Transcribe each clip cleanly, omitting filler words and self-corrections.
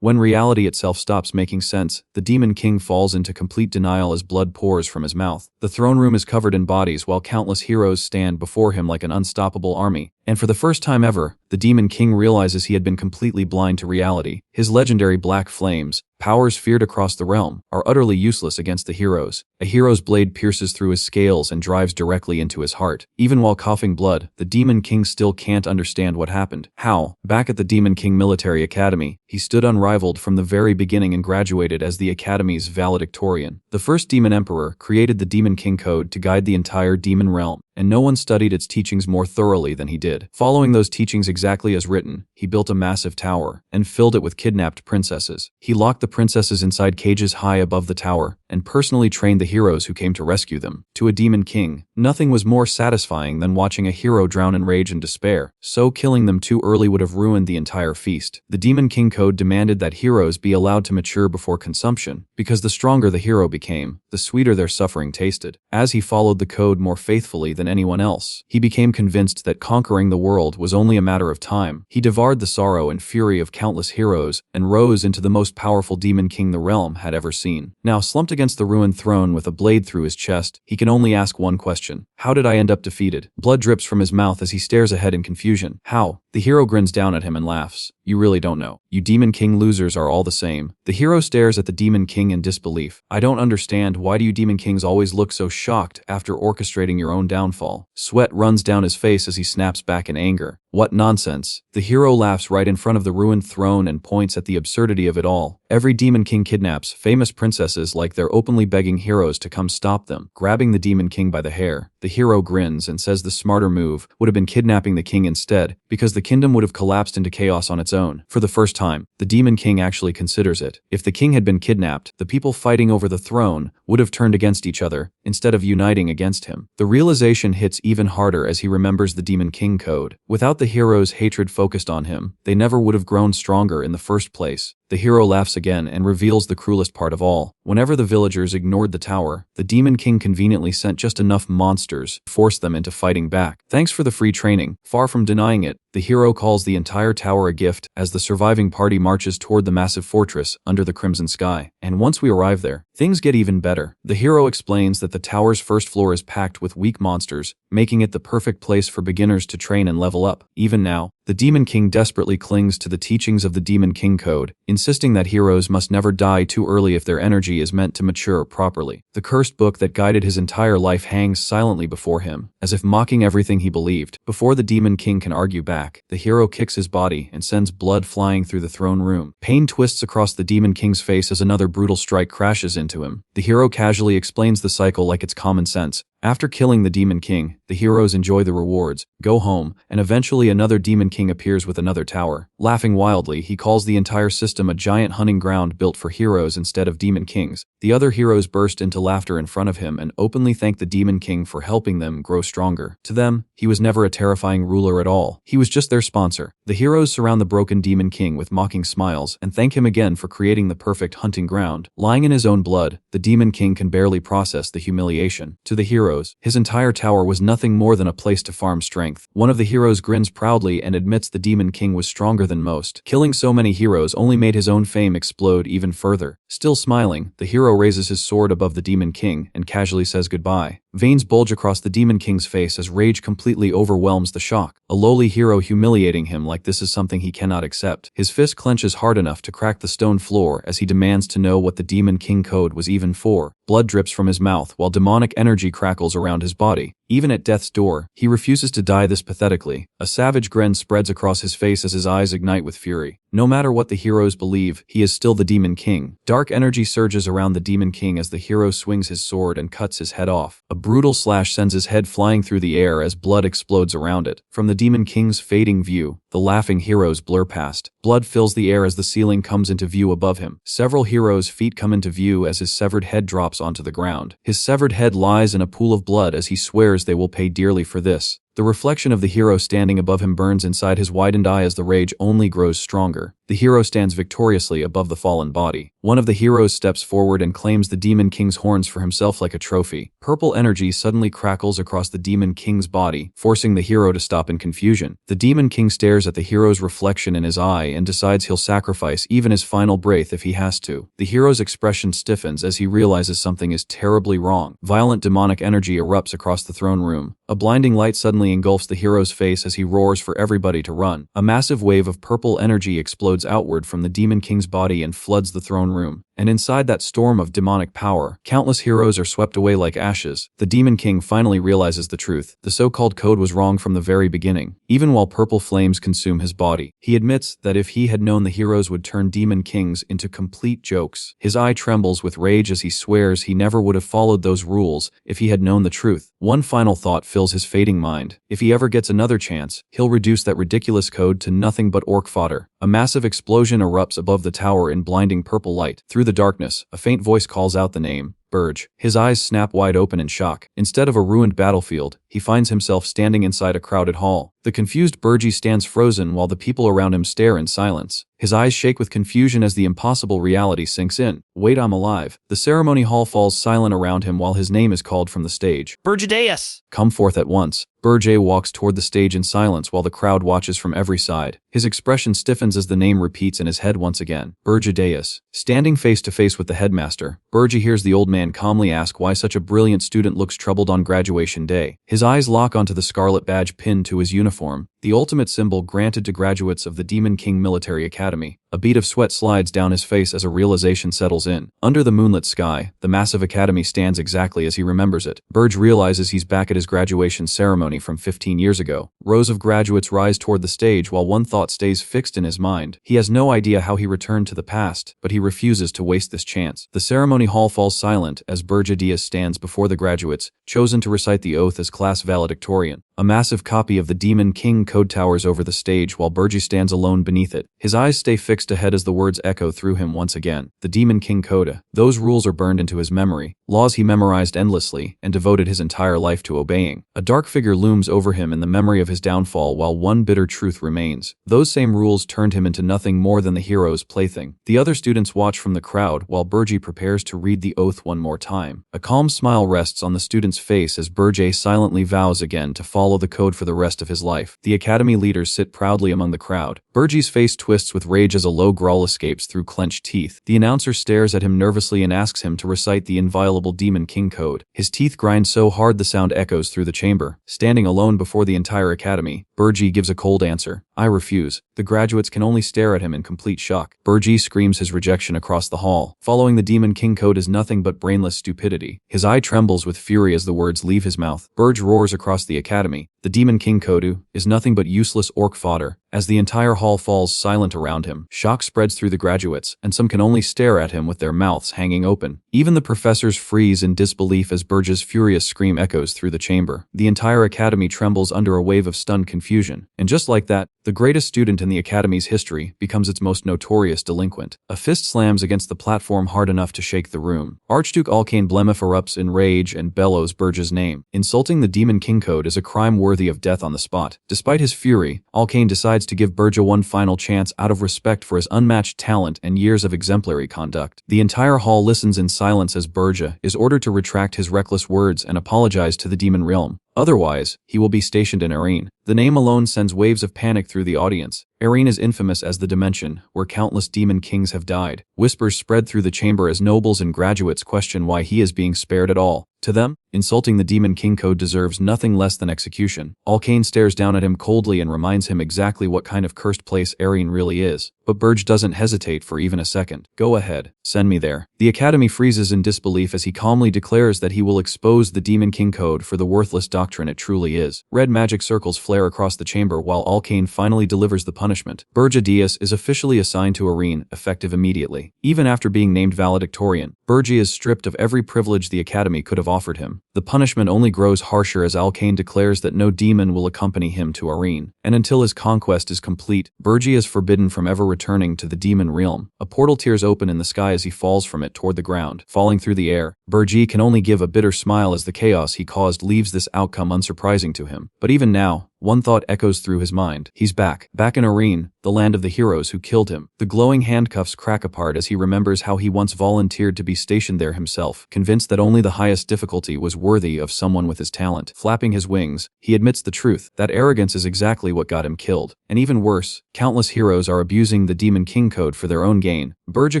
When reality itself stops making sense, the Demon King falls into complete denial as blood pours from his mouth. The throne room is covered in bodies while countless heroes stand before him like an unstoppable army. And for the first time ever, the Demon King realizes he had been completely blind to reality. His legendary black flames, powers feared across the realm, are utterly useless against the heroes. A hero's blade pierces through his scales and drives directly into his heart. Even while coughing blood, the Demon King still can't understand what happened. How? Back at the Demon King Military Academy, he stood unrivaled from the very beginning and graduated as the Academy's valedictorian. The first Demon Emperor created the Demon King Code to guide the entire demon realm, and no one studied its teachings more thoroughly than he did. Following those teachings exactly as written, he built a massive tower and filled it with kidnapped princesses. He locked the princesses inside cages high above the tower and personally trained the heroes who came to rescue them. To a Demon King, nothing was more satisfying than watching a hero drown in rage and despair, so killing them too early would have ruined the entire feast. The Demon King Code demanded that heroes be allowed to mature before consumption, because the stronger the hero became, the sweeter their suffering tasted. As he followed the code more faithfully than anyone else, he became convinced that conquering the world was only a matter of time. He devoured the sorrow and fury of countless heroes and rose into the most powerful Demon King the realm had ever seen. Now slumped against the ruined throne with a blade through his chest, he can only ask one question: how did I end up defeated? Blood drips from his mouth as he stares ahead in confusion. How? The hero grins down at him and laughs. You really don't know. You Demon King losers are all the same. The hero stares at the Demon King in disbelief. I don't understand. Why do you Demon Kings always look so shocked after orchestrating your own downfall? Sweat runs down his face as he snaps back in anger. What nonsense. The hero laughs right in front of the ruined throne and points at the absurdity of it all. Every Demon King kidnaps famous princesses like they're openly begging heroes to come stop them. Grabbing the Demon King by the hair, the hero grins and says the smarter move would have been kidnapping the king instead, because the kingdom would have collapsed into chaos on its own. For the first time, the Demon King actually considers it. If the king had been kidnapped, the people fighting over the throne would have turned against each other, instead of uniting against him. The realization hits even harder as he remembers the Demon King Code. Without the hero's hatred focused on him, they never would have grown stronger in the first place. The hero laughs again and reveals the cruelest part of all. Whenever the villagers ignored the tower, the Demon King conveniently sent just enough monsters to force them into fighting back. Thanks for the free training. Far from denying it, the hero calls the entire tower a gift as the surviving party marches toward the massive fortress under the crimson sky. And once we arrive there, things get even better. The hero explains that the tower's first floor is packed with weak monsters, making it the perfect place for beginners to train and level up. Even now, the Demon King desperately clings to the teachings of the Demon King Code, insisting that heroes must never die too early if their energy is meant to mature properly. The cursed book that guided his entire life hangs silently before him, as if mocking everything he believed. Before the Demon King can argue back, the hero kicks his body and sends blood flying through the throne room. Pain twists across the Demon King's face as another brutal strike crashes into him. The hero casually explains the cycle like it's common sense. After killing the Demon King, the heroes enjoy the rewards, go home, and eventually another Demon King appears with another tower. Laughing wildly, he calls the entire system a giant hunting ground built for heroes instead of Demon Kings. The other heroes burst into laughter in front of him and openly thank the Demon King for helping them grow stronger. To them, he was never a terrifying ruler at all. He was just their sponsor. The heroes surround the broken Demon King with mocking smiles and thank him again for creating the perfect hunting ground. Lying in his own blood, the Demon King can barely process the humiliation. To the heroes, his entire tower was nothing more than a place to farm strength. One of the heroes grins proudly and admits the Demon King was stronger than most. Killing so many heroes only made his own fame explode even further. Still smiling, the hero raises his sword above the Demon King and casually says goodbye. Veins bulge across the Demon King's face as rage completely overwhelms the shock. A lowly hero humiliating him like this is something he cannot accept. His fist clenches hard enough to crack the stone floor as he demands to know what the Demon King Code was even for. Blood drips from his mouth while demonic energy crackles around his body. Even at death's door, he refuses to die this pathetically. A savage grin spreads across his face as his eyes ignite with fury. No matter what the heroes believe, he is still the Demon King. Dark energy surges around the Demon King as the hero swings his sword and cuts his head off. A brutal slash sends his head flying through the air as blood explodes around it. From the Demon King's fading view, the laughing heroes blur past. Blood fills the air as the ceiling comes into view above him. Several heroes' feet come into view as his severed head drops onto the ground. His severed head lies in a pool of blood as he swears they will pay dearly for this. The reflection of the hero standing above him burns inside his widened eye as the rage only grows stronger. The hero stands victoriously above the fallen body. One of the heroes steps forward and claims the Demon King's horns for himself like a trophy. Purple energy suddenly crackles across the Demon King's body, forcing the hero to stop in confusion. The Demon King stares at the hero's reflection in his eye and decides he'll sacrifice even his final breath if he has to. The hero's expression stiffens as he realizes something is terribly wrong. Violent demonic energy erupts across the throne room. A blinding light suddenly engulfs the hero's face as he roars for everybody to run. A massive wave of purple energy explodes outward from the Demon King's body and floods the throne room. And inside that storm of demonic power, countless heroes are swept away like ashes. The Demon King finally realizes the truth. The so-called code was wrong from the very beginning, even while purple flames consume his body. He admits that if he had known the heroes would turn Demon Kings into complete jokes. His eye trembles with rage as he swears he never would have followed those rules if he had known the truth. One final thought fills his fading mind. If he ever gets another chance, he'll reduce that ridiculous code to nothing but orc fodder. A massive explosion erupts above the tower in blinding purple light. Through the darkness, a faint voice calls out the name, Burge. His eyes snap wide open in shock. Instead of a ruined battlefield, he finds himself standing inside a crowded hall. The confused Burge stands frozen while the people around him stare in silence. His eyes shake with confusion as the impossible reality sinks in. Wait, I'm alive. The ceremony hall falls silent around him while his name is called from the stage. Burgedeus! Come forth at once. Burge walks toward the stage in silence while the crowd watches from every side. His expression stiffens as the name repeats in his head once again. Burgedeus. Standing face to face with the headmaster, Burge hears the old man calmly ask why such a brilliant student looks troubled on graduation day. His eyes lock onto the scarlet badge pinned to his uniform, the ultimate symbol granted to graduates of the Demon King Military Academy. A bead of sweat slides down his face as a realization settles in. Under the moonlit sky, the massive academy stands exactly as he remembers it. Burge realizes he's back at his graduation ceremony from 15 years ago. Rows of graduates rise toward the stage while one thought stays fixed in his mind. He has no idea how he returned to the past, but he refuses to waste this chance. The ceremony hall falls silent as Burge Diaz stands before the graduates, chosen to recite the oath as class valedictorian. A massive copy of the Demon King code towers over the stage while Burge stands alone beneath it. His eyes stay fixed ahead as the words echo through him once again. The Demon King Coda. Those rules are burned into his memory, laws he memorized endlessly and devoted his entire life to obeying. A dark figure looms over him in the memory of his downfall while one bitter truth remains. Those same rules turned him into nothing more than the hero's plaything. The other students watch from the crowd while Burge prepares to read the oath one more time. A calm smile rests on the student's face as Burge silently vows again to follow the code for the rest of his life. The academy leaders sit proudly among the crowd. Burge's face twists with rage as a low growl escapes through clenched teeth. The announcer stares at him nervously and asks him to recite the inviolable Demon King code. His teeth grind so hard the sound echoes through the chamber. Standing alone before the entire academy, Burge gives a cold answer. I refuse. The graduates can only stare at him in complete shock. Burge screams his rejection across the hall. Following the Demon King code is nothing but brainless stupidity. His eye trembles with fury as the words leave his mouth. Burge roars across the academy. The Demon King Kodu is nothing but useless orc fodder. As the entire hall falls silent around him, shock spreads through the graduates, and some can only stare at him with their mouths hanging open. Even the professors freeze in disbelief as Burge's furious scream echoes through the chamber. The entire academy trembles under a wave of stunned confusion. And just like that, the greatest student in the academy's history becomes its most notorious delinquent. A fist slams against the platform hard enough to shake the room. Archduke Alkane Blemif erupts in rage and bellows Burge's name. Insulting the Demon King code is a crime worthy of death on the spot. Despite his fury, Alkane decides to give Burge one final chance out of respect for his unmatched talent and years of exemplary conduct. The entire hall listens in silence as Burge is ordered to retract his reckless words and apologize to the demon realm. Otherwise, he will be stationed in Arene. The name alone sends waves of panic through the audience. Arene is infamous as the dimension where countless demon kings have died. Whispers spread through the chamber as nobles and graduates question why he is being spared at all. To them, insulting the Demon King code deserves nothing less than execution. Alkane stares down at him coldly and reminds him exactly what kind of cursed place Arene really is. But Burge doesn't hesitate for even a second. Go ahead, send me there. The academy freezes in disbelief as he calmly declares that he will expose the Demon King code for the worthless doctrine it truly is. Red magic circles flare across the chamber while Alkane finally delivers the punishment. Burge Diaz is officially assigned to Arene, effective immediately. Even after being named valedictorian, Burji is stripped of every privilege the Academy could have offered him. The punishment only grows harsher as Alkane declares that no demon will accompany him to Arene. And until his conquest is complete, Burji is forbidden from ever returning to the demon realm. A portal tears open in the sky as he falls from it toward the ground. Falling through the air, Burji can only give a bitter smile as the chaos he caused leaves this outcome unsurprising to him. But even now, one thought echoes through his mind. He's back in Arene, the land of the heroes who killed him. The glowing handcuffs crack apart as he remembers how he once volunteered to be stationed there himself, convinced that only the highest difficulty was worthy of someone with his talent. Flapping his wings, he admits the truth. That arrogance is exactly what got him killed. And even worse, countless heroes are abusing the Demon King Code for their own gain. Burji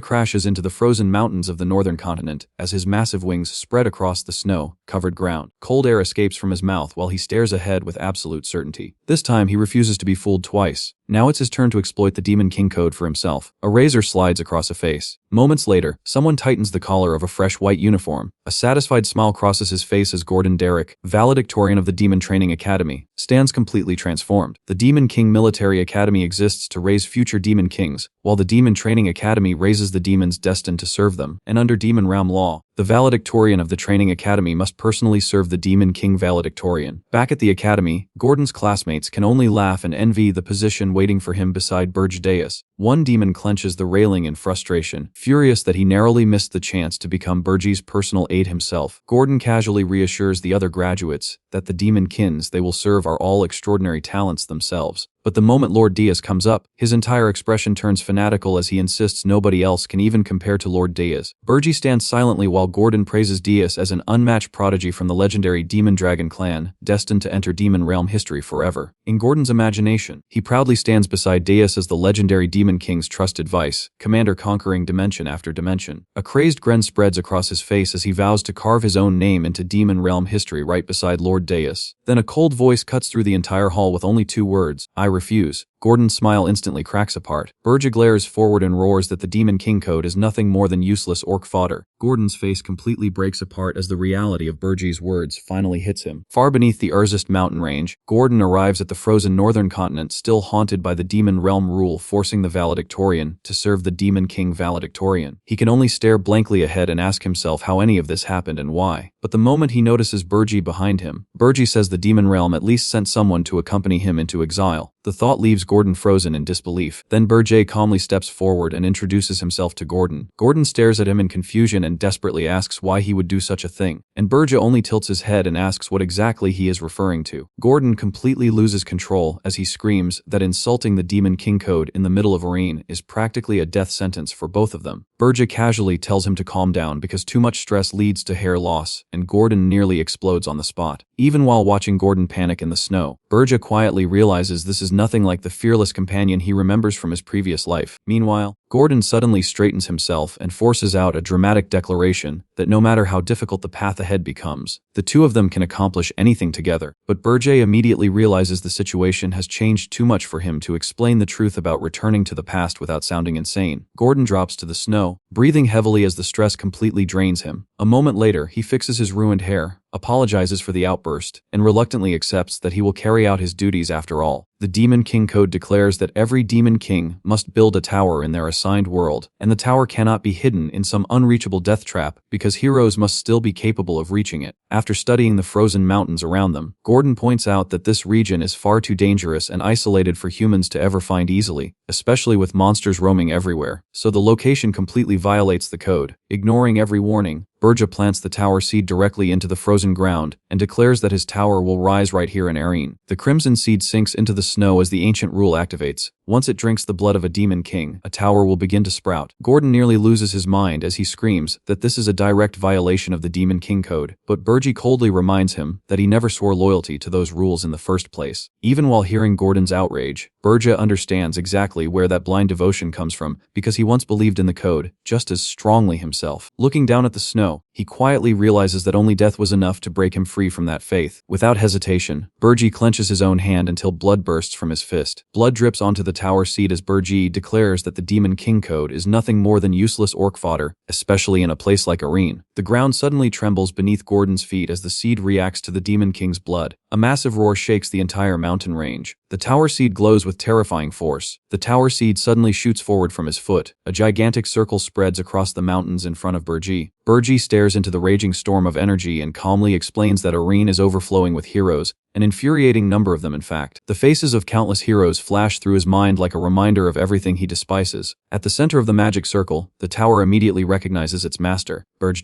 crashes into the frozen mountains of the northern continent as his massive wings spread across the snow-covered ground. Cold air escapes from his mouth while he stares ahead with absolute certainty. This time he refuses to be fooled twice. Now it's his turn to exploit the Demon King Code for himself. A razor slides across a face. Moments later, someone tightens the collar of a fresh white uniform. A satisfied smile crosses his face as Gordon Derrick, valedictorian of the Demon Training Academy, stands completely transformed. The Demon King Military Academy exists to raise future Demon Kings, while the Demon Training Academy raises the demons destined to serve them. And under Demon Realm law, the valedictorian of the Training Academy must personally serve the Demon King valedictorian. Back at the Academy, Gordon's classmates can only laugh and envy the position waiting for him beside Burj Dais. One demon clenches the railing in frustration, furious that he narrowly missed the chance to become Burji's personal aide himself. Gordon casually reassures the other graduates that the demon kins they will serve are all extraordinary talents themselves. But the moment Lord Diaz comes up, his entire expression turns fanatical as he insists nobody else can even compare to Lord Diaz. Burji stands silently while Gordon praises Diaz as an unmatched prodigy from the legendary Demon Dragon clan, destined to enter Demon Realm history forever. In Gordon's imagination, he proudly stands beside Diaz as the legendary Demon King's trusted vice, commander conquering dimension after dimension. A crazed grin spreads across his face as he vows to carve his own name into Demon Realm history right beside Lord Diaz. Then a cold voice cuts through the entire hall with only two words: "I refuse." Gordon's smile instantly cracks apart. Burji glares forward and roars that the Demon King Code is nothing more than useless orc fodder. Gordon's face completely breaks apart as the reality of Burji's words finally hits him. Far beneath the Urzist mountain range, Gordon arrives at the frozen northern continent still haunted by the Demon Realm rule forcing the valedictorian to serve the Demon King valedictorian. He can only stare blankly ahead and ask himself how any of this happened and why. But the moment he notices Burji behind him, Burji says the Demon Realm at least sent someone to accompany him into exile. The thought leaves Gordon frozen in disbelief. Then Burji calmly steps forward and introduces himself to Gordon. Gordon stares at him in confusion and desperately asks why he would do such a thing. And Burji only tilts his head and asks what exactly he is referring to. Gordon completely loses control as he screams that insulting the Demon King Code in the middle of Arene is practically a death sentence for both of them. Burji casually tells him to calm down because too much stress leads to hair loss, and Gordon nearly explodes on the spot. Even while watching Gordon panic in the snow, Burji quietly realizes this is nothing like the fearless companion he remembers from his previous life. Meanwhile, Gordon suddenly straightens himself and forces out a dramatic declaration that no matter how difficult the path ahead becomes, the two of them can accomplish anything together. But Burji immediately realizes the situation has changed too much for him to explain the truth about returning to the past without sounding insane. Gordon drops to the snow, breathing heavily as the stress completely drains him. A moment later, he fixes his ruined hair, apologizes for the outburst, and reluctantly accepts that he will carry out his duties after all. The Demon King Code declares that every Demon King must build a tower in their assigned world, and the tower cannot be hidden in some unreachable death trap because heroes must still be capable of reaching it. After studying the frozen mountains around them, Gordon points out that this region is far too dangerous and isolated for humans to ever find easily, especially with monsters roaming everywhere, so the location completely violates the code. Ignoring every warning, Burji plants the tower seed directly into the frozen ground and declares that his tower will rise right here in Arene. The crimson seed sinks into the snow as the ancient rule activates. Once it drinks the blood of a demon king, a tower will begin to sprout. Gordon nearly loses his mind as he screams that this is a direct violation of the Demon King Code, but Burji coldly reminds him that he never swore loyalty to those rules in the first place. Even while hearing Gordon's outrage, Burji understands exactly where that blind devotion comes from because he once believed in the code just as strongly himself. Looking down at the snow, he quietly realizes that only death was enough to break him free from that faith. Without hesitation, Burji clenches his own hand until blood bursts from his fist. Blood drips onto the tower seat as Burji declares that the Demon King Code is nothing more than useless orc fodder, especially in a place like Arene. The ground suddenly trembles beneath Gordon's feet as the seed reacts to the Demon King's blood. A massive roar shakes the entire mountain range. The tower seed glows with terrifying force. The tower seed suddenly shoots forward from his foot. A gigantic circle spreads across the mountains in front of Burji. Burji stares into the raging storm of energy and calmly explains that Arene is overflowing with heroes, an infuriating number of them in fact. The faces of countless heroes flash through his mind like a reminder of everything he despises. At the center of the magic circle, the tower immediately recognizes its master, Burj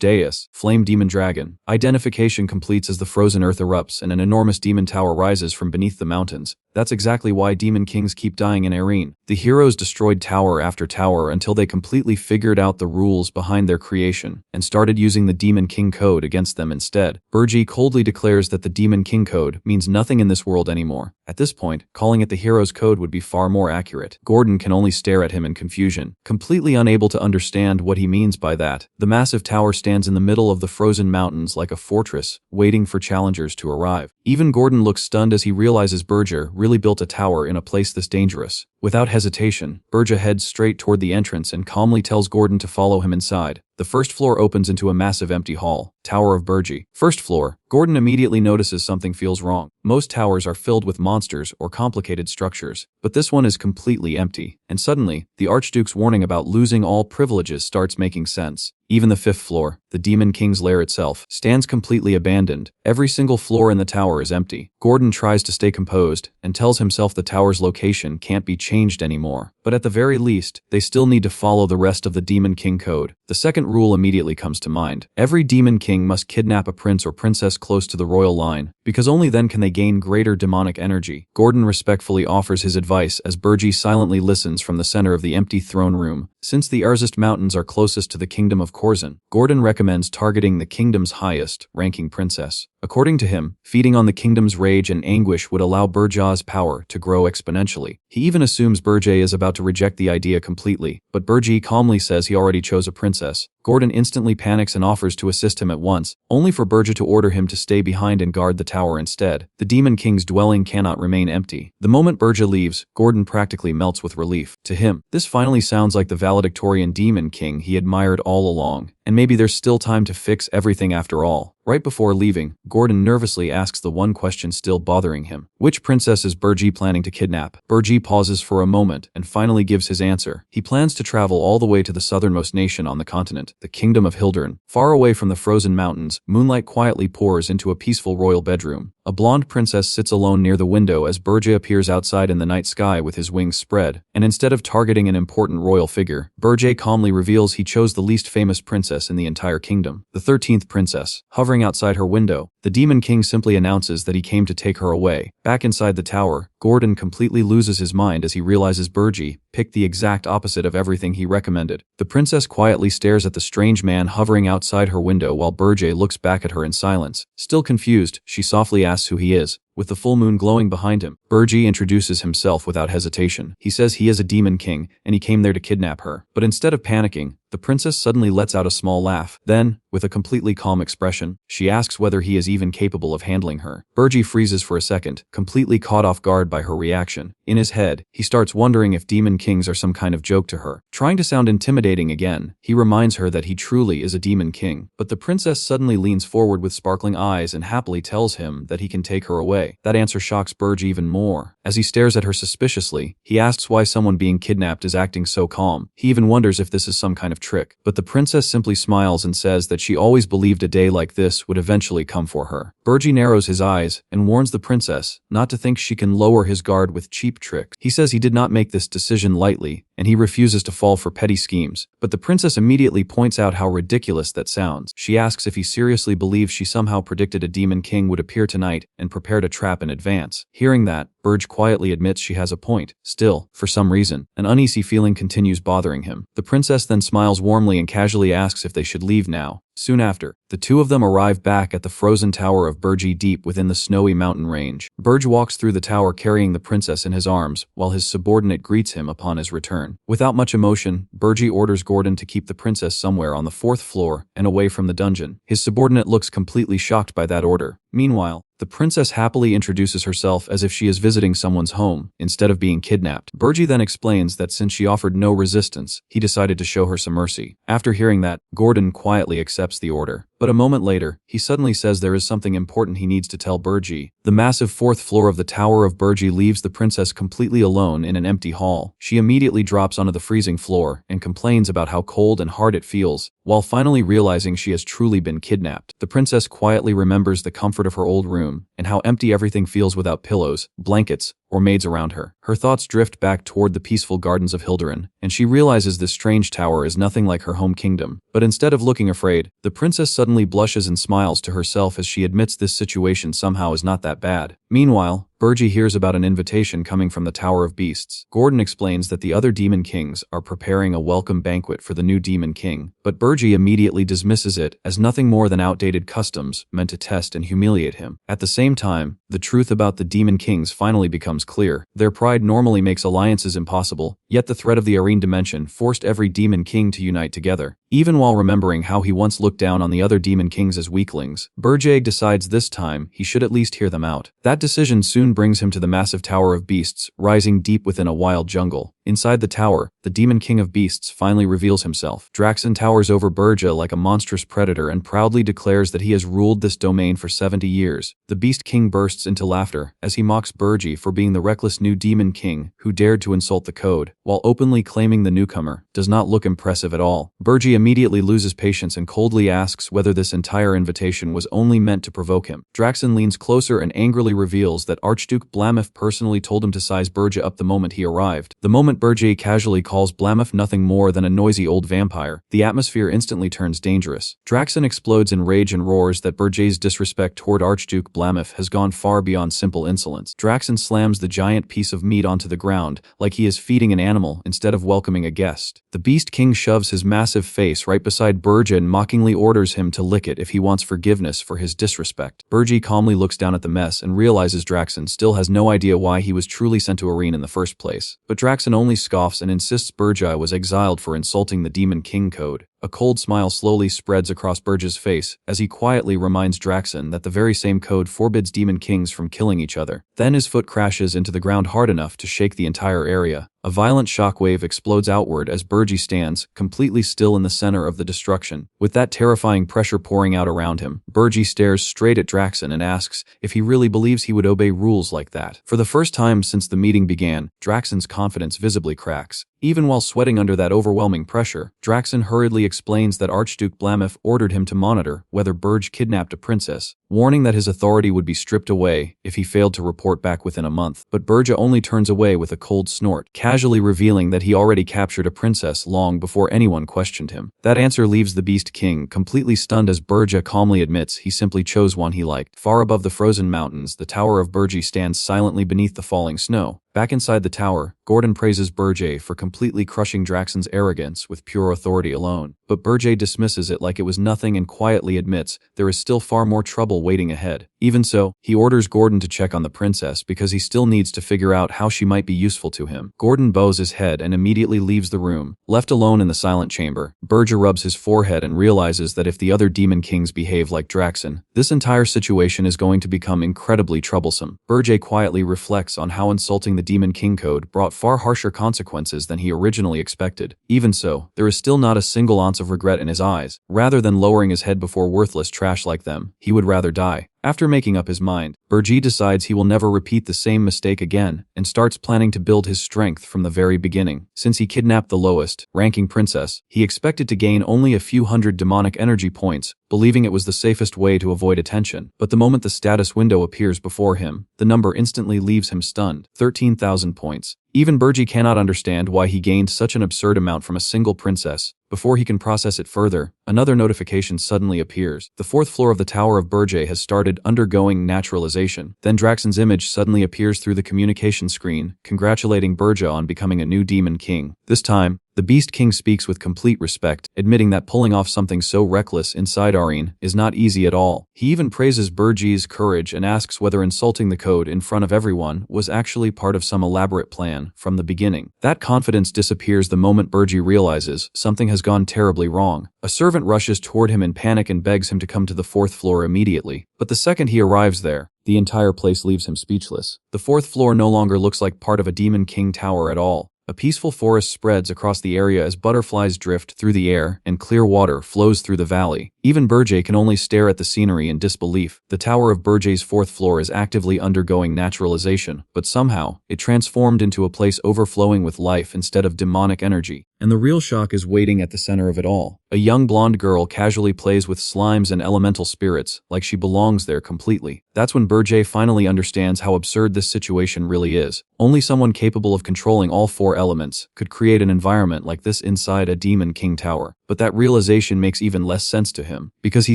Flame Demon Dragon. Identification completes as the frozen earth erupts and an enormous demon tower rises from beneath the mountains. That's exactly why demon kings keep dying in Arene. The heroes destroyed tower after tower until they completely figured out the rules behind their creation and started using the Demon King Code against them instead. Burji coldly declares that the Demon King Code means nothing in this world anymore. At this point, calling it the Hero's Code would be far more accurate. Gordon can only stare at him in confusion, completely unable to understand what he means by that. The massive tower stands in the middle of the frozen mountains like a fortress, waiting for challengers to arrive. Even Gordon looks stunned as he realizes Burja really built a tower in a place this dangerous. Without hesitation, Burja heads straight toward the entrance and calmly tells Gordon to follow him inside. The first floor opens into a massive empty hall, Tower of Burji. First floor, Gordon immediately notices something feels wrong. Most towers are filled with monsters or complicated structures, but this one is completely empty. And suddenly, the Archduke's warning about losing all privileges starts making sense. Even the fifth floor, the Demon King's lair itself, stands completely abandoned. Every single floor in the tower is empty. Gordon tries to stay composed and tells himself the tower's location can't be changed anymore. But at the very least, they still need to follow the rest of the Demon King Code. The second rule immediately comes to mind. Every Demon King must kidnap a prince or princess close to the royal line, because only then can they gain greater demonic energy. Gordon respectfully offers his advice as Burji silently listens from the center of the empty throne room. Since the Arzest Mountains are closest to the kingdom of Corzin, Gordon recommends targeting the kingdom's highest-ranking princess. According to him, feeding on the kingdom's rage and anguish would allow Burja's power to grow exponentially. He even assumes Burja is about to reject the idea completely, but Burji calmly says he already chose a princess. Gordon instantly panics and offers to assist him at once, only for Burja to order him to stay behind and guard the tower instead. The Demon King's dwelling cannot remain empty. The moment Burja leaves, Gordon practically melts with relief. To him, this finally sounds like the valedictorian Demon King he admired all along, and maybe there's still time to fix everything after all. Right before leaving, Gordon nervously asks the one question still bothering him. Which princess is Burji planning to kidnap? Burji pauses for a moment and finally gives his answer. He plans to travel all the way to the southernmost nation on the continent, the Kingdom of Hildern. Far away from the frozen mountains, moonlight quietly pours into a peaceful royal bedroom. A blonde princess sits alone near the window as Burja appears outside in the night sky with his wings spread, and instead of targeting an important royal figure, Burja calmly reveals he chose the least famous princess in the entire kingdom, the 13th princess. Hovering outside her window, the Demon King simply announces that he came to take her away. Back inside the tower, Gordon completely loses his mind as he realizes Burji picked the exact opposite of everything he recommended. The princess quietly stares at the strange man hovering outside her window while Burja looks back at her in silence. Still confused, she softly asks who he is. With the full moon glowing behind him, Burji introduces himself without hesitation. He says he is a demon king, and he came there to kidnap her. But instead of panicking, the princess suddenly lets out a small laugh. Then, with a completely calm expression, she asks whether he is even capable of handling her. Burji freezes for a second, completely caught off guard by her reaction. In his head, he starts wondering if demon kings are some kind of joke to her. Trying to sound intimidating again, he reminds her that he truly is a demon king. But the princess suddenly leans forward with sparkling eyes and happily tells him that he can take her away. That answer shocks Burj even more. As he stares at her suspiciously, he asks why someone being kidnapped is acting so calm. He even wonders if this is some kind of trick. But the princess simply smiles and says that she always believed a day like this would eventually come for her. Burji narrows his eyes and warns the princess not to think she can lower his guard with cheap tricks. He says he did not make this decision lightly, and he refuses to fall for petty schemes. But the princess immediately points out how ridiculous that sounds. She asks if he seriously believes she somehow predicted a demon king would appear tonight and prepared a trap in advance. Hearing that, Burj quietly admits she has a point. Still, for some reason, an uneasy feeling continues bothering him. The princess then smiles warmly and casually asks if they should leave now. Soon after, the two of them arrive back at the frozen tower of Burji deep within the snowy mountain range. Burj walks through the tower carrying the princess in his arms, while his subordinate greets him upon his return. Without much emotion, Burji orders Gordon to keep the princess somewhere on the 4th floor and away from the dungeon. His subordinate looks completely shocked by that order. Meanwhile, the princess happily introduces herself as if she is visiting someone's home, instead of being kidnapped. Burji then explains that since she offered no resistance, he decided to show her some mercy. After hearing that, Gordon quietly accepts the order. But a moment later, he suddenly says there is something important he needs to tell Burji. The massive fourth floor of the Tower of Burji leaves the princess completely alone in an empty hall. She immediately drops onto the freezing floor and complains about how cold and hard it feels, while finally realizing she has truly been kidnapped. The princess quietly remembers the comfort of her old room and how empty everything feels without pillows, blankets, or maids around her. Her thoughts drift back toward the peaceful gardens of Hilderin, and she realizes this strange tower is nothing like her home kingdom. But instead of looking afraid, the princess suddenly blushes and smiles to herself as she admits this situation somehow is not that bad. Meanwhile, Burji hears about an invitation coming from the Tower of Beasts. Gordon explains that the other demon kings are preparing a welcome banquet for the new demon king, but Burji immediately dismisses it as nothing more than outdated customs meant to test and humiliate him. At the same time, the truth about the demon kings finally becomes clear. Their pride normally makes alliances impossible, yet the threat of the Arene dimension forced every demon king to unite together. Even while remembering how he once looked down on the other demon kings as weaklings, Burji decides this time he should at least hear them out. That decision soon brings him to the massive Tower of Beasts, rising deep within a wild jungle. Inside the tower, the demon king of beasts finally reveals himself. Draxen towers over Burja like a monstrous predator and proudly declares that he has ruled this domain for 70 years. The beast king bursts into laughter as he mocks Burji for being the reckless new demon king who dared to insult the code, while openly claiming the newcomer does not look impressive at all. Burji immediately loses patience and coldly asks whether this entire invitation was only meant to provoke him. Draxen leans closer and angrily reveals that Archduke Blamif personally told him to size Burja up the moment he arrived. The moment Burji casually calls Blamif nothing more than a noisy old vampire, the atmosphere instantly turns dangerous. Draxen explodes in rage and roars that Burji's disrespect toward Archduke Blamif has gone far beyond simple insolence. Draxen slams the giant piece of meat onto the ground like he is feeding an animal instead of welcoming a guest. The Beast King shoves his massive face right beside Burja and mockingly orders him to lick it if he wants forgiveness for his disrespect. Burji calmly looks down at the mess and realizes Draxen still has no idea why he was truly sent to Arene in the first place. But Draxen only scoffs and insists Burja was exiled for insulting the Demon King Code. A cold smile slowly spreads across Burja's face as he quietly reminds Draxen that the very same code forbids demon kings from killing each other. Then his foot crashes into the ground hard enough to shake the entire area. A violent shockwave explodes outward as Burji stands, completely still in the center of the destruction. With that terrifying pressure pouring out around him, Burji stares straight at Draxen and asks if he really believes he would obey rules like that. For the first time since the meeting began, Draxen's confidence visibly cracks. Even while sweating under that overwhelming pressure, Draxen hurriedly explains that Archduke Blamif ordered him to monitor whether Burj kidnapped a princess, warning that his authority would be stripped away if he failed to report back within a month. But Burja only turns away with a cold snort, casually revealing that he already captured a princess long before anyone questioned him. That answer leaves the Beast King completely stunned as Burja calmly admits he simply chose one he liked. Far above the frozen mountains, the Tower of Burji stands silently beneath the falling snow. Back inside the tower, Gordon praises Burja for completely crushing Draxen's arrogance with pure authority alone. But Burja dismisses it like it was nothing and quietly admits there is still far more trouble waiting ahead. Even so, he orders Gordon to check on the princess because he still needs to figure out how she might be useful to him. Gordon bows his head and immediately leaves the room. Left alone in the silent chamber, Burja rubs his forehead and realizes that if the other demon kings behave like Draxen, this entire situation is going to become incredibly troublesome. Burja quietly reflects on how insulting the Demon King Code brought far harsher consequences than he originally expected. Even so, there is still not a single ounce of regret in his eyes. Rather than lowering his head before worthless trash like them, he would rather die. After making up his mind, Burji decides he will never repeat the same mistake again and starts planning to build his strength from the very beginning. Since he kidnapped the lowest ranking princess, he expected to gain only a few hundred demonic energy points, believing it was the safest way to avoid attention. But the moment the status window appears before him, the number instantly leaves him stunned. 13,000 points. Even Burji cannot understand why he gained such an absurd amount from a single princess. Before he can process it further, another notification suddenly appears. The fourth floor of the Tower of Burja has started undergoing naturalization. Then Draxen's image suddenly appears through the communication screen, congratulating Burja on becoming a new demon king. This time, the Beast King speaks with complete respect, admitting that pulling off something so reckless inside Arene is not easy at all. He even praises Burji's courage and asks whether insulting the code in front of everyone was actually part of some elaborate plan from the beginning. That confidence disappears the moment Burji realizes something has gone terribly wrong. A servant rushes toward him in panic and begs him to come to the fourth floor immediately. But the second he arrives there, the entire place leaves him speechless. The fourth floor no longer looks like part of a Demon King tower at all. A peaceful forest spreads across the area as butterflies drift through the air and clear water flows through the valley. Even Berger can only stare at the scenery in disbelief. The tower of Berger's fourth floor is actively undergoing naturalization, but somehow, it transformed into a place overflowing with life instead of demonic energy. And the real shock is waiting at the center of it all. A young blonde girl casually plays with slimes and elemental spirits, like she belongs there completely. That's when Berger finally understands how absurd this situation really is. Only someone capable of controlling all four elements could create an environment like this inside a Demon King tower. But that realization makes even less sense to him, because he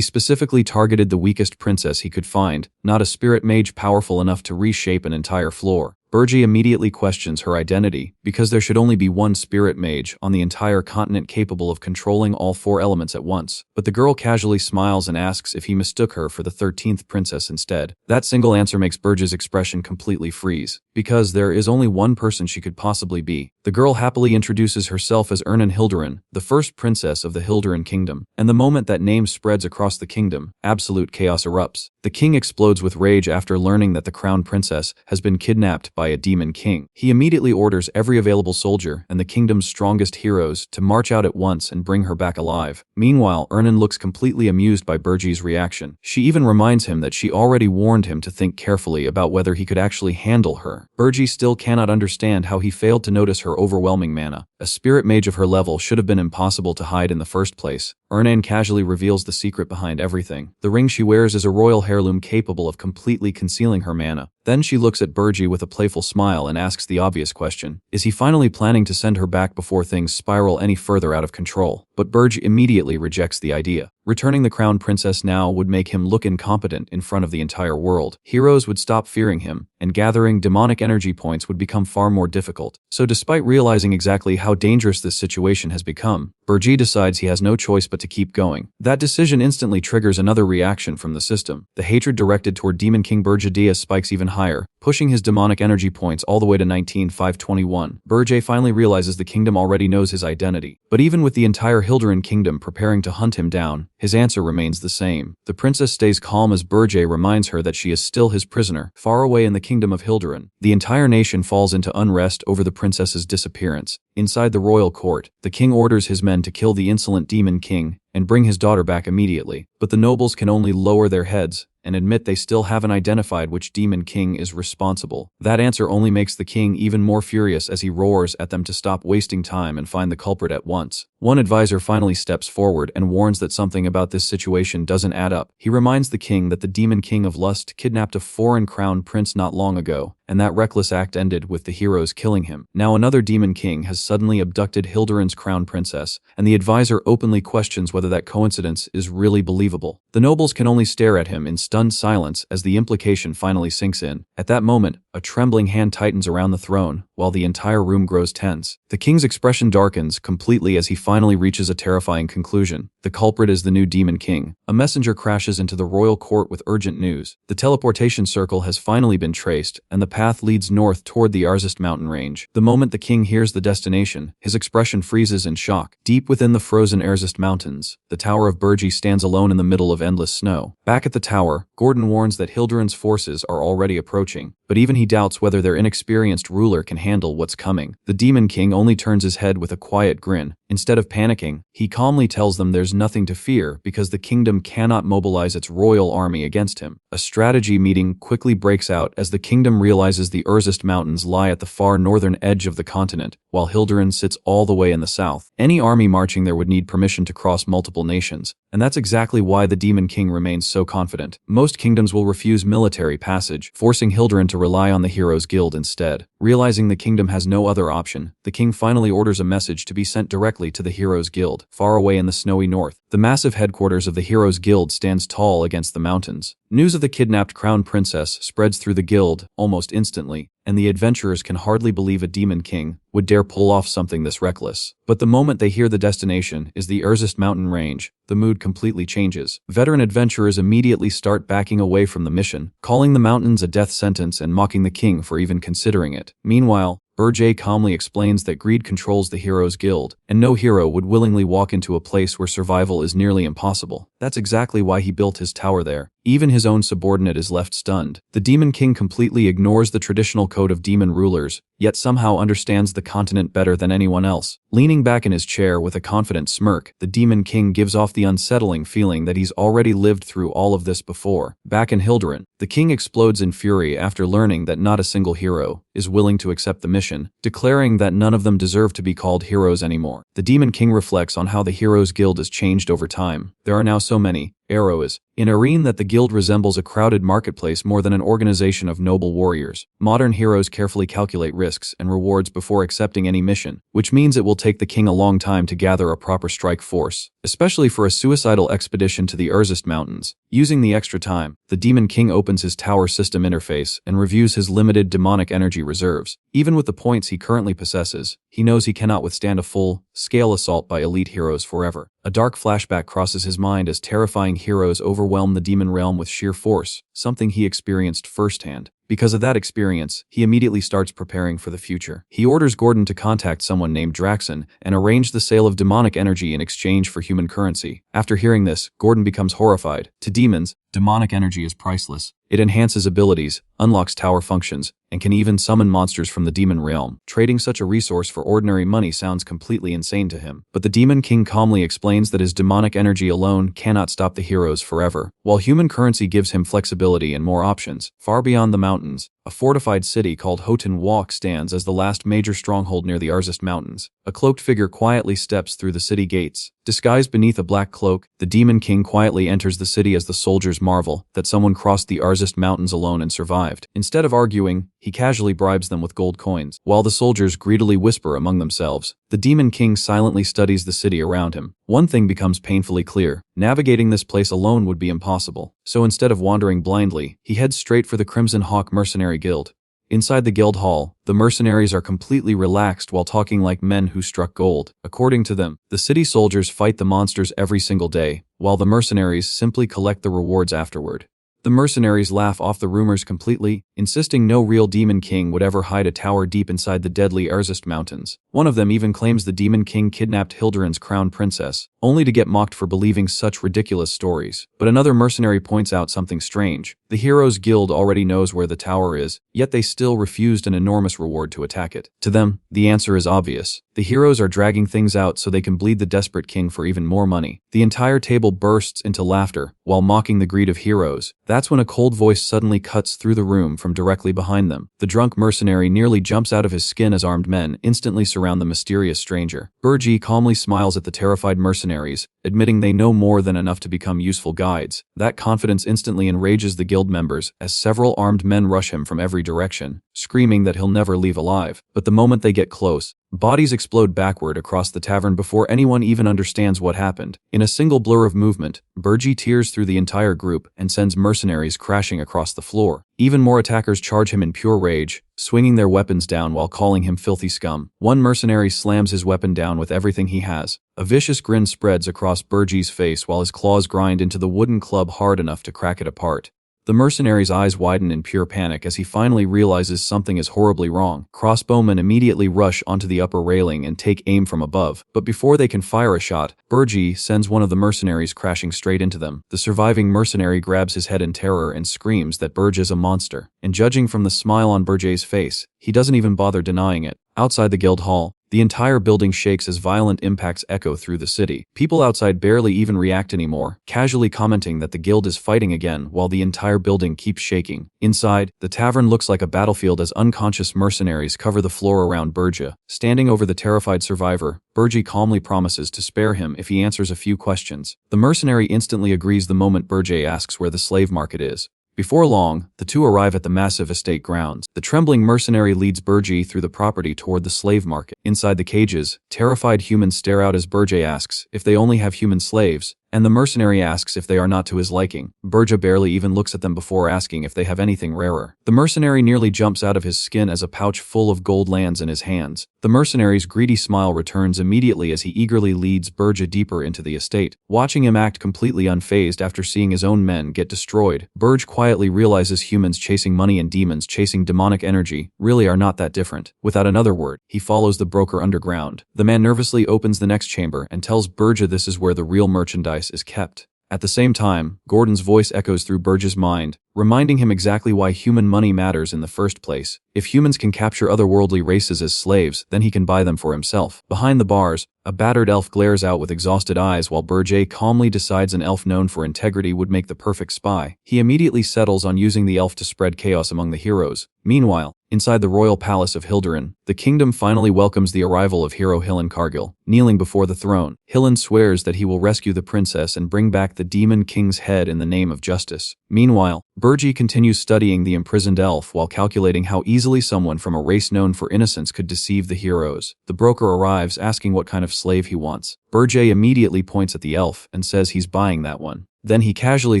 specifically targeted the weakest princess he could find, not a spirit mage powerful enough to reshape an entire floor. Berger immediately questions her identity, because there should only be one spirit mage on the entire continent capable of controlling all four elements at once. But the girl casually smiles and asks if he mistook her for the 13th princess instead. That single answer makes Berger's expression completely freeze, because there is only one person she could possibly be. The girl happily introduces herself as Ernan Hildurin, the first princess of the Hildurin kingdom, and the moment that name spreads across the kingdom, absolute chaos erupts. The king explodes with rage after learning that the crown princess has been kidnapped by a demon king. He immediately orders every available soldier and the kingdom's strongest heroes to march out at once and bring her back alive. Meanwhile, Ernan looks completely amused by Berger's reaction. She even reminds him that she already warned him to think carefully about whether he could actually handle her. Berger still cannot understand how he failed to notice her overwhelming mana. A spirit mage of her level should have been impossible to hide in the first place. Ernan casually reveals the secret behind everything. The ring she wears is a royal heirloom capable of completely concealing her mana. Then she looks at Berger with a playful smile and asks the obvious question. Is he finally planning to send her back before things spiral any further out of control? But Berger immediately rejects the idea. Returning the crown princess now would make him look incompetent in front of the entire world. Heroes would stop fearing him, and gathering demonic energy points would become far more difficult. So despite realizing exactly how dangerous this situation has become, Berger decides he has no choice but to keep going. That decision instantly triggers another reaction from the system. The hatred directed toward Demon King Berger Diaz spikes even higher, pushing his demonic energy points all the way to 19,521. Berger finally realizes the kingdom already knows his identity. But even with the entire Hildurin kingdom preparing to hunt him down, his answer remains the same. The princess stays calm as Berger reminds her that she is still his prisoner, far away in the kingdom of Hildurin. The entire nation falls into unrest over the princess's disappearance. Inside the royal court, the king orders his men to kill the insolent demon king and bring his daughter back immediately. But the nobles can only lower their heads and admit they still haven't identified which demon king is responsible. That answer only makes the king even more furious as he roars at them to stop wasting time and find the culprit at once. One advisor finally steps forward and warns that something about this situation doesn't add up. He reminds the king that the demon king of lust kidnapped a foreign crown prince not long ago, and that reckless act ended with the heroes killing him. Now another demon king has suddenly abducted Hildurin's crown princess, and the advisor openly questions whether that coincidence is really believable. The nobles can only stare at him in stunned silence as the implication finally sinks in. At that moment, a trembling hand tightens around the throne, while the entire room grows tense. The king's expression darkens completely as he finally reaches a terrifying conclusion. The culprit is the new demon king. A messenger crashes into the royal court with urgent news. The teleportation circle has finally been traced, and the path leads north toward the Arzest mountain range. The moment the king hears the destination, his expression freezes in shock. Deep within the frozen Arzest mountains, the Tower of Berger stands alone in the middle of endless snow. Back at the tower, Gordon warns that Hildurin's forces are already approaching, but even he doubts whether their inexperienced ruler can handle what's coming. The demon king only turns his head with a quiet grin. Instead of panicking, he calmly tells them there's nothing to fear because the kingdom cannot mobilize its royal army against him. A strategy meeting quickly breaks out as the kingdom realizes the Arzest mountains lie at the far northern edge of the continent, while Hildurin sits all the way in the south. Any army marching there would need permission to cross multiple nations, and that's exactly why the demon king remains so confident. Most kingdoms will refuse military passage, forcing Hildurin to rely on the Heroes Guild instead. Realizing the kingdom has no other option, the king finally orders a message to be sent directly to the Heroes Guild, far away in the snowy north. The massive headquarters of the Heroes Guild stands tall against the mountains. News of the kidnapped crown princess spreads through the guild almost instantly, and the adventurers can hardly believe a demon king would dare pull off something this reckless. But the moment they hear the destination is the Arzest mountain range, the mood completely changes. Veteran adventurers immediately start backing away from the mission, calling the mountains a death sentence and mocking the king for even considering it. Meanwhile, Berger calmly explains that greed controls the Heroes Guild, and no hero would willingly walk into a place where survival is nearly impossible. That's exactly why he built his tower there. Even his own subordinate is left stunned. The Demon King completely ignores the traditional code of demon rulers, yet somehow understands the continent better than anyone else. Leaning back in his chair with a confident smirk, the Demon King gives off the unsettling feeling that he's already lived through all of this before. Back in Hilderin, the king explodes in fury after learning that not a single hero is willing to accept the mission, declaring that none of them deserve to be called heroes anymore. The Demon King reflects on how the Heroes Guild has changed over time. There are now so many heroes in Arene that the guild resembles a crowded marketplace more than an organization of noble warriors. Modern heroes carefully calculate risks and rewards before accepting any mission, which means it will take the king a long time to gather a proper strike force, especially for a suicidal expedition to the Urzist Mountains. Using the extra time, the Demon King opens his tower system interface and reviews his limited demonic energy reserves. Even with the points he currently possesses, he knows he cannot withstand a full-scale assault by elite heroes forever. A dark flashback crosses his mind as terrifying heroes overwhelm the demon realm with sheer force, something he experienced firsthand. Because of that experience, he immediately starts preparing for the future. He orders Gordon to contact someone named Draxon and arrange the sale of demonic energy in exchange for human currency. After hearing this, Gordon becomes horrified. To demons, demonic energy is priceless. It enhances abilities, unlocks tower functions, and can even summon monsters from the demon realm. Trading such a resource for ordinary money sounds completely insane to him. But the Demon King calmly explains that his demonic energy alone cannot stop the heroes forever. While human currency gives him flexibility and more options, far beyond the mountains, a fortified city called Houghton Walk stands as the last major stronghold near the Urzist Mountains. A cloaked figure quietly steps through the city gates. Disguised beneath a black cloak, the Demon King quietly enters the city as the soldiers marvel that someone crossed the Urzist Mountains alone and survived. Instead of arguing, he casually bribes them with gold coins. While the soldiers greedily whisper among themselves, the Demon King silently studies the city around him. One thing becomes painfully clear: navigating this place alone would be impossible. So instead of wandering blindly, he heads straight for the Crimson Hawk Mercenary Guild. Inside the guild hall, the mercenaries are completely relaxed while talking like men who struck gold. According to them, the city soldiers fight the monsters every single day, while the mercenaries simply collect the rewards afterward. The mercenaries laugh off the rumors completely, insisting no real Demon King would ever hide a tower deep inside the deadly Urzist Mountains. One of them even claims the Demon King kidnapped Hilderin's crown princess, only to get mocked for believing such ridiculous stories. But another mercenary points out something strange. The Heroes Guild already knows where the tower is, yet they still refused an enormous reward to attack it. To them, the answer is obvious. The heroes are dragging things out so they can bleed the desperate king for even more money. The entire table bursts into laughter, while mocking the greed of heroes. That's when a cold voice suddenly cuts through the room from directly behind them. The drunk mercenary nearly jumps out of his skin as armed men instantly surround the mysterious stranger. Burji calmly smiles at the terrified mercenaries, admitting they know more than enough to become useful guides. That confidence instantly enrages the guild members as several armed men rush him from every direction, screaming that he'll never leave alive. But the moment they get close, bodies explode backward across the tavern before anyone even understands what happened. In a single blur of movement, Burji tears through the entire group and sends mercenaries crashing across the floor. Even more attackers charge him in pure rage, swinging their weapons down while calling him filthy scum. One mercenary slams his weapon down with everything he has. A vicious grin spreads across Burji's face while his claws grind into the wooden club hard enough to crack it apart. The mercenary's eyes widen in pure panic as he finally realizes something is horribly wrong. Crossbowmen immediately rush onto the upper railing and take aim from above, but before they can fire a shot, Burji sends one of the mercenaries crashing straight into them. The surviving mercenary grabs his head in terror and screams that Burj is a monster. And judging from the smile on Burji's face, he doesn't even bother denying it. Outside the guild hall, the entire building shakes as violent impacts echo through the city. People outside barely even react anymore, casually commenting that the guild is fighting again while the entire building keeps shaking. Inside, the tavern looks like a battlefield as unconscious mercenaries cover the floor around Burja. Standing over the terrified survivor, Burji calmly promises to spare him if he answers a few questions. The mercenary instantly agrees the moment Burji asks where the slave market is. Before long, the two arrive at the massive estate grounds. The trembling mercenary leads Burji through the property toward the slave market. Inside the cages, terrified humans stare out as Burji asks if they only have human slaves, and the mercenary asks if they are not to his liking. Burja barely even looks at them before asking if they have anything rarer. The mercenary nearly jumps out of his skin as a pouch full of gold lands in his hands. The mercenary's greedy smile returns immediately as he eagerly leads Burja deeper into the estate. Watching him act completely unfazed after seeing his own men get destroyed, Burj quietly realizes humans chasing money and demons chasing demonic energy really are not that different. Without another word, he follows the broker underground. The man nervously opens the next chamber and tells Burja this is where the real merchandise is kept. At the same time, Gordon's voice echoes through Burge's mind, reminding him exactly why human money matters in the first place. If humans can capture otherworldly races as slaves, then he can buy them for himself. Behind the bars, a battered elf glares out with exhausted eyes while Burge calmly decides an elf known for integrity would make the perfect spy. He immediately settles on using the elf to spread chaos among the heroes. Meanwhile, inside the royal palace of Hilderin, the kingdom finally welcomes the arrival of hero Hillen Cargill. Kneeling before the throne, Hillen swears that he will rescue the princess and bring back the demon king's head in the name of justice. Meanwhile, Burge continues studying the imprisoned elf while calculating how easily someone from a race known for innocence could deceive the heroes. The broker arrives asking what kind of slave he wants. Burge immediately points at the elf and says he's buying that one. Then he casually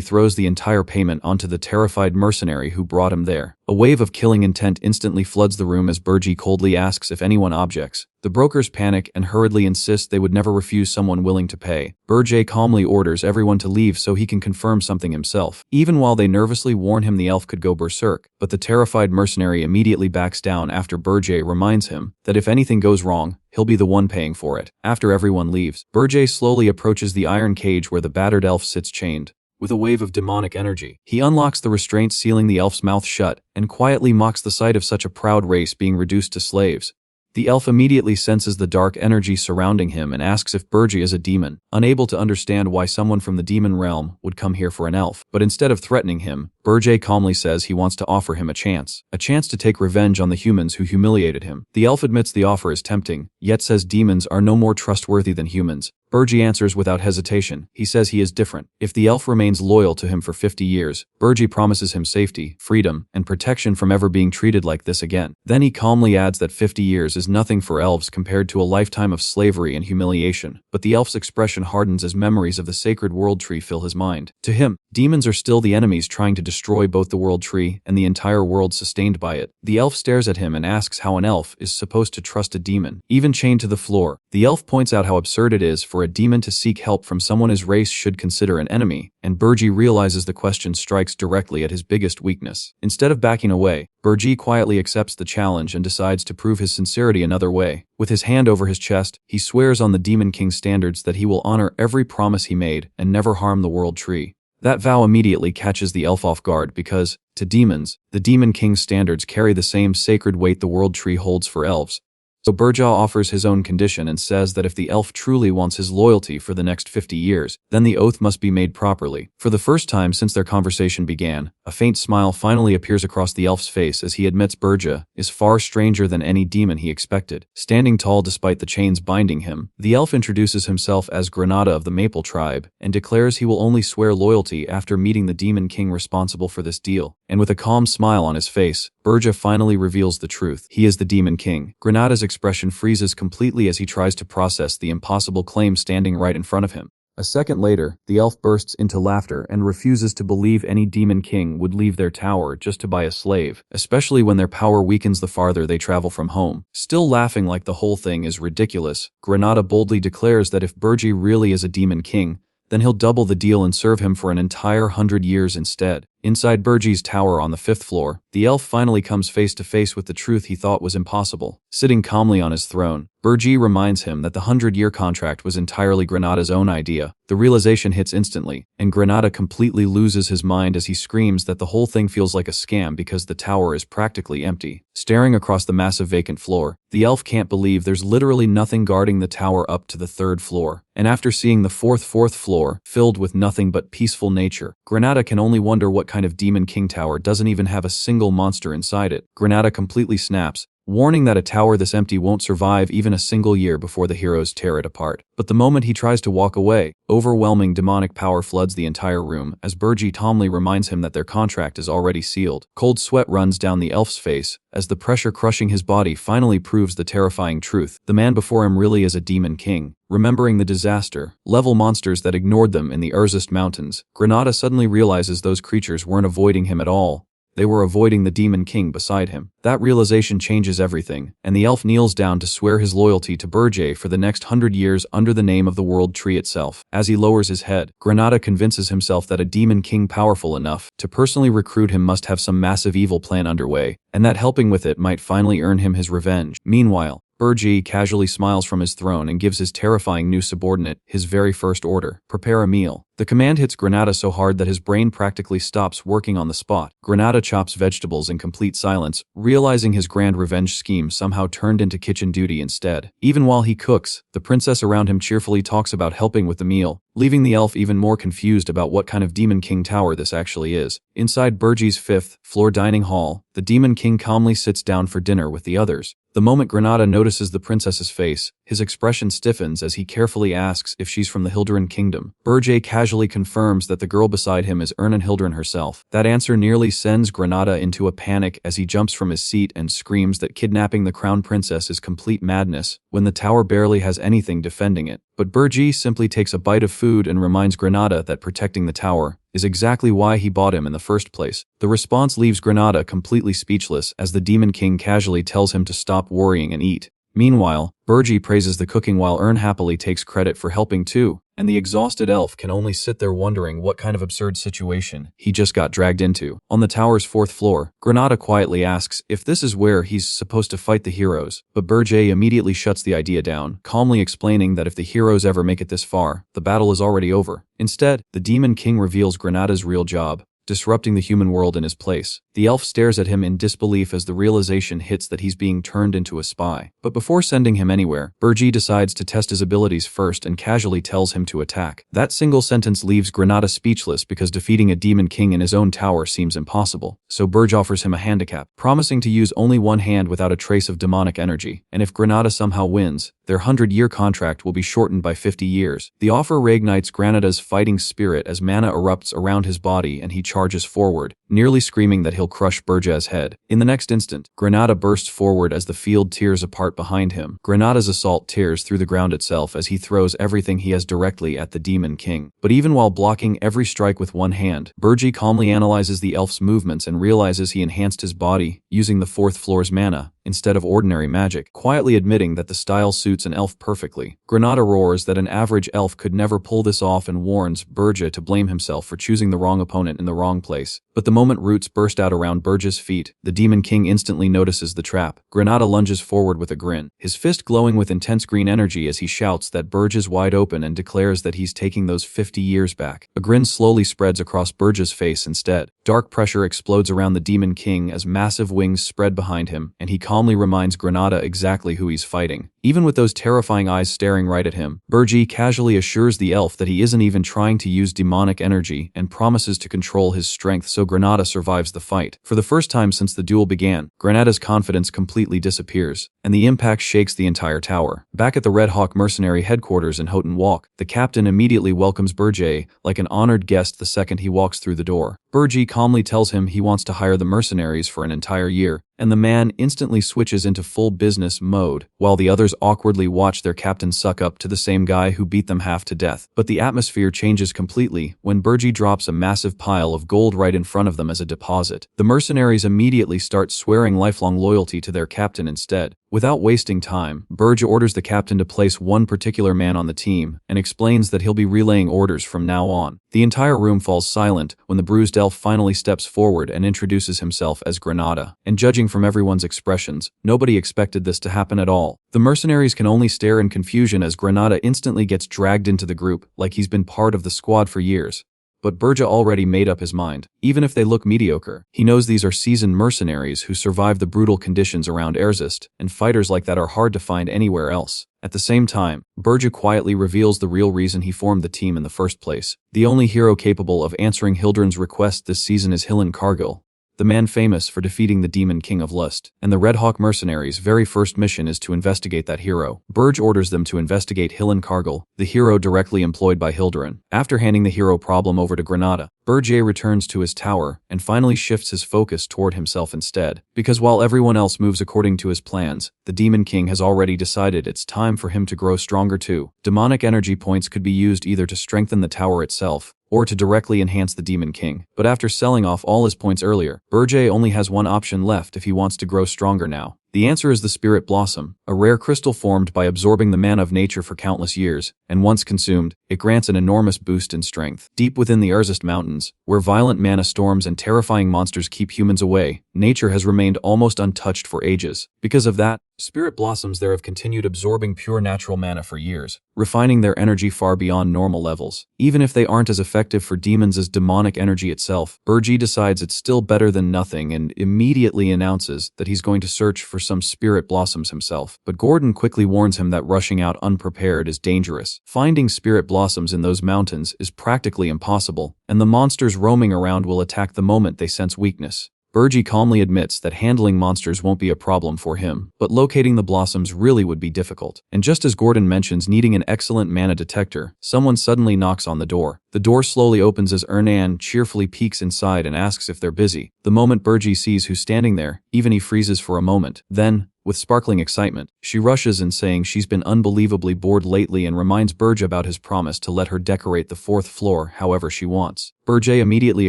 throws the entire payment onto the terrified mercenary who brought him there. A wave of killing intent instantly floods the room as Burge coldly asks if anyone objects. The brokers panic and hurriedly insist they would never refuse someone willing to pay. Burge calmly orders everyone to leave so he can confirm something himself, even while they nervously warn him the elf could go berserk. But the terrified mercenary immediately backs down after Burge reminds him that if anything goes wrong, he'll be the one paying for it. After everyone leaves, Burge slowly approaches the iron cage where the battered elf sits chained. With a wave of demonic energy, he unlocks the restraints sealing the elf's mouth shut and quietly mocks the sight of such a proud race being reduced to slaves. The elf immediately senses the dark energy surrounding him and asks if Burge is a demon, unable to understand why someone from the demon realm would come here for an elf. But instead of threatening him, Burge calmly says he wants to offer him a chance to take revenge on the humans who humiliated him. The elf admits the offer is tempting, yet says demons are no more trustworthy than humans. Burge answers without hesitation. He says he is different. If the elf remains loyal to him for 50 years, Burge promises him safety, freedom, and protection from ever being treated like this again. Then he calmly adds that 50 years is nothing for elves compared to a lifetime of slavery and humiliation. But the elf's expression hardens as memories of the sacred world tree fill his mind. To him, demons are still the enemies trying to destroy both the world tree and the entire world sustained by it. The elf stares at him and asks how an elf is supposed to trust a demon, even chained to the floor. The elf points out how absurd it is for a demon to seek help from someone his race should consider an enemy, and Burge realizes the question strikes directly at his biggest weakness. Instead of backing away, Burge quietly accepts the challenge and decides to prove his sincerity another way. With his hand over his chest, he swears on the Demon King's standards that he will honor every promise he made and never harm the world tree. That vow immediately catches the elf off guard because, to demons, the Demon King's standards carry the same sacred weight the world tree holds for elves. So Burge offers his own condition and says that if the elf truly wants his loyalty for the next 50 years, then the oath must be made properly. For the first time since their conversation began, a faint smile finally appears across the elf's face as he admits Burge is far stranger than any demon he expected. Standing tall despite the chains binding him, the elf introduces himself as Granada of the Maple Tribe and declares he will only swear loyalty after meeting the Demon King responsible for this deal. And with a calm smile on his face, Burge finally reveals the truth. He is the Demon King. Granada's expression freezes completely as he tries to process the impossible claim standing right in front of him. A second later, the elf bursts into laughter and refuses to believe any Demon King would leave their tower just to buy a slave, especially when their power weakens the farther they travel from home. Still laughing like the whole thing is ridiculous, Granada boldly declares that if Burge really is a Demon King, then he'll double the deal and serve him for an entire 100 years instead. Inside Burge's tower on the 5th floor, the elf finally comes face to face with the truth he thought was impossible. Sitting calmly on his throne, Burge reminds him that the 100-year contract was entirely Granada's own idea. The realization hits instantly, and Granada completely loses his mind as he screams that the whole thing feels like a scam because the tower is practically empty. Staring across the massive vacant floor, the elf can't believe there's literally nothing guarding the tower up to the 3rd floor. And after seeing the 4th floor filled with nothing but peaceful nature, Granada can only wonder what kind of Demon King tower doesn't even have a single monster inside it. Granada completely snaps, warning that a tower this empty won't survive even a single year before the heroes tear it apart. But the moment he tries to walk away, overwhelming demonic power floods the entire room as Burge calmly reminds him that their contract is already sealed. Cold sweat runs down the elf's face as the pressure crushing his body finally proves the terrifying truth. The man before him really is a Demon King. Remembering the disaster-level monsters that ignored them in the Urzist Mountains, Granada suddenly realizes those creatures weren't avoiding him at all. They were avoiding the Demon King beside him. That realization changes everything, and the elf kneels down to swear his loyalty to Burge for the next 100 years under the name of the World Tree itself. As he lowers his head, Granada convinces himself that a Demon King powerful enough to personally recruit him must have some massive evil plan underway, and that helping with it might finally earn him his revenge. Meanwhile, Burji casually smiles from his throne and gives his terrifying new subordinate his very first order: prepare a meal. The command hits Granada so hard that his brain practically stops working on the spot. Granada chops vegetables in complete silence, realizing his grand revenge scheme somehow turned into kitchen duty instead. Even while he cooks, the princess around him cheerfully talks about helping with the meal, leaving the elf even more confused about what kind of Demon King tower this actually is. Inside Burji's 5th floor dining hall, the Demon King calmly sits down for dinner with the others. The moment Granada notices the princess's face, his expression stiffens as he carefully asks if she's from the Hilderan kingdom. Burji casually confirms that the girl beside him is Ernan Hilderan herself. That answer nearly sends Granada into a panic as he jumps from his seat and screams that kidnapping the crown princess is complete madness when the tower barely has anything defending it. But Burji simply takes a bite of food and reminds Granada that protecting the tower is exactly why he bought him in the first place. The response leaves Granada completely speechless as the Demon King casually tells him to stop worrying and eat. Meanwhile, Burji praises the cooking while Ern happily takes credit for helping too, and the exhausted elf can only sit there wondering what kind of absurd situation he just got dragged into. On the tower's 4th floor, Granada quietly asks if this is where he's supposed to fight the heroes, but Burji immediately shuts the idea down, calmly explaining that if the heroes ever make it this far, the battle is already over. Instead, the Demon King reveals Granada's real job: disrupting the human world in his place. The elf stares at him in disbelief as the realization hits that he's being turned into a spy. But before sending him anywhere, Burji decides to test his abilities first and casually tells him to attack. That single sentence leaves Granada speechless because defeating a Demon King in his own tower seems impossible. So Burj offers him a handicap, promising to use only one hand without a trace of demonic energy, and if Granada somehow wins, their 100-year contract will be shortened by 50 years. The offer reignites Granada's fighting spirit as mana erupts around his body and he charges forward, nearly screaming that he'll crush Burja's head. In the next instant, Granada bursts forward as the field tears apart behind him. Granada's assault tears through the ground itself as he throws everything he has directly at the Demon King. But even while blocking every strike with one hand, Burji calmly analyzes the elf's movements and realizes he enhanced his body using the 4th floor's mana instead of ordinary magic, quietly admitting that the style suits an elf perfectly. Granada roars that an average elf could never pull this off and warns Burja to blame himself for choosing the wrong opponent in the wrong place. But the moment roots burst out around Burja's feet, the Demon King instantly notices the trap. Granada lunges forward with a grin, his fist glowing with intense green energy as he shouts that Burj is wide open and declares that he's taking those 50 years back. A grin slowly spreads across Burja's face instead. Dark pressure explodes around the Demon King as massive wings spread behind him, and he calmly reminds Granada exactly who he's fighting. Even with those terrifying eyes staring right at him, Burji casually assures the elf that he isn't even trying to use demonic energy and promises to control his strength so Granada survives the fight. For the first time since the duel began, Granada's confidence completely disappears, and the impact shakes the entire tower. Back at the Red Hawk mercenary headquarters in Houghton Walk, the captain immediately welcomes Burji like an honored guest the second he walks through the door. Burji calmly tells him he wants to hire the mercenaries for an entire year, and the man instantly switches into full business mode, while the others awkwardly watch their captain suck up to the same guy who beat them half to death. But the atmosphere changes completely when Burji drops a massive pile of gold right in front of them as a deposit. The mercenaries immediately start swearing lifelong loyalty to their captain instead. Without wasting time, Burj orders the captain to place one particular man on the team and explains that he'll be relaying orders from now on. The entire room falls silent when the bruised elf finally steps forward and introduces himself as Granada. And judging from everyone's expressions, nobody expected this to happen at all. The mercenaries can only stare in confusion as Granada instantly gets dragged into the group like he's been part of the squad for years. But Burja already made up his mind. Even if they look mediocre, he knows these are seasoned mercenaries who survive the brutal conditions around Erzist, and fighters like that are hard to find anywhere else. At the same time, Burja quietly reveals the real reason he formed the team in the first place. The only hero capable of answering Hildren's request this season is Hillen Cargill, the man famous for defeating the Demon King of Lust, and the Red Hawk mercenaries' very first mission is to investigate that hero. Burj orders them to investigate Hillen Cargill, the hero directly employed by Hilderan. After handing the hero problem over to Granada, Burj returns to his tower and finally shifts his focus toward himself instead, because while everyone else moves according to his plans, the Demon King has already decided it's time for him to grow stronger too. Demonic energy points could be used either to strengthen the tower itself, or to directly enhance the Demon King. But after selling off all his points earlier, Burj only has one option left if he wants to grow stronger now. The answer is the Spirit Blossom, a rare crystal formed by absorbing the mana of nature for countless years, and once consumed, it grants an enormous boost in strength. Deep within the Erzist Mountains, where violent mana storms and terrifying monsters keep humans away, nature has remained almost untouched for ages. Because of that, Spirit blossoms there have continued absorbing pure natural mana for years, refining their energy far beyond normal levels. Even if they aren't as effective for demons as demonic energy itself, Burji decides it's still better than nothing and immediately announces that he's going to search for some spirit blossoms himself. But Gordon quickly warns him that rushing out unprepared is dangerous. Finding spirit blossoms in those mountains is practically impossible, and the monsters roaming around will attack the moment they sense weakness. Burji calmly admits that handling monsters won't be a problem for him, but locating the blossoms really would be difficult. And just as Gordon mentions needing an excellent mana detector, someone suddenly knocks on the door. The door slowly opens as Ernan cheerfully peeks inside and asks if they're busy. The moment Burji sees who's standing there, even he freezes for a moment. Then, with sparkling excitement, she rushes in saying she's been unbelievably bored lately and reminds Burj about his promise to let her decorate the 4th floor however she wants. Burj immediately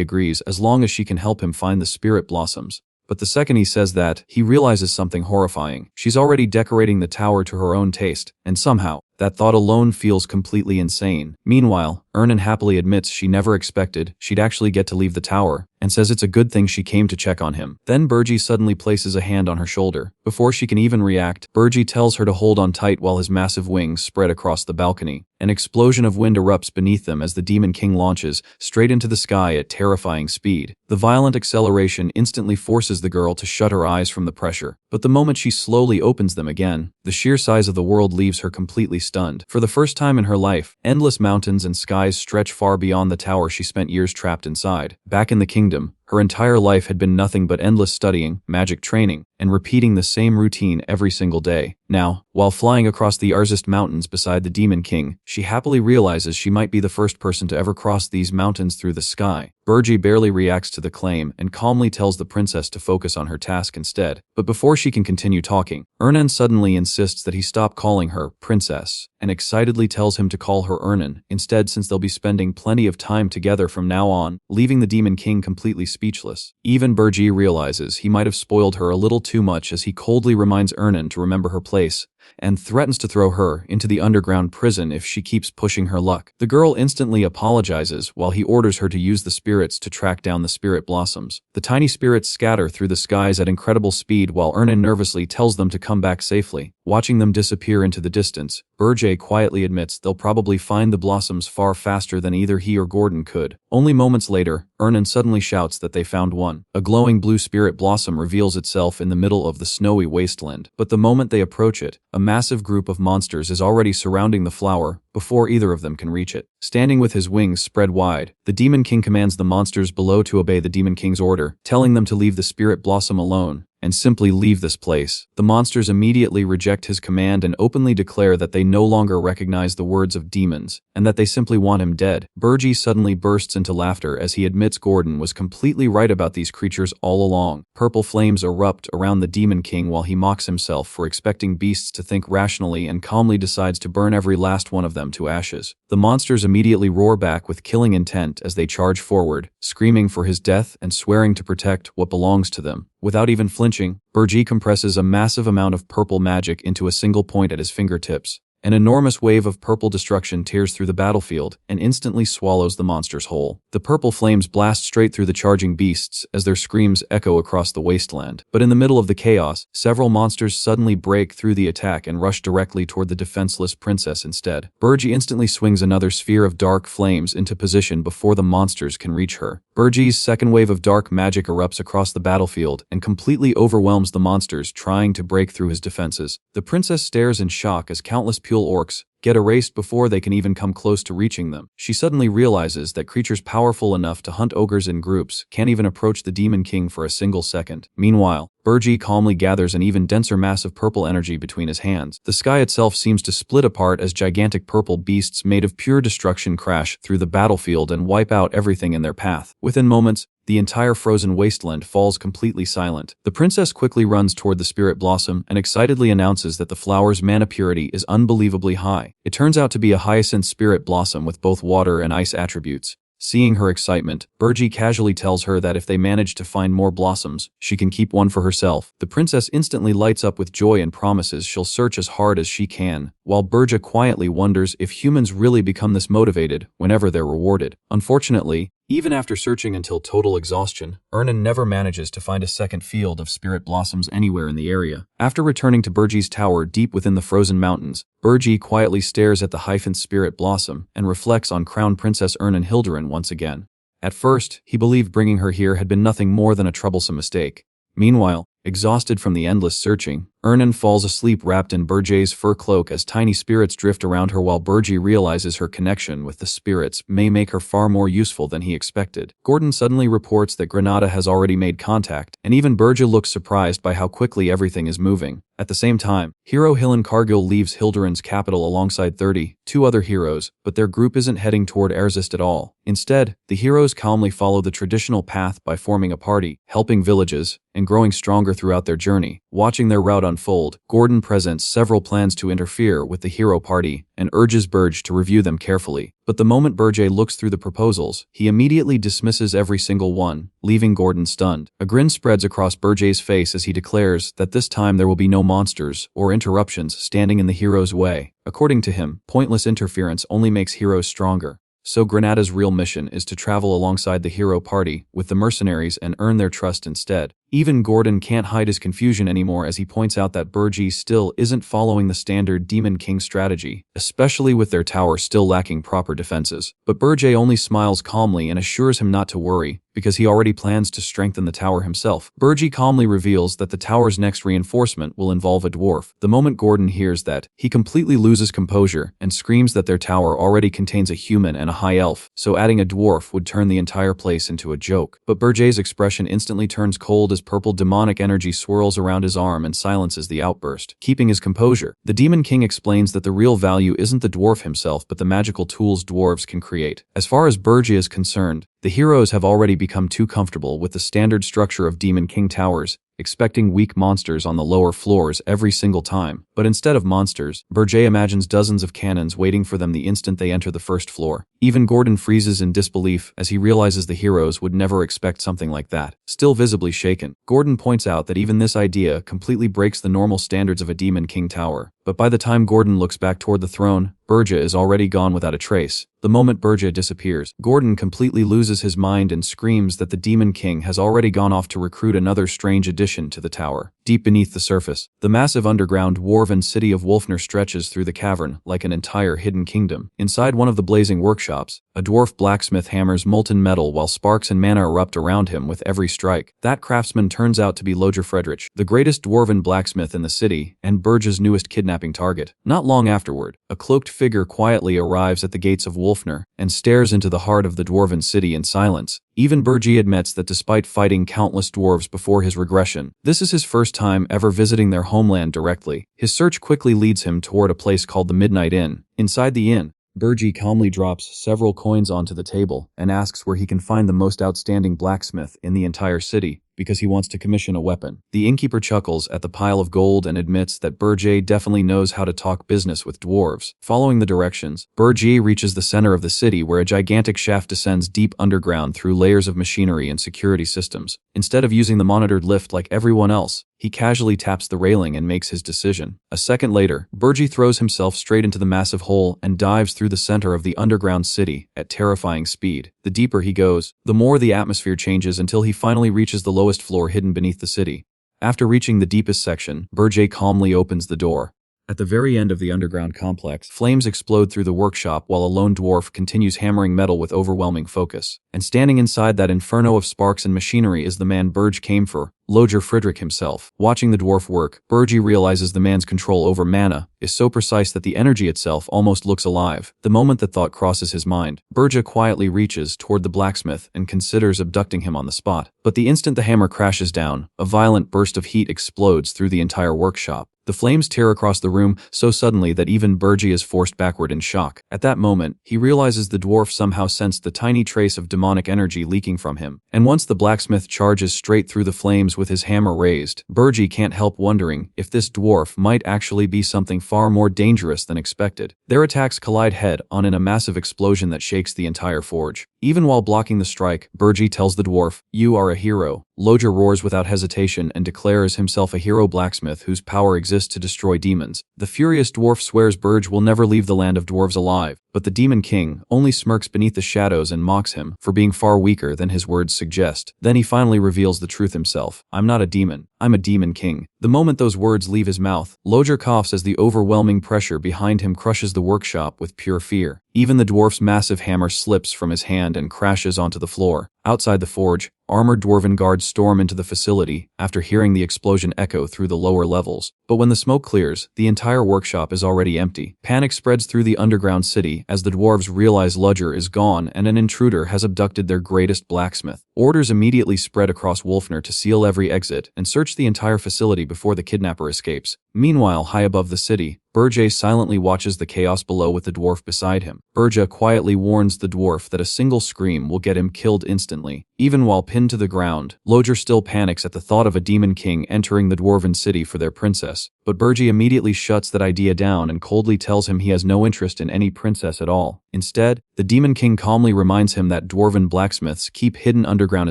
agrees as long as she can help him find the spirit blossoms. But the second he says that, he realizes something horrifying. She's already decorating the tower to her own taste, and somehow, that thought alone feels completely insane. Meanwhile, Ernan happily admits she never expected she'd actually get to leave the tower, and says it's a good thing she came to check on him. Then Burji suddenly places a hand on her shoulder. Before she can even react, Burji tells her to hold on tight while his massive wings spread across the balcony. An explosion of wind erupts beneath them as the Demon King launches straight into the sky at terrifying speed. The violent acceleration instantly forces the girl to shut her eyes from the pressure, but the moment she slowly opens them again, the sheer size of the world leaves her completely stunned. For the first time in her life, endless mountains and skies stretch far beyond the tower she spent years trapped inside. Back in the kingdom, her entire life had been nothing but endless studying, magic training, and repeating the same routine every single day. Now, while flying across the Arzest Mountains beside the Demon King, she happily realizes she might be the first person to ever cross these mountains through the sky. Burji barely reacts to the claim and calmly tells the princess to focus on her task instead. But before she can continue talking, Ernan suddenly insists that he stop calling her princess, and excitedly tells him to call her Ernan instead, since they'll be spending plenty of time together from now on, leaving the Demon King completely speechless. Even Burji realizes he might have spoiled her a little too much as he coldly reminds Ernan to remember her place, and threatens to throw her into the underground prison if she keeps pushing her luck. The girl instantly apologizes while he orders her to use the spirits to track down the spirit blossoms. The tiny spirits scatter through the skies at incredible speed while Ernan nervously tells them to come back safely. Watching them disappear into the distance, Burj quietly admits they'll probably find the blossoms far faster than either he or Gordon could. Only moments later, Ernan suddenly shouts that they found one. A glowing blue spirit blossom reveals itself in the middle of the snowy wasteland, but the moment they approach it, a massive group of monsters is already surrounding the flower before either of them can reach it. Standing with his wings spread wide, the Demon King commands the monsters below to obey the Demon King's order, telling them to leave the spirit blossom alone and simply leave this place. The monsters immediately reject his command and openly declare that they no longer recognize the words of demons, and that they simply want him dead. Burji suddenly bursts into laughter as he admits Gordon was completely right about these creatures all along. Purple flames erupt around the Demon King while he mocks himself for expecting beasts to think rationally and calmly decides to burn every last one of them to ashes. The monsters immediately roar back with killing intent as they charge forward, screaming for his death and swearing to protect what belongs to them. Without even flinching, Burji compresses a massive amount of purple magic into a single point at his fingertips. An enormous wave of purple destruction tears through the battlefield and instantly swallows the monsters whole. The purple flames blast straight through the charging beasts as their screams echo across the wasteland. But in the middle of the chaos, several monsters suddenly break through the attack and rush directly toward the defenseless princess instead. Burji instantly swings another sphere of dark flames into position before the monsters can reach her. Burji's second wave of dark magic erupts across the battlefield and completely overwhelms the monsters trying to break through his defenses. The princess stares in shock as countless pure orcs get erased before they can even come close to reaching them. She suddenly realizes that creatures powerful enough to hunt ogres in groups can't even approach the Demon King for a single second. Meanwhile, Burji calmly gathers an even denser mass of purple energy between his hands. The sky itself seems to split apart as gigantic purple beasts made of pure destruction crash through the battlefield and wipe out everything in their path. Within moments, the entire frozen wasteland falls completely silent. The princess quickly runs toward the spirit blossom and excitedly announces that the flower's mana purity is unbelievably high. It turns out to be a hyacinth spirit blossom with both water and ice attributes. Seeing her excitement, Burji casually tells her that if they manage to find more blossoms, she can keep one for herself. The princess instantly lights up with joy and promises she'll search as hard as she can, while Burja quietly wonders if humans really become this motivated whenever they're rewarded. Unfortunately, Even after searching until total exhaustion, Ernan never manages to find a second field of spirit blossoms anywhere in the area. After returning to Burji's tower deep within the frozen mountains, Burji quietly stares at the hyphant spirit blossom and reflects on Crown Princess Ernan Hilderin once again. At first, he believed bringing her here had been nothing more than a troublesome mistake. Meanwhile, exhausted from the endless searching, Ernan falls asleep wrapped in Burji's fur cloak as tiny spirits drift around her while Burji realizes her connection with the spirits may make her far more useful than he expected. Gordon suddenly reports that Granada has already made contact, and even Burji looks surprised by how quickly everything is moving. At the same time, hero Hillen Cargill leaves Hilderin's capital alongside 32 other heroes, but their group isn't heading toward Erzist at all. Instead, the heroes calmly follow the traditional path by forming a party, helping villages, and growing stronger throughout their journey. Watching their route unfold, Gordon presents several plans to interfere with the hero party and urges Burj to review them carefully. But the moment Burj looks through the proposals, he immediately dismisses every single one, leaving Gordon stunned. A grin spreads across Burj's face as he declares that this time there will be no monsters or interruptions standing in the hero's way. According to him, pointless interference only makes heroes stronger. So Granada's real mission is to travel alongside the hero party with the mercenaries and earn their trust instead. Even Gordon can't hide his confusion anymore as he points out that Burji still isn't following the standard Demon King strategy, especially with their tower still lacking proper defenses. But Burji only smiles calmly and assures him not to worry, because he already plans to strengthen the tower himself. Burji calmly reveals that the tower's next reinforcement will involve a dwarf. The moment Gordon hears that, he completely loses composure and screams that their tower already contains a human and a high elf, so adding a dwarf would turn the entire place into a joke. But Burji's expression instantly turns cold as purple demonic energy swirls around his arm and silences the outburst. Keeping his composure, the Demon King explains that the real value isn't the dwarf himself but the magical tools dwarves can create. As far as Burji is concerned, the heroes have already become too comfortable with the standard structure of Demon King towers, expecting weak monsters on the lower floors every single time. But instead of monsters, Burji imagines dozens of cannons waiting for them the instant they enter the first floor. Even Gordon freezes in disbelief as he realizes the heroes would never expect something like that. Still visibly shaken, Gordon points out that even this idea completely breaks the normal standards of a Demon King tower. But by the time Gordon looks back toward the throne, Burja is already gone without a trace. The moment Burja disappears, Gordon completely loses his mind and screams that the Demon King has already gone off to recruit another strange addition to the tower. Deep beneath the surface, the massive underground dwarven city of Wolfner stretches through the cavern like an entire hidden kingdom. Inside one of the blazing workshops, a dwarf blacksmith hammers molten metal while sparks and mana erupt around him with every strike. That craftsman turns out to be Loger Friedrich, the greatest dwarven blacksmith in the city and Burja's newest kidnapping target. Not long afterward, a cloaked figure quietly arrives at the gates of Wolfner and stares into the heart of the dwarven city in silence. Even Burji admits that despite fighting countless dwarves before his regression, this is his first time ever visiting their homeland directly. His search quickly leads him toward a place called the Midnight Inn. Inside the inn, Burji calmly drops several coins onto the table and asks where he can find the most outstanding blacksmith in the entire city, because he wants to commission a weapon. The innkeeper chuckles at the pile of gold and admits that Burji definitely knows how to talk business with dwarves. Following the directions, Burji reaches the center of the city where a gigantic shaft descends deep underground through layers of machinery and security systems. Instead of using the monitored lift like everyone else, he casually taps the railing and makes his decision. A second later, Burji throws himself straight into the massive hole and dives through the center of the underground city at terrifying speed. The deeper he goes, the more the atmosphere changes until he finally reaches the lowest floor hidden beneath the city. After reaching the deepest section, Burji calmly opens the door. At the very end of the underground complex, flames explode through the workshop while a lone dwarf continues hammering metal with overwhelming focus. And standing inside that inferno of sparks and machinery is the man Burj came for, Loger Friedrich himself. Watching the dwarf work, Burji realizes the man's control over mana is so precise that the energy itself almost looks alive. The moment that thought crosses his mind, Burja quietly reaches toward the blacksmith and considers abducting him on the spot. But the instant the hammer crashes down, a violent burst of heat explodes through the entire workshop. The flames tear across the room so suddenly that even Burji is forced backward in shock. At that moment, he realizes the dwarf somehow sensed the tiny trace of demonic energy leaking from him. And once the blacksmith charges straight through the flames with his hammer raised, Burji can't help wondering if this dwarf might actually be something far more dangerous than expected. Their attacks collide head-on in a massive explosion that shakes the entire forge. Even while blocking the strike, Burji tells the dwarf, "You are a hero." Loger roars without hesitation and declares himself a hero blacksmith whose power exists exist to destroy demons. The furious dwarf swears Burge will never leave the land of dwarves alive, but the Demon King only smirks beneath the shadows and mocks him for being far weaker than his words suggest. Then he finally reveals the truth himself. I'm not a demon. I'm a Demon King. The moment those words leave his mouth, Lojer coughs as the overwhelming pressure behind him crushes the workshop with pure fear. Even the dwarf's massive hammer slips from his hand and crashes onto the floor. Outside the forge, armored dwarven guards storm into the facility after hearing the explosion echo through the lower levels. But when the smoke clears, the entire workshop is already empty. Panic spreads through the underground city as the dwarves realize Lojer is gone and an intruder has abducted their greatest blacksmith. Orders immediately spread across Wolfner to seal every exit and search the entire facility before the kidnapper escapes. Meanwhile, high above the city, Burge silently watches the chaos below with the dwarf beside him. Burge quietly warns the dwarf that a single scream will get him killed instantly. Even while pinned to the ground, Lojer still panics at the thought of a Demon King entering the dwarven city for their princess. But Burge immediately shuts that idea down and coldly tells him he has no interest in any princess at all. Instead, the Demon King calmly reminds him that dwarven blacksmiths keep hidden underground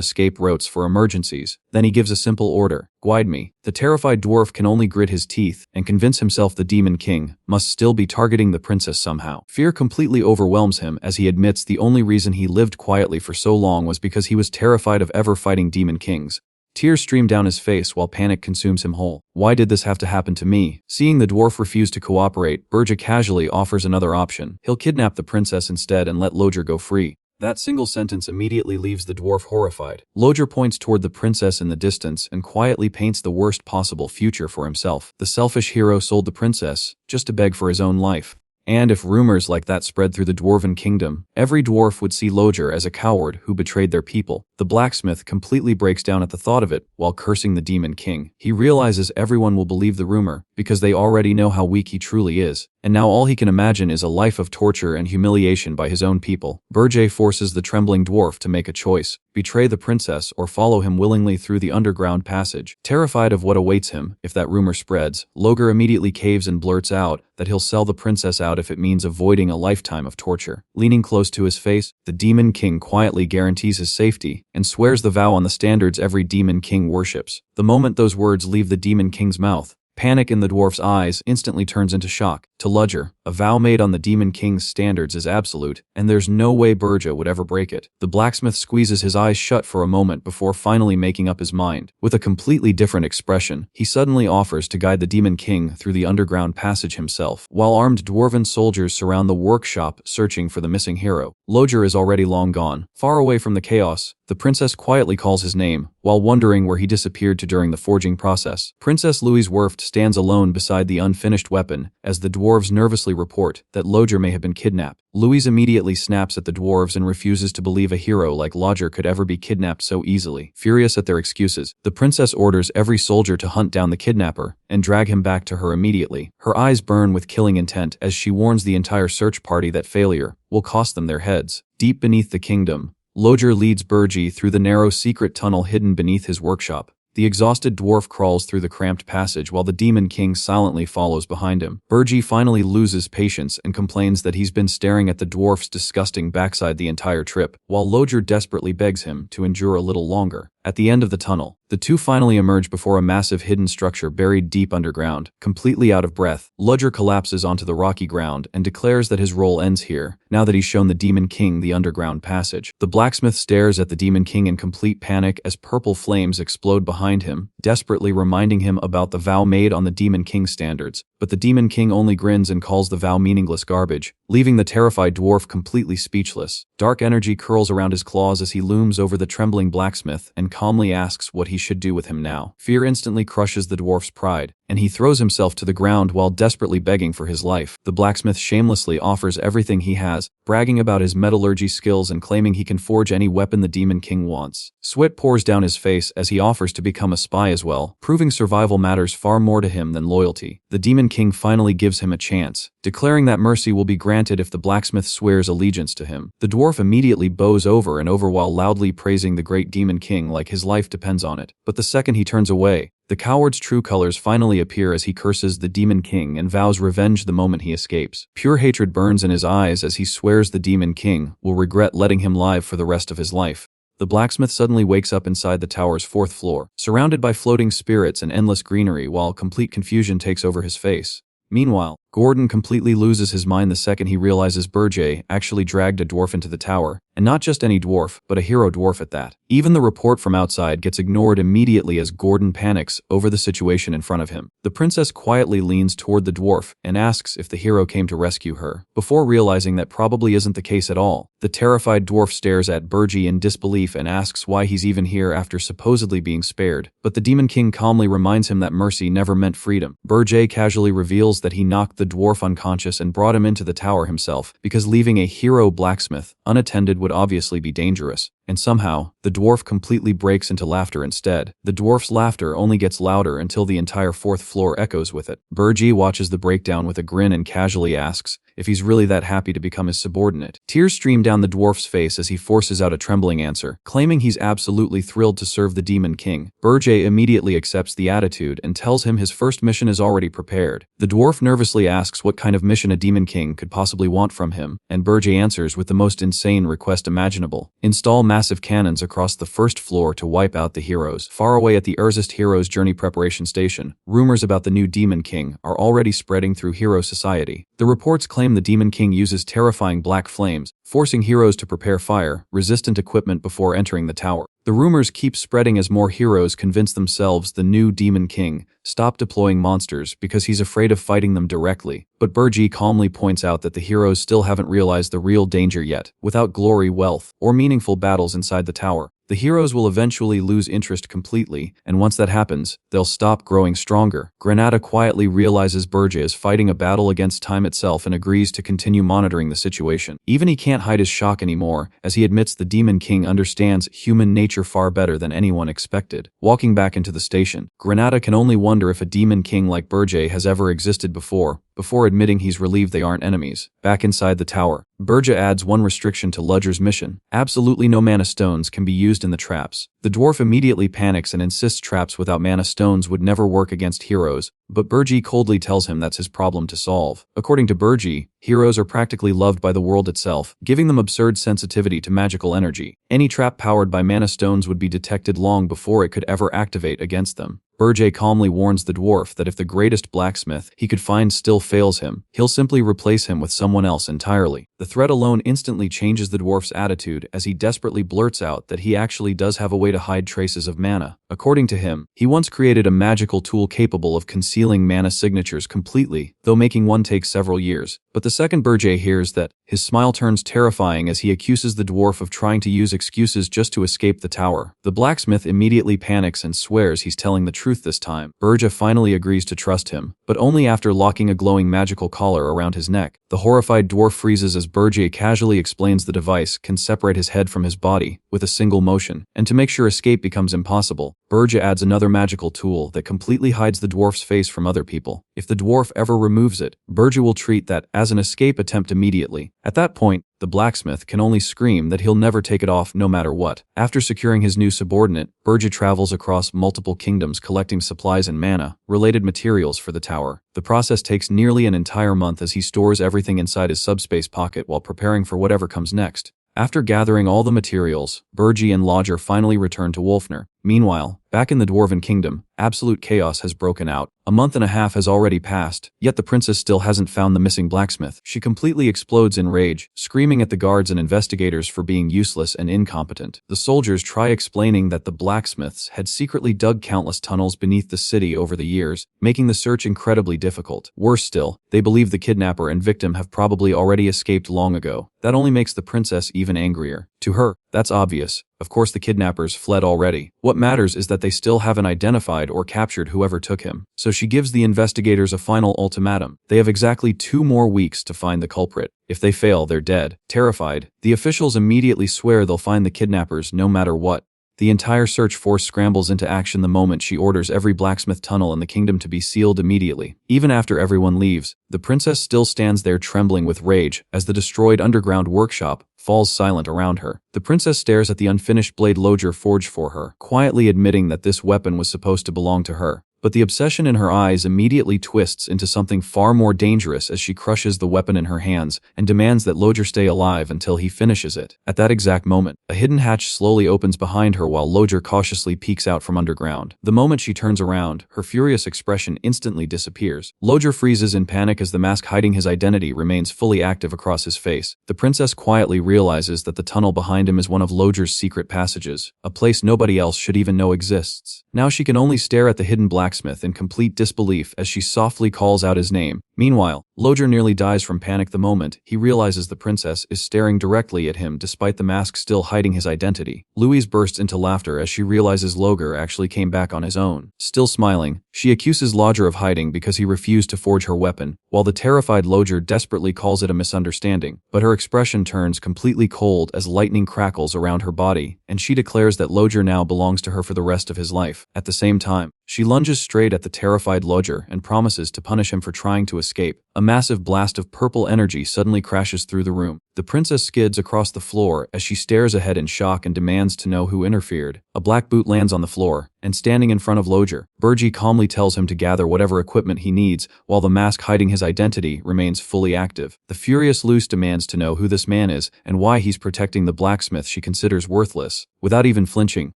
escape routes for emergencies. Then he gives a simple order: guide me. The terrified dwarf can only grit his teeth and convince himself the Demon King must still be targeting the princess somehow. Fear completely overwhelms him as he admits the only reason he lived quietly for so long was because he was terrified of ever fighting Demon Kings. Tears stream down his face while panic consumes him whole. Why did this have to happen to me? Seeing the dwarf refuse to cooperate, Burge casually offers another option. He'll kidnap the princess instead and let Lojer go free. That single sentence immediately leaves the dwarf horrified. Lojer points toward the princess in the distance and quietly paints the worst possible future for himself. The selfish hero sold the princess just to beg for his own life. And if rumors like that spread through the dwarven kingdom, every dwarf would see Lojer as a coward who betrayed their people. The blacksmith completely breaks down at the thought of it while cursing the Demon King. He realizes everyone will believe the rumor because they already know how weak he truly is. And now all he can imagine is a life of torture and humiliation by his own people. Burge forces the trembling dwarf to make a choice: betray the princess or follow him willingly through the underground passage. Terrified of what awaits him if that rumor spreads, Lojer immediately caves and blurts out that he'll sell the princess out if it means avoiding a lifetime of torture. Leaning close to his face, the Demon King quietly guarantees his safety and swears the vow on the standards every Demon King worships. The moment those words leave the Demon King's mouth, panic in the dwarf's eyes instantly turns into shock. To Lojer, a vow made on the Demon King's standards is absolute, and there's no way Burge would ever break it. The blacksmith squeezes his eyes shut for a moment before finally making up his mind. With a completely different expression, he suddenly offers to guide the Demon King through the underground passage himself, while armed dwarven soldiers surround the workshop searching for the missing hero. Lojer is already long gone. Far away from the chaos, the princess quietly calls his name, while wondering where he disappeared to during the forging process. Princess Louise Werft stands alone beside the unfinished weapon as the dwarves nervously report that Lojer may have been kidnapped. Louise immediately snaps at the dwarves and refuses to believe a hero like Lojer could ever be kidnapped so easily. Furious at their excuses, the princess orders every soldier to hunt down the kidnapper and drag him back to her immediately. Her eyes burn with killing intent as she warns the entire search party that failure will cost them their heads. Deep beneath the kingdom, Lojer leads Burge through the narrow secret tunnel hidden beneath his workshop. The exhausted dwarf crawls through the cramped passage while the Demon King silently follows behind him. Burge finally loses patience and complains that he's been staring at the dwarf's disgusting backside the entire trip, while Lojer desperately begs him to endure a little longer. At the end of the tunnel, the two finally emerge before a massive hidden structure buried deep underground. Completely out of breath, Lojer collapses onto the rocky ground and declares that his role ends here, now that he's shown the Demon King the underground passage. The blacksmith stares at the Demon King in complete panic as purple flames explode behind him, desperately reminding him about the vow made on the Demon King standards. But the Demon King only grins and calls the vow meaningless garbage, leaving the terrified dwarf completely speechless. Dark energy curls around his claws as he looms over the trembling blacksmith and calmly asks what he should do with him now. Fear instantly crushes the dwarf's pride, and he throws himself to the ground while desperately begging for his life. The blacksmith shamelessly offers everything he has, bragging about his metallurgy skills and claiming he can forge any weapon the Demon King wants. Sweat pours down his face as he offers to become a spy as well, proving survival matters far more to him than loyalty. The Demon King finally gives him a chance, declaring that mercy will be granted if the blacksmith swears allegiance to him. The dwarf immediately bows over and over while loudly praising the great Demon King like his life depends on it. But the second he turns away, the coward's true colors finally appear as he curses the Demon King and vows revenge the moment he escapes. Pure hatred burns in his eyes as he swears the Demon King will regret letting him live for the rest of his life. the blacksmith suddenly wakes up inside the tower's 4th floor, surrounded by floating spirits and endless greenery while complete confusion takes over his face. Meanwhile, Gordon completely loses his mind the second he realizes Berger actually dragged a dwarf into the tower, and not just any dwarf, but a hero dwarf at that. Even the report from outside gets ignored immediately as Gordon panics over the situation in front of him. The princess quietly leans toward the dwarf and asks if the hero came to rescue her. Before realizing that probably isn't the case at all, the terrified dwarf stares at Berger in disbelief and asks why he's even here after supposedly being spared. But the Demon King calmly reminds him that mercy never meant freedom. Berger casually reveals that he knocked the dwarf unconscious and brought him into the tower himself, because leaving a hero blacksmith unattended would obviously be dangerous. And somehow, the dwarf completely breaks into laughter instead. The dwarf's laughter only gets louder until the entire 4th floor echoes with it. Berger watches the breakdown with a grin and casually asks if he's really that happy to become his subordinate. Tears stream down the dwarf's face as he forces out a trembling answer, claiming he's absolutely thrilled to serve the Demon King. Berger immediately accepts the attitude and tells him his first mission is already prepared. The dwarf nervously asks what kind of mission a Demon King could possibly want from him, and Berger answers with the most insane request imaginable: install massive cannons across the 1st floor to wipe out the heroes. Far away at the Erzest Heroes Journey Preparation Station, rumors about the new Demon King are already spreading through hero society. The reports claim the Demon King uses terrifying black flames, forcing heroes to prepare fire-resistant equipment before entering the tower. The rumors keep spreading as more heroes convince themselves the new Demon King stopped deploying monsters because he's afraid of fighting them directly. But Berger calmly points out that the heroes still haven't realized the real danger yet. Without glory, wealth, or meaningful battles inside the tower, the heroes will eventually lose interest completely, and once that happens, they'll stop growing stronger. Granada quietly realizes Berger is fighting a battle against time itself and agrees to continue monitoring the situation. Even he can't hide his shock anymore, as he admits the Demon King understands human nature far better than anyone expected. Walking back into the station, Granada can only wonder if a Demon King like Berger has ever existed before admitting he's relieved they aren't enemies. Back inside the tower, Berger adds one restriction to Ludger's mission: absolutely no mana stones can be used in the traps. The dwarf immediately panics and insists traps without mana stones would never work against heroes, but Berger coldly tells him that's his problem to solve. According to Berger, heroes are practically loved by the world itself, giving them absurd sensitivity to magical energy. Any trap powered by mana stones would be detected long before it could ever activate against them. Berger calmly warns the dwarf that if the greatest blacksmith he could find still fails him, he'll simply replace him with someone else entirely. The threat alone instantly changes the dwarf's attitude as he desperately blurts out that he actually does have a way to hide traces of mana. According to him, he once created a magical tool capable of concealing mana signatures completely, though making one take several years. But the second Berger hears that, his smile turns terrifying as he accuses the dwarf of trying to use excuses just to escape the tower. The blacksmith immediately panics and swears he's telling the truth this time. Berger finally agrees to trust him, but only after locking a glowing magical collar around his neck. The horrified dwarf freezes as Berger casually explains the device can separate his head from his body with a single motion, and to make sure escape becomes impossible, Berger adds another magical tool that completely hides the dwarf's face from other people. If the dwarf ever removes it, Berger will treat that as an escape attempt immediately. At that point, the blacksmith can only scream that he'll never take it off no matter what. After securing his new subordinate, Berger travels across multiple kingdoms collecting supplies and mana-related materials for the tower. The process takes nearly an entire month as he stores everything inside his subspace pocket while preparing for whatever comes next. After gathering all the materials, Berger and Lodger finally return to Wolfner. Meanwhile, back in the Dwarven Kingdom, absolute chaos has broken out. A month and a half has already passed, yet the princess still hasn't found the missing blacksmith. She completely explodes in rage, screaming at the guards and investigators for being useless and incompetent. The soldiers try explaining that the blacksmiths had secretly dug countless tunnels beneath the city over the years, making the search incredibly difficult. Worse still, they believe the kidnapper and victim have probably already escaped long ago. That only makes the princess even angrier. To her, that's obvious. Of course the kidnappers fled already. What matters is that they still haven't identified or captured whoever took him. So she gives the investigators a final ultimatum. They have exactly 2 more weeks to find the culprit. If they fail, they're dead. Terrified, the officials immediately swear they'll find the kidnappers no matter what. The entire search force scrambles into action the moment she orders every blacksmith tunnel in the kingdom to be sealed immediately. Even after everyone leaves, the princess still stands there trembling with rage as the destroyed underground workshop falls silent around her. The princess stares at the unfinished blade Lodger forged for her, quietly admitting that this weapon was supposed to belong to her. But the obsession in her eyes immediately twists into something far more dangerous as she crushes the weapon in her hands and demands that Lojer stay alive until he finishes it. At that exact moment, a hidden hatch slowly opens behind her while Lojer cautiously peeks out from underground. The moment she turns around, her furious expression instantly disappears. Lojer freezes in panic as the mask hiding his identity remains fully active across his face. The princess quietly realizes that the tunnel behind him is one of Lojer's secret passages, a place nobody else should even know exists. Now she can only stare at the hidden blacksmith in complete disbelief as she softly calls out his name. Meanwhile, Lojer nearly dies from panic the moment he realizes the princess is staring directly at him despite the mask still hiding his identity. Louise bursts into laughter as she realizes Lojer actually came back on his own. Still smiling, she accuses Lojer of hiding because he refused to forge her weapon, while the terrified Lojer desperately calls it a misunderstanding. But her expression turns completely cold as lightning crackles around her body, and she declares that Lojer now belongs to her for the rest of his life. At the same time, she lunges straight at the terrified Lojer and promises to punish him for trying to escape. A massive blast of purple energy suddenly crashes through the room. The princess skids across the floor as she stares ahead in shock and demands to know who interfered. A black boot lands on the floor, and standing in front of Lojer, Burji calmly tells him to gather whatever equipment he needs while the mask hiding his identity remains fully active. The furious Luce demands to know who this man is and why he's protecting the blacksmith she considers worthless. Without even flinching,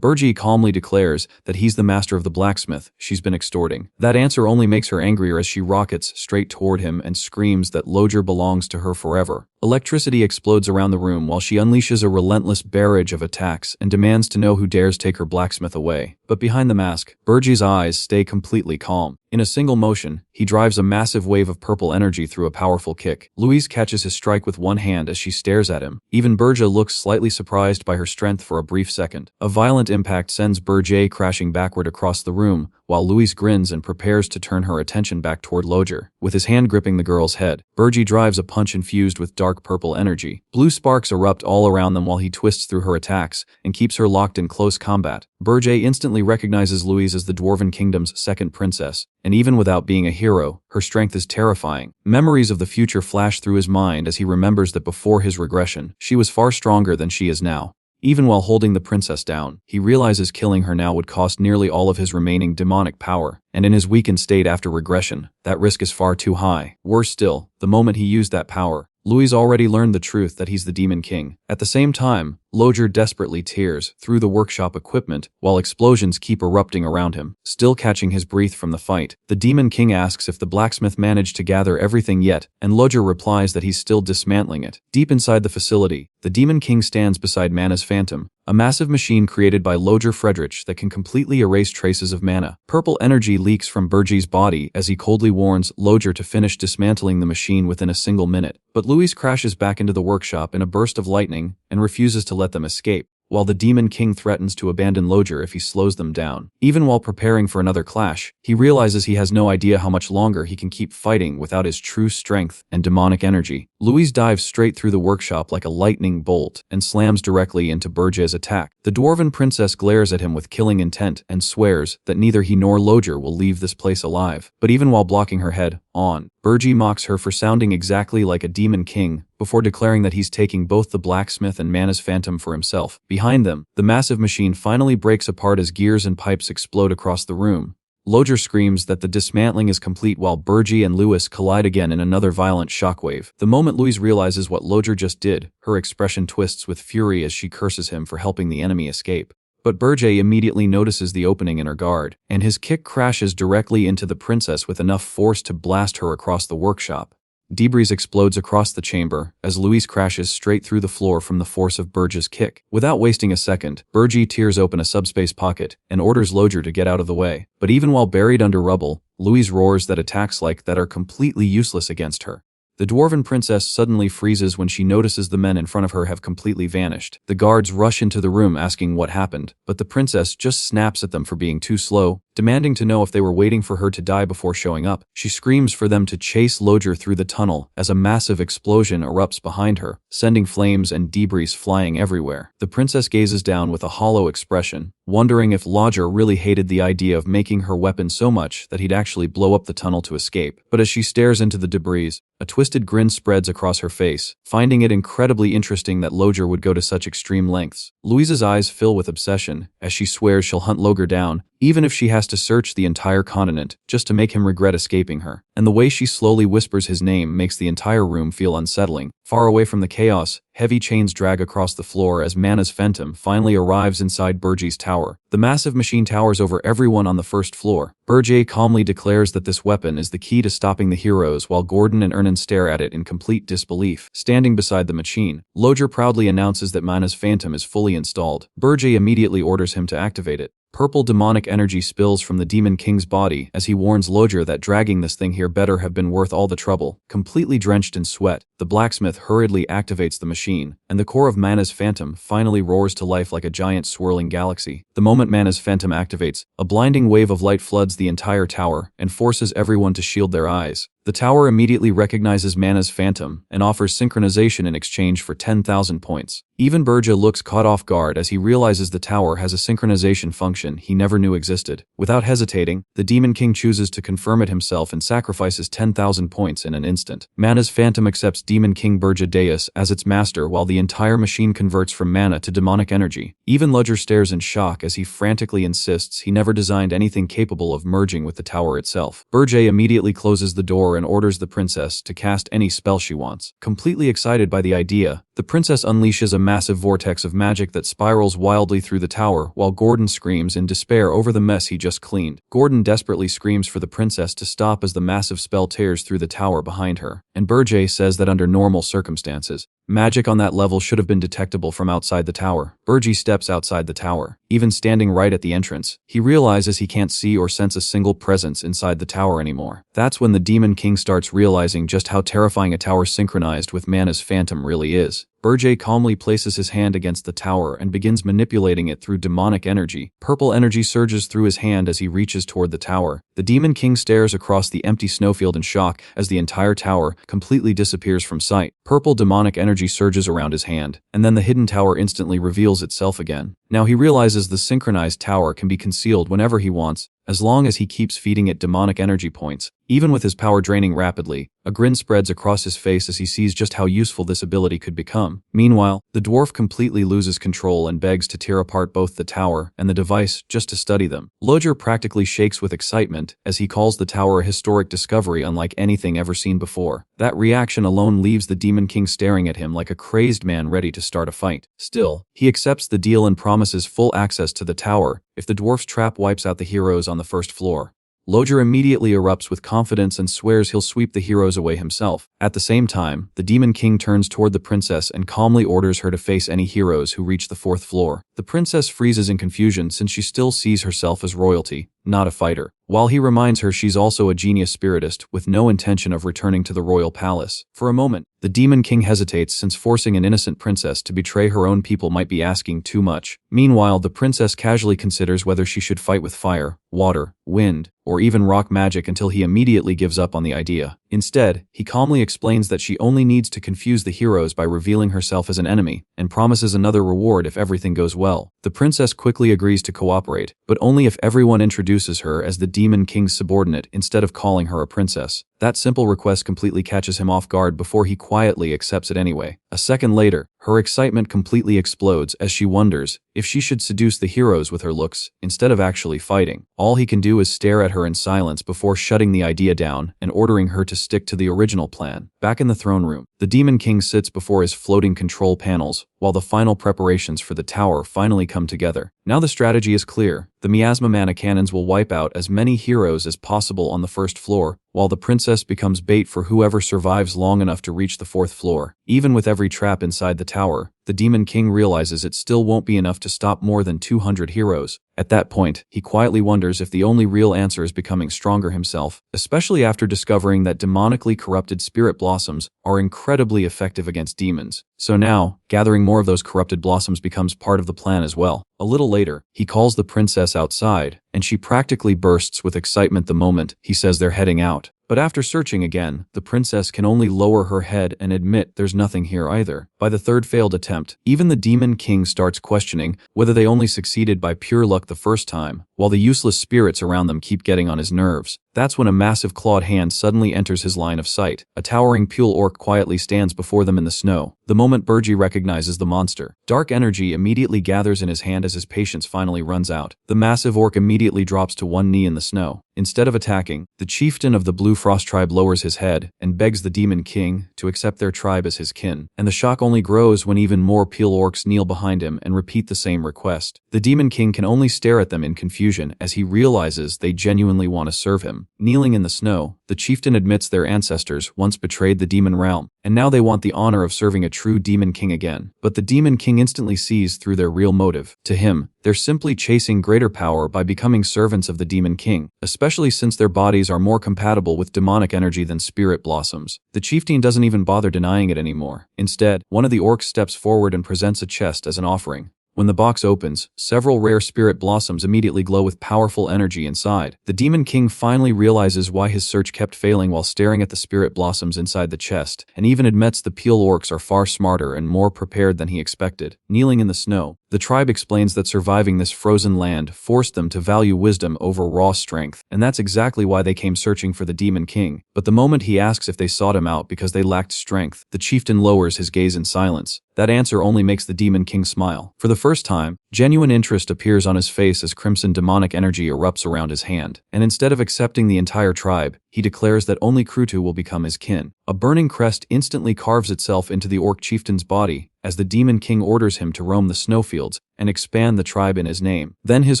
Burji calmly declares that he's the master of the blacksmith she's been extorting. That answer only makes her angrier as she rockets straight toward him and screams that Lojer belongs to her forever. Electricity explodes around the room while she unleashes a relentless barrage of attacks and demands to know who dares take her blacksmith away. But behind the mask, Burji's eyes stay completely calm. In a single motion, he drives a massive wave of purple energy through a powerful kick. Louise catches his strike with one hand as she stares at him. Even Burja looks slightly surprised by her strength for a brief second. A violent impact sends Burja crashing backward across the room, while Louise grins and prepares to turn her attention back toward Lojer. With his hand gripping the girl's head, Burji drives a punch infused with dark purple energy. Blue sparks erupt all around them while he twists through her attacks and keeps her locked in close combat. Burja instantly recognizes Louise as the Dwarven Kingdom's second princess, and even without being a hero, her strength is terrifying. Memories of the future flash through his mind as he remembers that before his regression, she was far stronger than she is now. Even while holding the princess down, he realizes killing her now would cost nearly all of his remaining demonic power, and in his weakened state after regression, that risk is far too high. Worse still, the moment he used that power, Louise already learned the truth that he's the Demon King. At the same time, Lojer desperately tears through the workshop equipment while explosions keep erupting around him. Still catching his breath from the fight, the Demon King asks if the blacksmith managed to gather everything yet, and Lojer replies that he's still dismantling it. Deep inside the facility, the Demon King stands beside Mana's Phantom, a massive machine created by Lojer Friedrich that can completely erase traces of mana. Purple energy leaks from Burji's body as he coldly warns Lojer to finish dismantling the machine within a single minute. But Louise crashes back into the workshop in a burst of lightning and refuses to let them escape, while the Demon King threatens to abandon Lojer if he slows them down. Even while preparing for another clash, he realizes he has no idea how much longer he can keep fighting without his true strength and demonic energy. Louise dives straight through the workshop like a lightning bolt and slams directly into Burja's attack. The Dwarven princess glares at him with killing intent and swears that neither he nor Lojer will leave this place alive. But even while blocking her head on, Burji mocks her for sounding exactly like a Demon King before declaring that he's taking both the blacksmith and Mana's Phantom for himself. Behind them, the massive machine finally breaks apart as gears and pipes explode across the room. Lojer screams that the dismantling is complete while Burji and Louis collide again in another violent shockwave. The moment Louise realizes what Lojer just did, her expression twists with fury as she curses him for helping the enemy escape. But Burji immediately notices the opening in her guard, and his kick crashes directly into the princess with enough force to blast her across the workshop. Debris explodes across the chamber as Louise crashes straight through the floor from the force of Burji's kick. Without wasting a second, Burji tears open a subspace pocket and orders Lojer to get out of the way. But even while buried under rubble, Louise roars that attacks like that are completely useless against her. The Dwarven princess suddenly freezes when she notices the men in front of her have completely vanished. The guards rush into the room asking what happened, but the princess just snaps at them for being too slow, demanding to know if they were waiting for her to die before showing up. She screams for them to chase Lojer through the tunnel as a massive explosion erupts behind her, sending flames and debris flying everywhere. The princess gazes down with a hollow expression, wondering if Lodger really hated the idea of making her weapon so much that he'd actually blow up the tunnel to escape. But as she stares into the debris, a twisted grin spreads across her face, finding it incredibly interesting that Lodger would go to such extreme lengths. Louise's eyes fill with obsession as she swears she'll hunt Lodger down, even if she has to search the entire continent just to make him regret escaping her. And the way she slowly whispers his name makes the entire room feel unsettling. Far away from the chaos, heavy chains drag across the floor as Mana's Phantom finally arrives inside Burgie's tower. The massive machine towers over everyone on the first floor. Burgie calmly declares that this weapon is the key to stopping the heroes while Gordon and Ernan stare at it in complete disbelief. Standing beside the machine, Lodger proudly announces that Mana's Phantom is fully installed. Burgie immediately orders him to activate it. Purple demonic energy spills from the Demon King's body as he warns Lodger that dragging this thing here better have been worth all the trouble. Completely drenched in sweat, the blacksmith hurriedly activates the machine, and the core of Mana's Phantom finally roars to life like a giant swirling galaxy. The moment Mana's Phantom activates, a blinding wave of light floods the entire tower and forces everyone to shield their eyes. The tower immediately recognizes Mana's Phantom and offers synchronization in exchange for 10,000 points. Even Burgie looks caught off guard as he realizes the tower has a synchronization function he never knew existed. Without hesitating, the Demon King chooses to confirm it himself and sacrifices 10,000 points in an instant. Mana's Phantom accepts Demon King Burgie Deus as its master while the entire machine converts from mana to demonic energy. Even Lodger stares in shock as he frantically insists he never designed anything capable of merging with the tower itself. Burgie immediately closes the door and orders the princess to cast any spell she wants. Completely excited by the idea, the princess unleashes a massive vortex of magic that spirals wildly through the tower while Gordon screams in despair over the mess he just cleaned. Gordon desperately screams for the princess to stop as the massive spell tears through the tower behind her, and Burgie says that under normal circumstances, magic on that level should have been detectable from outside the tower. Burgie steps outside the tower. Even standing right at the entrance, he realizes he can't see or sense a single presence inside the tower anymore. That's when the Demon King starts realizing just how terrifying a tower synchronized with Mana's Phantom really is. Burgie calmly places his hand against the tower and begins manipulating it through demonic energy. Purple energy surges through his hand as he reaches toward the tower. The Demon King stares across the empty snowfield in shock as the entire tower completely disappears from sight. Purple demonic energy surges around his hand, and then the hidden tower instantly reveals itself again. Now he realizes the synchronized tower can be concealed whenever he wants, as long as he keeps feeding it demonic energy points. Even with his power draining rapidly, a grin spreads across his face as he sees just how useful this ability could become. Meanwhile, the dwarf completely loses control and begs to tear apart both the tower and the device just to study them. Lodger practically shakes with excitement as he calls the tower a historic discovery unlike anything ever seen before. That reaction alone leaves the Demon King staring at him like a crazed man ready to start a fight. Still, he accepts the deal and promises full access to the tower if the dwarf's trap wipes out the heroes on the first floor. Lodger immediately erupts with confidence and swears he'll sweep the heroes away himself. At the same time, the Demon King turns toward the princess and calmly orders her to face any heroes who reach the fourth floor. The princess freezes in confusion since she still sees herself as royalty, not a fighter, while he reminds her she's also a genius spiritist with no intention of returning to the royal palace. For a moment, the Demon King hesitates since forcing an innocent princess to betray her own people might be asking too much. Meanwhile, the princess casually considers whether she should fight with fire, water, wind, or even rock magic until he immediately gives up on the idea. Instead, he calmly explains that she only needs to confuse the heroes by revealing herself as an enemy, and promises another reward if everything goes well. The princess quickly agrees to cooperate, but only if everyone introduces her as the Demon King's subordinate instead of calling her a princess. That simple request completely catches him off guard before he quietly accepts it anyway. A second later, her excitement completely explodes as she wonders if she should seduce the heroes with her looks instead of actually fighting. All he can do is stare at her in silence before shutting the idea down and ordering her to stick to the original plan. Back in the throne room, the Demon King sits before his floating control panels while the final preparations for the tower finally come together. Now the strategy is clear. The Miasma Mana cannons will wipe out as many heroes as possible on the first floor, while the princess becomes bait for whoever survives long enough to reach the fourth floor. Even with every trap inside the tower, the Demon King realizes it still won't be enough to stop more than 200 heroes. At that point, he quietly wonders if the only real answer is becoming stronger himself, especially after discovering that demonically corrupted spirit blossoms are incredibly effective against demons. So now, gathering more of those corrupted blossoms becomes part of the plan as well. A little later, he calls the princess outside, and she practically bursts with excitement the moment he says they're heading out. But after searching again, the princess can only lower her head and admit there's nothing here either. By the third failed attempt, even the Demon King starts questioning whether they only succeeded by pure luck the first time, while the useless spirits around them keep getting on his nerves. That's when a massive clawed hand suddenly enters his line of sight. A towering Pule orc quietly stands before them in the snow. The moment Burji recognizes the monster, dark energy immediately gathers in his hand as his patience finally runs out. The massive orc immediately drops to one knee in the snow. Instead of attacking, the chieftain of the Blue Frost tribe lowers his head and begs the Demon King to accept their tribe as his kin. And the shock only grows when even more Pule orcs kneel behind him and repeat the same request. The Demon King can only stare at them in confusion as he realizes they genuinely want to serve him. Kneeling in the snow, the chieftain admits their ancestors once betrayed the demon realm, and now they want the honor of serving a true Demon King again. But the Demon King instantly sees through their real motive. To him, they're simply chasing greater power by becoming servants of the Demon King, especially since their bodies are more compatible with demonic energy than spirit blossoms. The chieftain doesn't even bother denying it anymore. Instead, one of the orcs steps forward and presents a chest as an offering. When the box opens, several rare spirit blossoms immediately glow with powerful energy inside. The Demon King finally realizes why his search kept failing while staring at the spirit blossoms inside the chest, and even admits the Pule orcs are far smarter and more prepared than he expected. Kneeling in the snow, the tribe explains that surviving this frozen land forced them to value wisdom over raw strength, and that's exactly why they came searching for the Demon King. But the moment he asks if they sought him out because they lacked strength, the chieftain lowers his gaze in silence. That answer only makes the Demon King smile. For the first time, genuine interest appears on his face as crimson demonic energy erupts around his hand, and instead of accepting the entire tribe, he declares that only Krutu will become his kin. A burning crest instantly carves itself into the orc chieftain's body, as the Demon King orders him to roam the snowfields and expand the tribe in his name. Then his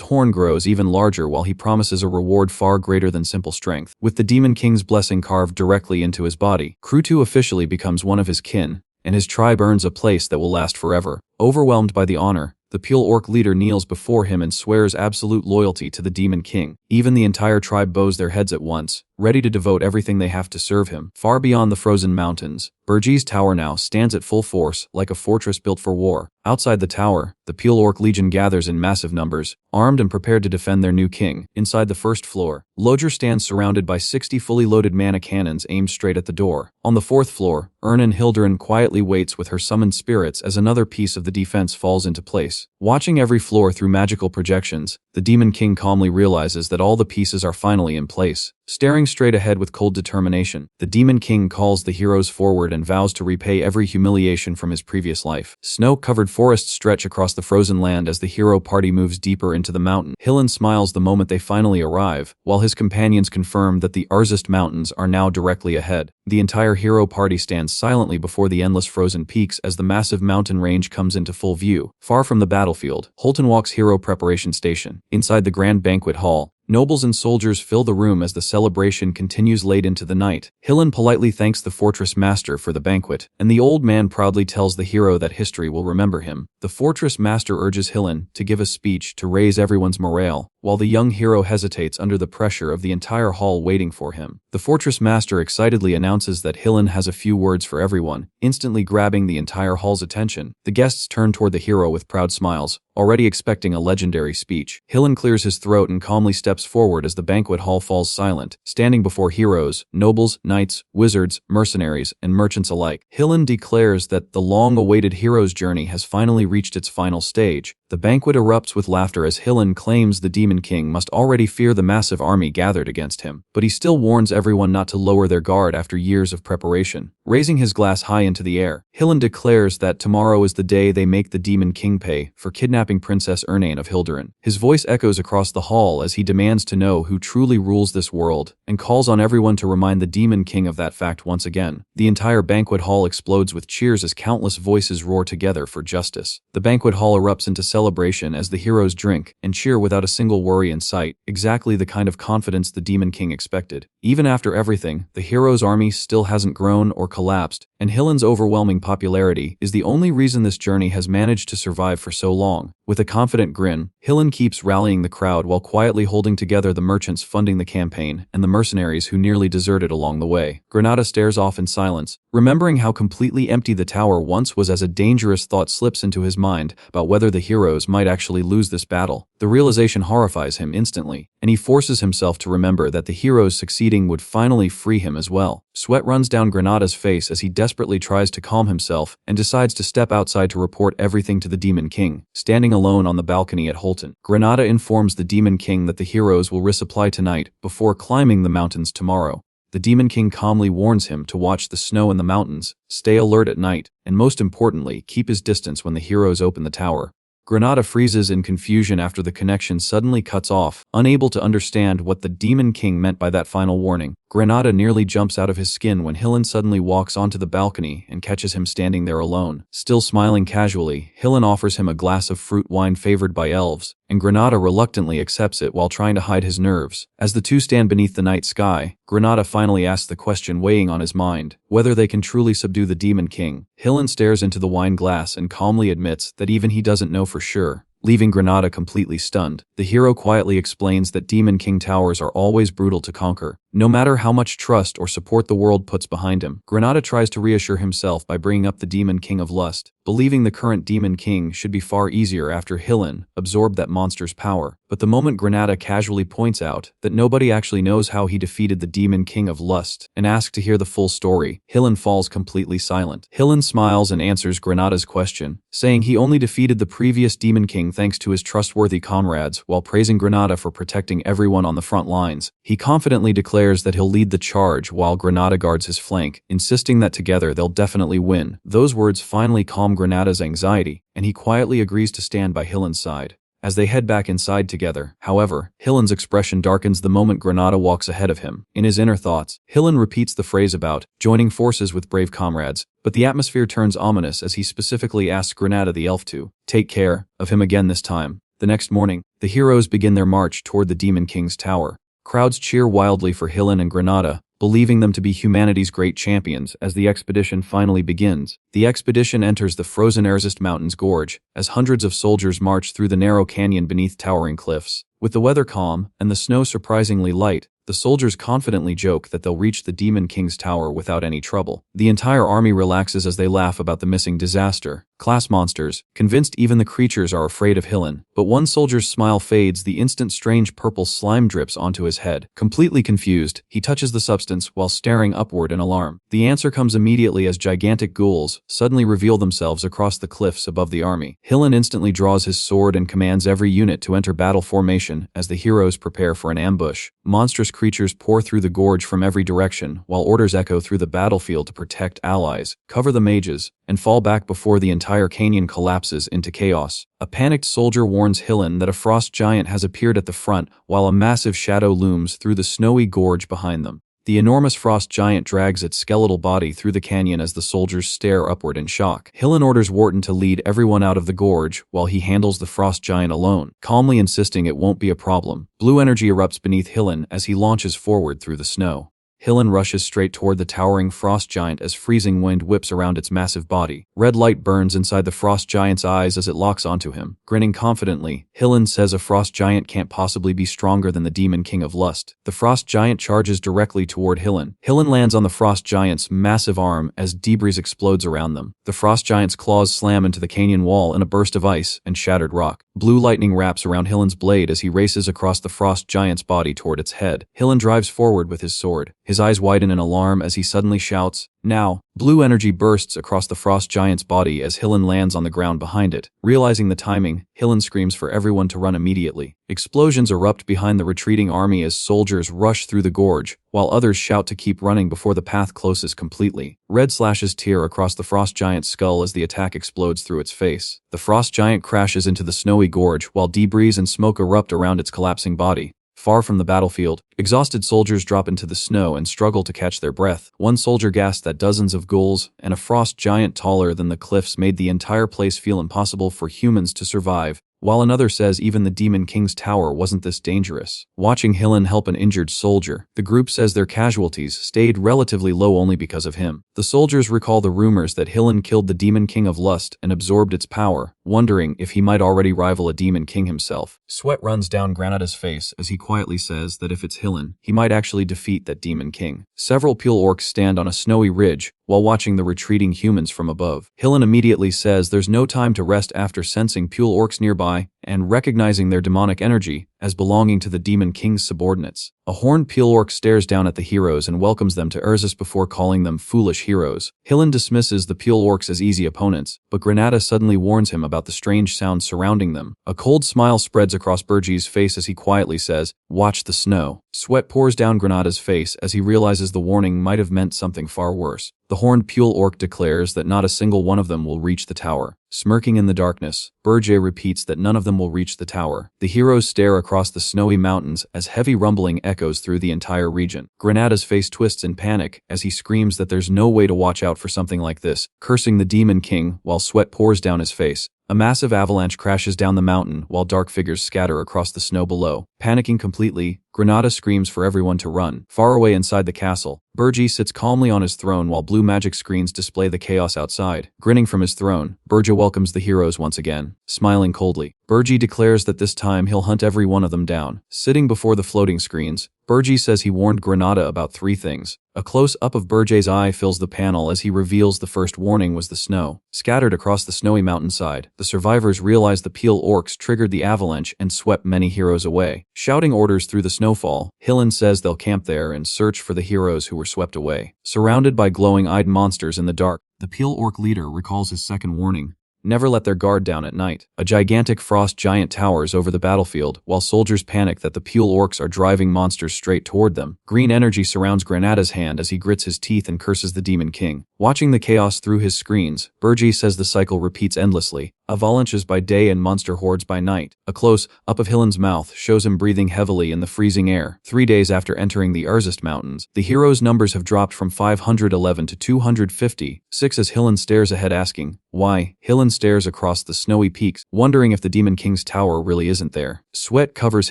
horn grows even larger while he promises a reward far greater than simple strength. With the Demon King's blessing carved directly into his body, Krutu officially becomes one of his kin, and his tribe earns a place that will last forever. Overwhelmed by the honor, the Pule orc leader kneels before him and swears absolute loyalty to the Demon King. Even the entire tribe bows their heads at once, ready to devote everything they have to serve him. Far beyond the frozen mountains, Burji's tower now stands at full force, like a fortress built for war. Outside the tower, the Pule orc legion gathers in massive numbers, armed and prepared to defend their new king. Inside the first floor, Lodger stands surrounded by 60 fully loaded mana cannons aimed straight at the door. On the fourth floor, Ernan Hilderin quietly waits with her summoned spirits as another piece of the defense falls into place. Watching every floor through magical projections, the Demon King calmly realizes that all the pieces are finally in place. Staring straight ahead with cold determination, the Demon King calls the heroes forward and vows to repay every humiliation from his previous life. Snow-covered forests stretch across the frozen land as the hero party moves deeper into the mountain. Hillen smiles the moment they finally arrive, while his companions confirm that the Arzest Mountains are now directly ahead. The entire hero party stands silently before the endless frozen peaks as the massive mountain range comes into full view. Far from the battlefield, Holton walks Hero Preparation Station. Inside the grand banquet hall, nobles and soldiers fill the room as the celebration continues late into the night. Hillen politely thanks the fortress master for the banquet, and the old man proudly tells the hero that history will remember him. The fortress master urges Hillen to give a speech to raise everyone's morale, while the young hero hesitates under the pressure of the entire hall waiting for him. The fortress master excitedly announces that Hillen has a few words for everyone, instantly grabbing the entire hall's attention. The guests turn toward the hero with proud smiles, already expecting a legendary speech. Hillen clears his throat and calmly steps forward as the banquet hall falls silent, standing before heroes, nobles, knights, wizards, mercenaries, and merchants alike. Hillen declares that the long-awaited hero's journey has finally reached its final stage. The banquet erupts with laughter as Hillen claims the Demon King must already fear the massive army gathered against him, but he still warns everyone not to lower their guard after years of preparation. Raising his glass high into the air, Hillen declares that tomorrow is the day they make the Demon King pay for kidnapping Princess Ernane of Hilderin. His voice echoes across the hall as he demands to know who truly rules this world, and calls on everyone to remind the Demon King of that fact once again. The entire banquet hall explodes with cheers as countless voices roar together for justice. The banquet hall erupts into celebration as the heroes drink and cheer without a single worry in sight, exactly the kind of confidence the Demon King expected. Even after everything, the heroes' army still hasn't grown or collapsed, and Hillen's overwhelming popularity is the only reason this journey has managed to survive for so long. With a confident grin, Hillen keeps rallying the crowd while quietly holding together the merchants funding the campaign and the mercenaries who nearly deserted along the way. Granada stares off in silence, remembering how completely empty the tower once was as a dangerous thought slips into his mind about whether the heroes might actually lose this battle. The realization horrifies him instantly, and he forces himself to remember that the heroes succeeded defeating would finally free him as well. Sweat runs down Granada's face as he desperately tries to calm himself and decides to step outside to report everything to the Demon King. Standing alone on the balcony at Holton, Granada informs the Demon King that the heroes will resupply tonight before climbing the mountains tomorrow. The Demon King calmly warns him to watch the snow in the mountains, stay alert at night, and most importantly, keep his distance when the heroes open the tower. Granada freezes in confusion after the connection suddenly cuts off, unable to understand what the Demon King meant by that final warning. Granada nearly jumps out of his skin when Hillen suddenly walks onto the balcony and catches him standing there alone. Still smiling casually, Hillen offers him a glass of fruit wine favored by elves, and Granada reluctantly accepts it while trying to hide his nerves. As the two stand beneath the night sky, Granada finally asks the question weighing on his mind, whether they can truly subdue the Demon King. Hillen stares into the wine glass and calmly admits that even he doesn't know for sure, leaving Granada completely stunned. The hero quietly explains that Demon King towers are always brutal to conquer, no matter how much trust or support the world puts behind him. Granada tries to reassure himself by bringing up the Demon King of Lust, believing the current Demon King should be far easier after Hillen absorbed that monster's power. But the moment Granada casually points out that nobody actually knows how he defeated the Demon King of Lust and asks to hear the full story, Hillen falls completely silent. Hillen smiles and answers Granada's question, saying he only defeated the previous Demon King thanks to his trustworthy comrades. While praising Granada for protecting everyone on the front lines, he confidently declares that he'll lead the charge while Granada guards his flank, insisting that together they'll definitely win. Those words finally calm Granada's anxiety, and he quietly agrees to stand by Hillen's side. As they head back inside together, however, Hillen's expression darkens the moment Granada walks ahead of him. In his inner thoughts, Hillen repeats the phrase about joining forces with brave comrades, but the atmosphere turns ominous as he specifically asks Granada the elf to take care of him again this time. The next morning, the heroes begin their march toward the Demon King's tower. Crowds cheer wildly for Hillen and Granada, believing them to be humanity's great champions as the expedition finally begins. The expedition enters the frozen Erzist Mountains Gorge as hundreds of soldiers march through the narrow canyon beneath towering cliffs. With the weather calm and the snow surprisingly light, the soldiers confidently joke that they'll reach the Demon King's tower without any trouble. The entire army relaxes as they laugh about the missing disaster. Class monsters, convinced even the creatures are afraid of Hillen, but one soldier's smile fades the instant strange purple slime drips onto his head. Completely confused, he touches the substance while staring upward in alarm. The answer comes immediately as gigantic ghouls suddenly reveal themselves across the cliffs above the army. Hillen instantly draws his sword and commands every unit to enter battle formation as the heroes prepare for an ambush. Monstrous creatures pour through the gorge from every direction, while orders echo through the battlefield to protect allies, cover the mages, and fall back before the entire canyon collapses into chaos. A panicked soldier warns Hillen that a frost giant has appeared at the front, while a massive shadow looms through the snowy gorge behind them. The enormous frost giant drags its skeletal body through the canyon as the soldiers stare upward in shock. Hillen orders Wharton to lead everyone out of the gorge while he handles the frost giant alone, calmly insisting it won't be a problem. Blue energy erupts beneath Hillen as he launches forward through the snow. Hillen rushes straight toward the towering frost giant as freezing wind whips around its massive body. Red light burns inside the frost giant's eyes as it locks onto him. Grinning confidently, Hillen says a frost giant can't possibly be stronger than the Demon King of Lust. The frost giant charges directly toward Hillen. Hillen lands on the frost giant's massive arm as debris explodes around them. The frost giant's claws slam into the canyon wall in a burst of ice and shattered rock. Blue lightning wraps around Hillen's blade as he races across the frost giant's body toward its head. Hillen drives forward with his sword. His eyes widen in alarm as he suddenly shouts, "Now!" Blue energy bursts across the frost giant's body as Hillen lands on the ground behind it. Realizing the timing, Hillen screams for everyone to run immediately. Explosions erupt behind the retreating army as soldiers rush through the gorge, while others shout to keep running before the path closes completely. Red slashes tear across the frost giant's skull as the attack explodes through its face. The frost giant crashes into the snowy gorge while debris and smoke erupt around its collapsing body. Far from the battlefield, exhausted soldiers drop into the snow and struggle to catch their breath. One soldier gasps that dozens of ghouls and a frost giant taller than the cliffs made the entire place feel impossible for humans to survive, while another says even the Demon King's tower wasn't this dangerous. Watching Hillen help an injured soldier, the group says their casualties stayed relatively low only because of him. The soldiers recall the rumors that Hillen killed the Demon King of Lust and absorbed its power, wondering if he might already rival a Demon King himself. Sweat runs down Granada's face as he quietly says that if it's Hillen, he might actually defeat that Demon King. Several Pule orcs stand on a snowy ridge while watching the retreating humans from above. Hillen immediately says there's no time to rest after sensing Pule orcs nearby and recognizing their demonic energy as belonging to the Demon King's subordinates. A horned peel orc stares down at the heroes and welcomes them to Urzus before calling them foolish heroes. Hillen dismisses the peel orcs as easy opponents, but Granada suddenly warns him about the strange sounds surrounding them. A cold smile spreads across Burji's face as he quietly says, "Watch the snow." Sweat pours down Granada's face as he realizes the warning might have meant something far worse. The horned peel orc declares that not a single one of them will reach the tower. Smirking in the darkness, Burje repeats that none of them will reach the tower. The heroes stare across the snowy mountains as heavy rumbling echoes through the entire region. Granada's face twists in panic as he screams that there's no way to watch out for something like this, cursing the Demon King while sweat pours down his face. A massive avalanche crashes down the mountain while dark figures scatter across the snow below. Panicking completely, Granada screams for everyone to run. Far away inside the castle, Burji sits calmly on his throne while blue magic screens display the chaos outside. Grinning from his throne, Burja welcomes the heroes once again, smiling coldly. Burji declares that this time he'll hunt every one of them down. Sitting before the floating screens, Burji says he warned Granada about 3 things. A close-up of Burje's eye fills the panel as he reveals the first warning was the snow. Scattered across the snowy mountainside, the survivors realize the peel orcs triggered the avalanche and swept many heroes away. Shouting orders through the snowfall, Hillen says they'll camp there and search for the heroes who were swept away. Surrounded by glowing-eyed monsters in the dark, the peel orc leader recalls his second warning. Never let their guard down at night. A gigantic frost giant towers over the battlefield, while soldiers panic that the peel orcs are driving monsters straight toward them. Green energy surrounds Granada's hand as he grits his teeth and curses the Demon King. Watching the chaos through his screens, Burji says the cycle repeats endlessly. Avalanches by day and monster hordes by night. A close-up of Hillen's mouth shows him breathing heavily in the freezing air. 3 days after entering the Urzus Mountains, the heroes' numbers have dropped from 511 to 256 as Hillen stares ahead asking, why? Hillen stares across the snowy peaks, wondering if the Demon King's tower really isn't there. Sweat covers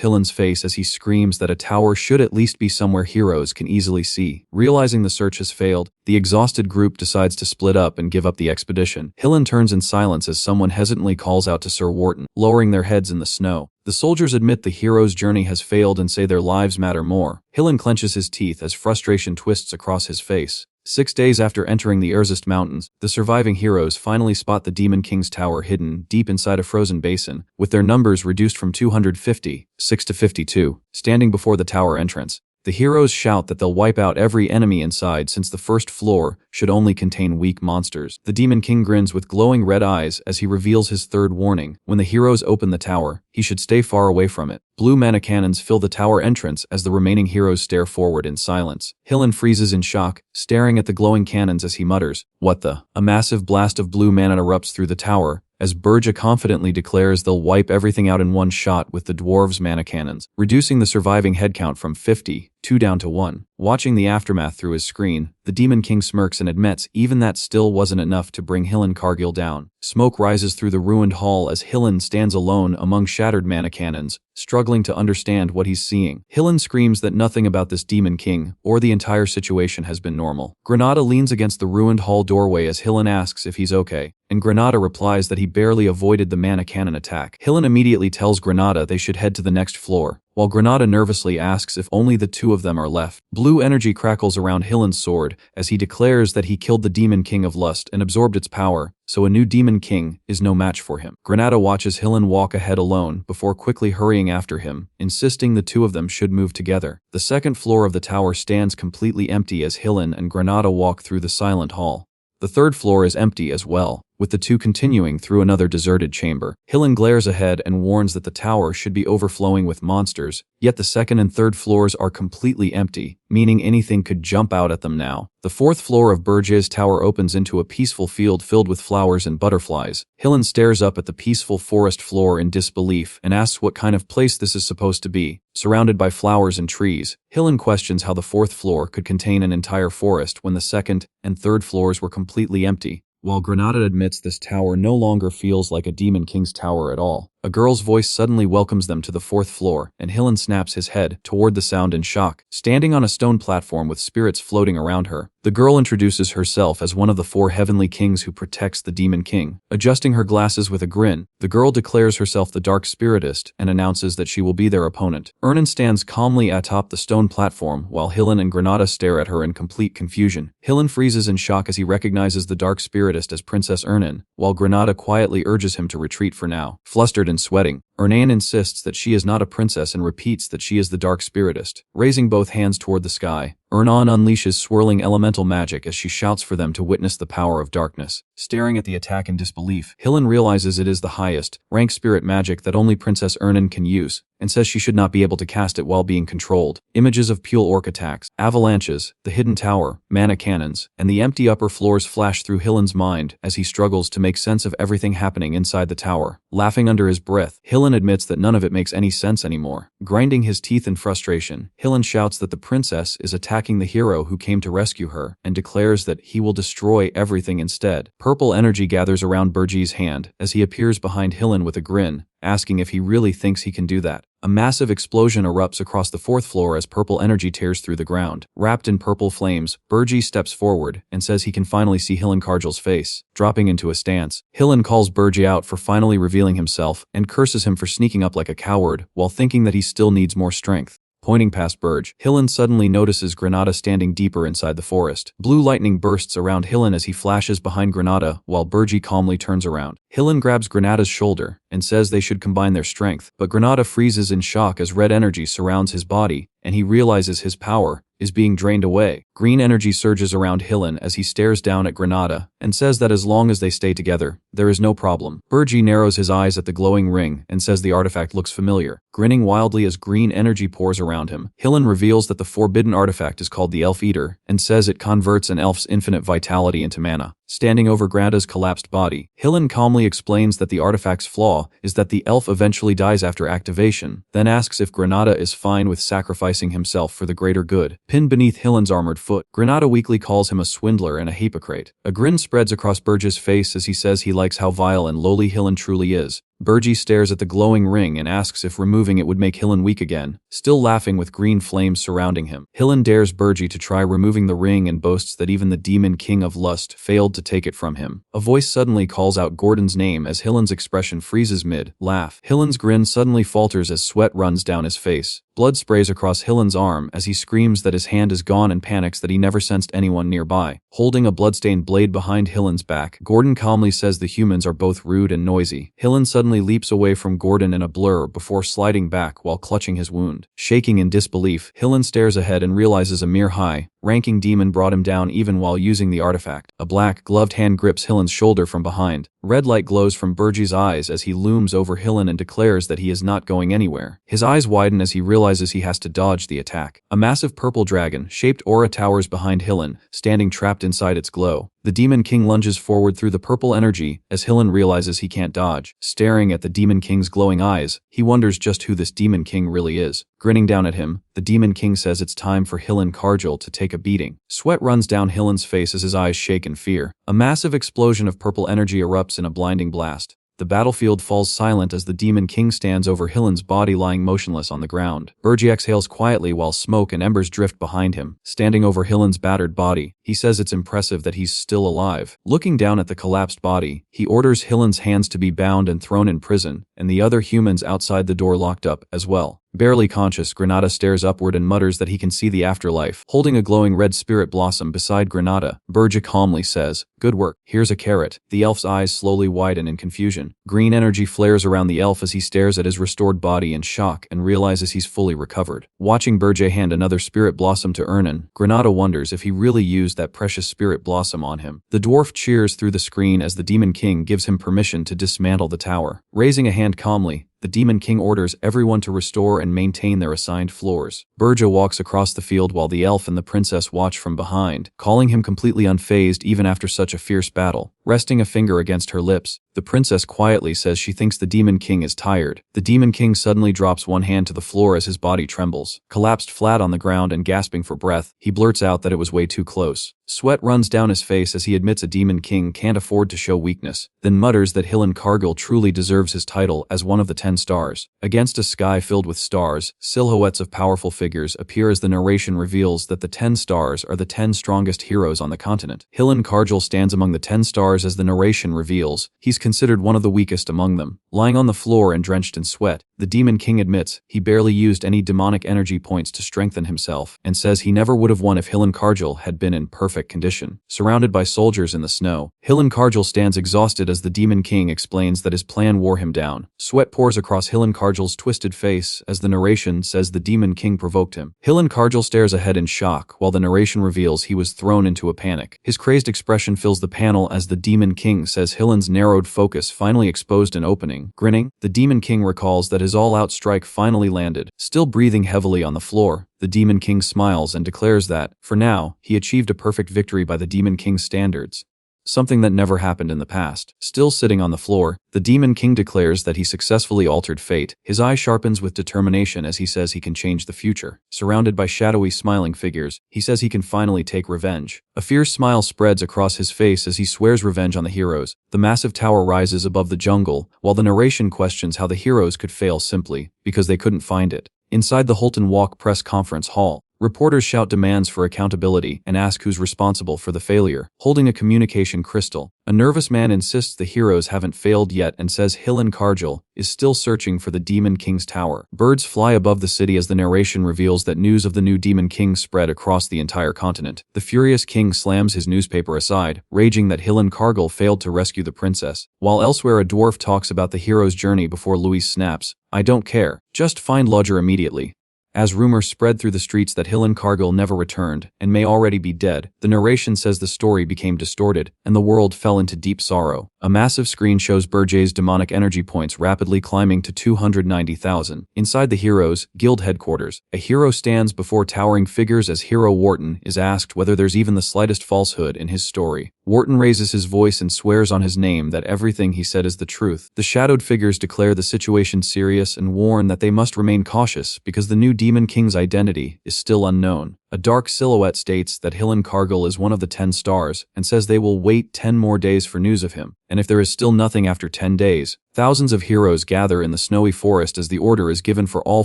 Hillen's face as he screams that a tower should at least be somewhere heroes can easily see. Realizing the search has failed, the exhausted group decides to split up and give up the expedition. Hillen turns in silence as someone hesitantly calls out to Sir Wharton, lowering their heads in the snow. The soldiers admit the hero's journey has failed and say their lives matter more. Hillen clenches his teeth as frustration twists across his face. 6 days after entering the Urzus Mountains, the surviving heroes finally spot the Demon King's tower hidden deep inside a frozen basin, with their numbers reduced from 256 to 52, standing before the tower entrance. The heroes shout that they'll wipe out every enemy inside since the first floor should only contain weak monsters. The Demon King grins with glowing red eyes as he reveals his third warning. When the heroes open the tower, he should stay far away from it. Blue mana cannons fill the tower entrance as the remaining heroes stare forward in silence. Hillen freezes in shock, staring at the glowing cannons as he mutters, "What the?" A massive blast of blue mana erupts through the tower, as Burja confidently declares they'll wipe everything out in one shot with the dwarves' mana cannons, reducing the surviving headcount from 52 down to 1. Watching the aftermath through his screen, the Demon King smirks and admits even that still wasn't enough to bring Hillen Cargill down. Smoke rises through the ruined hall as Hillen stands alone among shattered mana cannons, struggling to understand what he's seeing. Hillen screams that nothing about this Demon King or the entire situation has been normal. Granada leans against the ruined hall doorway as Hillen asks if he's okay, and Granada replies that he barely avoided the mana cannon attack. Hillen immediately tells Granada they should head to the next floor, while Granada nervously asks if only the 2 of them are left. Blue energy crackles around Hillen's sword as he declares that he killed the Demon King of Lust and absorbed its power, so a new Demon King is no match for him. Granada watches Hillen walk ahead alone before quickly hurrying after him, insisting the 2 of them should move together. The second floor of the tower stands completely empty as Hillen and Granada walk through the silent hall. The third floor is empty as well, with the 2 continuing through another deserted chamber. Hillen glares ahead and warns that the tower should be overflowing with monsters, yet the second and third floors are completely empty, meaning anything could jump out at them now. The 4th floor of Burje's tower opens into a peaceful field filled with flowers and butterflies. Hillen stares up at the peaceful forest floor in disbelief and asks what kind of place this is supposed to be. Surrounded by flowers and trees, Hillen questions how the 4th floor could contain an entire forest when the 2nd and 3rd floors were completely empty. While Granada admits this tower no longer feels like a Demon King's tower at all, a girl's voice suddenly welcomes them to the 4th floor, and Hillen snaps his head toward the sound in shock. Standing on a stone platform with spirits floating around her, the girl introduces herself as one of the 4 heavenly kings who protects the Demon King. Adjusting her glasses with a grin, the girl declares herself the Dark Spiritist and announces that she will be their opponent. Ernan stands calmly atop the stone platform while Hillen and Granada stare at her in complete confusion. Hillen freezes in shock as he recognizes the Dark Spiritist as Princess Ernan, while Granada quietly urges him to retreat for now. Flustered and sweating. Ernan insists that she is not a princess and repeats that she is the dark spiritist. Raising both hands toward the sky, Ernan unleashes swirling elemental magic as she shouts for them to witness the power of darkness. Staring at the attack in disbelief, Hillen realizes it is the highest rank spirit magic that only Princess Ernan can use, and says she should not be able to cast it while being controlled. Images of Pule Orc attacks, avalanches, the hidden tower, mana cannons, and the empty upper floors flash through Hillen's mind as he struggles to make sense of everything happening inside the tower. Laughing under his breath, Hillen admits that none of it makes any sense anymore. Grinding his teeth in frustration, Hillen shouts that the princess is attacking the hero who came to rescue her, and declares that he will destroy everything instead. Purple energy gathers around Burji's hand as he appears behind Hillen with a grin, asking if he really thinks he can do that. A massive explosion erupts across the 4th floor as purple energy tears through the ground. Wrapped in purple flames, Burji steps forward and says he can finally see Hillen Karjal's face. Dropping into a stance, Hillen calls Burji out for finally revealing himself and curses him for sneaking up like a coward while thinking that he still needs more strength. Pointing past Burj, Hillen suddenly notices Granada standing deeper inside the forest. Blue lightning bursts around Hillen as he flashes behind Granada while Burji calmly turns around. Hillen grabs Granada's shoulder and says they should combine their strength, but Granada freezes in shock as red energy surrounds his body, and he realizes his power is being drained away. Green energy surges around Hillen as he stares down at Granada and says that as long as they stay together, there is no problem. Burji narrows his eyes at the glowing ring and says the artifact looks familiar. Grinning wildly as green energy pours around him, Hillen reveals that the forbidden artifact is called the Elf Eater and says it converts an elf's infinite vitality into mana. Standing over Granada's collapsed body, Hillen calmly explains that the artifact's flaw is that the elf eventually dies after activation, then asks if Granada is fine with sacrificing himself for the greater good. Pinned beneath Hillen's armored foot, Granada weakly calls him a swindler and a hypocrite. A grin spreads across Burji's face as he says he likes how vile and lowly Hillen truly is. Burji stares at the glowing ring and asks if removing it would make Hillen weak again, still laughing with green flames surrounding him. Hillen dares Burji to try removing the ring and boasts that even the demon king of lust failed to take it from him. A voice suddenly calls out Gordon's name as Hillen's expression freezes mid-laugh. Hillen's grin suddenly falters as sweat runs down his face. Blood sprays across Hillen's arm as he screams that his hand is gone and panics that he never sensed anyone nearby. Holding a bloodstained blade behind Hillen's back, Gordon calmly says the humans are both rude and noisy. Hillen suddenly leaps away from Gordon in a blur before sliding back while clutching his wound. Shaking in disbelief, Hillen stares ahead and realizes a mere high-ranking demon brought him down even while using the artifact. A black, gloved hand grips Hillen's shoulder from behind. Red light glows from Burji's eyes as he looms over Hillen and declares that he is not going anywhere. His eyes widen as he realizes he has to dodge the attack. A massive purple dragon-shaped aura towers behind Hillen, standing trapped inside its glow. The Demon King lunges forward through the purple energy as Hillen realizes he can't dodge. Staring at the Demon King's glowing eyes, he wonders just who this Demon King really is. Grinning down at him, the Demon King says it's time for Hillen Karjal to take a beating. Sweat runs down Hillen's face as his eyes shake in fear. A massive explosion of purple energy erupts in a blinding blast. The battlefield falls silent as the Demon King stands over Hillen's body lying motionless on the ground. Burji exhales quietly while smoke and embers drift behind him. Standing over Hillen's battered body, he says it's impressive that he's still alive. Looking down at the collapsed body, he orders Hillen's hands to be bound and thrown in prison, and the other humans outside the door locked up as well. Barely conscious, Granada stares upward and mutters that he can see the afterlife. Holding a glowing red spirit blossom beside Granada, Burji calmly says, "Good work, here's a carrot." The elf's eyes slowly widen in confusion. Green energy flares around the elf as he stares at his restored body in shock and realizes he's fully recovered. Watching Burji hand another spirit blossom to Ernan, Granada wonders if he really used that precious spirit blossom on him. The dwarf cheers through the screen as the Demon King gives him permission to dismantle the tower. Raising a hand calmly, the Demon King orders everyone to restore and maintain their assigned floors. Burja walks across the field while the elf and the princess watch from behind, calling him completely unfazed even after such a fierce battle. Resting a finger against her lips, the princess quietly says she thinks the Demon King is tired. The Demon King suddenly drops one hand to the floor as his body trembles. Collapsed flat on the ground and gasping for breath, he blurts out that it was way too close. Sweat runs down his face as he admits a Demon King can't afford to show weakness, then mutters that Hillen Karjal truly deserves his title as one of the 10 stars. Against a sky filled with stars, silhouettes of powerful figures appear as the narration reveals that the 10 stars are the 10 strongest heroes on the continent. Hillen Karjal stands among the 10 stars as the narration reveals. He's considered one of the weakest among them. Lying on the floor and drenched in sweat, the Demon King admits he barely used any demonic energy points to strengthen himself and says he never would have won if Hillenkargel had been in perfect condition. Surrounded by soldiers in the snow, Hillenkargel stands exhausted as the Demon King explains that his plan wore him down. Sweat pours across Hillenkargel's twisted face as the narration says the Demon King provoked him. Hillenkargel stares ahead in shock while the narration reveals he was thrown into a panic. His crazed expression fills the panel as the Demon King says Hillen's narrowed focus finally exposed an opening. Grinning, the Demon King recalls that his all-out strike finally landed. Still breathing heavily on the floor, the Demon King smiles and declares that, for now, he achieved a perfect victory by the Demon King's standards. Something that never happened in the past. Still sitting on the floor, the Demon King declares that he successfully altered fate. His eye sharpens with determination as he says he can change the future. Surrounded by shadowy smiling figures, he says he can finally take revenge. A fierce smile spreads across his face as he swears revenge on the heroes. The massive tower rises above the jungle, while the narration questions how the heroes could fail simply because they couldn't find it. Inside the Holton Walk press conference hall, reporters shout demands for accountability and ask who's responsible for the failure. Holding a communication crystal, a nervous man insists the heroes haven't failed yet and says Hillenkargel is still searching for the Demon King's tower. Birds fly above the city as the narration reveals that news of the new Demon King spread across the entire continent. The furious king slams his newspaper aside, raging that Hillenkargel failed to rescue the princess. While elsewhere a dwarf talks about the hero's journey before Louise snaps, "I don't care, just find Lodger immediately." As rumors spread through the streets that Hillenkargel never returned and may already be dead, the narration says the story became distorted and the world fell into deep sorrow. A massive screen shows Berger's demonic energy points rapidly climbing to 290,000. Inside the heroes' guild headquarters, a hero stands before towering figures as Hero Wharton is asked whether there's even the slightest falsehood in his story. Wharton raises his voice and swears on his name that everything he said is the truth. The shadowed figures declare the situation serious and warn that they must remain cautious because the new Demon King's identity is still unknown. A dark silhouette states that Hillenkargel is one of the 10 stars and says they will wait 10 more days for news of him, and if there is still nothing after 10 days, thousands of heroes gather in the snowy forest as the order is given for all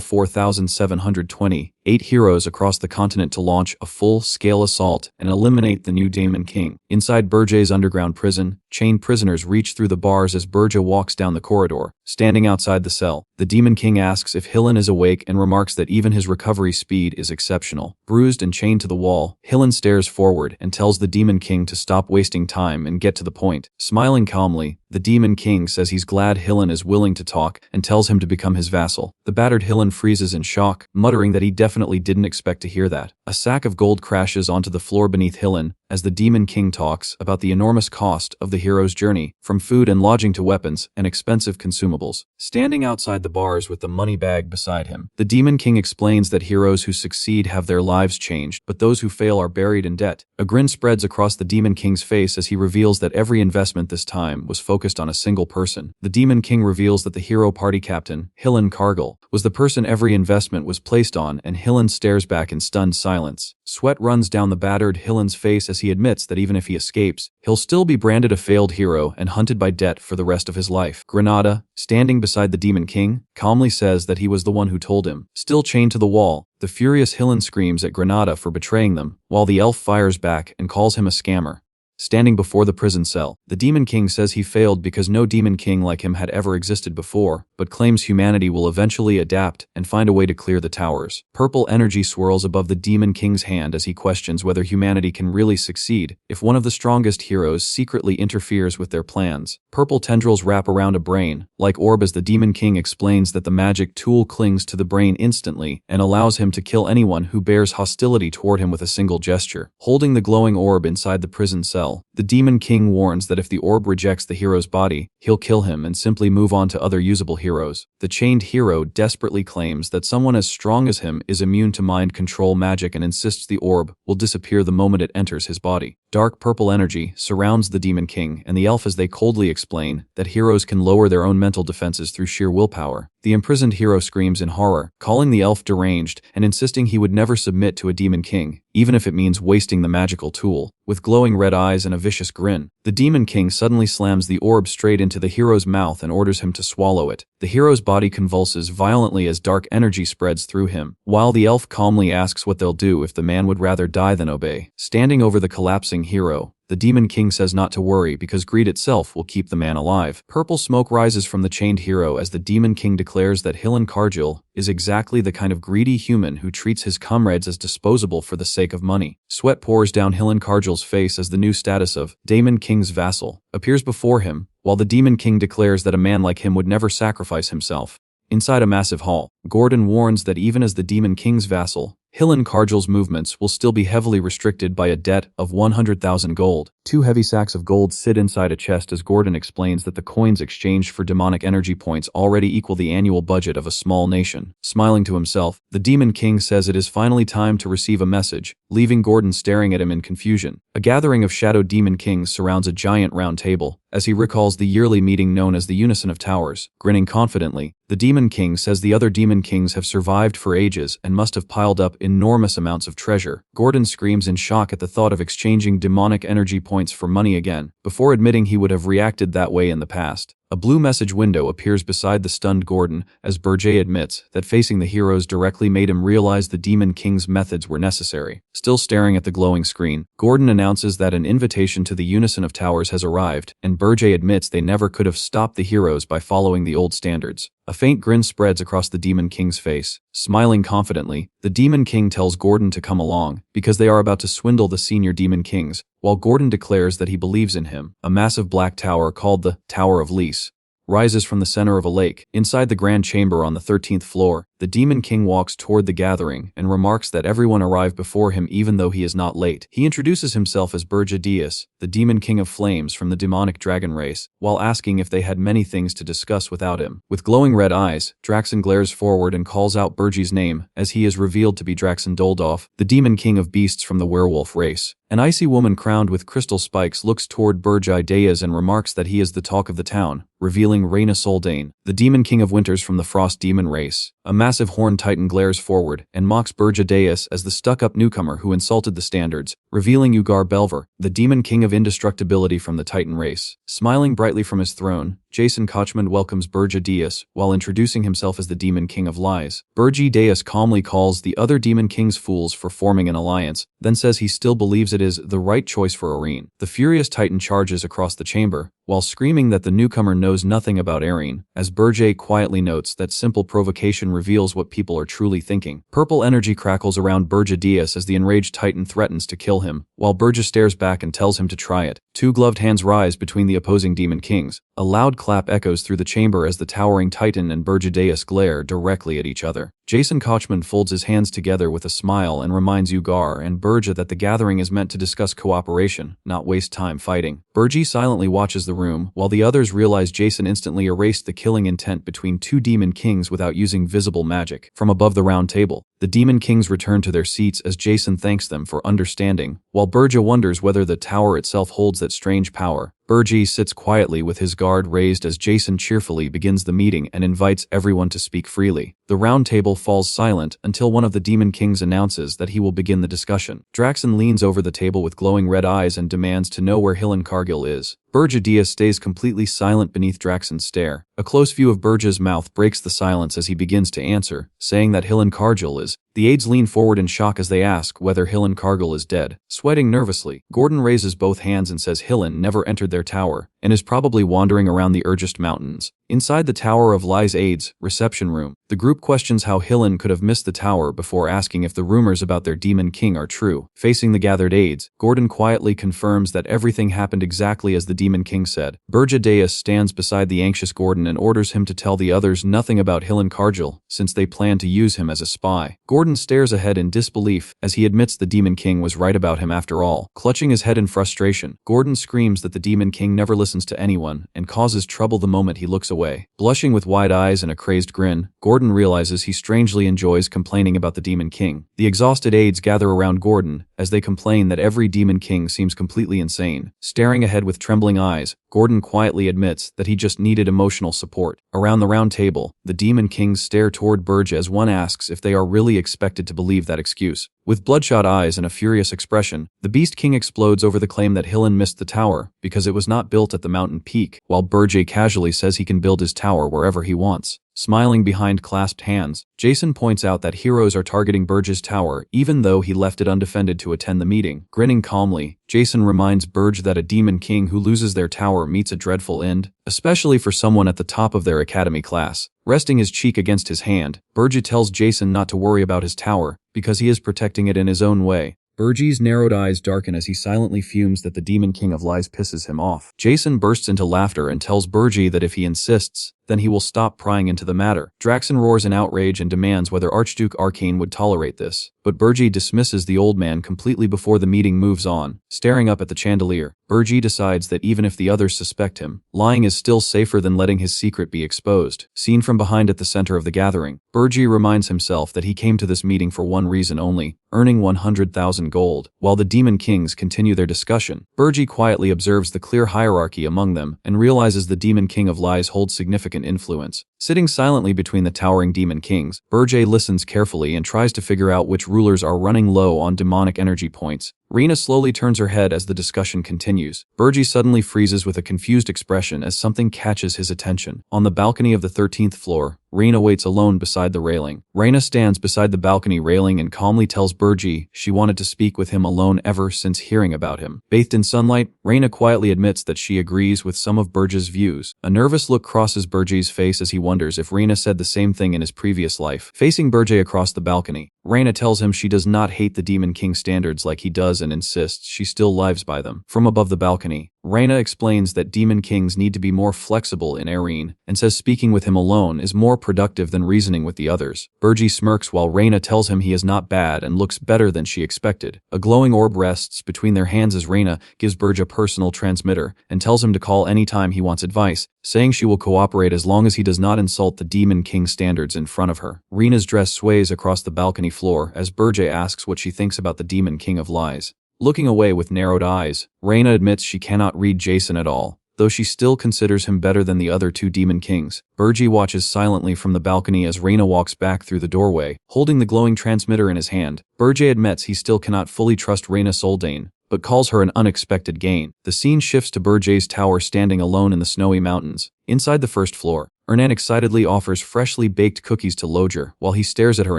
4,728 heroes across the continent to launch a full-scale assault and eliminate the new Demon King. Inside Berger's underground prison, chained prisoners reach through the bars as Berger walks down the corridor. Standing outside the cell, the Demon King asks if Hillen is awake and remarks that even his recovery speed is exceptional. Bruised and chained to the wall, Hillen stares forward and tells the Demon King to stop wasting time and get to the point. Smiling calmly, the Demon King says he's glad Hillen is willing to talk and tells him to become his vassal. The battered Hillen freezes in shock, muttering that he definitely didn't expect to hear that. A sack of gold crashes onto the floor beneath Hillen as the Demon King talks about the enormous cost of the hero's journey, from food and lodging to weapons and expensive consumables. Standing outside the bars with the money bag beside him, the Demon King explains that heroes who succeed have their lives changed, but those who fail are buried in debt. A grin spreads across the Demon King's face as he reveals that every investment this time was focused on a single person. The Demon King reveals that the hero party captain, Hillenkargel, was the person every investment was placed on, and Hillen stares back in stunned silence. Sweat runs down the battered Hillen's face as he admits that even if he escapes, he'll still be branded a failed hero and hunted by debt for the rest of his life. Granada, standing beside the Demon King, calmly says that he was the one who told him. Still chained to the wall, the furious Hillen screams at Granada for betraying them, while the elf fires back and calls him a scammer. Standing before the prison cell, the Demon King says he failed because no Demon King like him had ever existed before, but claims humanity will eventually adapt and find a way to clear the towers. Purple energy swirls above the Demon King's hand as he questions whether humanity can really succeed if one of the strongest heroes secretly interferes with their plans. Purple tendrils wrap around a brain, like orb, as the Demon King explains that the magic tool clings to the brain instantly and allows him to kill anyone who bears hostility toward him with a single gesture. Holding the glowing orb inside the prison cell, the Demon King warns that if the orb rejects the hero's body, he'll kill him and simply move on to other usable heroes. The chained hero desperately claims that someone as strong as him is immune to mind control magic and insists the orb will disappear the moment it enters his body. Dark purple energy surrounds the Demon King and the elf as they coldly explain that heroes can lower their own mental defenses through sheer willpower. The imprisoned hero screams in horror, calling the elf deranged and insisting he would never submit to a Demon King, even if it means wasting the magical tool. With glowing red eyes and a vicious grin, the Demon King suddenly slams the orb straight into the hero's mouth and orders him to swallow it. The hero's body convulses violently as dark energy spreads through him, while the elf calmly asks what they'll do if the man would rather die than obey. Standing over the collapsing hero, The Demon King says not to worry because greed itself will keep the man alive. Purple smoke rises from the chained hero as the Demon King declares that Hillenkargil is exactly the kind of greedy human who treats his comrades as disposable for the sake of money. Sweat pours down Hillenkargil's face as the new status of Demon King's vassal appears before him, while the Demon King declares that a man like him would never sacrifice himself. Inside a massive hall, Gordon warns that even as the Demon King's vassal, Hillenkargil's movements will still be heavily restricted by a debt of 100,000 gold. 2 heavy sacks of gold sit inside a chest as Gordon explains that the coins exchanged for demonic energy points already equal the annual budget of a small nation. Smiling to himself, the Demon King says it is finally time to receive a message, leaving Gordon staring at him in confusion. A gathering of shadow Demon Kings surrounds a giant round table, as he recalls the yearly meeting known as the Unison of Towers. Grinning confidently, the Demon King says the other Demon Kings have survived for ages and must have piled up enormous amounts of treasure. Gordon screams in shock at the thought of exchanging demonic energy points for money again, before admitting he would have reacted that way in the past. A blue message window appears beside the stunned Gordon as Berger admits that facing the heroes directly made him realize the Demon King's methods were necessary. Still staring at the glowing screen, Gordon announces that an invitation to the Unison of Towers has arrived, and Berger admits they never could have stopped the heroes by following the old standards. A faint grin spreads across the Demon King's face. Smiling confidently, the Demon King tells Gordon to come along, because they are about to swindle the senior Demon Kings, while Gordon declares that he believes in him. A massive black tower called the Tower of Lease rises from the center of a lake. Inside the grand chamber on the 13th floor, the Demon King walks toward the gathering and remarks that everyone arrived before him even though he is not late. He introduces himself as Berger Dias, the Demon King of Flames from the demonic dragon race, while asking if they had many things to discuss without him. With glowing red eyes, Draxen glares forward and calls out Berger's name as he is revealed to be Draxen Doldorf, the Demon King of beasts from the werewolf race. An icy woman crowned with crystal spikes looks toward Berger Dias and remarks that he is the talk of the town, revealing Reyna Soldane, the Demon King of Winters from the Frost Demon race. A massive horned titan glares forward and mocks Berger Dias as the stuck-up newcomer who insulted the standards, revealing Ugar Belver, the Demon King of Indestructibility from the Titan race. Smiling brightly from his throne, Jason Kochman welcomes Berger Dias while introducing himself as the Demon King of Lies. Berger Dias calmly calls the other Demon Kings fools for forming an alliance, then says he still believes it is the right choice for Arene. The furious Titan charges across the chamber, while screaming that the newcomer knows nothing about Arene, as Berger quietly notes that simple provocation reveals what people are truly thinking. Purple energy crackles around Berger Dias as the enraged Titan threatens to kill him, while Berger stares back and tells him to try it. 2 gloved hands rise between the opposing Demon Kings. A loud clap echoes through the chamber as the towering Titan and Berger Dias glare directly at each other. Jason Kochman folds his hands together with a smile and reminds Ugar and Berger that the gathering is meant to discuss cooperation, not waste time fighting. Berger silently watches the room, while the others realize Jason instantly erased the killing intent between 2 Demon Kings without using visible magic. From above the round table, the Demon Kings return to their seats as Jason thanks them for understanding, while Berger wonders whether the tower itself holds that strange power. Berger sits quietly with his guard raised as Jason cheerfully begins the meeting and invites everyone to speak freely. The round table falls silent until one of the Demon Kings announces that he will begin the discussion. Draxen leans over the table with glowing red eyes and demands to know where Hillenkargil is. Berger Dias stays completely silent beneath Draxen's stare. A close view of Berger's mouth breaks the silence as he begins to answer, saying that Hillenkargil is. The aides lean forward in shock as they ask whether Hillenkargil is dead. Sweating nervously, Gordon raises both hands and says Hillen never entered their tower, and is probably wandering around the Urgest Mountains. Inside the Tower of Lies aides' reception room, the group questions how Hillen could have missed the tower before asking if the rumors about their Demon King are true. Facing the gathered aides, Gordon quietly confirms that everything happened exactly as the Demon King said. Berger Dias stands beside the anxious Gordon and orders him to tell the others nothing about Hillenkargil, since they plan to use him as a spy. Gordon stares ahead in disbelief as he admits the Demon King was right about him after all. Clutching his head in frustration, Gordon screams that the Demon King never listens to anyone and causes trouble the moment he looks away. Blushing with wide eyes and a crazed grin, Gordon realizes he strangely enjoys complaining about the Demon King. The exhausted aides gather around Gordon as they complain that every Demon King seems completely insane. Staring ahead with trembling eyes, Gordon quietly admits that he just needed emotional support. Around the round table, the Demon Kings stare toward Berger as one asks if they are really expected to believe that excuse. With bloodshot eyes and a furious expression, the Beast King explodes over the claim that Hillen missed the tower because it was not built at the mountain peak, while Berger casually says he can build his tower wherever he wants. smiling behind clasped hands. Jason points out that heroes are targeting Burge's tower, even though he left it undefended to attend the meeting. Grinning calmly, Jason reminds Burge that a demon king who loses their tower meets a dreadful end, especially for someone at the top of their academy class. Resting his cheek against his hand, Burge tells Jason not to worry about his tower, because he is protecting it in his own way. Burge's narrowed eyes darken as he silently fumes that the Demon King of Lies pisses him off. Jason bursts into laughter and tells Burge that if he insists, then he will stop prying into the matter. Draxon roars in outrage and demands whether Archduke Arcane would tolerate this, but Burge dismisses the old man completely before the meeting moves on. Staring up at the chandelier, Burge decides that even if the others suspect him, lying is still safer than letting his secret be exposed. Seen from behind at the center of the gathering, Burge reminds himself that he came to this meeting for one reason only, earning 100,000 gold. While the Demon Kings continue their discussion, Burge quietly observes the clear hierarchy among them and realizes the Demon King of Lies holds significant influence. Sitting silently between the towering Demon Kings, Burge listens carefully and tries to figure out which rulers are running low on demonic energy points. Rina slowly turns her head as the discussion continues. Burge suddenly freezes with a confused expression as something catches his attention. On the balcony of the 13th floor, Rina waits alone beside the railing. Rina stands beside the balcony railing and calmly tells Burge she wanted to speak with him alone ever since hearing about him. Bathed in sunlight, Rina quietly admits that she agrees with some of Burge's views. A nervous look crosses Burge's face as he wonders if Rina said the same thing in his previous life. Facing Burge across the balcony, Rina tells him she does not hate the Demon King standards like he does and insists she still lives by them. From above the balcony, Rina explains that Demon Kings need to be more flexible in Arene, and says speaking with him alone is more productive than reasoning with the others. Burge smirks while Rina tells him he is not bad and looks better than she expected. A glowing orb rests between their hands as Rina gives Burge a personal transmitter and tells him to call anytime he wants advice, saying she will cooperate as long as he does not insult the Demon King standards in front of her. Rina's dress sways across the balcony floor as Burge asks what she thinks about the Demon King of Lies. Looking away with narrowed eyes, Rina admits she cannot read Jason at all, though she still considers him better than the other two Demon Kings. Burge watches silently from the balcony as Rina walks back through the doorway, holding the glowing transmitter in his hand. Burge admits he still cannot fully trust Rina Soldane, but calls her an unexpected gain. The scene shifts to Burge's tower standing alone in the snowy mountains. Inside the first floor, Ernan excitedly offers freshly baked cookies to Lodger while he stares at her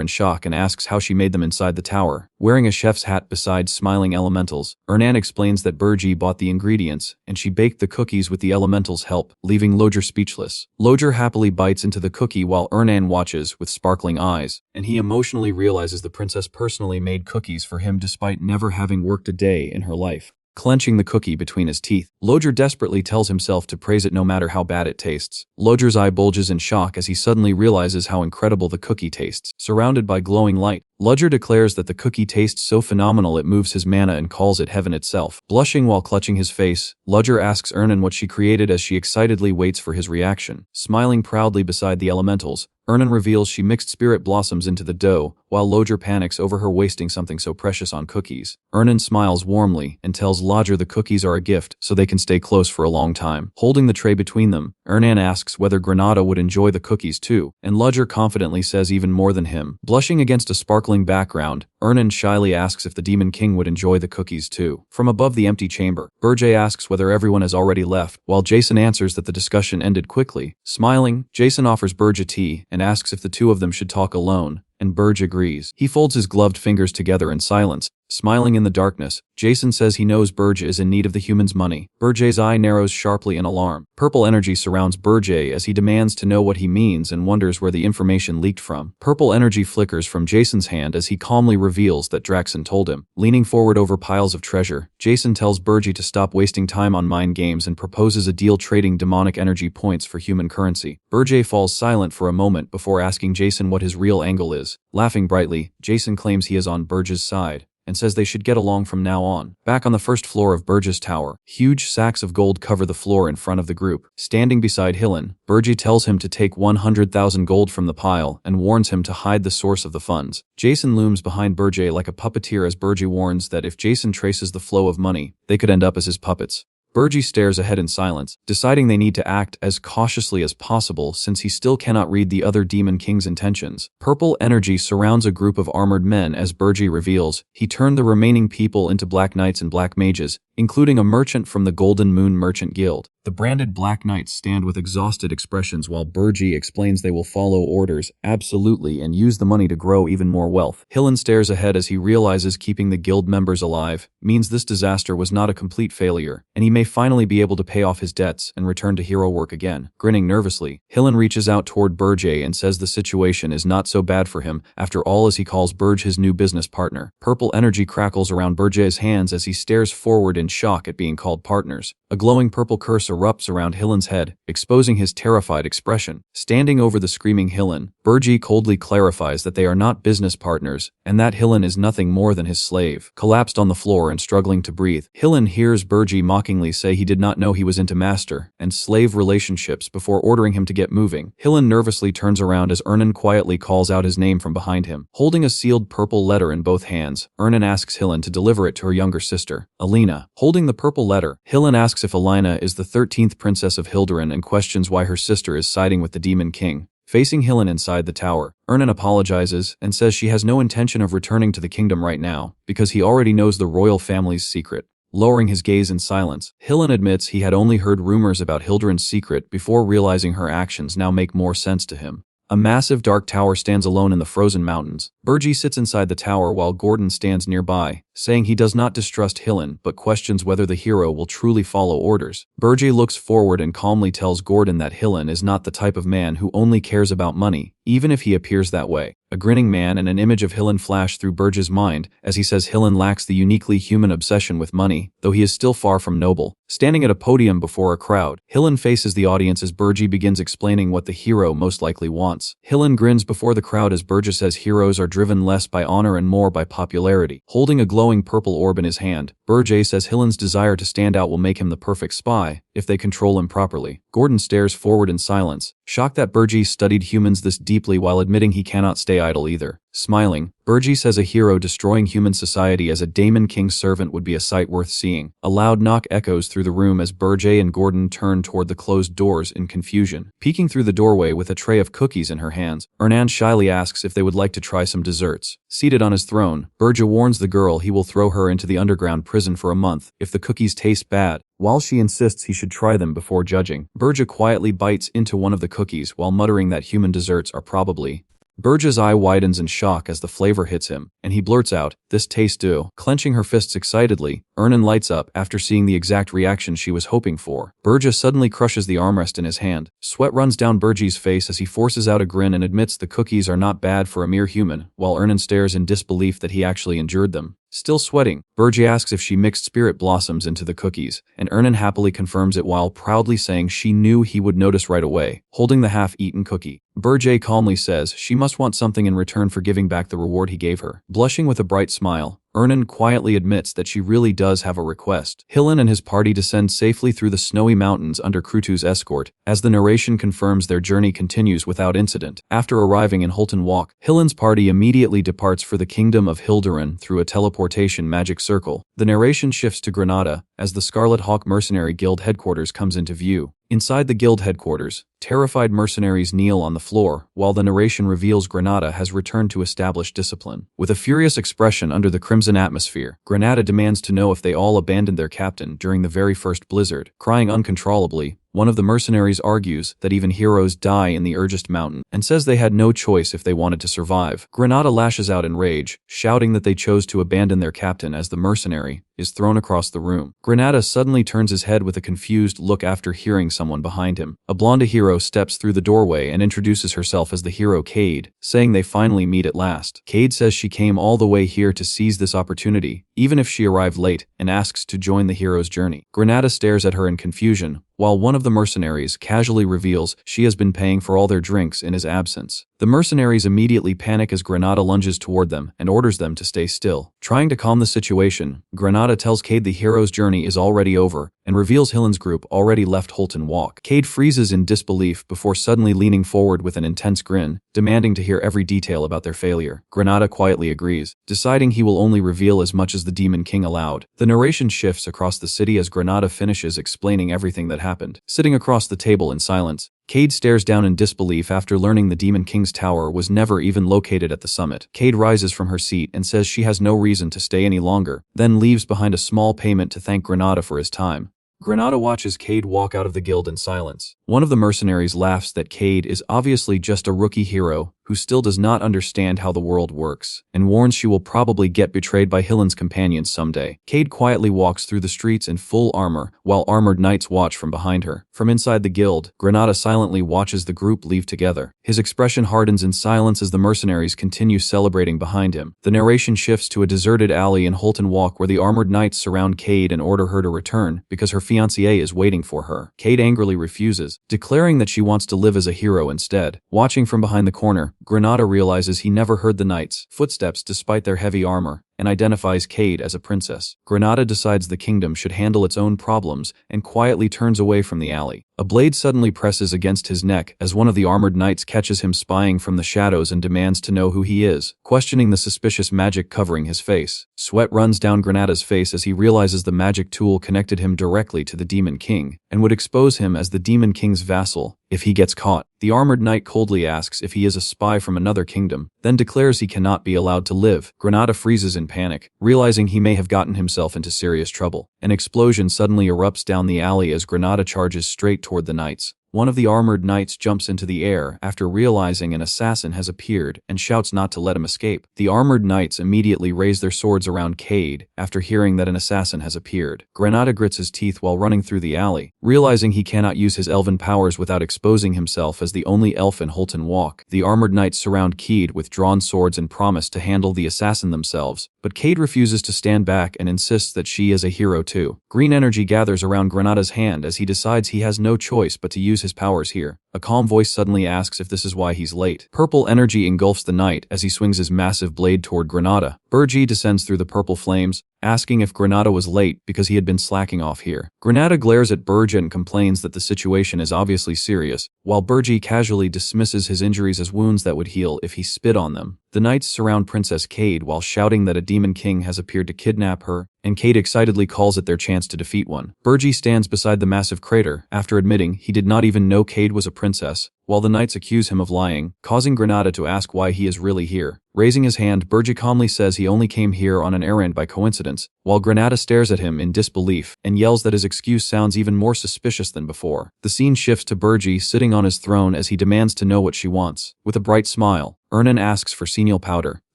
in shock and asks how she made them inside the tower. Wearing a chef's hat beside smiling elementals, Ernan explains that Burge bought the ingredients and she baked the cookies with the elementals' help, leaving Lodger speechless. Lodger happily bites into the cookie while Ernan watches with sparkling eyes, and he emotionally realizes the princess personally made cookies for him despite never having worked a day in her life. Clenching the cookie between his teeth, Lodger desperately tells himself to praise it no matter how bad it tastes. Lodger's eye bulges in shock as he suddenly realizes how incredible the cookie tastes. Surrounded by glowing light, Lodger declares that the cookie tastes so phenomenal it moves his mana and calls it heaven itself. Blushing while clutching his face, Lodger asks Ernan what she created as she excitedly waits for his reaction. Smiling proudly beside the elementals, Ernan reveals she mixed spirit blossoms into the dough, while Lodger panics over her wasting something so precious on cookies. Ernan smiles warmly and tells Lodger the cookies are a gift so they can stay close for a long time. Holding the tray between them, Ernan asks whether Granada would enjoy the cookies too, and Lodger confidently says even more than him. Blushing against a sparkling background, Ernan shyly asks if the Demon King would enjoy the cookies too. From above the empty chamber, Burge asks whether everyone has already left, while Jason answers that the discussion ended quickly. Smiling, Jason offers Burge tea and asks if the two of them should talk alone, and Burge agrees. He folds his gloved fingers together in silence. Smiling in the darkness, Jason says he knows Burge is in need of the human's money. Burge's eye narrows sharply in alarm. Purple energy surrounds Burge as he demands to know what he means and wonders where the information leaked from. Purple energy flickers from Jason's hand as he calmly reveals that Draxon told him. Leaning forward over piles of treasure, Jason tells Burge to stop wasting time on mind games and proposes a deal trading demonic energy points for human currency. Burge falls silent for a moment before asking Jason what his real angle is. Laughing brightly, Jason claims he is on Burge's side and says they should get along from now on. Back on the first floor of Burge's tower, huge sacks of gold cover the floor in front of the group. Standing beside Hillen, Burge tells him to take 100,000 gold from the pile and warns him to hide the source of the funds. Jason looms behind Burge like a puppeteer as Burge warns that if Jason traces the flow of money, they could end up as his puppets. Burge stares ahead in silence, deciding they need to act as cautiously as possible since he still cannot read the other Demon King's intentions. Purple energy surrounds a group of armored men as Burge reveals he turned the remaining people into black knights and black mages, including a merchant from the Golden Moon Merchant Guild. The branded Black Knights stand with exhausted expressions while Burji explains they will follow orders, absolutely, and use the money to grow even more wealth. Hillen stares ahead as he realizes keeping the guild members alive means this disaster was not a complete failure, and he may finally be able to pay off his debts and return to hero work again. Grinning nervously, Hillen reaches out toward Burji and says the situation is not so bad for him after all, as he calls Burj his new business partner. Purple energy crackles around Burji's hands as he stares forward in shock at being called partners. A glowing purple curse erupts around Hillen's head, exposing his terrified expression. Standing over the screaming Hillen, Burji coldly clarifies that they are not business partners, and that Hillen is nothing more than his slave. Collapsed on the floor and struggling to breathe, Hillen hears Burji mockingly say he did not know he was into master and slave relationships before ordering him to get moving. Hillen nervously turns around as Ernan quietly calls out his name from behind him. Holding a sealed purple letter in both hands, Ernan asks Hillen to deliver it to her younger sister, Alina. Holding the purple letter, Hillen asks if Alina is the 13th princess of Hildurin and questions why her sister is siding with the Demon King. Facing Hillen inside the tower, Ernan apologizes and says she has no intention of returning to the kingdom right now because he already knows the royal family's secret. Lowering his gaze in silence, Hillen admits he had only heard rumors about Hildurin's secret before realizing her actions now make more sense to him. A massive dark tower stands alone in the frozen mountains. Burji sits inside the tower while Gordon stands nearby, saying he does not distrust Hillen but questions whether the hero will truly follow orders. Burji looks forward and calmly tells Gordon that Hillen is not the type of man who only cares about money, even if he appears that way. A grinning man and an image of Hillen flash through Burji's mind as he says Hillen lacks the uniquely human obsession with money, though he is still far from noble. Standing at a podium before a crowd, Hillen faces the audience as Burji begins explaining what the hero most likely wants. Hillen grins before the crowd as Burji says heroes are driven less by honor and more by popularity. Holding a glowing purple orb in his hand, Burji says Hillen's desire to stand out will make him the perfect spy if they control him properly. Gordon stares forward in silence, shocked that Burji studied humans this deeply while admitting he cannot stay idle either. Smiling, Burji says a hero destroying human society as a Demon King's servant would be a sight worth seeing. A loud knock echoes through the room as Burji and Gordon turn toward the closed doors in confusion. Peeking through the doorway with a tray of cookies in her hands, Ernan shyly asks if they would like to try some desserts. Seated on his throne, Burji warns the girl he will throw her into the underground prison for a month if the cookies taste bad, while she insists he should try them before judging. Burji quietly bites into one of the cookies while muttering that human desserts are probably. Burji's eye widens in shock as the flavor hits him, and he blurts out, "This tastes do." Clenching her fists excitedly, Ernan lights up after seeing the exact reaction she was hoping for. Burji suddenly crushes the armrest in his hand. Sweat runs down Burji's face as he forces out a grin and admits the cookies are not bad for a mere human, while Ernan stares in disbelief that he actually endured them. Still sweating, Burji asks if she mixed spirit blossoms into the cookies, and Ernan happily confirms it while proudly saying she knew he would notice right away. Holding the half-eaten cookie, Burji calmly says she must want something in return for giving back the reward he gave her. Blushing with a bright smile, Ernan quietly admits that she really does have a request. Hillen and his party descend safely through the snowy mountains under Krutu's escort, as the narration confirms their journey continues without incident. After arriving in Holton Walk, Hillen's party immediately departs for the kingdom of Hildurin through a teleportation magic circle. The narration shifts to Granada, as the Scarlet Hawk Mercenary Guild headquarters comes into view. Inside the guild headquarters, terrified mercenaries kneel on the floor, while the narration reveals Granada has returned to established discipline. With a furious expression under the crimson atmosphere, Granada demands to know if they all abandoned their captain during the very first blizzard. Crying uncontrollably, one of the mercenaries argues that even heroes die in the Urgest Mountain, and says they had no choice if they wanted to survive. Granada lashes out in rage, shouting that they chose to abandon their captain as the mercenary is thrown across the room. Granada suddenly turns his head with a confused look after hearing someone behind him. A blonde hero steps through the doorway and introduces herself as the hero Cade, saying they finally meet at last. Cade says she came all the way here to seize this opportunity, even if she arrived late, and asks to join the hero's journey. Granada stares at her in confusion, while one of the mercenaries casually reveals she has been paying for all their drinks in his absence. The mercenaries immediately panic as Granada lunges toward them and orders them to stay still. Trying to calm the situation, Granada tells Cade the hero's journey is already over and reveals Hillen's group already left Holton Walk. Cade freezes in disbelief before suddenly leaning forward with an intense grin, demanding to hear every detail about their failure. Granada quietly agrees, deciding he will only reveal as much as the Demon King allowed. The narration shifts across the city as Granada finishes explaining everything that happened. Sitting across the table in silence, Cade stares down in disbelief after learning the Demon King's tower was never even located at the summit. Cade rises from her seat and says she has no reason to stay any longer, then leaves behind a small payment to thank Granada for his time. Granada watches Cade walk out of the guild in silence. One of the mercenaries laughs that Cade is obviously just a rookie hero who still does not understand how the world works, and warns she will probably get betrayed by Hillen's companions someday. Cade quietly walks through the streets in full armor, while armored knights watch from behind her. From inside the guild, Granada silently watches the group leave together. His expression hardens in silence as the mercenaries continue celebrating behind him. The narration shifts to a deserted alley in Holton Walk where the armored knights surround Cade and order her to return because her fiancé is waiting for her. Cade angrily refuses, declaring that she wants to live as a hero instead. Watching from behind the corner, Granada realizes he never heard the knights' footsteps despite their heavy armor, and identifies Cade as a princess. Granada decides the kingdom should handle its own problems and quietly turns away from the alley. A blade suddenly presses against his neck as one of the armored knights catches him spying from the shadows and demands to know who he is, questioning the suspicious magic covering his face. Sweat runs down Granada's face as he realizes the magic tool connected him directly to the Demon King and would expose him as the Demon King's vassal if he gets caught. The armored knight coldly asks if he is a spy from another kingdom, then declares he cannot be allowed to live. Granada freezes in panic, realizing he may have gotten himself into serious trouble. An explosion suddenly erupts down the alley as Granada charges straight toward the knights. One of the armored knights jumps into the air after realizing an assassin has appeared and shouts not to let him escape. The armored knights immediately raise their swords around Cade after hearing that an assassin has appeared. Granada grits his teeth while running through the alley, realizing he cannot use his elven powers without exposing himself as the only elf in Holton Walk. The armored knights surround Cade with drawn swords and promise to handle the assassin themselves, but Cade refuses to stand back and insists that she is a hero too. Green energy gathers around Granada's hand as he decides he has no choice but to use his powers here. A calm voice suddenly asks if this is why he's late. Purple energy engulfs the knight as he swings his massive blade toward Granada. Burji descends through the purple flames, asking if Granada was late because he had been slacking off here. Granada glares at Burji and complains that the situation is obviously serious, while Burji casually dismisses his injuries as wounds that would heal if he spit on them. The knights surround Princess Cade while shouting that a demon king has appeared to kidnap her, and Cade excitedly calls it their chance to defeat one. Burji stands beside the massive crater after admitting he did not even know Cade was a princess, while the knights accuse him of lying, causing Granada to ask why he is really here. Raising his hand, Burji calmly says he only came here on an errand by coincidence, while Granada stares at him in disbelief and yells that his excuse sounds even more suspicious than before. The scene shifts to Burji sitting on his throne as he demands to know what she wants. With a bright smile, Ernan asks for senile powder,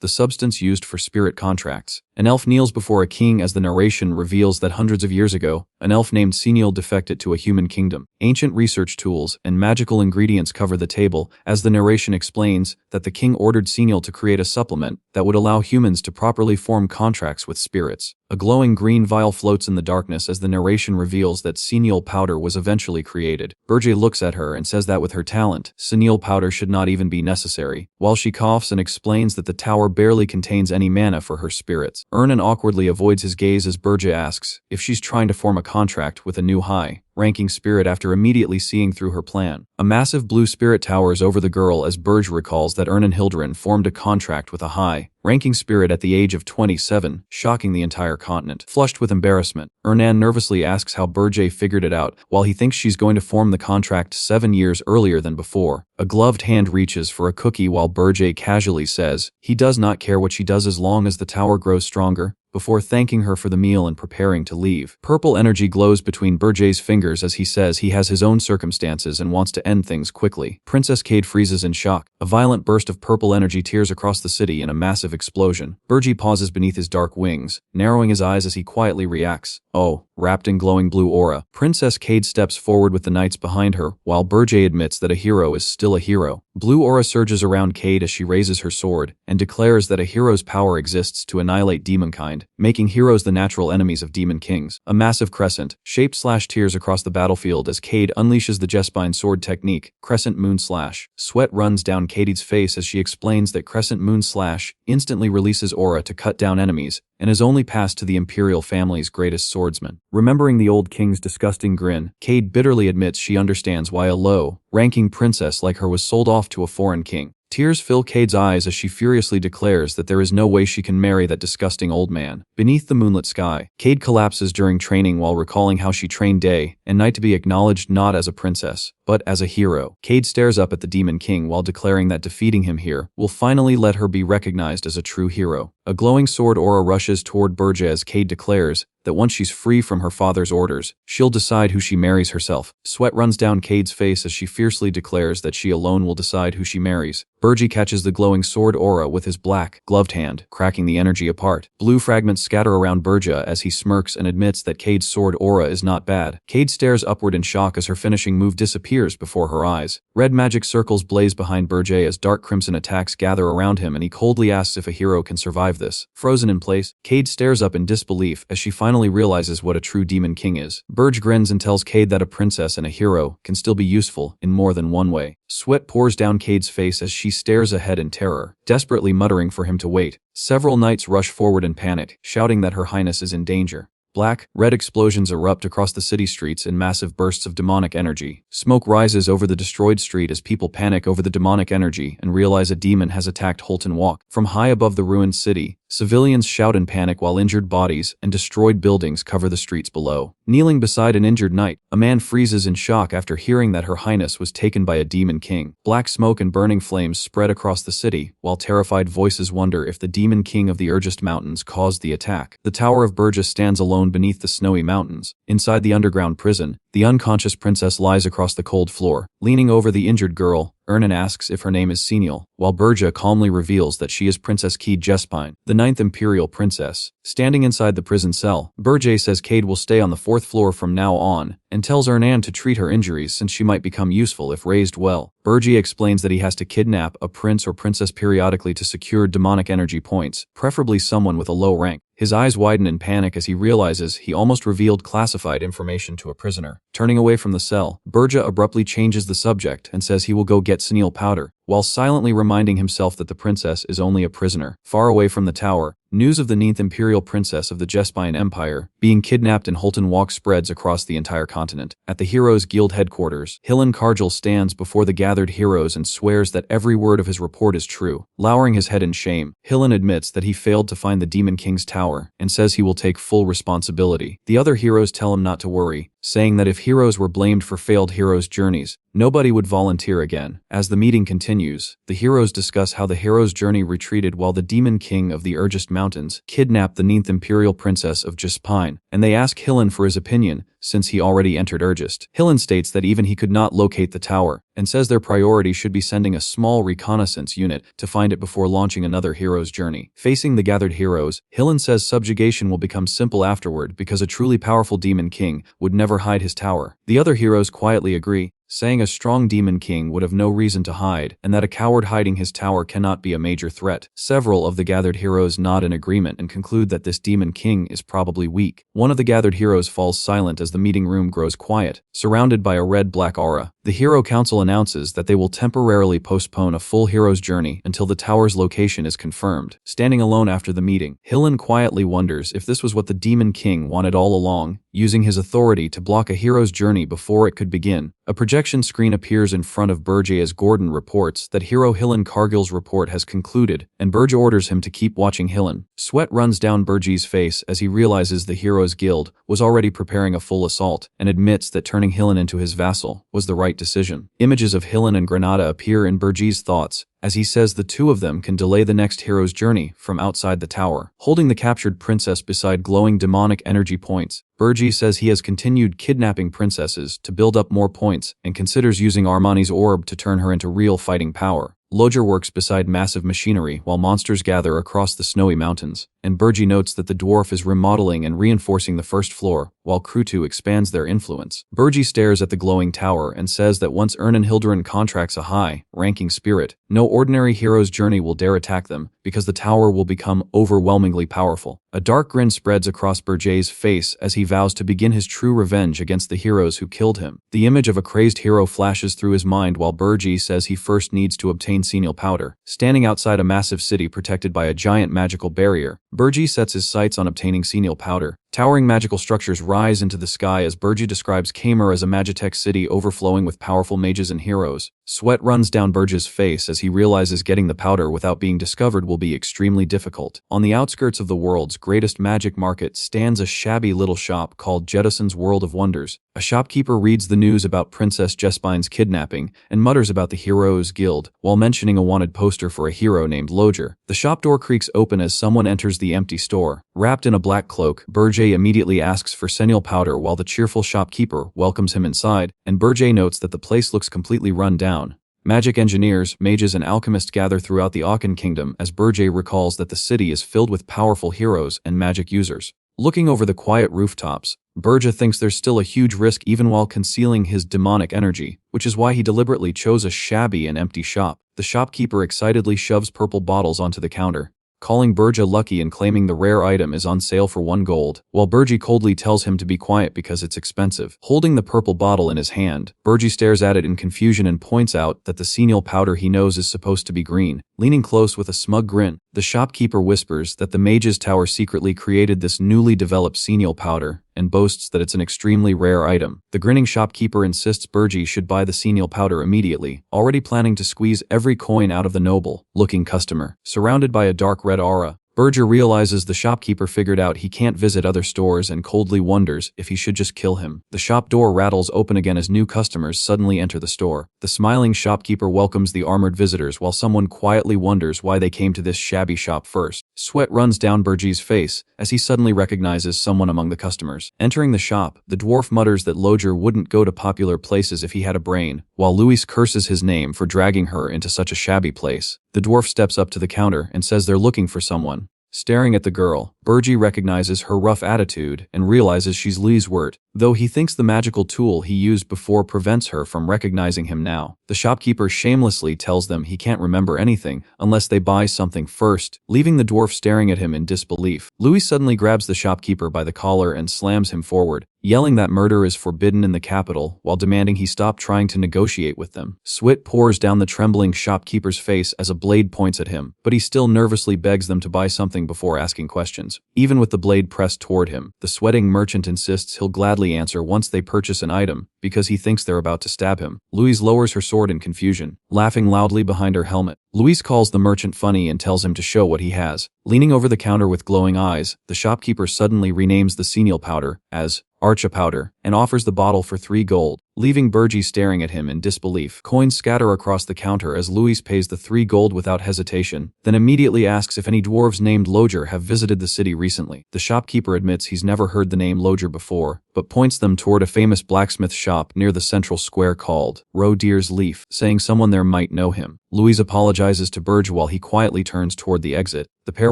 the substance used for spirit contracts. An elf kneels before a king as the narration reveals that hundreds of years ago, an elf named Senile defected to a human kingdom. Ancient research tools and magical ingredients cover the table as the narration explains that the king ordered Senile to create a supplement that would allow humans to properly form contracts with spirits. A glowing green vial floats in the darkness as the narration reveals that senile powder was eventually created. Burji looks at her and says that with her talent, senile powder should not even be necessary, while she coughs and explains that the tower barely contains any mana for her spirits. Ernan awkwardly avoids his gaze as Burji asks if she's trying to form a contract with a new high-ranking spirit after immediately seeing through her plan. A massive blue spirit towers over the girl as Burj recalls that Ernan Hilderin formed a contract with a high-ranking spirit at the age of 27, shocking the entire continent. Flushed with embarrassment, Ernan nervously asks how Burj figured it out, while he thinks she's going to form the contract 7 years earlier than before. A gloved hand reaches for a cookie while Burj casually says he does not care what she does as long as the tower grows stronger, before thanking her for the meal and preparing to leave. Purple energy glows between Burj's fingers as he says he has his own circumstances and wants to end things quickly. Princess Cade freezes in shock. A violent burst of purple energy tears across the city in a massive explosion. Burji pauses beneath his dark wings, narrowing his eyes as he quietly reacts. Oh, wrapped in glowing blue aura. Princess Cade steps forward with the knights behind her, while Burj admits that a hero is still a hero. Blue aura surges around Cade as she raises her sword, and declares that a hero's power exists to annihilate demonkind, making heroes the natural enemies of demon kings. A massive crescent, shaped slash tears across the battlefield as Cade unleashes the Jespine sword technique, Crescent Moon Slash. Sweat runs down Cade's face as she explains that Crescent Moon Slash instantly releases aura to cut down enemies, and is only passed to the imperial family's greatest swordsman. Remembering the old king's disgusting grin, Cade bitterly admits she understands why a low-ranking princess like her was sold off to a foreign king. Tears fill Cade's eyes as she furiously declares that there is no way she can marry that disgusting old man. Beneath the moonlit sky, Cade collapses during training while recalling how she trained day and night to be acknowledged not as a princess, but as a hero. Cade stares up at the Demon King while declaring that defeating him here will finally let her be recognized as a true hero. A glowing sword aura rushes toward Berja as Cade declares that once she's free from her father's orders, she'll decide who she marries herself. Sweat runs down Cade's face as she fiercely declares that she alone will decide who she marries. Berji catches the glowing sword aura with his black, gloved hand, cracking the energy apart. Blue fragments scatter around Berja as he smirks and admits that Cade's sword aura is not bad. Cade stares upward in shock as her finishing move disappears before her eyes. Red magic circles blaze behind Berja as dark crimson attacks gather around him, and he coldly asks if a hero can survive this. Frozen in place, Cade stares up in disbelief as she finally realizes what a true Demon King is. Berj grins and tells Cade that a princess and a hero can still be useful in more than one way. Sweat pours down Cade's face as she stares ahead in terror, desperately muttering for him to wait. Several knights rush forward in panic, shouting that Her Highness is in danger. Black, red explosions erupt across the city streets in massive bursts of demonic energy. Smoke rises over the destroyed street as people panic over the demonic energy and realize a demon has attacked Holton Walk. From high above the ruined city, civilians shout in panic while injured bodies and destroyed buildings cover the streets below. Kneeling beside an injured knight, a man freezes in shock after hearing that Her Highness was taken by a Demon King. Black smoke and burning flames spread across the city, while terrified voices wonder if the Demon King of the Urgest Mountains caused the attack. The Tower of Berja stands alone beneath the snowy mountains. Inside the underground prison, the unconscious princess lies across the cold floor. Leaning over the injured girl, Ernan asks if her name is Senial, while Berja calmly reveals that she is Princess Key Jespine, the 9th Imperial Princess. Standing inside the prison cell, Berja says Cade will stay on the 4th floor from now on, and tells Ernan to treat her injuries since she might become useful if raised well. Berja explains that he has to kidnap a prince or princess periodically to secure demonic energy points, preferably someone with a low rank. His eyes widen in panic as he realizes he almost revealed classified information to a prisoner. Turning away from the cell, Berja abruptly changes the subject and says he will go get Senile powder, while silently reminding himself that the princess is only a prisoner. Far away from the tower, news of the 9th Imperial Princess of the Jespine Empire being kidnapped in Holton Walk spreads across the entire continent. At the Heroes Guild headquarters, Hillen Karjal stands before the gathered heroes and swears that every word of his report is true. Lowering his head in shame, Hillen admits that he failed to find the Demon King's tower and says he will take full responsibility. The other heroes tell him not to worry, saying that if heroes were blamed for failed heroes' journeys, nobody would volunteer again. As the meeting continues, the heroes discuss how the hero's journey retreated while the Demon King of the Urgest Mountains kidnapped the 9th Imperial Princess of Jespine, and they ask Hillen for his opinion, since he already entered Urgest. Hillen states that even he could not locate the tower, and says their priority should be sending a small reconnaissance unit to find it before launching another hero's journey. Facing the gathered heroes, Hillen says subjugation will become simple afterward because a truly powerful Demon King would never hide his tower. The other heroes quietly agree, saying a strong Demon King would have no reason to hide, and that a coward hiding his tower cannot be a major threat. Several of the gathered heroes nod in agreement and conclude that this Demon King is probably weak. One of the gathered heroes falls silent as the meeting room grows quiet, surrounded by a red-black aura. The Hero Council announces that they will temporarily postpone a full hero's journey until the tower's location is confirmed. Standing alone after the meeting, Hillen quietly wonders if this was what the Demon King wanted all along, using his authority to block a hero's journey before it could begin. A projection screen appears in front of Berja as Gordon reports that hero Hillen Kargil's report has concluded, and Berja orders him to keep watching Hillen. Sweat runs down Berja's face as he realizes the Heroes Guild was already preparing a full assault, and admits that turning Hillen into his vassal was the right decision. Images of Hillen and Granada appear in Berja's thoughts, as he says the two of them can delay the next hero's journey from outside the tower. Holding the captured princess beside glowing demonic energy points, Berja says he has continued kidnapping princesses to build up more points and considers using Armani's orb to turn her into real fighting power. Lojer works beside massive machinery while monsters gather across the snowy mountains, and Berja notes that the dwarf is remodeling and reinforcing the first floor, while Krutu expands their influence. Berja stares at the glowing tower and says that once Ernan Hilderin contracts a high-ranking spirit, no ordinary hero's journey will dare attack them, because the tower will become overwhelmingly powerful. A dark grin spreads across Berja's face as he vows to begin his true revenge against the heroes who killed him. The image of a crazed hero flashes through his mind while Berja says he first needs to obtain Senile powder. Standing outside a massive city protected by a giant magical barrier, Berja sets his sights on obtaining Senile powder, Towering magical structures rise into the sky as Burji describes Kamer as a magitech city overflowing with powerful mages and heroes. Sweat runs down Burji's face as he realizes getting the powder without being discovered will be extremely difficult. On the outskirts of the world's greatest magic market stands a shabby little shop called Jettison's World of Wonders. A shopkeeper reads the news about Princess Jespine's kidnapping and mutters about the Heroes Guild while mentioning a wanted poster for a hero named Loger. The shop door creaks open as someone enters the empty store. Wrapped in a black cloak, Burji immediately asks for senile powder while the cheerful shopkeeper welcomes him inside, and Burji notes that the place looks completely run down. Magic engineers, mages, and alchemists gather throughout the Akan Kingdom as Burji recalls that the city is filled with powerful heroes and magic users. Looking over the quiet rooftops, Burja thinks there's still a huge risk even while concealing his demonic energy, which is why he deliberately chose a shabby and empty shop. The shopkeeper excitedly shoves purple bottles onto the counter, calling Burja lucky and claiming the rare item is on sale for 1 gold, while Burji coldly tells him to be quiet because it's expensive. Holding the purple bottle in his hand, Burji stares at it in confusion and points out that the senile powder he knows is supposed to be green. Leaning close with a smug grin, the shopkeeper whispers that the Mage's Tower secretly created this newly developed senile powder and boasts that it's an extremely rare item. The grinning shopkeeper insists Burji should buy the senile powder immediately, already planning to squeeze every coin out of the noble-looking customer. Surrounded by a dark red aura, Burja realizes the shopkeeper figured out he can't visit other stores and coldly wonders if he should just kill him. The shop door rattles open again as new customers suddenly enter the store. The smiling shopkeeper welcomes the armored visitors while someone quietly wonders why they came to this shabby shop first. Sweat runs down Burji's face as he suddenly recognizes someone among the customers. Entering the shop, the dwarf mutters that Loger wouldn't go to popular places if he had a brain, while Luis curses his name for dragging her into such a shabby place. The dwarf steps up to the counter and says they're looking for someone. Staring at the girl, Burji recognizes her rough attitude and realizes she's Lee's Wirt, though he thinks the magical tool he used before prevents her from recognizing him now. The shopkeeper shamelessly tells them he can't remember anything unless they buy something first, leaving the dwarf staring at him in disbelief. Louis suddenly grabs the shopkeeper by the collar and slams him forward, yelling that murder is forbidden in the capital while demanding he stop trying to negotiate with them. Sweat pours down the trembling shopkeeper's face as a blade points at him, but he still nervously begs them to buy something before asking questions. Even with the blade pressed toward him, the sweating merchant insists he'll gladly answer once they purchase an item, because he thinks they're about to stab him. Louise lowers her sword in confusion, laughing loudly behind her helmet. Louise calls the merchant funny and tells him to show what he has. Leaning over the counter with glowing eyes, the shopkeeper suddenly renames the senile powder as Archa powder and offers the bottle for 3 gold, leaving Burji staring at him in disbelief. Coins scatter across the counter as Louis pays the 3 gold without hesitation, then immediately asks if any dwarves named Loger have visited the city recently. The shopkeeper admits he's never heard the name Loger before, but points them toward a famous blacksmith shop near the central square called Rodeer's Leaf, saying someone there might know him. Louis apologizes to Burge while he quietly turns toward the exit. The pair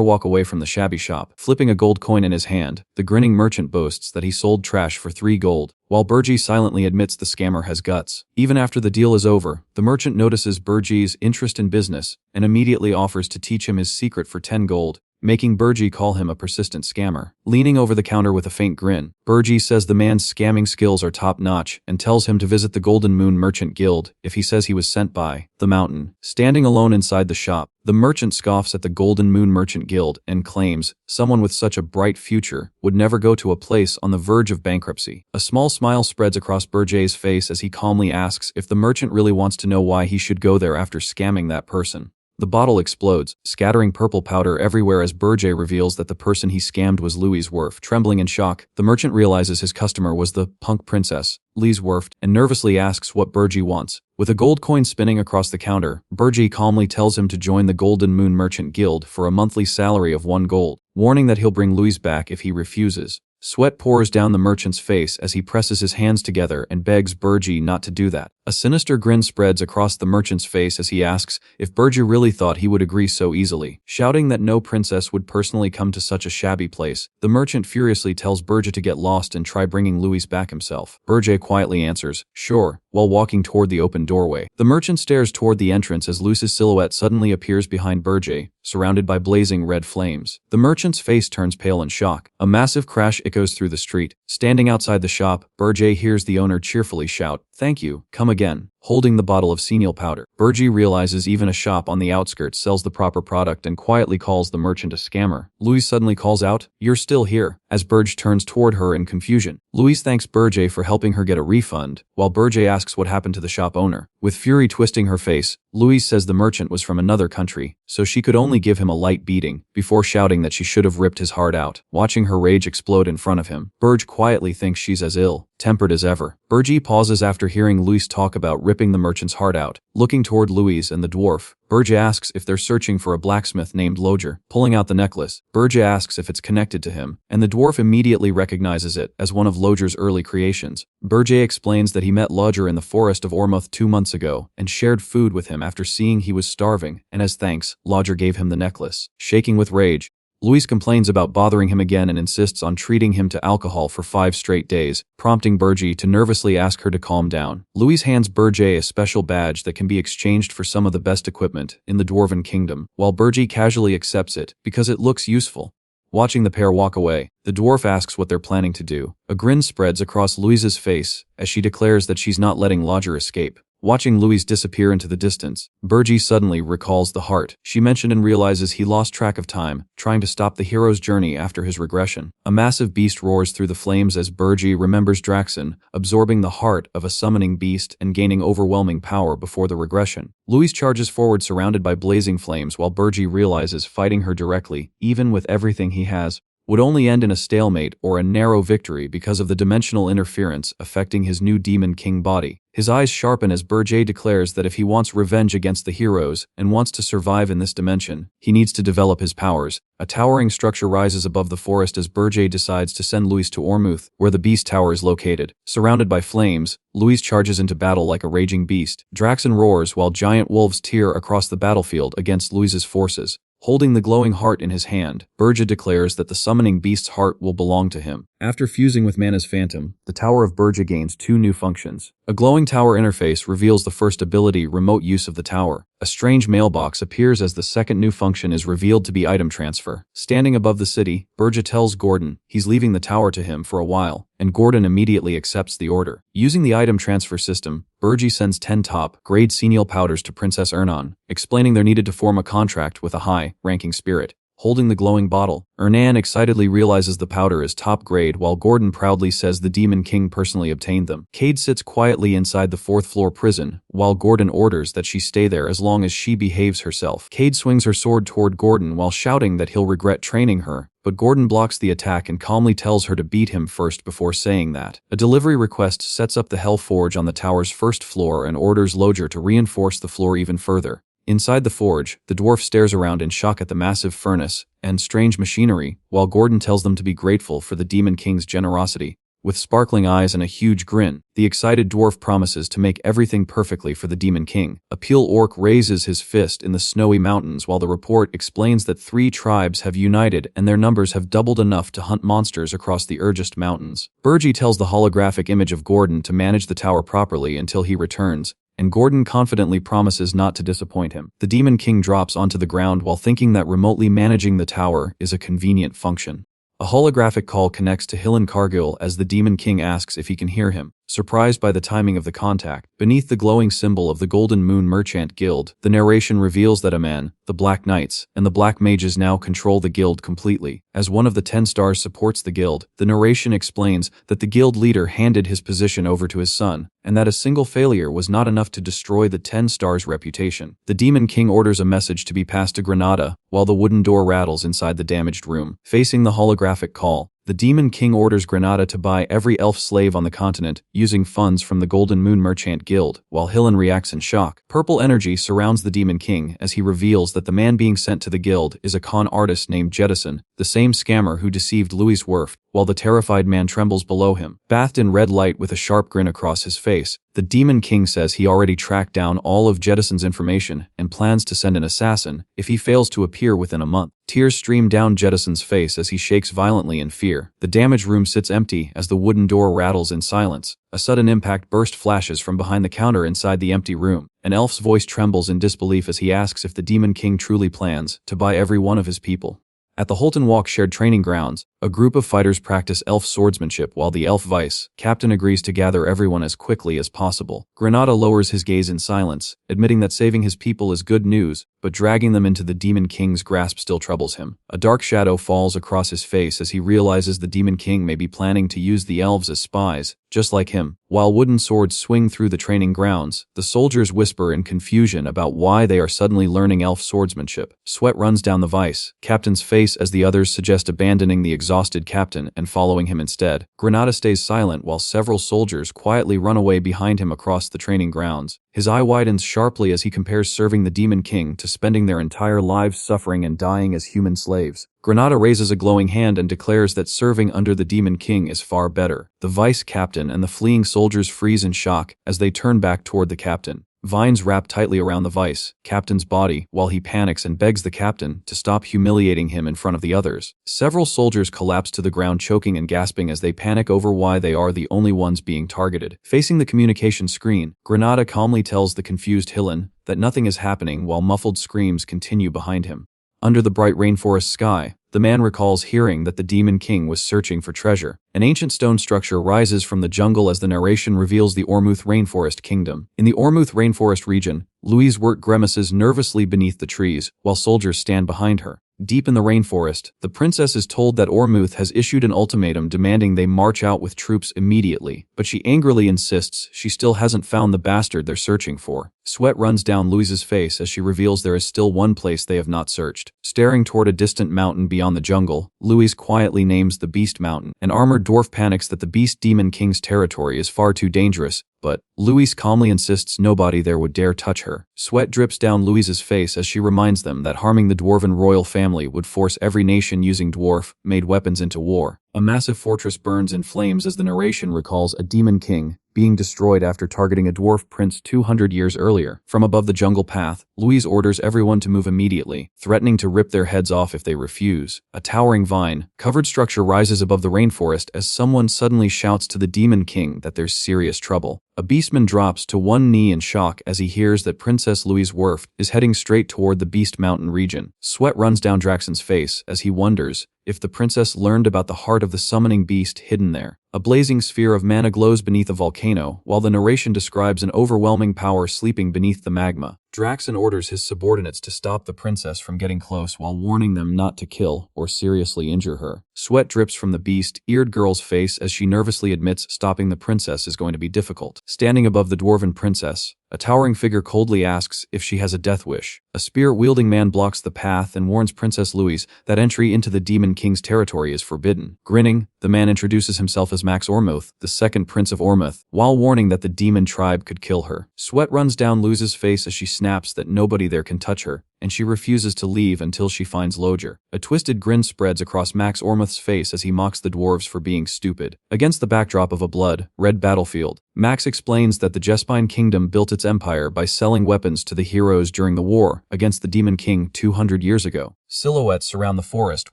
walk away from the shabby shop. Flipping a gold coin in his hand, the grinning merchant boasts that he sold trash for 3 gold, while Burji silently admits the scammer has guts. Even after the deal is over, the merchant notices Burji's interest in business and immediately offers to teach him his secret for 10 gold, making Burji call him a persistent scammer. Leaning over the counter with a faint grin, Burji says the man's scamming skills are top-notch and tells him to visit the Golden Moon Merchant Guild if he says he was sent by the Mountain. Standing alone inside the shop, the merchant scoffs at the Golden Moon Merchant Guild and claims someone with such a bright future would never go to a place on the verge of bankruptcy. A small smile spreads across Burji's face as he calmly asks if the merchant really wants to know why he should go there after scamming that person. The bottle explodes, scattering purple powder everywhere as Burje reveals that the person he scammed was Louis Werft. Trembling in shock, the merchant realizes his customer was the punk princess, Louise Werft, and nervously asks what Burji wants. With a gold coin spinning across the counter, Burji calmly tells him to join the Golden Moon Merchant Guild for a monthly salary of 1 gold, warning that he'll bring Louis back if he refuses. Sweat pours down the merchant's face as he presses his hands together and begs Burji not to do that. A sinister grin spreads across the merchant's face as he asks if Burji really thought he would agree so easily. Shouting that no princess would personally come to such a shabby place, the merchant furiously tells Burji to get lost and try bringing Louis back himself. Burji quietly answers, "Sure," while walking toward the open doorway. The merchant stares toward the entrance as Louis's silhouette suddenly appears behind Burji, surrounded by blazing red flames. The merchant's face turns pale in shock. A massive crash echoes through the street. Standing outside the shop, Burji hears the owner cheerfully shout, "Thank you, come again." holding the bottle of senile powder. Burji realizes even a shop on the outskirts sells the proper product and quietly calls the merchant a scammer. Louise suddenly calls out, "You're still here," as Burj turns toward her in confusion. Louise thanks Burj for helping her get a refund, while Burj asks what happened to the shop owner. With fury twisting her face, Louise says the merchant was from another country, so she could only give him a light beating, before shouting that she should have ripped his heart out. Watching her rage explode in front of him, Burj quietly thinks she's as ill-tempered as ever. Burji pauses after hearing Louise talk about ripping the merchant's heart out. Looking toward Louise and the dwarf, Burj asks if they're searching for a blacksmith named Loger. Pulling out the necklace, Burj asks if it's connected to him, and the dwarf immediately recognizes it as one of Loger's early creations. Burj explains that he met Loger in the forest of Ormuth 2 months ago and shared food with him after seeing he was starving, and as thanks, Loger gave him the necklace. Shaking with rage, Louise complains about bothering him again and insists on treating him to alcohol for 5 straight days, prompting Burji to nervously ask her to calm down. Louise hands Burji a special badge that can be exchanged for some of the best equipment in the Dwarven Kingdom, while Burji casually accepts it because it looks useful. Watching the pair walk away, the dwarf asks what they're planning to do. A grin spreads across Louise's face as she declares that she's not letting Lodger escape. Watching Louise disappear into the distance, Burji suddenly recalls the heart she mentioned and realizes he lost track of time, trying to stop the hero's journey after his regression. A massive beast roars through the flames as Burji remembers Draxon, absorbing the heart of a summoning beast and gaining overwhelming power before the regression. Louise charges forward surrounded by blazing flames while Burji realizes fighting her directly, even with everything he has, would only end in a stalemate or a narrow victory because of the dimensional interference affecting his new Demon King body. His eyes sharpen as Burj declares that if he wants revenge against the heroes and wants to survive in this dimension, he needs to develop his powers. A towering structure rises above the forest as Burj decides to send Louise to Ormuth, where the beast tower is located. Surrounded by flames, Louise charges into battle like a raging beast. Draxon roars while giant wolves tear across the battlefield against Louise's forces. Holding the glowing heart in his hand, Burja declares that the summoning beast's heart will belong to him. After fusing with Mana's Phantom, the Tower of Burja gains 2 new functions. A glowing tower interface reveals the first ability, remote use of the tower. A strange mailbox appears as the second new function is revealed to be item transfer. Standing above the city, Burja tells Gordon he's leaving the tower to him for a while, and Gordon immediately accepts the order. Using the item transfer system, Burji sends 10 top-grade senile powders to Princess Ernan, explaining they're needed to form a contract with a high-ranking spirit. Holding the glowing bottle, Ernan excitedly realizes the powder is top grade while Gordon proudly says the Demon King personally obtained them. Cade sits quietly inside the 4th floor prison, while Gordon orders that she stay there as long as she behaves herself. Cade swings her sword toward Gordon while shouting that he'll regret training her, but Gordon blocks the attack and calmly tells her to beat him first before saying that. A delivery request sets up the Hell Forge on the tower's 1st floor and orders Loger to reinforce the floor even further. Inside the forge, the dwarf stares around in shock at the massive furnace and strange machinery, while Gordon tells them to be grateful for the Demon King's generosity. With sparkling eyes and a huge grin, the excited dwarf promises to make everything perfectly for the Demon King. A Peel Orc raises his fist in the snowy mountains while the report explains that 3 tribes have united and their numbers have doubled enough to hunt monsters across the Urgest Mountains. Burji tells the holographic image of Gordon to manage the tower properly until he returns, and Gordon confidently promises not to disappoint him. The Demon King drops onto the ground while thinking that remotely managing the tower is a convenient function. A holographic call connects to Hillen Cargill as the Demon King asks if he can hear him. Surprised by the timing of the contact, beneath the glowing symbol of the Golden Moon Merchant Guild, the narration reveals that Aman, the Black Knights, and the Black Mages now control the guild completely. As one of the 10 stars supports the guild, the narration explains that the guild leader handed his position over to his son, and that a single failure was not enough to destroy the 10 stars' reputation. The Demon King orders a message to be passed to Granada, while the wooden door rattles inside the damaged room. Facing the holographic call, the Demon King orders Granada to buy every elf slave on the continent, using funds from the Golden Moon Merchant Guild, while Hillen reacts in shock. Purple energy surrounds the Demon King as he reveals that the man being sent to the guild is a con artist named Jettison, the same scammer who deceived Louis Werft, while the terrified man trembles below him. Bathed in red light with a sharp grin across his face, the Demon King says he already tracked down all of Jettison's information and plans to send an assassin if he fails to appear within a month. Tears stream down Jettison's face as he shakes violently in fear. The damaged room sits empty as the wooden door rattles in silence. A sudden impact burst flashes from behind the counter inside the empty room. An elf's voice trembles in disbelief as he asks if the Demon King truly plans to buy every one of his people. At the Holton Walk shared training grounds, A group of fighters practice elf swordsmanship while the elf vice captain agrees to gather everyone as quickly as possible. Granada lowers his gaze in silence, admitting that saving his people is good news, but dragging them into the Demon King's grasp still troubles him. A dark shadow falls across his face as he realizes the Demon King may be planning to use the elves as spies, just like him. While wooden swords swing through the training grounds, the soldiers whisper in confusion about why they are suddenly learning elf swordsmanship. Sweat runs down the vice captain's face as the others suggest abandoning the exhausted captain and following him instead. Granada stays silent while several soldiers quietly run away behind him across the training grounds. His eye widens sharply as he compares serving the Demon King to spending their entire lives suffering and dying as human slaves. Granada raises a glowing hand and declares that serving under the Demon King is far better. The vice captain and the fleeing soldiers freeze in shock as they turn back toward the captain. Vines wrap tightly around the vice captain's body while he panics and begs the captain to stop humiliating him in front of the others. Several soldiers collapse to the ground choking and gasping as they panic over why they are the only ones being targeted. Facing the communication screen, Granada calmly tells the confused Hillen that nothing is happening while muffled screams continue behind him. Under the bright rainforest sky, the man recalls hearing that the Demon King was searching for treasure. An ancient stone structure rises from the jungle as the narration reveals the Ormuth Rainforest Kingdom. In the Ormuth Rainforest region, Louise Wirt grimaces nervously beneath the trees, while soldiers stand behind her. Deep in the rainforest, the princess is told that Ormuth has issued an ultimatum demanding they march out with troops immediately, but she angrily insists she still hasn't found the bastard they're searching for. Sweat runs down Louise's face as she reveals there is still one place they have not searched. Staring toward a distant mountain beyond the jungle, Louise quietly names the Beast Mountain. An armored dwarf panics that the Beast Demon King's territory is far too dangerous, but Louise calmly insists nobody there would dare touch her. Sweat drips down Louise's face as she reminds them that harming the dwarven royal family would force every nation using dwarf-made weapons into war. A massive fortress burns in flames as the narration recalls a demon king being destroyed after targeting a dwarf prince 200 years earlier. From above the jungle path, Louise orders everyone to move immediately, threatening to rip their heads off if they refuse. A towering vine-covered structure rises above the rainforest as someone suddenly shouts to the Demon King that there's serious trouble. A beastman drops to one knee in shock as he hears that Princess Louise Werft is heading straight toward the Beast Mountain region. Sweat runs down Draxon's face as he wonders if the princess learned about the heart of the summoning beast hidden there. A blazing sphere of mana glows beneath a volcano, while the narration describes an overwhelming power sleeping beneath the magma. Draxon orders his subordinates to stop the princess from getting close while warning them not to kill or seriously injure her. Sweat drips from the beast-eared girl's face as she nervously admits stopping the princess is going to be difficult. Standing above the dwarven princess, a towering figure coldly asks if she has a death wish. A spear-wielding man blocks the path and warns Princess Louise that entry into the Demon King's territory is forbidden. Grinning, the man introduces himself as Max Ormuth, the second Prince of Ormuth, while warning that the demon tribe could kill her. Sweat runs down Louise's face as she snaps that nobody there can touch her, and she refuses to leave until she finds Loger. A twisted grin spreads across Max Ormuth's face as he mocks the dwarves for being stupid. Against the backdrop of a blood-red battlefield, Max explains that the Jespine Kingdom built its empire by selling weapons to the heroes during the war against the Demon King 200 years ago. Silhouettes surround the forest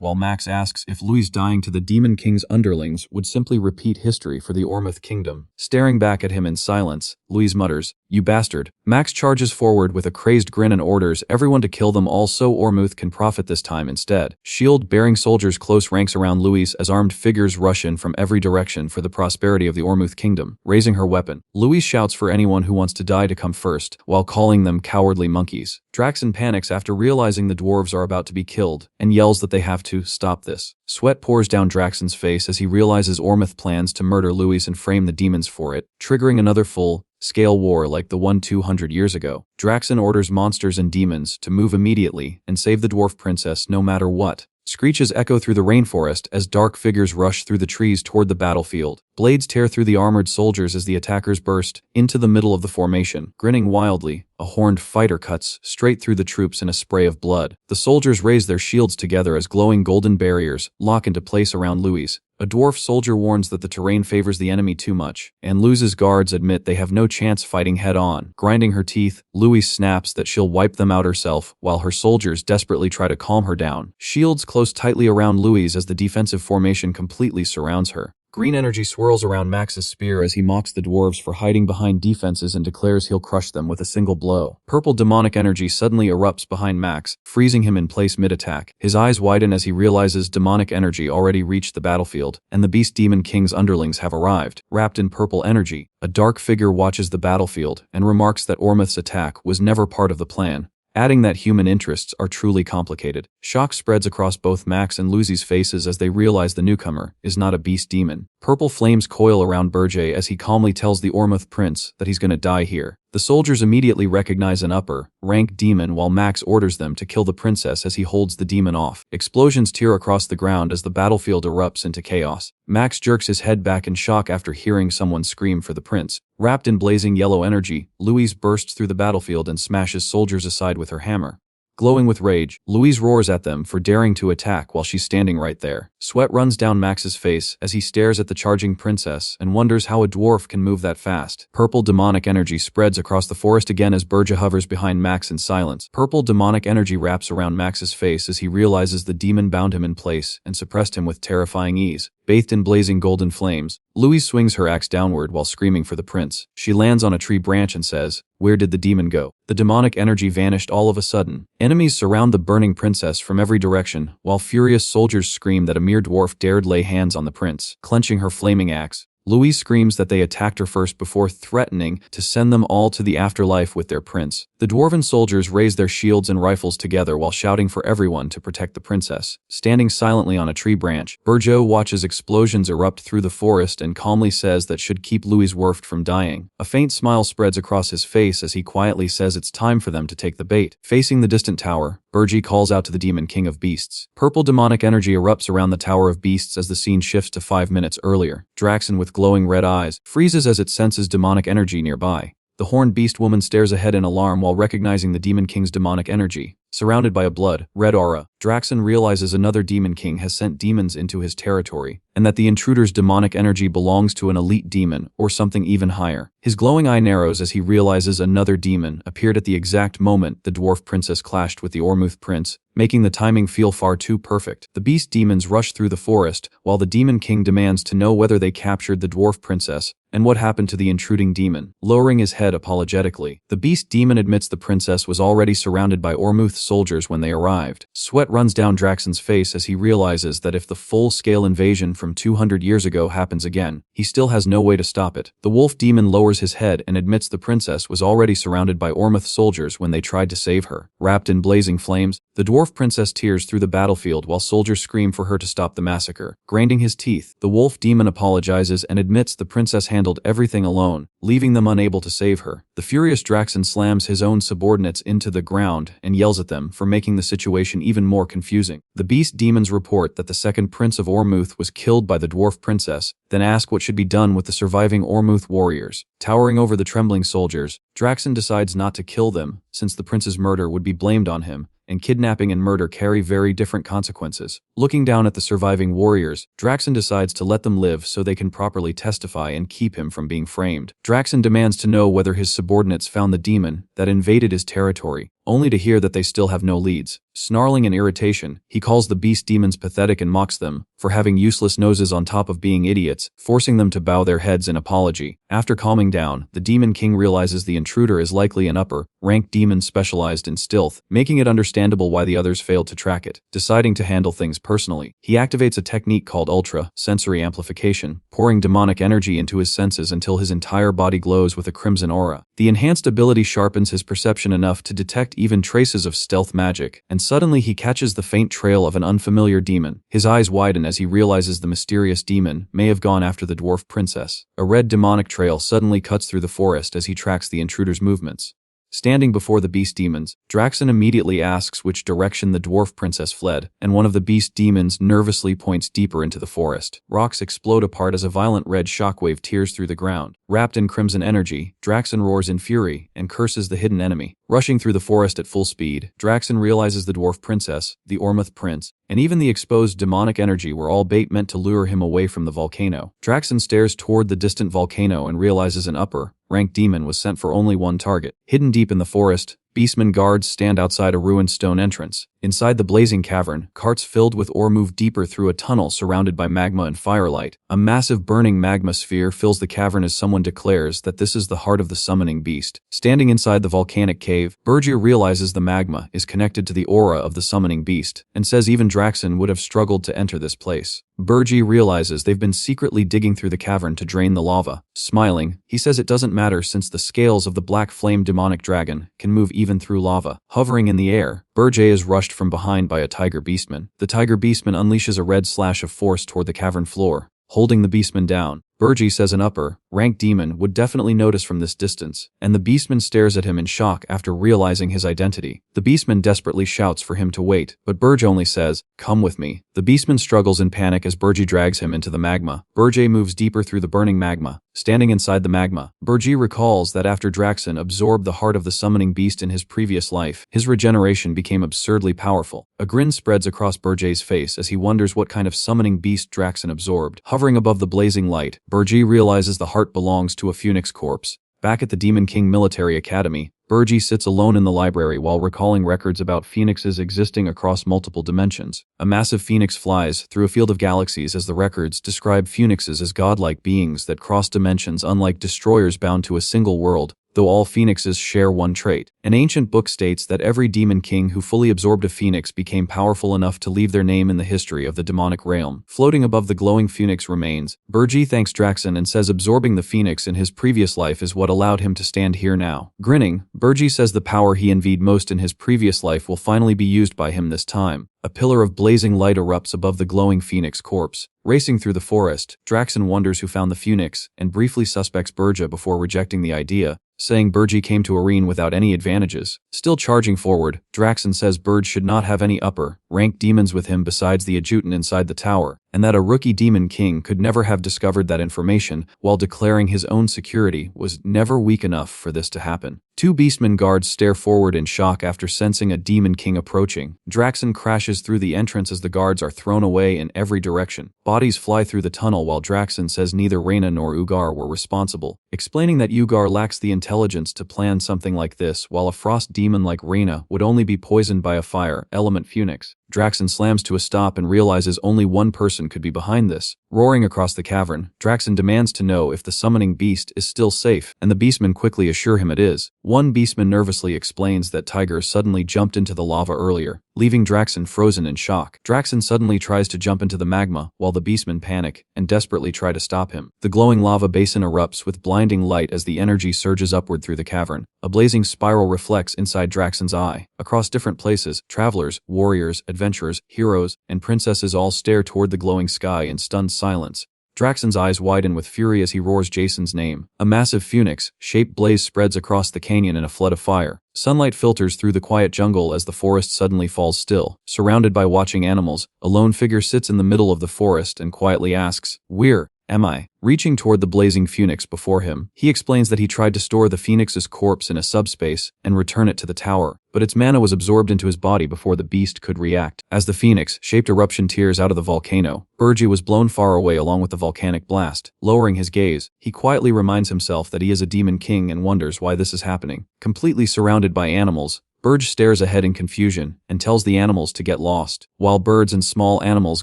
while Max asks if Louise dying to the Demon King's underlings would simply repeat history for the Ormuth Kingdom. Staring back at him in silence, Louise mutters, "You bastard." Max charges forward with a crazed grin and orders everyone to kill them all so Ormuth can profit this time instead. Shield-bearing soldiers close ranks around Louise as armed figures rush in from every direction for the prosperity of the Ormuth Kingdom. Raising her weapon, Louise shouts for anyone who wants to die to come first, while calling them cowardly monkeys. Draxon panics after realizing the dwarves are about to be killed, and yells that they have to stop this. Sweat pours down Draxon's face as he realizes Ormuth plans to murder Louise and frame the demons for it, triggering another full-scale war like the one 200 years ago. Draxon orders monsters and demons to move immediately and save the dwarf princess no matter what. Screeches echo through the rainforest as dark figures rush through the trees toward the battlefield. Blades tear through the armored soldiers as the attackers burst into the middle of the formation. Grinning wildly, a horned fighter cuts straight through the troops in a spray of blood. The soldiers raise their shields together as glowing golden barriers lock into place around Louise. A dwarf soldier warns that the terrain favors the enemy too much, and Louise's guards admit they have no chance fighting head-on. Grinding her teeth, Louise snaps that she'll wipe them out herself, while her soldiers desperately try to calm her down. Shields close tightly around Louise as the defensive formation completely surrounds her. Green energy swirls around Max's spear as he mocks the dwarves for hiding behind defenses and declares he'll crush them with a single blow. Purple demonic energy suddenly erupts behind Max, freezing him in place mid-attack. His eyes widen as he realizes demonic energy already reached the battlefield, and the Beast Demon King's underlings have arrived. Wrapped in purple energy, a dark figure watches the battlefield and remarks that Ormuth's attack was never part of the plan, adding that human interests are truly complicated. Shock spreads across both Max and Lucy's faces as they realize the newcomer is not a beast demon. Purple flames coil around Berger as he calmly tells the Ormuth prince that he's gonna die here. The soldiers immediately recognize an upper-rank demon while Max orders them to kill the princess as he holds the demon off. Explosions tear across the ground as the battlefield erupts into chaos. Max jerks his head back in shock after hearing someone scream for the prince. Wrapped in blazing yellow energy, Louise bursts through the battlefield and smashes soldiers aside with her hammer. Glowing with rage, Louise roars at them for daring to attack while she's standing right there. Sweat runs down Max's face as he stares at the charging princess and wonders how a dwarf can move that fast. Purple demonic energy spreads across the forest again as Berger hovers behind Max in silence. Purple demonic energy wraps around Max's face as he realizes the demon bound him in place and suppressed him with terrifying ease. Bathed in blazing golden flames, Louise swings her axe downward while screaming for the prince. She lands on a tree branch and says, "Where did the demon go?" The demonic energy vanished all of a sudden. Enemies surround the burning princess from every direction, while furious soldiers scream that a mere dwarf dared lay hands on the prince. Clenching her flaming axe, Louise screams that they attacked her first before threatening to send them all to the afterlife with their prince. The dwarven soldiers raise their shields and rifles together while shouting for everyone to protect the princess. Standing silently on a tree branch, Berger watches explosions erupt through the forest and calmly says that should keep Louise Werft from dying. A faint smile spreads across his face as he quietly says it's time for them to take the bait. Facing the distant tower, Berger calls out to the Demon King of Beasts. Purple demonic energy erupts around the Tower of Beasts as the scene shifts to 5 minutes earlier. Draxen, with glowing red eyes, freezes as it senses demonic energy nearby. The horned beast woman stares ahead in alarm while recognizing the Demon King's demonic energy. Surrounded by a blood-red aura, Draxen realizes another Demon King has sent demons into his territory, and that the intruder's demonic energy belongs to an elite demon or something even higher. His glowing eye narrows as he realizes another demon appeared at the exact moment the dwarf princess clashed with the Ormuth prince, making the timing feel far too perfect. The beast demons rush through the forest, while the Demon King demands to know whether they captured the dwarf princess and what happened to the intruding demon. Lowering his head apologetically, the beast demon admits the princess was already surrounded by Ormuth soldiers when they arrived. Sweat runs down Draxen's face as he realizes that if the full-scale invasion from 200 years ago happens again, he still has no way to stop it. The wolf demon lowers his head and admits the princess was already surrounded by Ormuth soldiers when they tried to save her. Wrapped in blazing flames, the dwarf princess tears through the battlefield while soldiers scream for her to stop the massacre. Grinding his teeth, the wolf demon apologizes and admits the princess handled everything alone, leaving them unable to save her. The furious Draxen slams his own subordinates into the ground and yells at them for making the situation even more confusing. The beast demons report that the second prince of Ormuth was killed by the dwarf princess, then ask what should be done with the surviving Ormuth warriors. Towering over the trembling soldiers, Draxen decides not to kill them, since the prince's murder would be blamed on him, and kidnapping and murder carry very different consequences. Looking down at the surviving warriors, Draxen decides to let them live so they can properly testify and keep him from being framed. Draxen demands to know whether his subordinates found the demon that invaded his territory, only to hear that they still have no leads. Snarling in irritation, he calls the beast demons pathetic and mocks them for having useless noses on top of being idiots, forcing them to bow their heads in apology. After calming down, the Demon King realizes the intruder is likely an upper-ranked demon specialized in stealth, making it understandable why the others failed to track it. Deciding to handle things personally, he activates a technique called ultra-sensory amplification, pouring demonic energy into his senses until his entire body glows with a crimson aura. The enhanced ability sharpens his perception enough to detect even traces of stealth magic, and suddenly he catches the faint trail of an unfamiliar demon. His eyes widen as he realizes the mysterious demon may have gone after the dwarf princess. A red demonic trail suddenly cuts through the forest as he tracks the intruder's movements. Standing before the beast demons, Draxen immediately asks which direction the dwarf princess fled, and one of the beast demons nervously points deeper into the forest. Rocks explode apart as a violent red shockwave tears through the ground. Wrapped in crimson energy, Draxen roars in fury and curses the hidden enemy. Rushing through the forest at full speed, Draxen realizes the dwarf princess, the Ormuth prince, and even the exposed demonic energy were all bait meant to lure him away from the volcano. Draxen stares toward the distant volcano and realizes an upper-ranked demon was sent for only one target. Hidden deep in the forest, Beastmen guards stand outside a ruined stone entrance. Inside the blazing cavern, carts filled with ore move deeper through a tunnel surrounded by magma and firelight. A massive burning magma sphere fills the cavern as someone declares that this is the heart of the summoning beast. Standing inside the volcanic cave, Bergia realizes the magma is connected to the aura of the summoning beast, and says even Draxen would have struggled to enter this place. Bergia realizes they've been secretly digging through the cavern to drain the lava. Smiling, he says it doesn't matter since the scales of the black flame demonic dragon can move even through lava. Hovering in the air, Bergia is rushed from behind by a tiger beastman. The tiger beastman unleashes a red slash of force toward the cavern floor, holding the beastman down. Bergia says an upper, ranked demon would definitely notice from this distance, and the beastman stares at him in shock after realizing his identity. The beastman desperately shouts for him to wait, but Bergia only says, "Come with me." The beastman struggles in panic as Bergia drags him into the magma. Bergia moves deeper through the burning magma. Standing inside the magma, Bergia recalls that after Draxen absorbed the heart of the summoning beast in his previous life, his regeneration became absurdly powerful. A grin spreads across Bergia's face as he wonders what kind of summoning beast Draxen absorbed. Hovering above the blazing light, Bergia realizes the heart belongs to a phoenix corpse. Back at the Demon King Military Academy, Bergia sits alone in the library while recalling records about phoenixes existing across multiple dimensions. A massive phoenix flies through a field of galaxies as the records describe phoenixes as godlike beings that cross dimensions, unlike destroyers bound to a single world. Though all phoenixes share one trait. An ancient book states that every demon king who fully absorbed a phoenix became powerful enough to leave their name in the history of the demonic realm. Floating above the glowing phoenix remains, Bergia thanks Draxen and says absorbing the phoenix in his previous life is what allowed him to stand here now. Grinning, Bergia says the power he envied most in his previous life will finally be used by him this time. A pillar of blazing light erupts above the glowing phoenix corpse. Racing through the forest, Draxen wonders who found the phoenix and briefly suspects Bergia before rejecting the idea, saying Bergia came to Arene without any advantages. Still charging forward, Draxen says Bergia should not have any upper, ranked demons with him besides the adjutant inside the tower, and that a rookie demon king could never have discovered that information, while declaring his own security was never weak enough for this to happen. Two beastmen guards stare forward in shock after sensing a demon king approaching. Draxen crashes through the entrance as the guards are thrown away in every direction. Bodies fly through the tunnel while Draxen says neither Reyna nor Ugar were responsible, explaining that Ugar lacks the intelligence to plan something like this, while a frost demon like Reyna would only be poisoned by a fire element phoenix. Draxen slams to a stop and realizes only one person could be behind this. Roaring across the cavern, Draxen demands to know if the summoning beast is still safe, and the beastmen quickly assure him it is. One beastman nervously explains that Tiger suddenly jumped into the lava earlier, leaving Draxen frozen in shock. Draxen suddenly tries to jump into the magma, while the beastmen panic and desperately try to stop him. The glowing lava basin erupts with blinding light as the energy surges upward through the cavern. A blazing spiral reflects inside Draxen's eye. Across different places, travelers, warriors, adventurers, heroes, and princesses all stare toward the glowing sky in stunned silence. Draxen's eyes widen with fury as he roars Jason's name. A massive phoenix-shaped blaze spreads across the canyon in a flood of fire. Sunlight filters through the quiet jungle as the forest suddenly falls still. Surrounded by watching animals, a lone figure sits in the middle of the forest and quietly asks, "Where am I?" Reaching toward the blazing phoenix before him, he explains that he tried to store the phoenix's corpse in a subspace and return it to the tower, but its mana was absorbed into his body before the beast could react. As the phoenix-shaped eruption tears out of the volcano, Bergia was blown far away along with the volcanic blast. Lowering his gaze, he quietly reminds himself that he is a demon king and wonders why this is happening. Completely surrounded by animals, Bergia stares ahead in confusion and tells the animals to get lost. While birds and small animals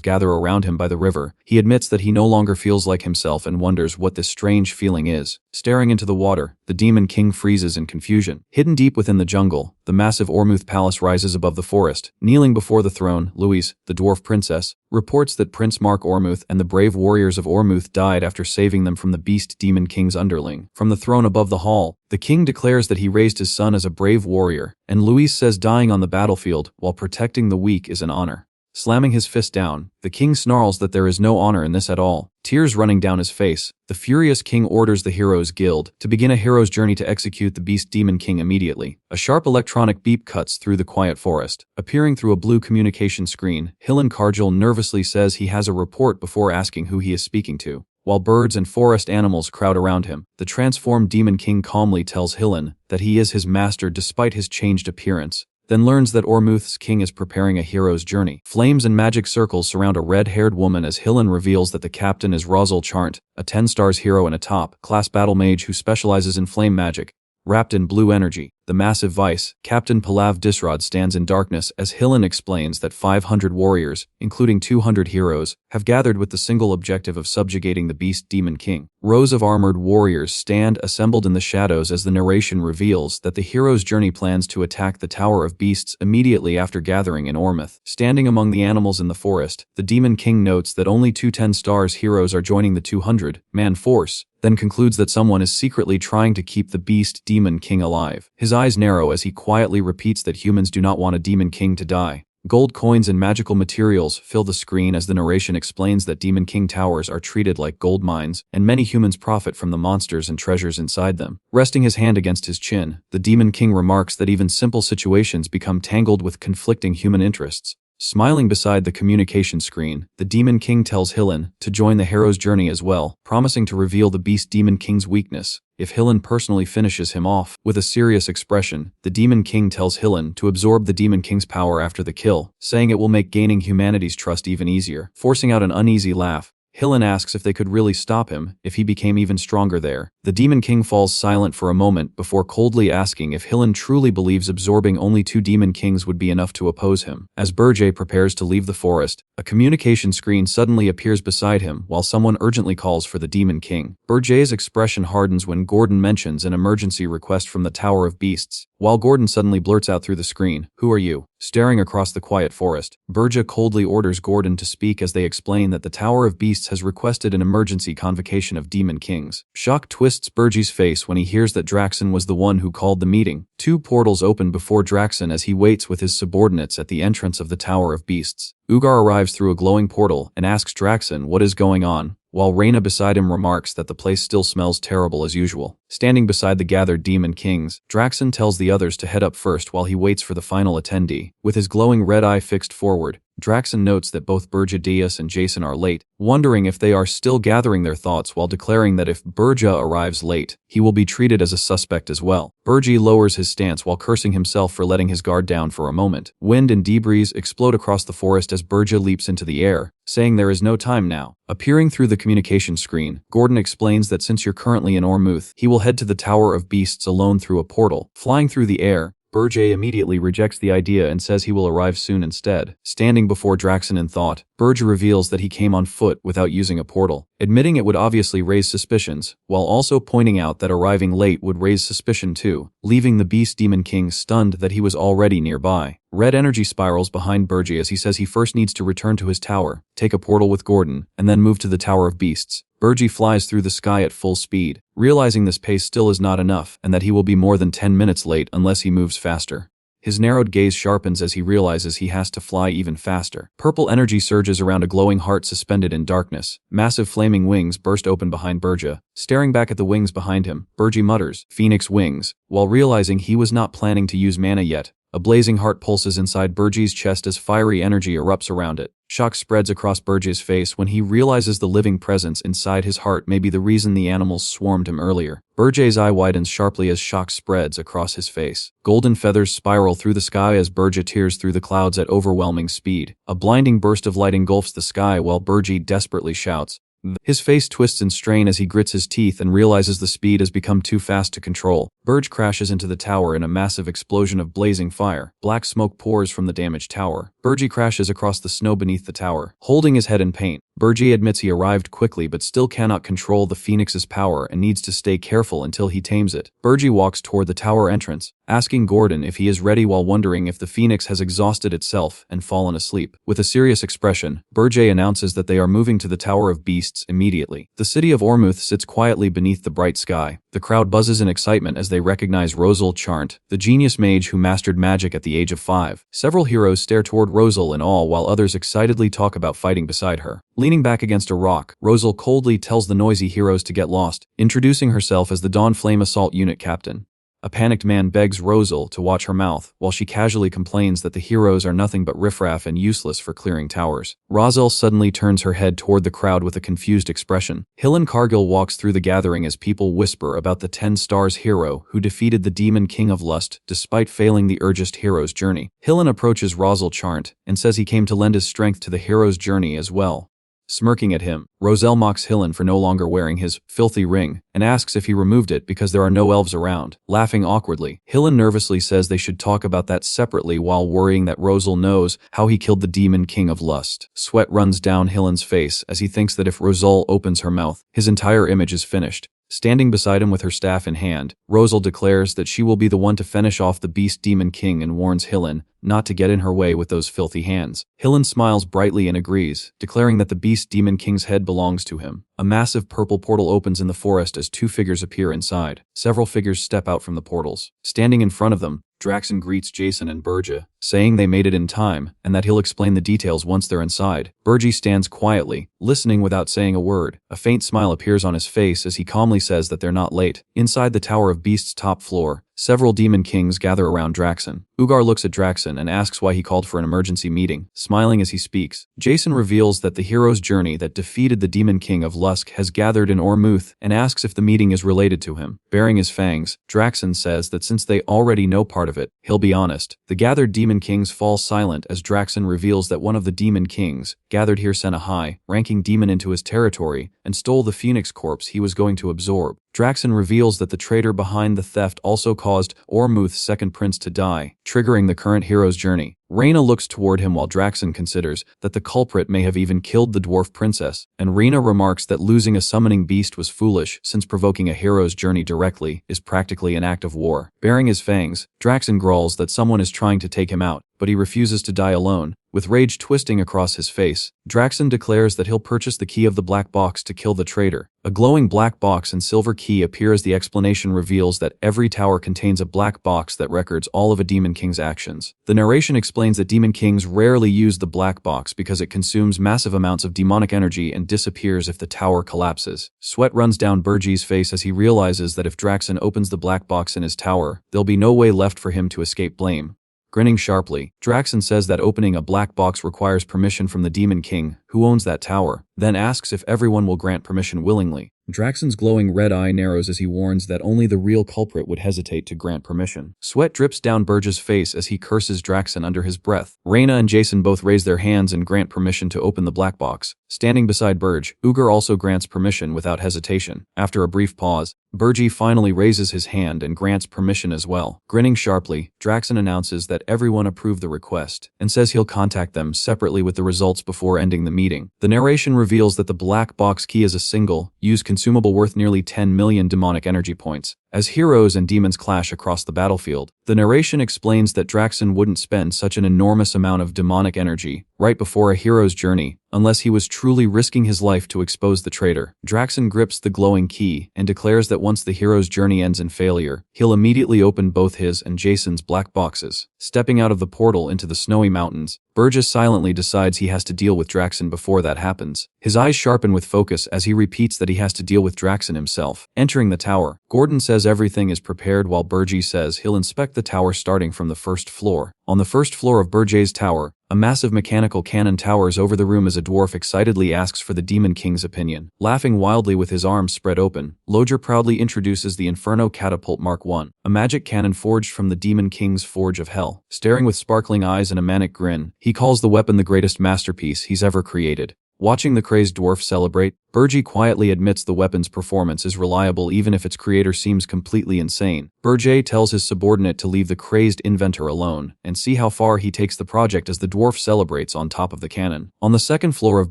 gather around him by the river, he admits that he no longer feels like himself and wonders what this strange feeling is. Staring into the water, the Demon King freezes in confusion. Hidden deep within the jungle, the massive Ormuth Palace rises above the forest. Kneeling before the throne, Louise, the dwarf princess, reports that Prince Mark Ormuth and the brave warriors of Ormuth died after saving them from the Beast Demon King's underling. From the throne above the hall, the king declares that he raised his son as a brave warrior, and Louise says dying on the battlefield while protecting the weak is an honor. Slamming his fist down, the king snarls that there is no honor in this at all. Tears running down his face, the furious king orders the Heroes Guild to begin a hero's journey to execute the Beast Demon King immediately. A sharp electronic beep cuts through the quiet forest. Appearing through a blue communication screen, Hillen Cargill nervously says he has a report before asking who he is speaking to. While birds and forest animals crowd around him, the transformed Demon King calmly tells Hillen that he is his master despite his changed appearance, then learns that Ormuth's king is preparing a hero's journey. Flames and magic circles surround a red-haired woman as Hillen reveals that the captain is Rosal Charnt, a 10 stars hero and a top-class battle mage who specializes in flame magic. Wrapped in blue energy, the massive vice, Captain Palav Disrod stands in darkness as Hillen explains that 500 warriors, including 200 heroes, have gathered with the single objective of subjugating the Beast Demon King. Rows of armored warriors stand assembled in the shadows as the narration reveals that the hero's journey plans to attack the Tower of Beasts immediately after gathering in Ormuth. Standing among the animals in the forest, the Demon King notes that only 2 10-stars heroes are joining the 200-man force, then concludes that someone is secretly trying to keep the Beast Demon King alive. His eyes narrow as he quietly repeats that humans do not want a Demon King to die. Gold coins and magical materials fill the screen as the narration explains that Demon King towers are treated like gold mines, and many humans profit from the monsters and treasures inside them. Resting his hand against his chin, the Demon King remarks that even simple situations become tangled with conflicting human interests. Smiling beside the communication screen, the Demon King tells Hillen to join the hero's journey as well, promising to reveal the Beast Demon King's weakness if Hillen personally finishes him off. With a serious expression, the Demon King tells Hillen to absorb the Demon King's power after the kill, saying it will make gaining humanity's trust even easier. Forcing out an uneasy laugh, Hillen asks if they could really stop him if he became even stronger there. The Demon King falls silent for a moment before coldly asking if Hillen truly believes absorbing only 2 Demon Kings would be enough to oppose him. As Burjay prepares to leave the forest, a communication screen suddenly appears beside him while someone urgently calls for the Demon King. Burjay's expression hardens when Gordon mentions an emergency request from the Tower of Beasts, while Gordon suddenly blurts out through the screen, "Who are you?" Staring across the quiet forest, Burja coldly orders Gordon to speak as they explain that the Tower of Beasts has requested an emergency convocation of Demon Kings. Shock twists Burjay's face when he hears that Draxon was the one who called the meeting. 2 portals open before Draxon as he waits with his subordinates at the entrance of the Tower of Beasts. Ugar arrives through a glowing portal and asks Draxon what is going on, while Reyna beside him remarks that the place still smells terrible as usual. Standing beside the gathered Demon Kings, Draxon tells the others to head up first while he waits for the final attendee. With his glowing red eye fixed forward, Draxon notes that both Burja Diaz and Jason are late, wondering if they are still gathering their thoughts while declaring that if Burja arrives late, he will be treated as a suspect as well. Burji lowers his stance while cursing himself for letting his guard down for a moment. Wind and debris explode across the forest as Burja leaps into the air, saying there is no time now. Appearing through the communication screen, Gordon explains that since you're currently in Ormuth, he will head to the Tower of Beasts alone through a portal. Flying through the air, Burjay immediately rejects the idea and says he will arrive soon instead. Standing before Draxon in thought, Burj reveals that he came on foot without using a portal, admitting it would obviously raise suspicions, while also pointing out that arriving late would raise suspicion too, leaving the Beast Demon King stunned that he was already nearby. Red energy spirals behind Burjay as he says he first needs to return to his tower, take a portal with Gordon, and then move to the Tower of Beasts. Burjay flies through the sky at full speed, realizing this pace still is not enough and that he will be more than 10 minutes late unless he moves faster. His narrowed gaze sharpens as he realizes he has to fly even faster. Purple energy surges around a glowing heart suspended in darkness. Massive flaming wings burst open behind Burja. Staring back at the wings behind him, Burjay mutters, "Phoenix wings," while realizing he was not planning to use mana yet. A blazing heart pulses inside Burjay's chest as fiery energy erupts around it. Shock spreads across Burjay's face when he realizes the living presence inside his heart may be the reason the animals swarmed him earlier. Burjay's eye widens sharply as shock spreads across his face. Golden feathers spiral through the sky as Burjay tears through the clouds at overwhelming speed. A blinding burst of light engulfs the sky while Burjay desperately shouts. His face twists in strain as he grits his teeth and realizes the speed has become too fast to control. Burj crashes into the tower in a massive explosion of blazing fire. Black smoke pours from the damaged tower. Burjay crashes across the snow beneath the tower, holding his head in pain. Burjay admits he arrived quickly but still cannot control the Phoenix's power and needs to stay careful until he tames it. Burjay walks toward the tower entrance, asking Gordon if he is ready while wondering if the Phoenix has exhausted itself and fallen asleep. With a serious expression, Burjay announces that they are moving to the Tower of Beasts immediately. The city of Ormuth sits quietly beneath the bright sky. The crowd buzzes in excitement as they recognize Rosal Charnt, the genius mage who mastered magic at the age of 5. Several heroes stare toward Rosal in awe while others excitedly talk about fighting beside her. Leaning back against a rock, Rosal coldly tells the noisy heroes to get lost, introducing herself as the Dawn Flame Assault Unit Captain. A panicked man begs Rosal to watch her mouth, while she casually complains that the heroes are nothing but riffraff and useless for clearing towers. Rosal suddenly turns her head toward the crowd with a confused expression. Hillen Cargill walks through the gathering as people whisper about the 10 Stars hero who defeated the Demon King of Lust despite failing the Urgist hero's journey. Hillen approaches Rosal Charnt and says he came to lend his strength to the hero's journey as well. smirking at him. Roselle mocks Hillen for no longer wearing his filthy ring and asks if he removed it because there are no elves around. Laughing awkwardly, Hillen nervously says they should talk about that separately while worrying that Roselle knows how he killed the demon king of lust. Sweat runs down Hillen's face as he thinks that if Roselle opens her mouth, his entire image is finished. Standing beside him with her staff in hand, Roselle declares that she will be the one to finish off the beast demon king and warns Hillen not to get in her way with those filthy hands. Hillen smiles brightly and agrees, declaring that the beast demon king's head belongs to him. A massive purple portal opens in the forest as two figures appear inside. Several figures step out from the portals. Standing in front of them, Draxen greets Jason and Burja, saying they made it in time and that he'll explain the details once they're inside. Burja stands quietly, listening without saying a word. A faint smile appears on his face as he calmly says that they're not late. Inside the Tower of Beasts' top floor, several demon kings gather around Draxen. Ugar looks at Draxen and asks why he called for an emergency meeting. Smiling as he speaks, Jason reveals that the hero's journey that defeated the demon king of Lusk has gathered in Ormuth and asks if the meeting is related to him. Baring his fangs, Draxen says that since they already know part of it, he'll be honest. The gathered demon kings fall silent as Draxen reveals that one of the demon kings gathered here sent a high-ranking demon into his territory and stole the phoenix corpse he was going to absorb. Draxen reveals that the traitor behind the theft also caused Ormuth's second prince to die, triggering the current hero's journey. Reyna looks toward him while Draxen considers that the culprit may have even killed the dwarf princess, and Reyna remarks that losing a summoning beast was foolish since provoking a hero's journey directly is practically an act of war. Baring his fangs, Draxen growls that someone is trying to take him out, but he refuses to die alone. With rage twisting across his face, Draxen declares that he'll purchase the key of the black box to kill the traitor. A glowing black box and silver key appear as the explanation reveals that every tower contains a black box that records all of a demon king's actions. The narration explains that demon kings rarely use the black box because it consumes massive amounts of demonic energy and disappears if the tower collapses. Sweat runs down Burji's face as he realizes that if Draxen opens the black box in his tower, there'll be no way left for him to escape blame. Grinning sharply, Draxen says that opening a black box requires permission from the Demon King, who owns that tower, then asks if everyone will grant permission willingly. Draxen's glowing red eye narrows as he warns that only the real culprit would hesitate to grant permission. Sweat drips down Burja's face as he curses Draxen under his breath. Reyna and Jason both raise their hands and grant permission to open the black box. Standing beside Burj, Ugar also grants permission without hesitation. After a brief pause, Burji finally raises his hand and grants permission as well. Grinning sharply, Draxen announces that everyone approved the request and says he'll contact them separately with the results before ending the meeting. The narration reveals that the black box key is a single, used consumable worth nearly 10 million demonic energy points. As heroes and demons clash across the battlefield, the narration explains that Draxen wouldn't spend such an enormous amount of demonic energy right before a hero's journey unless he was truly risking his life to expose the traitor. Draxen grips the glowing key and declares that once the hero's journey ends in failure, he'll immediately open both his and Jason's black boxes. Stepping out of the portal into the snowy mountains, Burgess silently decides he has to deal with Draxen before that happens. His eyes sharpen with focus as he repeats that he has to deal with Draxen himself. Entering the tower, Gordon says everything is prepared while Burgess says he'll inspect the tower starting from the first floor. On the first floor of Burgess's tower, a massive mechanical cannon towers over the room as a dwarf excitedly asks for the Demon King's opinion. Laughing wildly with his arms spread open, Loger proudly introduces the Inferno Catapult Mark I, a magic cannon forged from the Demon King's Forge of Hell. Staring with sparkling eyes and a manic grin, he calls the weapon the greatest masterpiece he's ever created. Watching the crazed dwarf celebrate, Burji quietly admits the weapon's performance is reliable even if its creator seems completely insane. Burje tells his subordinate to leave the crazed inventor alone and see how far he takes the project as the dwarf celebrates on top of the cannon. On the second floor of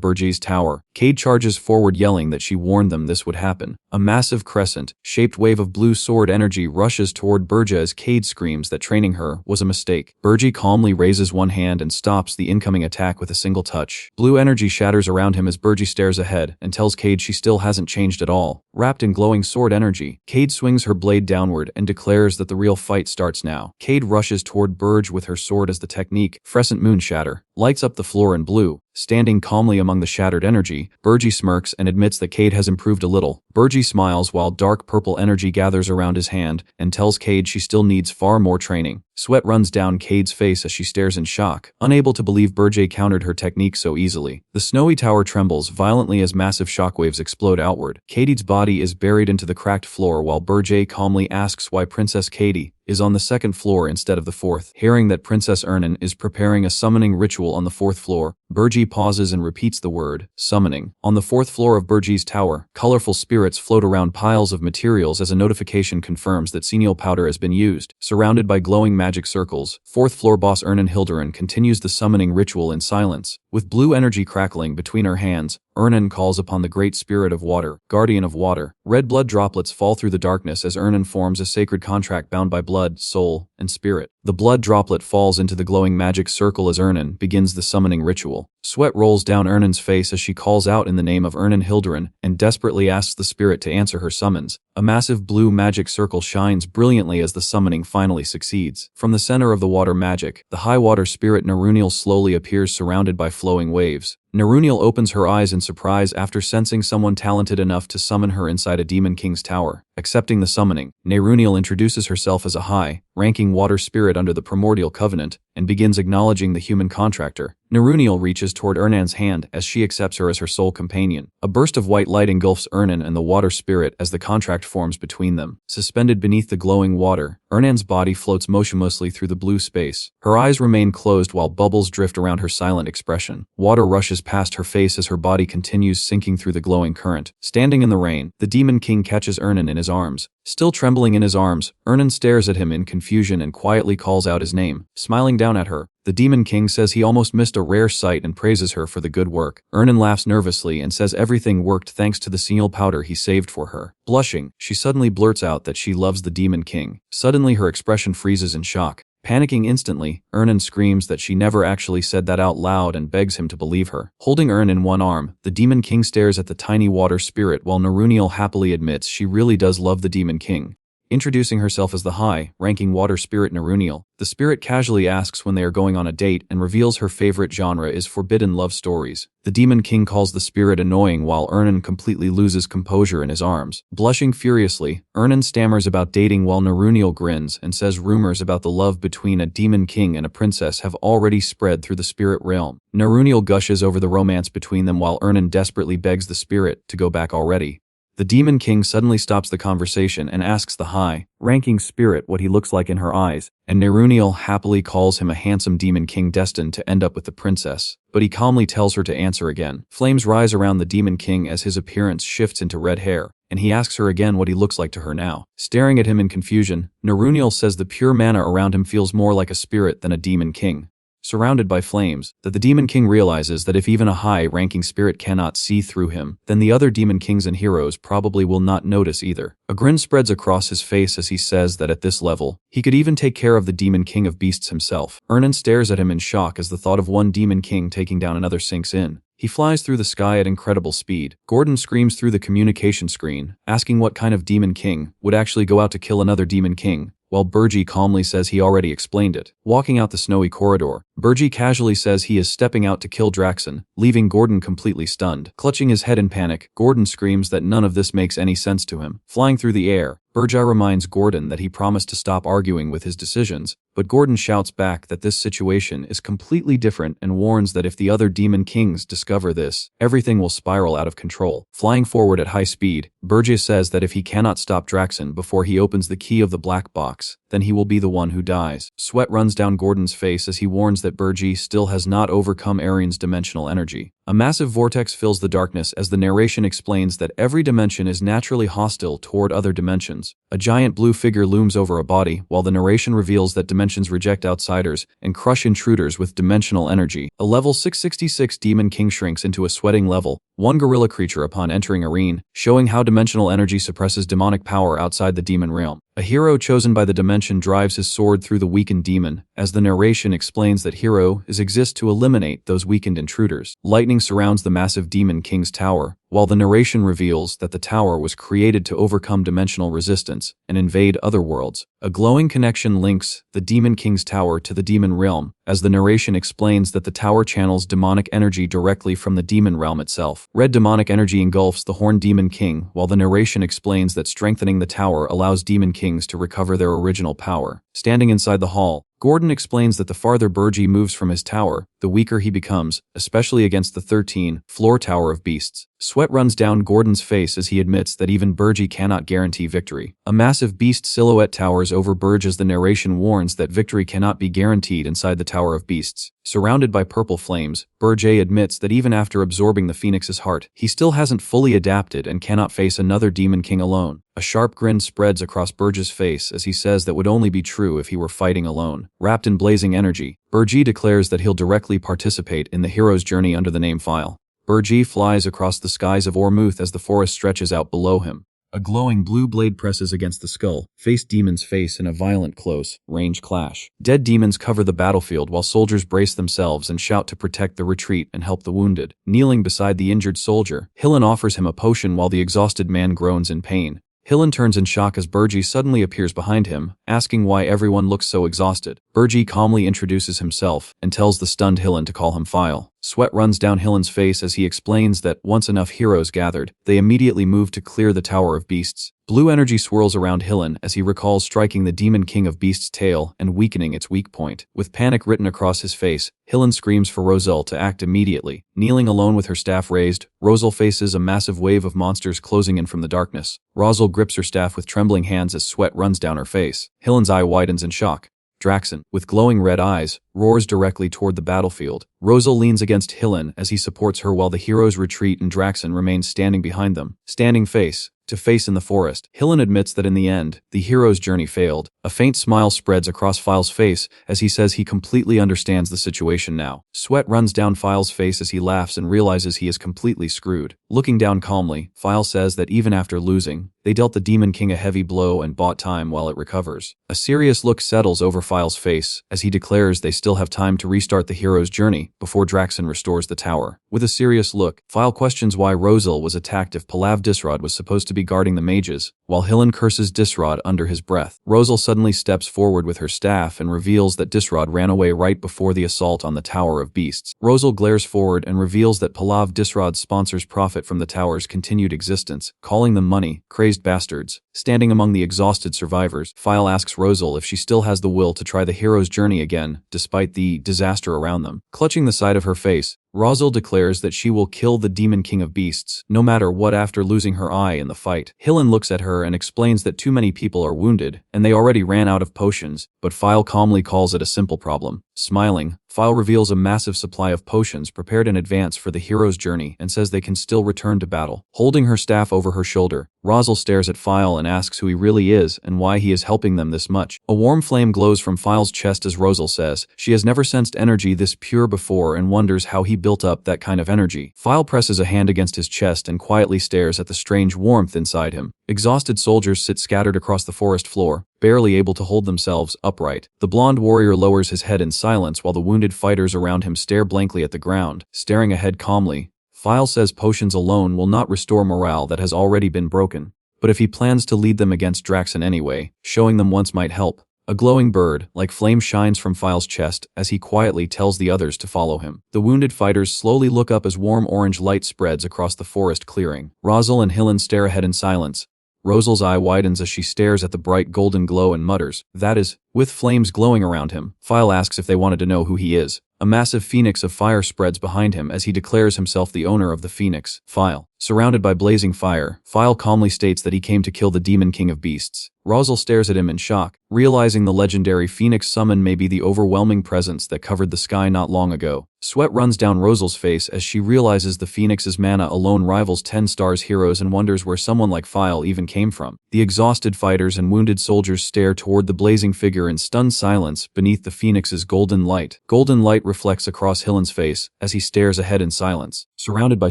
Burje's tower, Cade charges forward yelling that she warned them this would happen. A massive crescent-shaped wave of blue sword energy rushes toward Burja as Cade screams that training her was a mistake. Burje calmly raises one hand and stops the incoming attack with a single touch. Blue energy shatters around him as Burje stares ahead and tells Cade she still hasn't changed at all. Wrapped in glowing sword energy, Cade swings her blade downward and declares that the real fight starts now. Cade rushes toward Burj with her sword as the technique, Crescent Moon Shatter, lights up the floor in blue. Standing calmly among the shattered energy, Burji smirks and admits that Cade has improved a little. Burji smiles while dark purple energy gathers around his hand and tells Cade she still needs far more training. Sweat runs down Cade's face as she stares in shock, unable to believe Burje countered her technique so easily. The snowy tower trembles violently as massive shockwaves explode outward. Cade's body is buried into the cracked floor while Burje calmly asks why Princess Cade is on the second floor instead of the fourth. Hearing that Princess Ernan is preparing a summoning ritual on the fourth floor, Burji pauses and repeats the word, summoning. On the fourth floor of Burji's tower, colorful spirits float around piles of materials as a notification confirms that senile powder has been used. Surrounded by glowing magic circles, fourth floor boss Ernan Hilderin continues the summoning ritual in silence. With blue energy crackling between her hands, Ernan calls upon the Great Spirit of Water, Guardian of Water. Red blood droplets fall through the darkness as Ernan forms a sacred contract bound by blood, soul, and spirit. The blood droplet falls into the glowing magic circle as Ernan begins the summoning ritual. Sweat rolls down Ernan's face as she calls out in the name of Ernan Hilderin and desperately asks the spirit to answer her summons. A massive blue magic circle shines brilliantly as the summoning finally succeeds. From the center of the water magic, the high water spirit Neruniel slowly appears surrounded by flowing waves. Neruniel opens her eyes in surprise after sensing someone talented enough to summon her inside a Demon King's tower. Accepting the summoning, Neruniel introduces herself as a high-ranking water spirit under the Primordial Covenant and begins acknowledging the human contractor. Neruniel reaches toward Ernan's hand as she accepts her as her sole companion. A burst of white light engulfs Ernan and the water spirit as the contract forms between them. Suspended beneath the glowing water, Ernan's body floats motionlessly through the blue space. Her eyes remain closed while bubbles drift around her silent expression. Water rushes past her face as her body continues sinking through the glowing current. Standing in the rain, the Demon King catches Ernan in his arms. Still trembling in his arms, Ernan stares at him in confusion and quietly calls out his name. Smiling down at her, the Demon King says he almost missed a rare sight and praises her for the good work. Ernan laughs nervously and says everything worked thanks to the senile powder he saved for her. Blushing, she suddenly blurts out that she loves the Demon King. Suddenly her expression freezes in shock. Panicking instantly, Ernan screams that she never actually said that out loud and begs him to believe her. Holding Ernan in one arm, the Demon King stares at the tiny water spirit while Neruniel happily admits she really does love the Demon King. Introducing herself as the high-ranking water spirit Neruniel, the spirit casually asks when they are going on a date and reveals her favorite genre is forbidden love stories. The Demon King calls the spirit annoying while Ernan completely loses composure in his arms. Blushing furiously, Ernan stammers about dating while Neruniel grins and says rumors about the love between a Demon King and a princess have already spread through the spirit realm. Neruniel gushes over the romance between them while Ernan desperately begs the spirit to go back already. The Demon King suddenly stops the conversation and asks the high-ranking spirit what he looks like in her eyes, and Neruniel happily calls him a handsome Demon King destined to end up with the princess. But he calmly tells her to answer again. Flames rise around the Demon King as his appearance shifts into red hair, and he asks her again what he looks like to her now. Staring at him in confusion, Neruniel says the pure mana around him feels more like a spirit than a Demon King. Surrounded by flames, that the Demon King realizes that if even a high-ranking spirit cannot see through him, then the other Demon Kings and heroes probably will not notice either. A grin spreads across his face as he says that at this level, he could even take care of the Demon King of Beasts himself. Ernan stares at him in shock as the thought of one Demon King taking down another sinks in. He flies through the sky at incredible speed. Gordon screams through the communication screen, asking what kind of Demon King would actually go out to kill another Demon King, while Burji calmly says he already explained it. Walking out the snowy corridor, Burji casually says he is stepping out to kill Draxon, leaving Gordon completely stunned. Clutching his head in panic, Gordon screams that none of this makes any sense to him. Flying through the air, Burja reminds Gordon that he promised to stop arguing with his decisions, but Gordon shouts back that this situation is completely different and warns that if the other Demon Kings discover this, everything will spiral out of control. Flying forward at high speed, Burja says that if he cannot stop Draxon before he opens the key of the black box, then he will be the one who dies. Sweat runs down Gordon's face as he warns that Burji still has not overcome Arian's dimensional energy. A massive vortex fills the darkness as the narration explains that every dimension is naturally hostile toward other dimensions. A giant blue figure looms over a body, while the narration reveals that dimensions reject outsiders and crush intruders with dimensional energy. A level 666 Demon King shrinks into a sweating level, one gorilla creature upon entering arena, showing how dimensional energy suppresses demonic power outside the demon realm. A hero chosen by the dimension drives his sword through the weakened demon, as the narration explains that hero exists to eliminate those weakened intruders. Lightning surrounds the massive Demon King's tower, while the narration reveals that the tower was created to overcome dimensional resistance and invade other worlds. A glowing connection links the Demon King's tower to the demon realm, as the narration explains that the tower channels demonic energy directly from the demon realm itself. Red demonic energy engulfs the Horned Demon King, while the narration explains that strengthening the tower allows Demon Kings to recover their original power. Standing inside the hall, Gordon explains that the farther Burji moves from his tower, the weaker he becomes, especially against the 13th-floor Tower of Beasts. Sweat runs down Gordon's face as he admits that even Burji cannot guarantee victory. A massive beast silhouette towers over Burj as the narration warns that victory cannot be guaranteed inside the Tower of Beasts. Surrounded by purple flames, Burj admits that even after absorbing the Phoenix's heart, he still hasn't fully adapted and cannot face another Demon King alone. A sharp grin spreads across Burj's face as he says that would only be true if he were fighting alone. Wrapped in blazing energy, Burji declares that he'll directly participate in the hero's journey under the name File. Burji flies across the skies of Ormuth as the forest stretches out below him. A glowing blue blade presses against the skull, face demon's face in a violent close-range clash. Dead demons cover the battlefield while soldiers brace themselves and shout to protect the retreat and help the wounded. Kneeling beside the injured soldier, Hillen offers him a potion while the exhausted man groans in pain. Hillen turns in shock as Burji suddenly appears behind him, asking why everyone looks so exhausted. Burji calmly introduces himself and tells the stunned Hillen to call him File. Sweat runs down Hillen's face as he explains that once enough heroes gathered, they immediately move to clear the Tower of Beasts. Blue energy swirls around Hillen as he recalls striking the Demon King of Beasts' tail and weakening its weak point. With panic written across his face, Hillen screams for Rosal to act immediately. Kneeling alone with her staff raised, Rosal faces a massive wave of monsters closing in from the darkness. Rosal grips her staff with trembling hands as sweat runs down her face. Hillen's eye widens in shock. Draxon, with glowing red eyes, roars directly toward the battlefield. Rosal leans against Hillen as he supports her while the heroes retreat and Draxon remains standing behind them. Standing face to face in the forest, Hillen admits that in the end, the hero's journey failed. A faint smile spreads across File's face as he says he completely understands the situation now. Sweat runs down File's face as he laughs and realizes he is completely screwed. Looking down calmly, File says that even after losing, they dealt the Demon King a heavy blow and bought time while it recovers. A serious look settles over File's face as he declares they still have time to restart the hero's journey before Draxon restores the tower. With a serious look, File questions why Rosal was attacked if Palav Disrod was supposed to be guarding the mages, while Hillen curses Disrod under his breath. Rosal suddenly steps forward with her staff and reveals that Disrod ran away right before the assault on the Tower of Beasts. Rosal glares forward and reveals that Palav Disrod sponsors profit from the tower's continued existence, calling them money, crazed bastards. Standing among the exhausted survivors, File asks Rosal if she still has the will to try the hero's journey again, despite the disaster around them. Clutching the side of her face, Rosal declares that she will kill the Demon King of Beasts, no matter what after losing her eye in the fight. Hillen looks at her and explains that too many people are wounded, and they already ran out of potions, but File calmly calls it a simple problem. Smiling, File reveals a massive supply of potions prepared in advance for the hero's journey and says they can still return to battle. Holding her staff over her shoulder, Rosal stares at File and asks who he really is and why he is helping them this much. A warm flame glows from File's chest as Rosal says she has never sensed energy this pure before and wonders how he built up that kind of energy. File presses a hand against his chest and quietly stares at the strange warmth inside him. Exhausted soldiers sit scattered across the forest floor, barely able to hold themselves upright. The blonde warrior lowers his head in silence while the wounded fighters around him stare blankly at the ground, staring ahead calmly. File says potions alone will not restore morale that has already been broken, but if he plans to lead them against Draxon anyway, showing them once might help. A glowing bird, like flame, shines from File's chest as he quietly tells the others to follow him. The wounded fighters slowly look up as warm orange light spreads across the forest clearing. Rosal and Hillen stare ahead in silence. Rosal's eye widens as she stares at the bright golden glow and mutters, "That is," with flames glowing around him. File asks if they wanted to know who he is. A massive phoenix of fire spreads behind him as he declares himself the owner of the phoenix. File. Surrounded by blazing fire, File calmly states that he came to kill the Demon King of Beasts. Rosal stares at him in shock, realizing the legendary phoenix summon may be the overwhelming presence that covered the sky not long ago. Sweat runs down Rosal's face as she realizes the phoenix's mana alone rivals 10 stars heroes and wonders where someone like File even came from. The exhausted fighters and wounded soldiers stare toward the blazing figure in stunned silence beneath the phoenix's golden light. Golden light reflects across Hillen's face as he stares ahead in silence. Surrounded by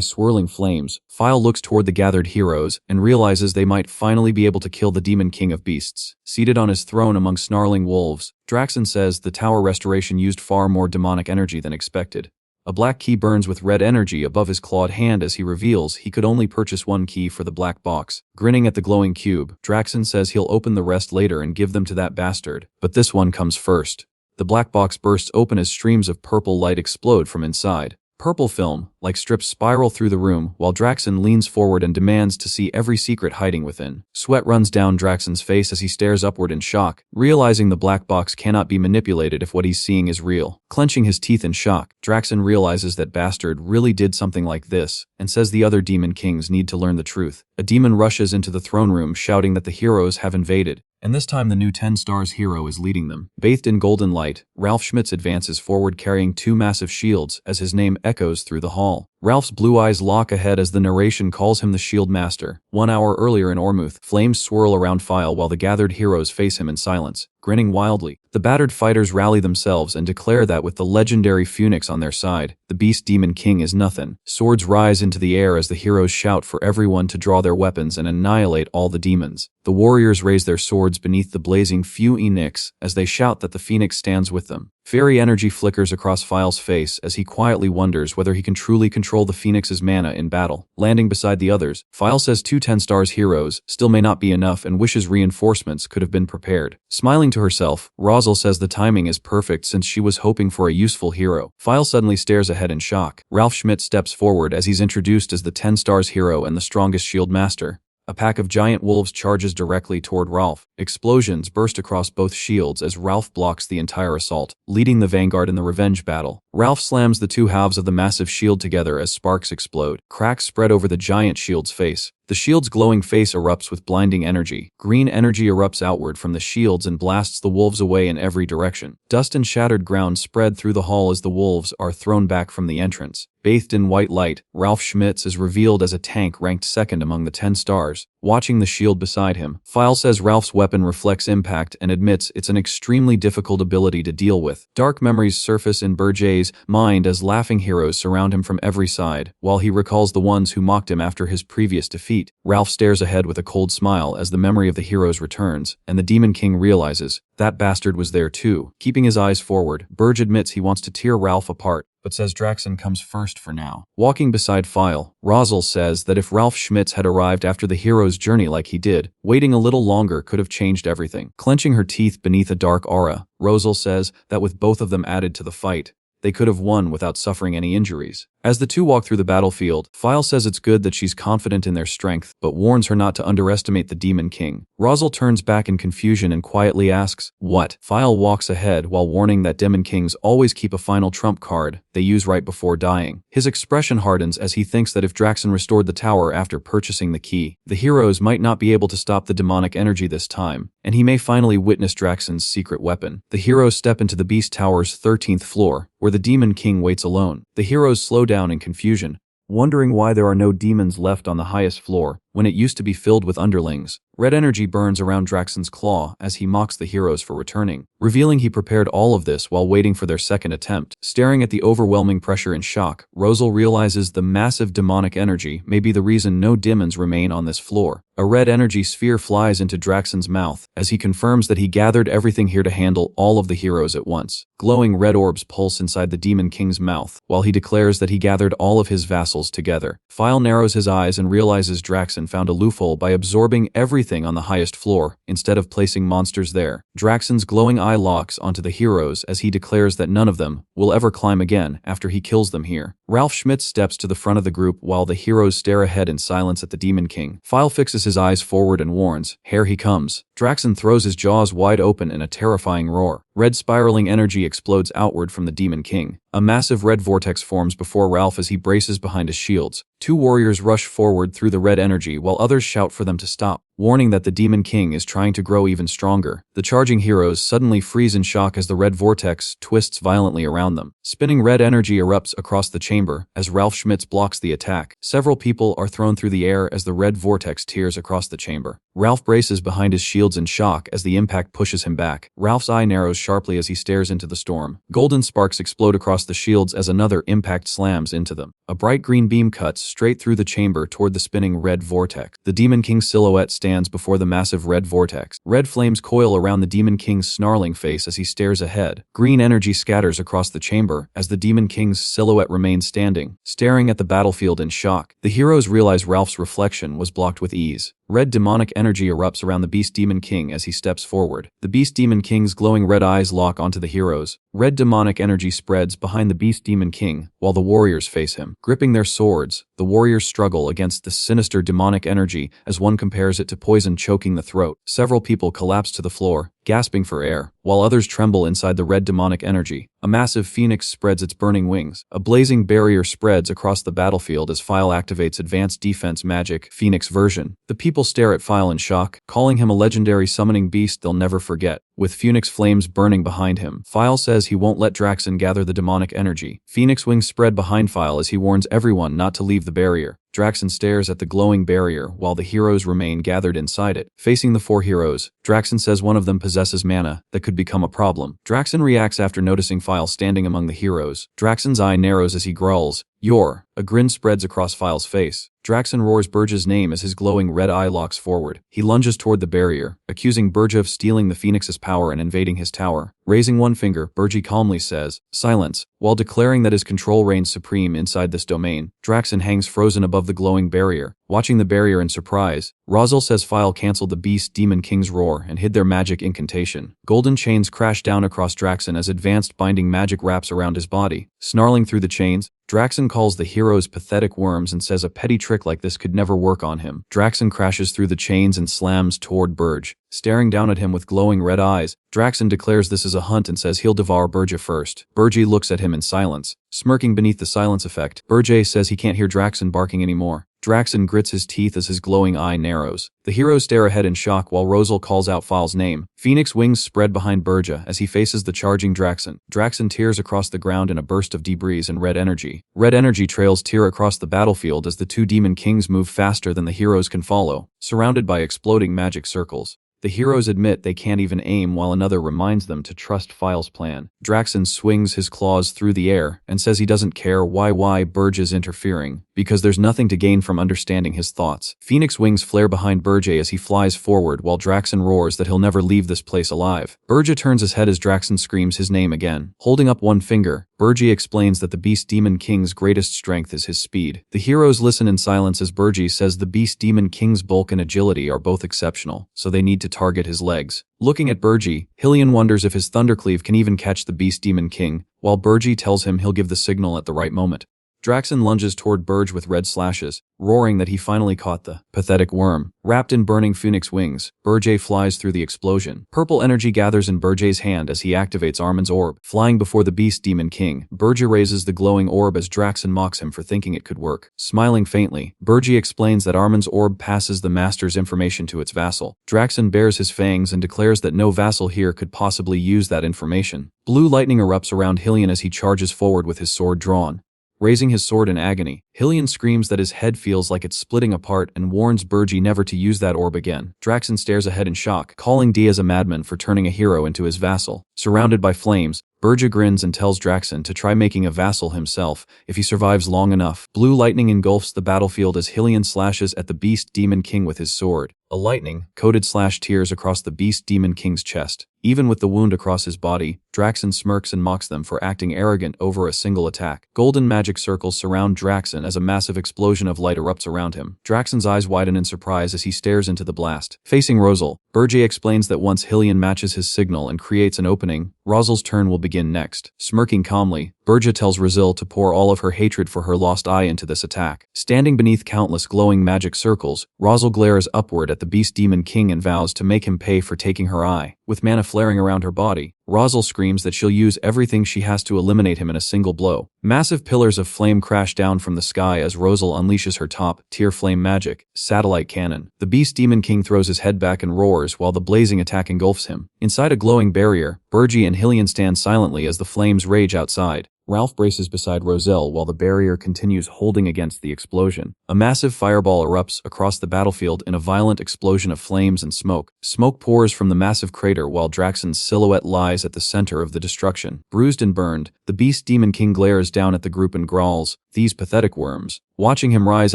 swirling flames, File looks toward the gathered heroes and realizes they might finally be able to kill the Demon King of Beasts. Seated on his throne among snarling wolves, Draxon says the tower restoration used far more demonic energy than expected. A black key burns with red energy above his clawed hand as he reveals he could only purchase one key for the black box. Grinning at the glowing cube, Draxon says he'll open the rest later and give them to that bastard, but this one comes first. The black box bursts open as streams of purple light explode from inside. Purple film, like strips spiral through the room, while Draxen leans forward and demands to see every secret hiding within. Sweat runs down Draxen's face as he stares upward in shock, realizing the black box cannot be manipulated if what he's seeing is real. Clenching his teeth in shock, Draxen realizes that Bastard really did something like this, and says the other Demon Kings need to learn the truth. A demon rushes into the throne room shouting that the heroes have invaded, and this time the new 10 Stars hero is leading them. Bathed in golden light, Ralph Schmitz advances forward carrying 2 massive shields as his name echoes through the hall. Ralph's blue eyes lock ahead as the narration calls him the Shield Master. 1 hour earlier in Ormuth, flames swirl around File while the gathered heroes face him in silence, grinning wildly. The battered fighters rally themselves and declare that with the legendary Phoenix on their side, the Beast Demon King is nothing. Swords rise into the air as the heroes shout for everyone to draw their weapons and annihilate all the demons. The warriors raise their swords beneath the blazing phoenix as they shout that the Phoenix stands with them. Fairy energy flickers across File's face as he quietly wonders whether he can truly control the Phoenix's mana in battle. Landing beside the others, File says 2 10 Stars heroes still may not be enough and wishes reinforcements could have been prepared. Smiling to herself, Rosal says the timing is perfect since she was hoping for a useful hero. File suddenly stares ahead in shock. Ralph Schmitz steps forward as he's introduced as the 10 Stars hero and the strongest shield master. A pack of giant wolves charges directly toward Ralph. Explosions burst across both shields as Ralph blocks the entire assault, leading the vanguard in the revenge battle. Ralph slams the 2 halves of the massive shield together as sparks explode. Cracks spread over the giant shield's face. The shield's glowing face erupts with blinding energy. Green energy erupts outward from the shields and blasts the wolves away in every direction. Dust and shattered ground spread through the hall as the wolves are thrown back from the entrance. Bathed in white light, Ralph Schmitz is revealed as a tank ranked second among the 10 Stars. Watching the shield beside him, File says Ralph's weapon reflects impact and admits it's an extremely difficult ability to deal with. Dark memories surface in Berger's mind as laughing heroes surround him from every side, while he recalls the ones who mocked him after his previous defeat. Ralph stares ahead with a cold smile as the memory of the heroes returns, and the Demon King realizes that Bastard was there too. Keeping his eyes forward, Berge admits he wants to tear Ralph apart, but says Draxen comes first for now. Walking beside File, Rosal says that if Ralph Schmitz had arrived after the hero's journey like he did, waiting a little longer could have changed everything. Clenching her teeth beneath a dark aura, Rosal says that with both of them added to the fight, they could have won without suffering any injuries. As the two walk through the battlefield, File says it's good that she's confident in their strength, but warns her not to underestimate the Demon King. Rosal turns back in confusion and quietly asks, "What?" File walks ahead while warning that Demon Kings always keep a final trump card they use right before dying. His expression hardens as he thinks that if Draxen restored the tower after purchasing the key, the heroes might not be able to stop the demonic energy this time, and he may finally witness Draxen's secret weapon. The heroes step into the Beast Tower's 13th floor, where the Demon King waits alone. The heroes slow down in confusion, wondering why there are no demons left on the highest floor when it used to be filled with underlings. Red energy burns around Draxen's claw as he mocks the heroes for returning, revealing he prepared all of this while waiting for their second attempt. Staring at the overwhelming pressure in shock, Rosal realizes the massive demonic energy may be the reason no demons remain on this floor. A red energy sphere flies into Draxen's mouth as he confirms that he gathered everything here to handle all of the heroes at once. Glowing red orbs pulse inside the Demon King's mouth while he declares that he gathered all of his vassals together. File narrows his eyes and realizes Draxen found a loophole by absorbing everything on the highest floor instead of placing monsters there. Draxen's glowing eye locks onto the heroes as he declares that none of them will ever climb again after he kills them here. Ralph Schmitz steps to the front of the group while the heroes stare ahead in silence at the Demon King. File fixes his eyes forward and warns, "Here he comes." Draxen throws his jaws wide open in a terrifying roar. Red spiraling energy explodes outward from the Demon King. A massive red vortex forms before Ralph as he braces behind his shields. Two warriors rush forward through the red energy while others shout for them to stop, warning that the Demon King is trying to grow even stronger. The charging heroes suddenly freeze in shock as the red vortex twists violently around them. Spinning red energy erupts across the chamber as Ralph Schmitz blocks the attack. Several people are thrown through the air as the red vortex tears across the chamber. Ralph braces behind his shields in shock as the impact pushes him back. Ralph's eye narrows sharply as he stares into the storm. Golden sparks explode across the shields as another impact slams into them. A bright green beam cuts straight through the chamber toward the spinning red vortex. The Demon King's silhouette stands before the massive red vortex. Red flames coil around the Demon King's snarling face as he stares ahead. Green energy scatters across the chamber as the Demon King's silhouette remains standing, staring at the battlefield in shock. The heroes realize Ralph's reflection was blocked with ease. Red demonic energy erupts around the Beast Demon King as he steps forward. The Beast Demon King's glowing red eyes lock onto the heroes. Red demonic energy spreads behind the Beast Demon King while the warriors face him. Gripping their swords, the warriors struggle against the sinister demonic energy as one compares it to poison choking the throat. Several people collapse to the floor, gasping for air, while others tremble inside the red demonic energy. A massive phoenix spreads its burning wings. A blazing barrier spreads across the battlefield as File activates advanced defense magic, Phoenix version. The people stare at File in shock, calling him a legendary summoning beast they'll never forget. With Phoenix flames burning behind him, File says he won't let Draxen gather the demonic energy. Phoenix wings spread behind File as he warns everyone not to leave the barrier. Draxen stares at the glowing barrier while the heroes remain gathered inside it. Facing the 4 heroes, Draxen says one of them possesses mana that could become a problem. Draxen reacts after noticing File standing among the heroes. Draxen's eye narrows as he growls, "Yor." A grin spreads across File's face. Draxen roars Burja's name as his glowing red eye locks forward. He lunges toward the barrier, accusing Burja of stealing the Phoenix's power and invading his tower. Raising one finger, Burja calmly says, "Silence." While declaring that his control reigns supreme inside this domain, Draxen hangs frozen above the glowing barrier. Watching the barrier in surprise, Razel says File canceled the Beast Demon King's roar and hid their magic incantation. Golden chains crash down across Draxen as advanced binding magic wraps around his body. Snarling through the chains, Draxen calls the heroes pathetic worms and says a petty trick like this could never work on him. Draxen crashes through the chains and slams toward Burj. Staring down at him with glowing red eyes, Draxen declares this is a hunt and says he'll devour Burja first. Burja looks at him in silence. Smirking beneath the silence effect, Burja says he can't hear Draxen barking anymore. Draxen grits his teeth as his glowing eye narrows. The heroes stare ahead in shock while Rosal calls out File's name. Phoenix wings spread behind Burja as he faces the charging Draxen. Draxen tears across the ground in a burst of debris and red energy. Red energy trails tear across the battlefield as the 2 demon kings move faster than the heroes can follow, surrounded by exploding magic circles. The heroes admit they can't even aim while another reminds them to trust File's plan. Draxen swings his claws through the air and says he doesn't care why Burj is interfering, because there's nothing to gain from understanding his thoughts. Phoenix wings flare behind Burja as he flies forward while Draxen roars that he'll never leave this place alive. Burja turns his head as Draxen screams his name again. Holding up one finger, Burja explains that the Beast Demon King's greatest strength is his speed. The heroes listen in silence as Burja says the Beast Demon King's bulk and agility are both exceptional, so they need to target his legs. Looking at Burja, Hylian wonders if his Thundercleave can even catch the Beast Demon King, while Burja tells him he'll give the signal at the right moment. Draxen lunges toward Burj with red slashes, roaring that he finally caught the pathetic worm. Wrapped in burning phoenix wings, Burj flies through the explosion. Purple energy gathers in Burj's hand as he activates Armin's orb. Flying before the Beast Demon King, Burj raises the glowing orb as Draxen mocks him for thinking it could work. Smiling faintly, Burj explains that Armin's orb passes the master's information to its vassal. Draxen bares his fangs and declares that no vassal here could possibly use that information. Blue lightning erupts around Hylian as he charges forward with his sword drawn. Raising his sword in agony, Hylian screams that his head feels like it's splitting apart and warns Burj never to use that orb again. Draxen stares ahead in shock, calling Diaz a madman for turning a hero into his vassal. Surrounded by flames, Burj grins and tells Draxen to try making a vassal himself if he survives long enough. Blue lightning engulfs the battlefield as Hylian slashes at the Beast Demon King with his sword. A lightning-coated slash tears across the Beast Demon King's chest. Even with the wound across his body, Draxen smirks and mocks them for acting arrogant over a single attack. Golden magic circles surround Draxen as a massive explosion of light erupts around him. Draxen's eyes widen in surprise as he stares into the blast. Facing Rosal, Burj explains that once Hylian matches his signal and creates an opening, Rosal's turn will begin next. Smirking calmly, Burj tells Rosal to pour all of her hatred for her lost eye into this attack. Standing beneath countless glowing magic circles, Rosal glares upward at the Beast Demon King and vows to make him pay for taking her eye. With mana flaring around her body, Rosal screams that she'll use everything she has to eliminate him in a single blow. Massive pillars of flame crash down from the sky as Rosal unleashes her top-tier flame magic, Satellite Cannon. The Beast Demon King throws his head back and roars while the blazing attack engulfs him. Inside a glowing barrier, Burj and Hylian stand silently as the flames rage outside. Ralph braces beside Roselle while the barrier continues holding against the explosion. A massive fireball erupts across the battlefield in a violent explosion of flames and smoke. Smoke pours from the massive crater while Draxen's silhouette lies at the center of the destruction. Bruised and burned, the Beast Demon King glares down at the group and growls, "These pathetic worms. Watching him rise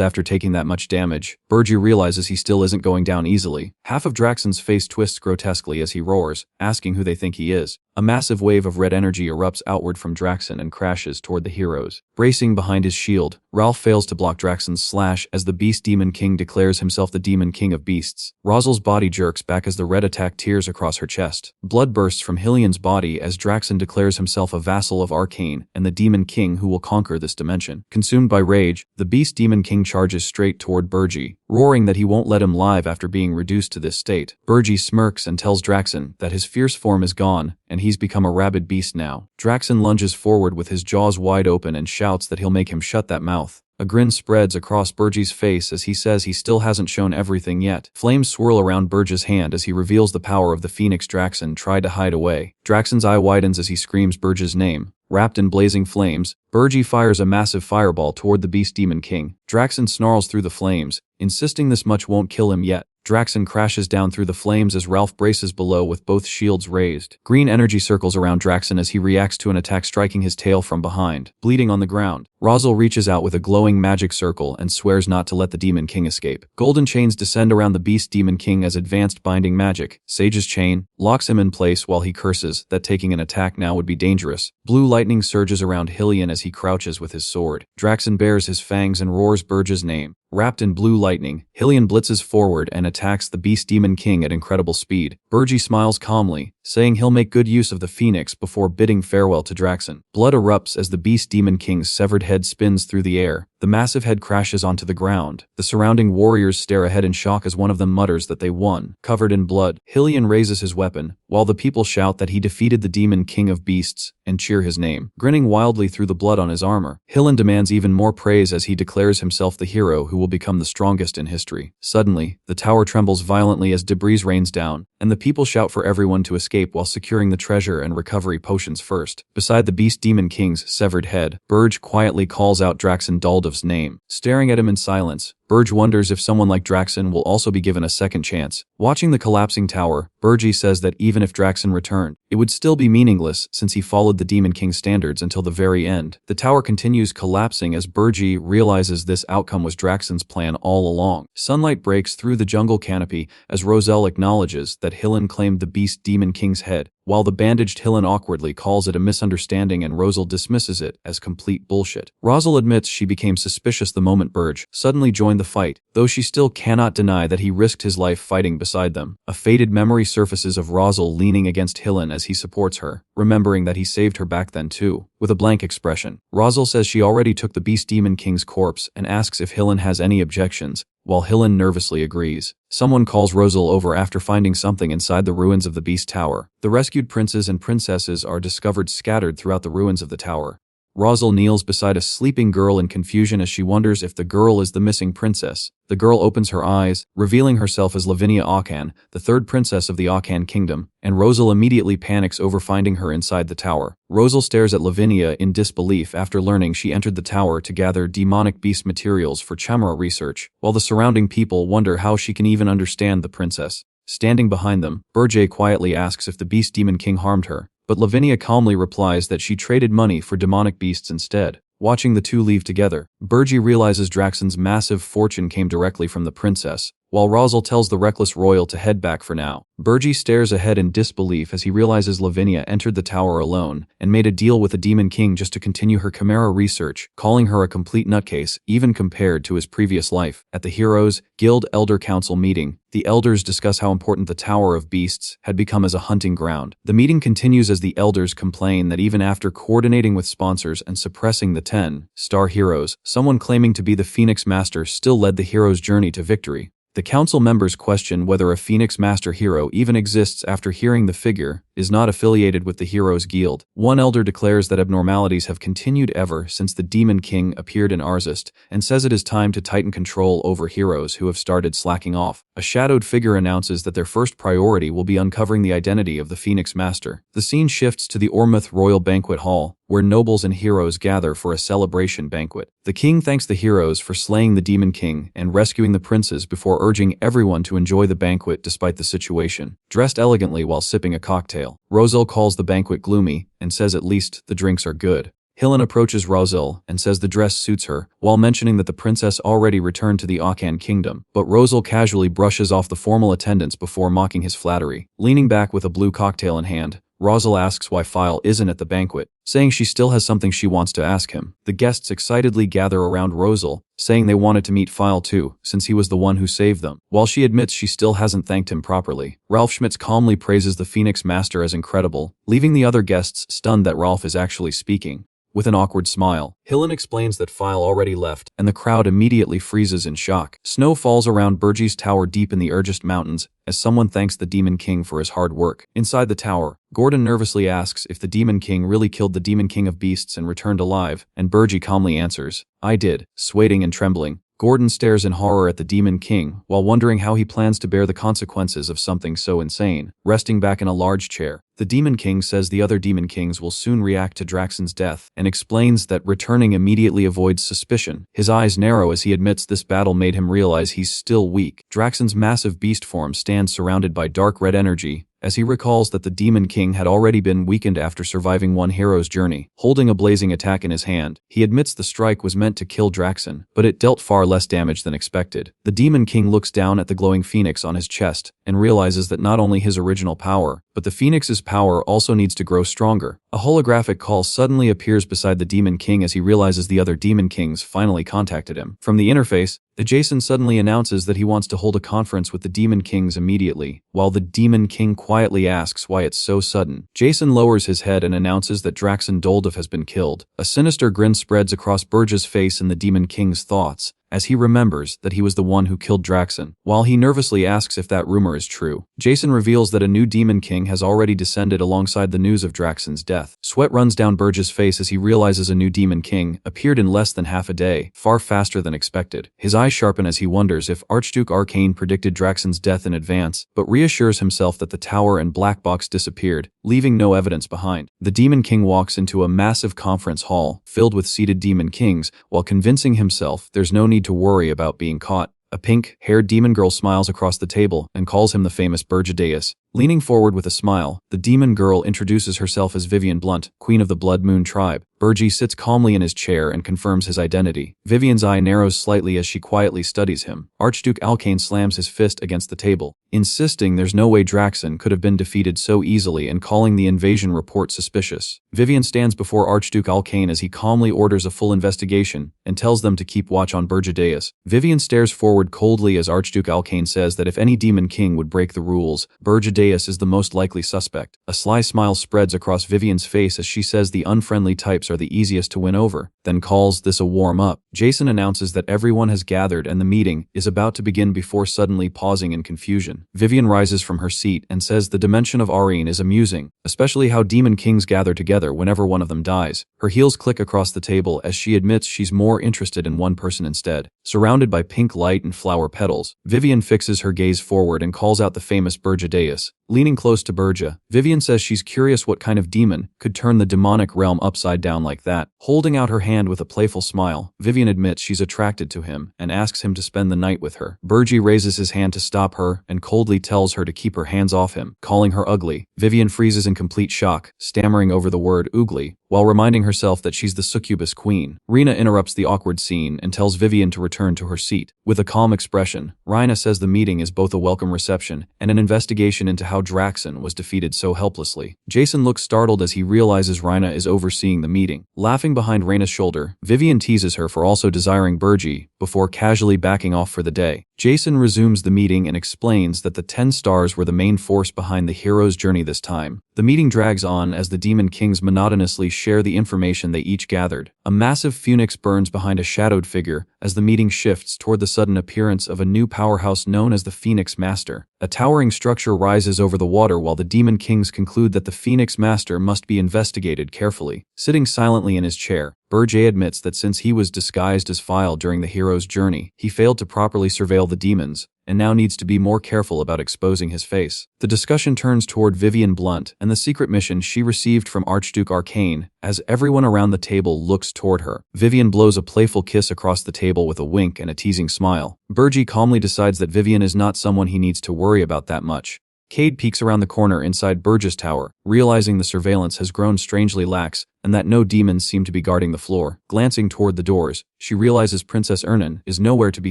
after taking that much damage, Burji realizes he still isn't going down easily. Half of Draxon's face twists grotesquely as he roars, asking who they think he is. A massive wave of red energy erupts outward from Draxon and crashes toward the heroes. Bracing behind his shield, Ralph fails to block Draxon's slash as the Beast Demon King declares himself the Demon King of Beasts. Rosal's body jerks back as the red attack tears across her chest. Blood bursts from Hylian's body as Draxon declares himself a vassal of Arcane and the Demon King who will conquer this dimension. Consumed by rage, the Beast Demon King charges straight toward Burji, roaring that he won't let him live after being reduced to this state. Burji smirks and tells Draxon that his fierce form is gone and he's become a rabid beast now. Draxon lunges forward with his jaws wide open and shouts that he'll make him shut that mouth. A grin spreads across Burji's face as he says he still hasn't shown everything yet. Flames swirl around Burji's hand as he reveals the power of the Phoenix Draxon tried to hide away. Draxon's eye widens as he screams Burji's name. Wrapped in blazing flames, Burji fires a massive fireball toward the Beast Demon King. Draxon snarls through the flames, insisting this much won't kill him yet. Draxon crashes down through the flames as Ralph braces below with both shields raised. Green energy circles around Draxon as he reacts to an attack striking his tail from behind, bleeding on the ground. Rosal reaches out with a glowing magic circle and swears not to let the Demon King escape. Golden chains descend around the Beast Demon King as advanced binding magic. Sage's chain locks him in place while he curses that taking an attack now would be dangerous. Blue lightning surges around Hylian as he crouches with his sword. Draxon bares his fangs and roars Burji's name. Wrapped in blue lightning, Hylian blitzes forward and attacks the Beast Demon King at incredible speed. Burji smiles calmly, saying he'll make good use of the Phoenix before bidding farewell to Draxon. Blood erupts as the Beast Demon King's severed head spins through the air. The massive head crashes onto the ground. The surrounding warriors stare ahead in shock as one of them mutters that they won. Covered in blood, Hylian raises his weapon, while the people shout that he defeated the Demon King of Beasts and cheer his name. Grinning wildly through the blood on his armor, Hylian demands even more praise as he declares himself the hero who will become the strongest in history. Suddenly, the tower trembles violently as debris rains down, and the people shout for everyone to escape while securing the treasure and recovery potions first. Beside the Beast Demon King's severed head, Burj quietly calls out Draxon Daldov's name. Staring at him in silence, Burj wonders if someone like Draxon will also be given a second chance. Watching the collapsing tower, Burji says that even if Draxon returned, it would still be meaningless since he followed the Demon King's standards until the very end. The tower continues collapsing as Burji realizes this outcome was Draxon's plan all along. Sunlight breaks through the jungle canopy as Roselle acknowledges that Hylian claimed the Beast Demon King's head, while the bandaged Hylian awkwardly calls it a misunderstanding and Rosal dismisses it as complete bullshit. Rosal admits she became suspicious the moment Burj suddenly joined the fight, though she still cannot deny that he risked his life fighting beside them. A faded memory surfaces of Rosal leaning against Hylian as he supports her, remembering that he saved her back then too. With a blank expression, Rosal says she already took the Beast Demon King's corpse and asks if Hylian has any objections, while Hylian nervously agrees. Someone calls Rosal over after finding something inside the ruins of the Beast Tower. The rescued princes and princesses are discovered scattered throughout the ruins of the tower. Rosal kneels beside a sleeping girl in confusion as she wonders if the girl is the missing princess. The girl opens her eyes, revealing herself as Lavinia Akan, the third princess of the Akan kingdom, and Rosal immediately panics over finding her inside the tower. Rosal stares at Lavinia in disbelief after learning she entered the tower to gather demonic beast materials for Chamara research, while the surrounding people wonder how she can even understand the princess. Standing behind them, Burj quietly asks if the Beast Demon King harmed her, but Lavinia calmly replies that she traded money for demonic beasts instead. Watching the two leave together, Burj realizes Draxon's massive fortune came directly from the princess, while Rosal tells the reckless royal to head back for now. Burji stares ahead in disbelief as he realizes Lavinia entered the tower alone and made a deal with the Demon King just to continue her Chimera research, calling her a complete nutcase even compared to his previous life. At the Heroes Guild Elder Council meeting, the elders discuss how important the Tower of Beasts had become as a hunting ground. The meeting continues as the elders complain that even after coordinating with sponsors and suppressing the 10-star heroes, someone claiming to be the Phoenix Master still led the hero's journey to victory. The council members question whether a Phoenix Master hero even exists after hearing the figure is not affiliated with the Heroes Guild. One elder declares that abnormalities have continued ever since the Demon King appeared in Arzest and says it is time to tighten control over heroes who have started slacking off. A shadowed figure announces that their first priority will be uncovering the identity of the Phoenix Master. The scene shifts to the Ormuth Royal Banquet Hall, where nobles and heroes gather for a celebration banquet. The king thanks the heroes for slaying the Demon King and rescuing the princes before urging everyone to enjoy the banquet despite the situation. Dressed elegantly while sipping a cocktail, Rosal calls the banquet gloomy and says at least the drinks are good. Hillen approaches Rosal and says the dress suits her, while mentioning that the princess already returned to the Akan kingdom, but Rosal casually brushes off the formal attendants before mocking his flattery. Leaning back with a blue cocktail in hand, Rosal asks why File isn't at the banquet, saying she still has something she wants to ask him. The guests excitedly gather around Rosal, saying they wanted to meet File too, since he was the one who saved them. While she admits she still hasn't thanked him properly, Ralph Schmitz calmly praises the Phoenix Master as incredible, leaving the other guests stunned that Ralph is actually speaking. With an awkward smile, Hillen explains that File already left, and the crowd immediately freezes in shock. Snow falls around Burgie's tower deep in the Urgest Mountains as someone thanks the Demon King for his hard work. Inside the tower, Gordon nervously asks if the Demon King really killed the Demon King of Beasts and returned alive, and Burgie calmly answers, "I did," sweating and trembling. Gordon stares in horror at the Demon King, while wondering how he plans to bear the consequences of something so insane. Resting back in a large chair, the Demon King says the other Demon Kings will soon react to Draxon's death, and explains that returning immediately avoids suspicion. His eyes narrow as he admits this battle made him realize he's still weak. Draxon's massive beast form stands surrounded by dark red energy, as he recalls that the Demon King had already been weakened after surviving one hero's journey. Holding a blazing attack in his hand, he admits the strike was meant to kill Draxon, but it dealt far less damage than expected. The Demon King looks down at the glowing phoenix on his chest, and realizes that not only his original power, but the phoenix's power also needs to grow stronger. A holographic call suddenly appears beside the Demon King as he realizes the other Demon Kings finally contacted him. From the interface, Jason suddenly announces that he wants to hold a conference with the Demon Kings immediately, while the Demon King quietly asks why it's so sudden. Jason lowers his head and announces that Draxon Doldov has been killed. A sinister grin spreads across Burge's face in the Demon King's thoughts, as he remembers that he was the one who killed Draxon. While he nervously asks if that rumor is true, Jason reveals that a new Demon King has already descended alongside the news of Draxon's death. Sweat runs down Burge's face as he realizes a new Demon King appeared in less than half a day, far faster than expected. His eyes sharpen as he wonders if Archduke Arcane predicted Draxon's death in advance, but reassures himself that the tower and black box disappeared, leaving no evidence behind. The Demon King walks into a massive conference hall filled with seated Demon Kings, while convincing himself there's no need to worry about being caught. A pink-haired demon girl smiles across the table and calls him the famous Burgedeus. Leaning forward with a smile, the demon girl introduces herself as Vivian Blunt, Queen of the Blood Moon tribe. Burgie sits calmly in his chair and confirms his identity. Vivian's eye narrows slightly as she quietly studies him. Archduke Alkane slams his fist against the table, insisting there's no way Draxon could have been defeated so easily and calling the invasion report suspicious. Vivian stands before Archduke Alkane as he calmly orders a full investigation and tells them to keep watch on Burgedeus. Vivian stares forward coldly as Archduke Alkane says that if any Demon King would break the rules, Burgedeus is the most likely suspect. A sly smile spreads across Vivian's face as she says the unfriendly types are the easiest to win over, then calls this a warm-up. Jason announces that everyone has gathered and the meeting is about to begin before suddenly pausing in confusion. Vivian rises from her seat and says the dimension of Arene is amusing, especially how Demon Kings gather together whenever one of them dies. Her heels click across the table as she admits she's more interested in one person instead. Surrounded by pink light and flower petals, Vivian fixes her gaze forward and calls out the famous Burgedeus. Leaning close to Burge, Vivian says she's curious what kind of demon could turn the demonic realm upside down like that. Holding out her hand with a playful smile, Vivian admits she's attracted to him and asks him to spend the night with her. Burge raises his hand to stop her and coldly tells her to keep her hands off him, calling her ugly. Vivian freezes in complete shock, stammering over the word oogly, while reminding herself that she's the succubus queen. Rina interrupts the awkward scene and tells Vivian to return to her seat. With a calm expression, Rina says the meeting is both a welcome reception and an investigation into how Draxon was defeated so helplessly. Jason looks startled as he realizes Rina is overseeing the meeting. Laughing behind Rina's shoulder, Vivian teases her for also desiring Burge, before casually backing off for the day. Jason resumes the meeting and explains that the 10 stars were the main force behind the hero's journey this time. The meeting drags on as the Demon Kings monotonously share the information they each gathered. A massive phoenix burns behind a shadowed figure as the meeting shifts toward the sudden appearance of a new powerhouse known as the Phoenix Master. A towering structure rises over the water while the Demon Kings conclude that the Phoenix Master must be investigated carefully. Sitting silently in his chair, Burge admits that since he was disguised as File during the hero's journey, he failed to properly surveil the demons, and now needs to be more careful about exposing his face. The discussion turns toward Vivian Blunt and the secret mission she received from Archduke Arcane, as everyone around the table looks toward her. Vivian blows a playful kiss across the table with a wink and a teasing smile. Burge calmly decides that Vivian is not someone he needs to worry about that much. Cade peeks around the corner inside Burge's tower, realizing the surveillance has grown strangely lax, and that no demons seem to be guarding the floor. Glancing toward the doors, she realizes Princess Ernan is nowhere to be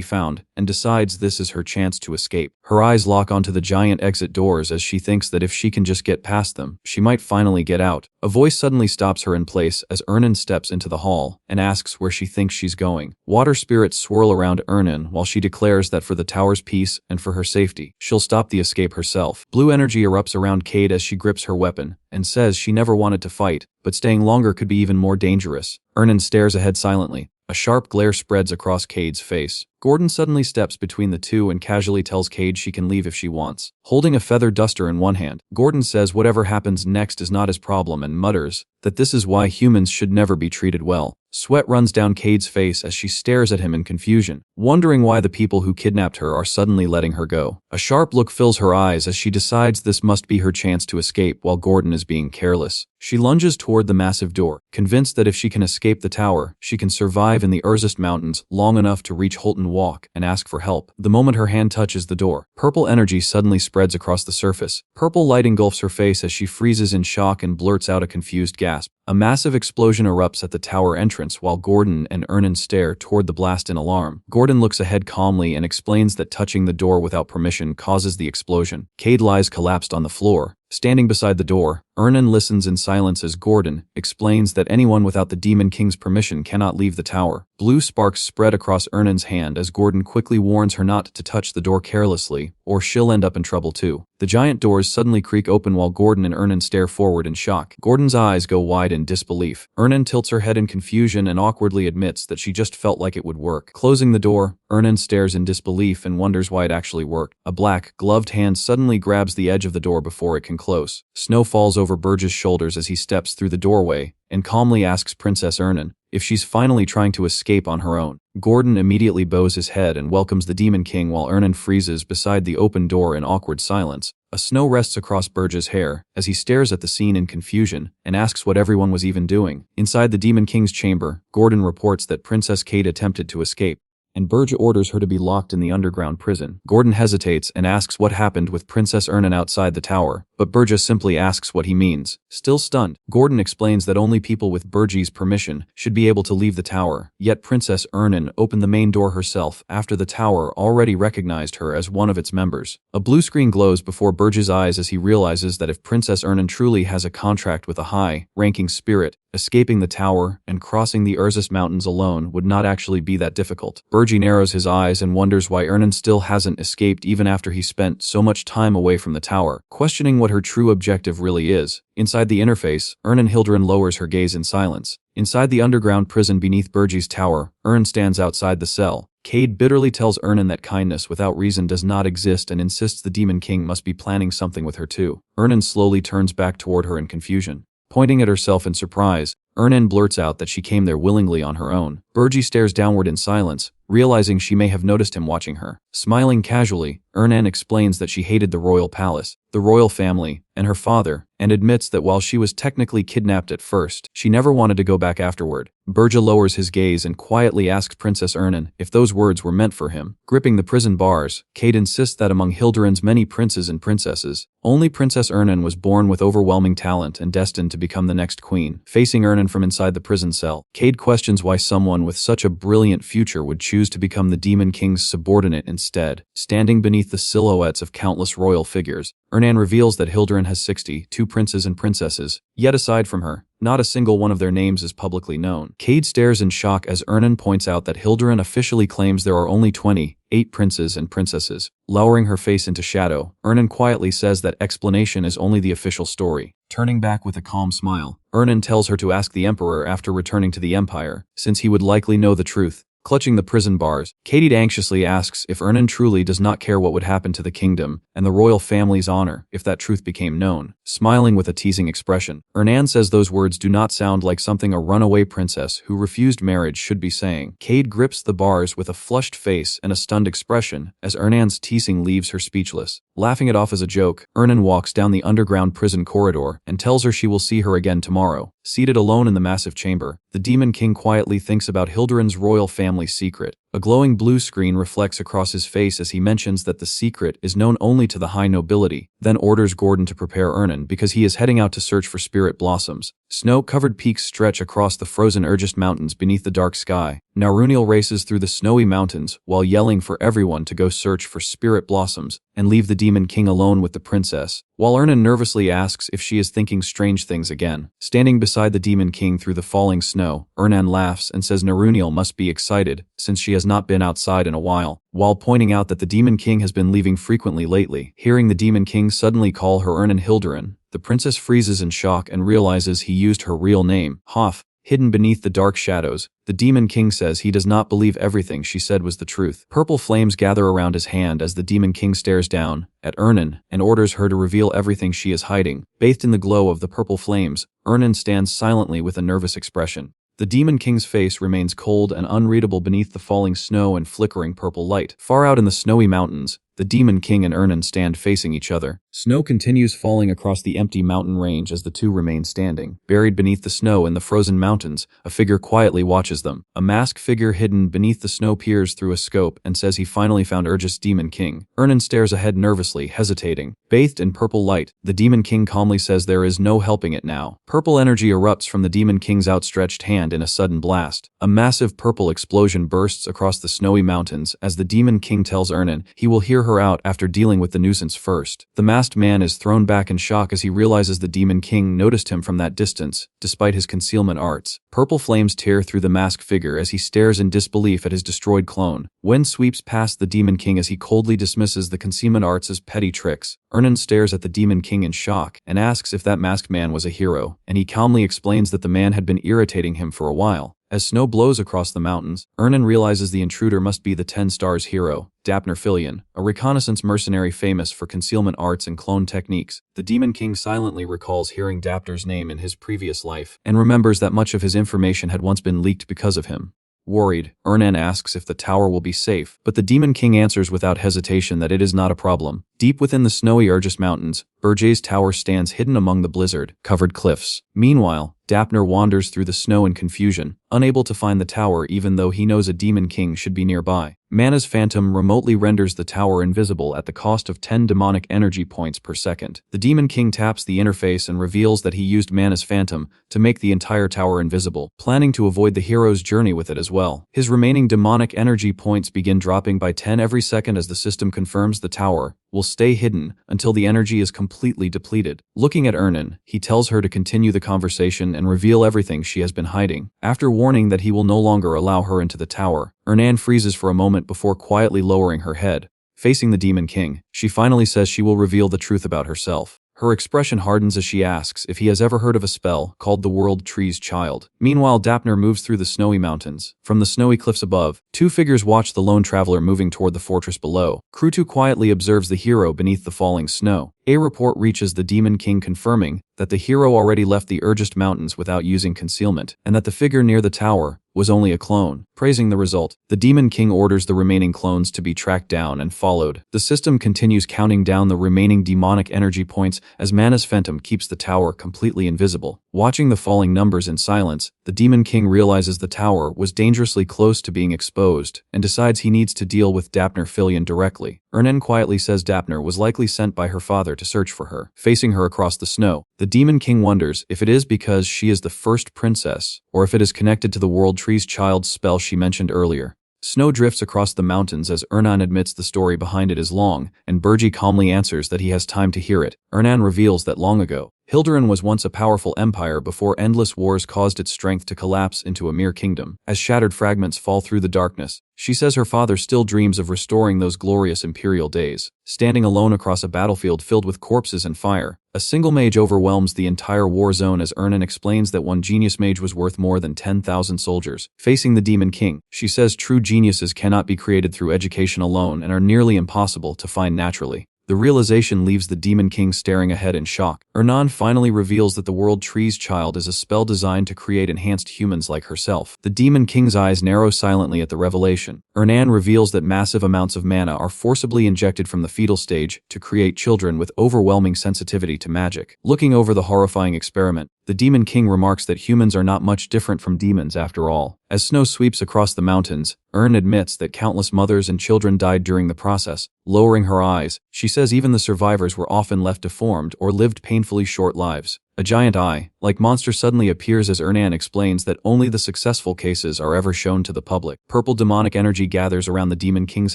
found and decides this is her chance to escape. Her eyes lock onto the giant exit doors as she thinks that if she can just get past them, she might finally get out. A voice suddenly stops her in place as Ernan steps into the hall and asks where she thinks she's going. Water spirits swirl around Ernan while she declares that for the tower's peace and for her safety, she'll stop the escape herself. Blue energy erupts around Cade as she grips her weapon and says she never wanted to fight, but staying longer could be even more dangerous. Ernan stares ahead silently. A sharp glare spreads across Cade's face. Gordon suddenly steps between the two and casually tells Cade she can leave if she wants. Holding a feather duster in one hand, Gordon says whatever happens next is not his problem and mutters that this is why humans should never be treated well. Sweat runs down Cade's face as she stares at him in confusion, wondering why the people who kidnapped her are suddenly letting her go. A sharp look fills her eyes as she decides this must be her chance to escape while Gordon is being careless. She lunges toward the massive door, convinced that if she can escape the tower, she can survive in the Urzest Mountains long enough to reach Holton Walk and ask for help. The moment her hand touches the door, purple energy suddenly spreads across the surface. Purple light engulfs her face as she freezes in shock and blurts out a confused gasp. A massive explosion erupts at the tower entrance while Gordon and Ernan stare toward the blast in alarm. Gordon looks ahead calmly and explains that touching the door without permission causes the explosion. Cade lies collapsed on the floor. Standing beside the door, Ernan listens in silence as Gordon explains that anyone without the Demon King's permission cannot leave the tower. Blue sparks spread across Ernan's hand as Gordon quickly warns her not to touch the door carelessly, or she'll end up in trouble too. The giant doors suddenly creak open while Gordon and Ernan stare forward in shock. Gordon's eyes go wide in disbelief. Ernan tilts her head in confusion and awkwardly admits that she just felt like it would work. Closing the door, Ernan stares in disbelief and wonders why it actually worked. A black, gloved hand suddenly grabs the edge of the door before it can close. Snow falls over Burge's shoulders as he steps through the doorway and calmly asks Princess Ernan if she's finally trying to escape on her own. Gordon immediately bows his head and welcomes the Demon King while Ernan freezes beside the open door in awkward silence. A snow rests across Burge's hair as he stares at the scene in confusion and asks what everyone was even doing. Inside the Demon King's chamber, Gordon reports that Princess Cade attempted to escape, and Burge orders her to be locked in the underground prison. Gordon hesitates and asks what happened with Princess Ernan outside the tower, but Burge simply asks what he means. Still stunned, Gordon explains that only people with Burge's permission should be able to leave the tower, yet Princess Ernan opened the main door herself after the tower already recognized her as one of its members. A blue screen glows before Burge's eyes as he realizes that if Princess Ernan truly has a contract with a high-ranking spirit, escaping the tower and crossing the Urzest Mountains alone would not actually be that difficult. Burge narrows his eyes and wonders why Ernan still hasn't escaped even after he spent so much time away from the tower, questioning what her true objective really is. Inside the interface, Ernan Hildren lowers her gaze in silence. Inside the underground prison beneath Burge's tower, Ern stands outside the cell. Cade bitterly tells Ernan that kindness without reason does not exist and insists the Demon King must be planning something with her too. Ernan slowly turns back toward her in confusion. Pointing at herself in surprise, Ernan blurts out that she came there willingly on her own. Burge stares downward in silence, realizing she may have noticed him watching her. Smiling casually, Ernan explains that she hated the royal palace, the royal family, and her father, and admits that while she was technically kidnapped at first, she never wanted to go back afterward. Burge lowers his gaze and quietly asks Princess Ernan if those words were meant for him. Gripping the prison bars, Cade insists that among Hildurin's many princes and princesses, only Princess Ernan was born with overwhelming talent and destined to become the next queen. Facing Ernan from inside the prison cell, Cade questions why someone with such a brilliant future would choose to become the Demon King's subordinate instead. Standing beneath the silhouettes of countless royal figures, Ernan reveals that Hildurin has 62 princes and princesses, yet aside from her, not a single one of their names is publicly known. Cade stares in shock as Ernan points out that Hildurin officially claims there are only 28 princes and princesses. Lowering her face into shadow, Ernan quietly says that explanation is only the official story. Turning back with a calm smile, Ernan tells her to ask the Emperor after returning to the Empire, since he would likely know the truth. Clutching the prison bars, Cade anxiously asks if Ernan truly does not care what would happen to the kingdom and the royal family's honor if that truth became known. Smiling with a teasing expression, Ernan says those words do not sound like something a runaway princess who refused marriage should be saying. Cade grips the bars with a flushed face and a stunned expression as Ernan's teasing leaves her speechless. Laughing it off as a joke, Ernan walks down the underground prison corridor and tells her she will see her again tomorrow. Seated alone in the massive chamber, the Demon King quietly thinks about Hildurin's royal family's secret. A glowing blue screen reflects across his face as he mentions that the secret is known only to the high nobility, then orders Gordon to prepare Ernan because he is heading out to search for spirit blossoms. Snow-covered peaks stretch across the frozen Urgest Mountains beneath the dark sky. Naruniel races through the snowy mountains while yelling for everyone to go search for spirit blossoms and leave the Demon King alone with the princess, while Ernan nervously asks if she is thinking strange things again. Standing beside the Demon King through the falling snow, Ernan laughs and says Naruniel must be excited since she has not been outside in a while pointing out that the Demon King has been leaving frequently lately. Hearing the Demon King suddenly call her Ernan Hilderin, the princess freezes in shock and realizes he used her real name, Hoff. Hidden beneath the dark shadows, the Demon King says he does not believe everything she said was the truth. Purple flames gather around his hand as the Demon King stares down at Ernan and orders her to reveal everything she is hiding. Bathed in the glow of the purple flames, Ernan stands silently with a nervous expression. The Demon King's face remains cold and unreadable beneath the falling snow and flickering purple light. Far out in the snowy mountains, the Demon King and Ernan stand facing each other. Snow continues falling across the empty mountain range as the two remain standing. Buried beneath the snow in the frozen mountains, a figure quietly watches them. A masked figure hidden beneath the snow peers through a scope and says he finally found Urgest Demon King. Ernan stares ahead nervously, hesitating. Bathed in purple light, the Demon King calmly says there is no helping it now. Purple energy erupts from the Demon King's outstretched hand in a sudden blast. A massive purple explosion bursts across the snowy mountains as the Demon King tells Ernan he will hear her out after dealing with the nuisance first. The masked man is thrown back in shock as he realizes the Demon King noticed him from that distance, despite his concealment arts. Purple flames tear through the masked figure as he stares in disbelief at his destroyed clone. Wind sweeps past the Demon King as he coldly dismisses the concealment arts as petty tricks. Ernan stares at the Demon King in shock and asks if that masked man was a hero, and he calmly explains that the man had been irritating him for a while. As snow blows across the mountains, Ernan realizes the intruder must be the 10 Stars hero, Dapner Filion, a reconnaissance mercenary famous for concealment arts and clone techniques. The Demon King silently recalls hearing Dapner's name in his previous life, and remembers that much of his information had once been leaked because of him. Worried, Ernan asks if the tower will be safe, but the Demon King answers without hesitation that it is not a problem. Deep within the snowy Urgest Mountains, Berger's tower stands hidden among the blizzard-covered cliffs. Meanwhile, Dapner wanders through the snow in confusion, unable to find the tower even though he knows a Demon King should be nearby. Mana's phantom remotely renders the tower invisible at the cost of 10 demonic energy points per second. The Demon King taps the interface and reveals that he used Mana's phantom to make the entire tower invisible, planning to avoid the hero's journey with it as well. His remaining demonic energy points begin dropping by 10 every second as the system confirms the tower will stay hidden until the energy is completely depleted. Looking at Ernan, he tells her to continue the conversation and reveal everything she has been hiding. After warning that he will no longer allow her into the tower, Ernan freezes for a moment before quietly lowering her head. Facing the Demon King, she finally says she will reveal the truth about herself. Her expression hardens as she asks if he has ever heard of a spell called the World Tree's Child. Meanwhile, Dapner moves through the snowy mountains. From the snowy cliffs above, two figures watch the lone traveler moving toward the fortress below. Krutu quietly observes the hero beneath the falling snow. A report reaches the Demon King confirming that the hero already left the Urgest Mountains without using concealment, and that the figure near the tower was only a clone. Praising the result, the Demon King orders the remaining clones to be tracked down and followed. The system continues counting down the remaining demonic energy points as Mana's phantom keeps the tower completely invisible. Watching the falling numbers in silence, the Demon King realizes the tower was dangerously close to being exposed and decides he needs to deal with Dapner Filion directly. Ernan quietly says Dapner was likely sent by her father to search for her. Facing her across the snow, the Demon King wonders if it is because she is the first princess or if it is connected to the World Tree's Child spell she mentioned earlier. Snow drifts across the mountains as Ernan admits the story behind it is long, and Bergi calmly answers that he has time to hear it. Ernan reveals that long ago, Hilderin was once a powerful empire before endless wars caused its strength to collapse into a mere kingdom. As shattered fragments fall through the darkness, she says her father still dreams of restoring those glorious imperial days. Standing alone across a battlefield filled with corpses and fire, a single mage overwhelms the entire war zone as Ernan explains that one genius mage was worth more than 10,000 soldiers. Facing the Demon King, she says true geniuses cannot be created through education alone and are nearly impossible to find naturally. The realization leaves the Demon King staring ahead in shock. Ernan finally reveals that the World Tree's Child is a spell designed to create enhanced humans like herself. The Demon King's eyes narrow silently at the revelation. Ernan reveals that massive amounts of mana are forcibly injected from the fetal stage to create children with overwhelming sensitivity to magic. Looking over the horrifying experiment, The Demon King remarks that humans are not much different from demons after all. As snow sweeps across the mountains, Ern admits that countless mothers and children died during the process. Lowering her eyes, she says even the survivors were often left deformed or lived painfully short lives. A giant eye-like monster suddenly appears as Ernan explains that only the successful cases are ever shown to the public. Purple demonic energy gathers around the Demon King's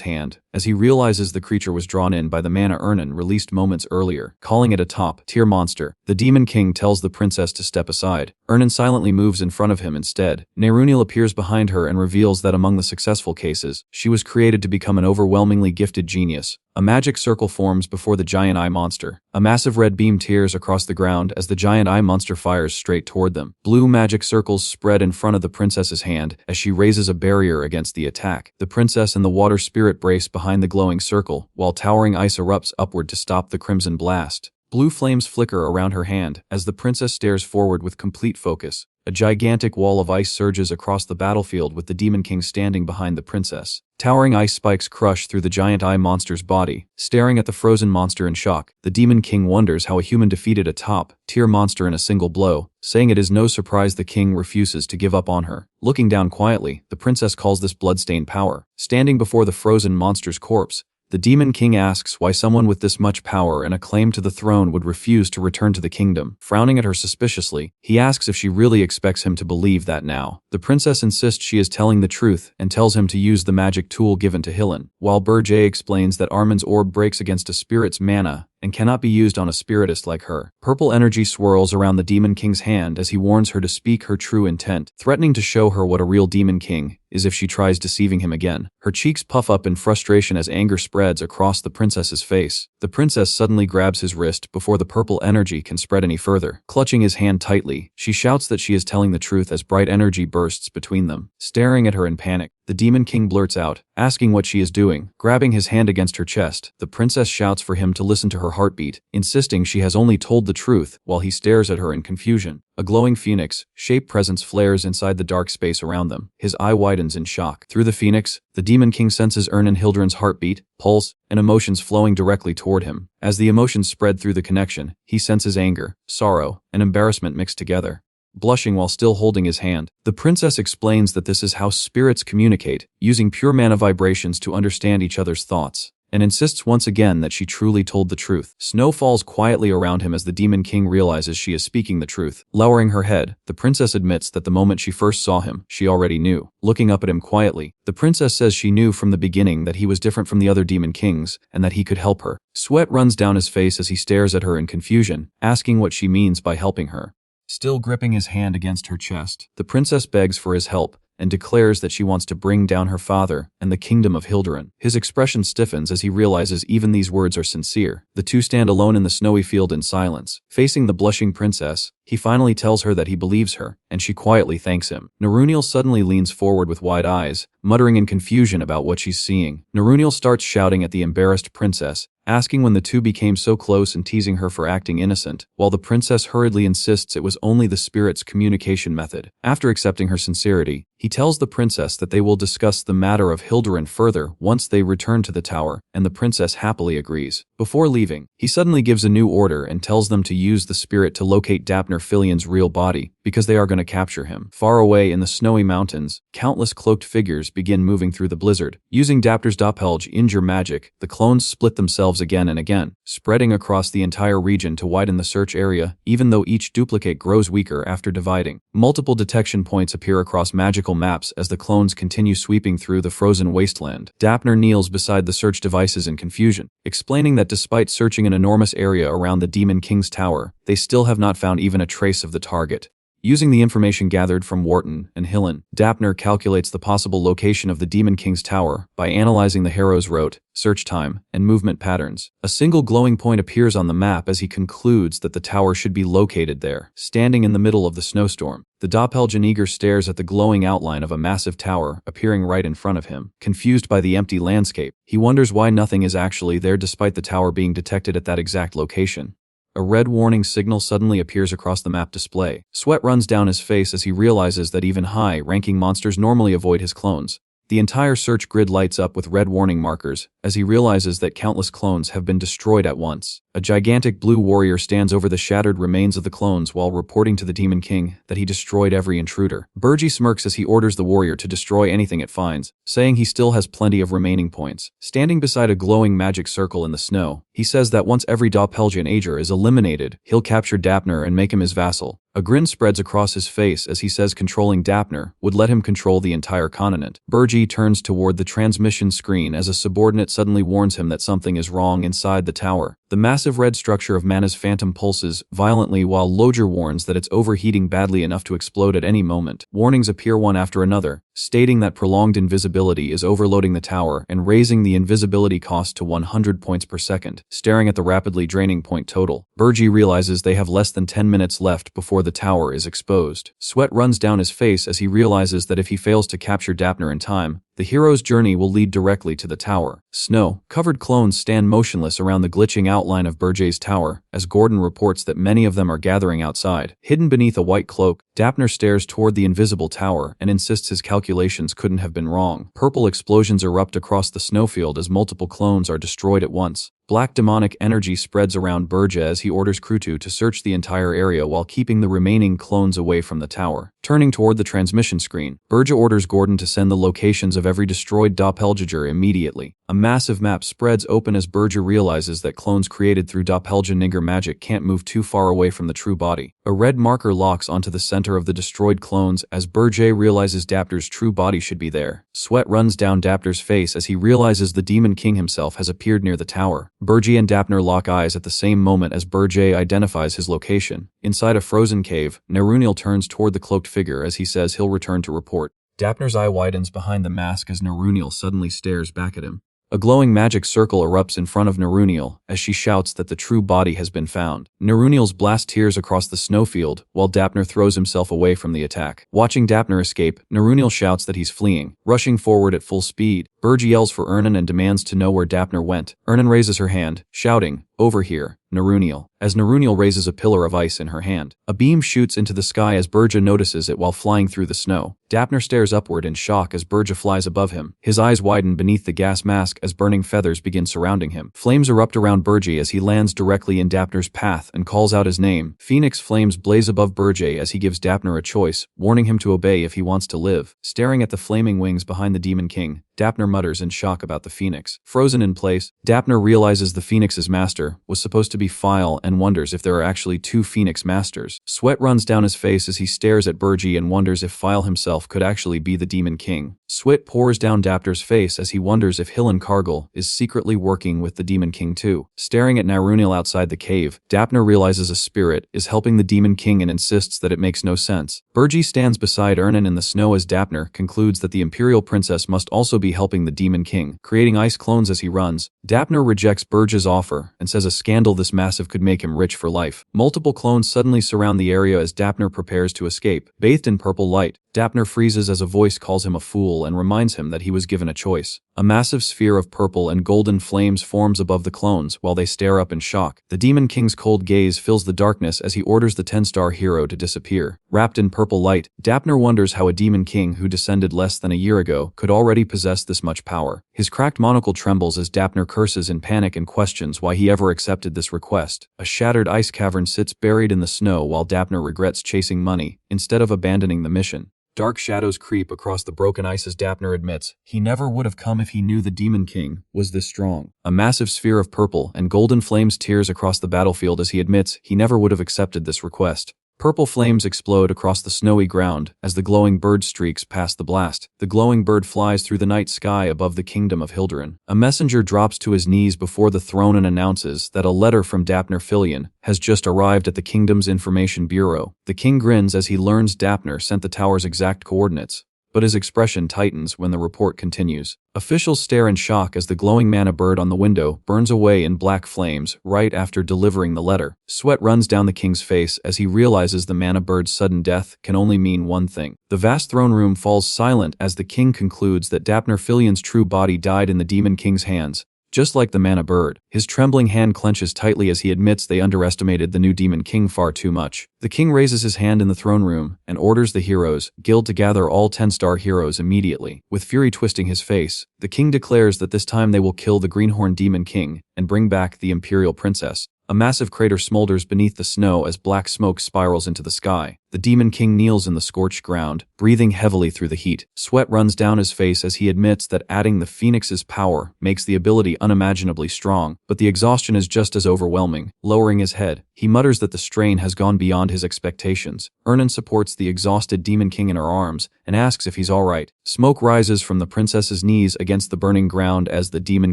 hand as he realizes the creature was drawn in by the mana Ernan released moments earlier. Calling it a top-tier monster, the Demon King tells the princess to step aside. Ernan silently moves in front of him instead. Nerunil appears behind her and reveals that among the successful cases, she was created to become an overwhelmingly gifted genius. A magic circle forms before the giant eye monster. A massive red beam tears across the ground as the giant eye monster fires straight toward them. Blue magic circles spread in front of the princess's hand as she raises a barrier against the attack. The princess and the water spirit brace behind the glowing circle, while towering ice erupts upward to stop the crimson blast. Blue flames flicker around her hand as the princess stares forward with complete focus. A gigantic wall of ice surges across the battlefield with the Demon King standing behind the princess. Towering ice spikes crush through the giant eye monster's body. Staring at the frozen monster in shock, the Demon King wonders how a human defeated a top-tier monster in a single blow, saying it is no surprise the king refuses to give up on her. Looking down quietly, the princess calls this bloodstained power. Standing before the frozen monster's corpse, the Demon King asks why someone with this much power and a claim to the throne would refuse to return to the kingdom. Frowning at her suspiciously, he asks if she really expects him to believe that now. The princess insists she is telling the truth and tells him to use the magic tool given to Hillen, while Burjay explains that Armin's orb breaks against a spirit's mana and cannot be used on a spiritist like her. Purple energy swirls around the Demon King's hand as he warns her to speak her true intent, threatening to show her what a real Demon King is if she tries deceiving him again. Her cheeks puff up in frustration as anger spreads across the princess's face. The princess suddenly grabs his wrist before the purple energy can spread any further. Clutching his hand tightly, she shouts that she is telling the truth as bright energy bursts between them. Staring at her in panic, the Demon King blurts out, asking what she is doing. Grabbing his hand against her chest, the princess shouts for him to listen to her heartbeat, insisting she has only told the truth while he stares at her in confusion. A glowing phoenix-shaped presence flares inside the dark space around them. His eye widens in shock. Through the phoenix, the Demon King senses Ernan Hildren's heartbeat, pulse, and emotions flowing directly toward him. As the emotions spread through the connection, he senses anger, sorrow, and embarrassment mixed together. Blushing while still holding his hand, the princess explains that this is how spirits communicate, using pure mana vibrations to understand each other's thoughts, and insists once again that she truly told the truth. Snow falls quietly around him as the Demon King realizes she is speaking the truth. Lowering her head, the princess admits that the moment she first saw him, she already knew. Looking up at him quietly, the princess says she knew from the beginning that he was different from the other Demon Kings, and that he could help her. Sweat runs down his face as he stares at her in confusion, asking what she means by helping her. Still gripping his hand against her chest, the princess begs for his help and declares that she wants to bring down her father and the kingdom of Hildren. His expression stiffens as he realizes even these words are sincere. The two stand alone in the snowy field in silence. Facing the blushing princess, he finally tells her that he believes her, and she quietly thanks him. Nerunil suddenly leans forward with wide eyes, muttering in confusion about what she's seeing. Nerunil starts shouting at the embarrassed princess, asking when the two became so close and teasing her for acting innocent, while the princess hurriedly insists it was only the spirit's communication method. After accepting her sincerity, he tells the princess that they will discuss the matter of Hildren further once they return to the tower, and the princess happily agrees. Before leaving, he suddenly gives a new order and tells them to use the spirit to locate Dapner Filian's real body, because they are going to capture him. Far away in the snowy mountains, countless cloaked figures begin moving through the blizzard. Using Dapner's Doppelge injure magic, the clones split themselves again and again, spreading across the entire region to widen the search area, even though each duplicate grows weaker after dividing. Multiple detection points appear across magical maps as the clones continue sweeping through the frozen wasteland. Dapner kneels beside the search devices in confusion, explaining that despite searching an enormous area around the Demon King's tower, they still have not found even a trace of the target. Using the information gathered from Wharton and Hillen, Dapner calculates the possible location of the Demon King's tower by analyzing the hero's route, search time, and movement patterns. A single glowing point appears on the map as he concludes that the tower should be located there. Standing in the middle of the snowstorm, the Doppelgänger stares at the glowing outline of a massive tower appearing right in front of him. Confused by the empty landscape, he wonders why nothing is actually there despite the tower being detected at that exact location. A red warning signal suddenly appears across the map display. Sweat runs down his face as he realizes that even high-ranking monsters normally avoid his clones. The entire search grid lights up with red warning markers as he realizes that countless clones have been destroyed at once. A gigantic blue warrior stands over the shattered remains of the clones while reporting to the Demon King that he destroyed every intruder. Burji smirks as he orders the warrior to destroy anything it finds, saying he still has plenty of remaining points. Standing beside a glowing magic circle in the snow, he says that once every doppelganger is eliminated, he'll capture Dapner and make him his vassal. A grin spreads across his face as he says controlling Dapner would let him control the entire continent. Burji turns toward the transmission screen as a subordinate suddenly warns him that something is wrong inside the tower. The massive red structure of Mana's phantom pulses violently while Loger warns that it's overheating badly enough to explode at any moment. Warnings appear one after another, stating that prolonged invisibility is overloading the tower and raising the invisibility cost to 100 points per second. Staring at the rapidly draining point total, Burji realizes they have less than 10 minutes left before the tower is exposed. Sweat runs down his face as he realizes that if he fails to capture Dapner in time, the hero's journey will lead directly to the tower. Snow-covered clones stand motionless around the glitching outline of Burji's tower, as Gordon reports that many of them are gathering outside. Hidden beneath a white cloak, Dapner stares toward the invisible tower and insists his calculations couldn't have been wrong. Purple explosions erupt across the snowfield as multiple clones are destroyed at once. Black demonic energy spreads around Burja as he orders Krutu to search the entire area while keeping the remaining clones away from the tower. Turning toward the transmission screen, Burja orders Gordon to send the locations of every destroyed doppelganger immediately. A massive map spreads open as Burja realizes that clones created through doppelganger magic can't move too far away from the true body. A red marker locks onto the center of the destroyed clones as Burja realizes Dapner's true body should be there. Sweat runs down Dapner's face as he realizes the Demon King himself has appeared near the tower. Burji and Dapner lock eyes at the same moment as Burja identifies his location. Inside a frozen cave, Nerunil turns toward the cloaked figure as he says he'll return to report. Dapner's eye widens behind the mask as Nerunil suddenly stares back at him. A glowing magic circle erupts in front of Nerunil as she shouts that the true body has been found. Nerunil's blast tears across the snowfield while Dapner throws himself away from the attack. Watching Dapner escape, Nerunil shouts that he's fleeing. Rushing forward at full speed, Burji yells for Ernan and demands to know where Dapner went. Ernan raises her hand, shouting, "Over here, Nerunil," as Nerunil raises a pillar of ice in her hand. A beam shoots into the sky as Burja notices it while flying through the snow. Dapner stares upward in shock as Burja flies above him. His eyes widen beneath the gas mask as burning feathers begin surrounding him. Flames erupt around Burja as he lands directly in Dapner's path and calls out his name. Phoenix flames blaze above Burja as he gives Dapner a choice, warning him to obey if he wants to live. Staring at the flaming wings behind the Demon King, Dapner mutters in shock about the phoenix. Frozen in place, Dapner realizes the phoenix's master was supposed to be File and wonders if there are actually two phoenix masters. Sweat runs down his face as he stares at Burji and wonders if File himself could actually be the Demon King. Sweat pours down Dapner's face as he wonders if Hillen Cargill is secretly working with the Demon King too. Staring at Nerunil outside the cave, Dapner realizes a spirit is helping the Demon King and insists that it makes no sense. Burji stands beside Ernan in the snow as Dapner concludes that the Imperial Princess must also be helping the Demon King, creating ice clones as he runs. Dapner rejects Burja's offer and says a scandal this massive could make him rich for life. Multiple clones suddenly surround the area as Dapner prepares to escape. Bathed in purple light, Dapner freezes as a voice calls him a fool and reminds him that he was given a choice. A massive sphere of purple and golden flames forms above the clones while they stare up in shock. The Demon King's cold gaze fills the darkness as he orders the 10-star hero to disappear. Wrapped in purple light, Dapner wonders how a Demon King who descended less than a year ago could already possess this much power. His cracked monocle trembles as Dapner curses in panic and questions why he ever accepted this request. A shattered ice cavern sits buried in the snow while Dapner regrets chasing money instead of abandoning the mission. Dark shadows creep across the broken ice as Dapner admits he never would have come if he knew the Demon King was this strong. A massive sphere of purple and golden flames tears across the battlefield as he admits he never would have accepted this request. Purple flames explode across the snowy ground as the glowing bird streaks past the blast. The glowing bird flies through the night sky above the kingdom of Hildurin. A messenger drops to his knees before the throne and announces that a letter from Dapner Filion has just arrived at the kingdom's information bureau. The king grins as he learns Dapner sent the tower's exact coordinates, but his expression tightens when the report continues. Officials stare in shock as the glowing mana bird on the window burns away in black flames right after delivering the letter. Sweat runs down the king's face as he realizes the mana bird's sudden death can only mean one thing. The vast throne room falls silent as the king concludes that Dapner Filion's true body died in the Demon King's hands, just like the mana bird. His trembling hand clenches tightly as he admits they underestimated the new Demon King far too much. The king raises his hand in the throne room and orders the heroes guild to gather all 10-star heroes immediately. With fury twisting his face, the king declares that this time they will kill the Greenhorn Demon King and bring back the Imperial Princess. A massive crater smolders beneath the snow as black smoke spirals into the sky. The Demon King kneels in the scorched ground, breathing heavily through the heat. Sweat runs down his face as he admits that adding the Phoenix's power makes the ability unimaginably strong, but the exhaustion is just as overwhelming. Lowering his head, he mutters that the strain has gone beyond his expectations. Ernan supports the exhausted Demon King in her arms and asks if he's alright. Smoke rises from the princess's knees against the burning ground as the Demon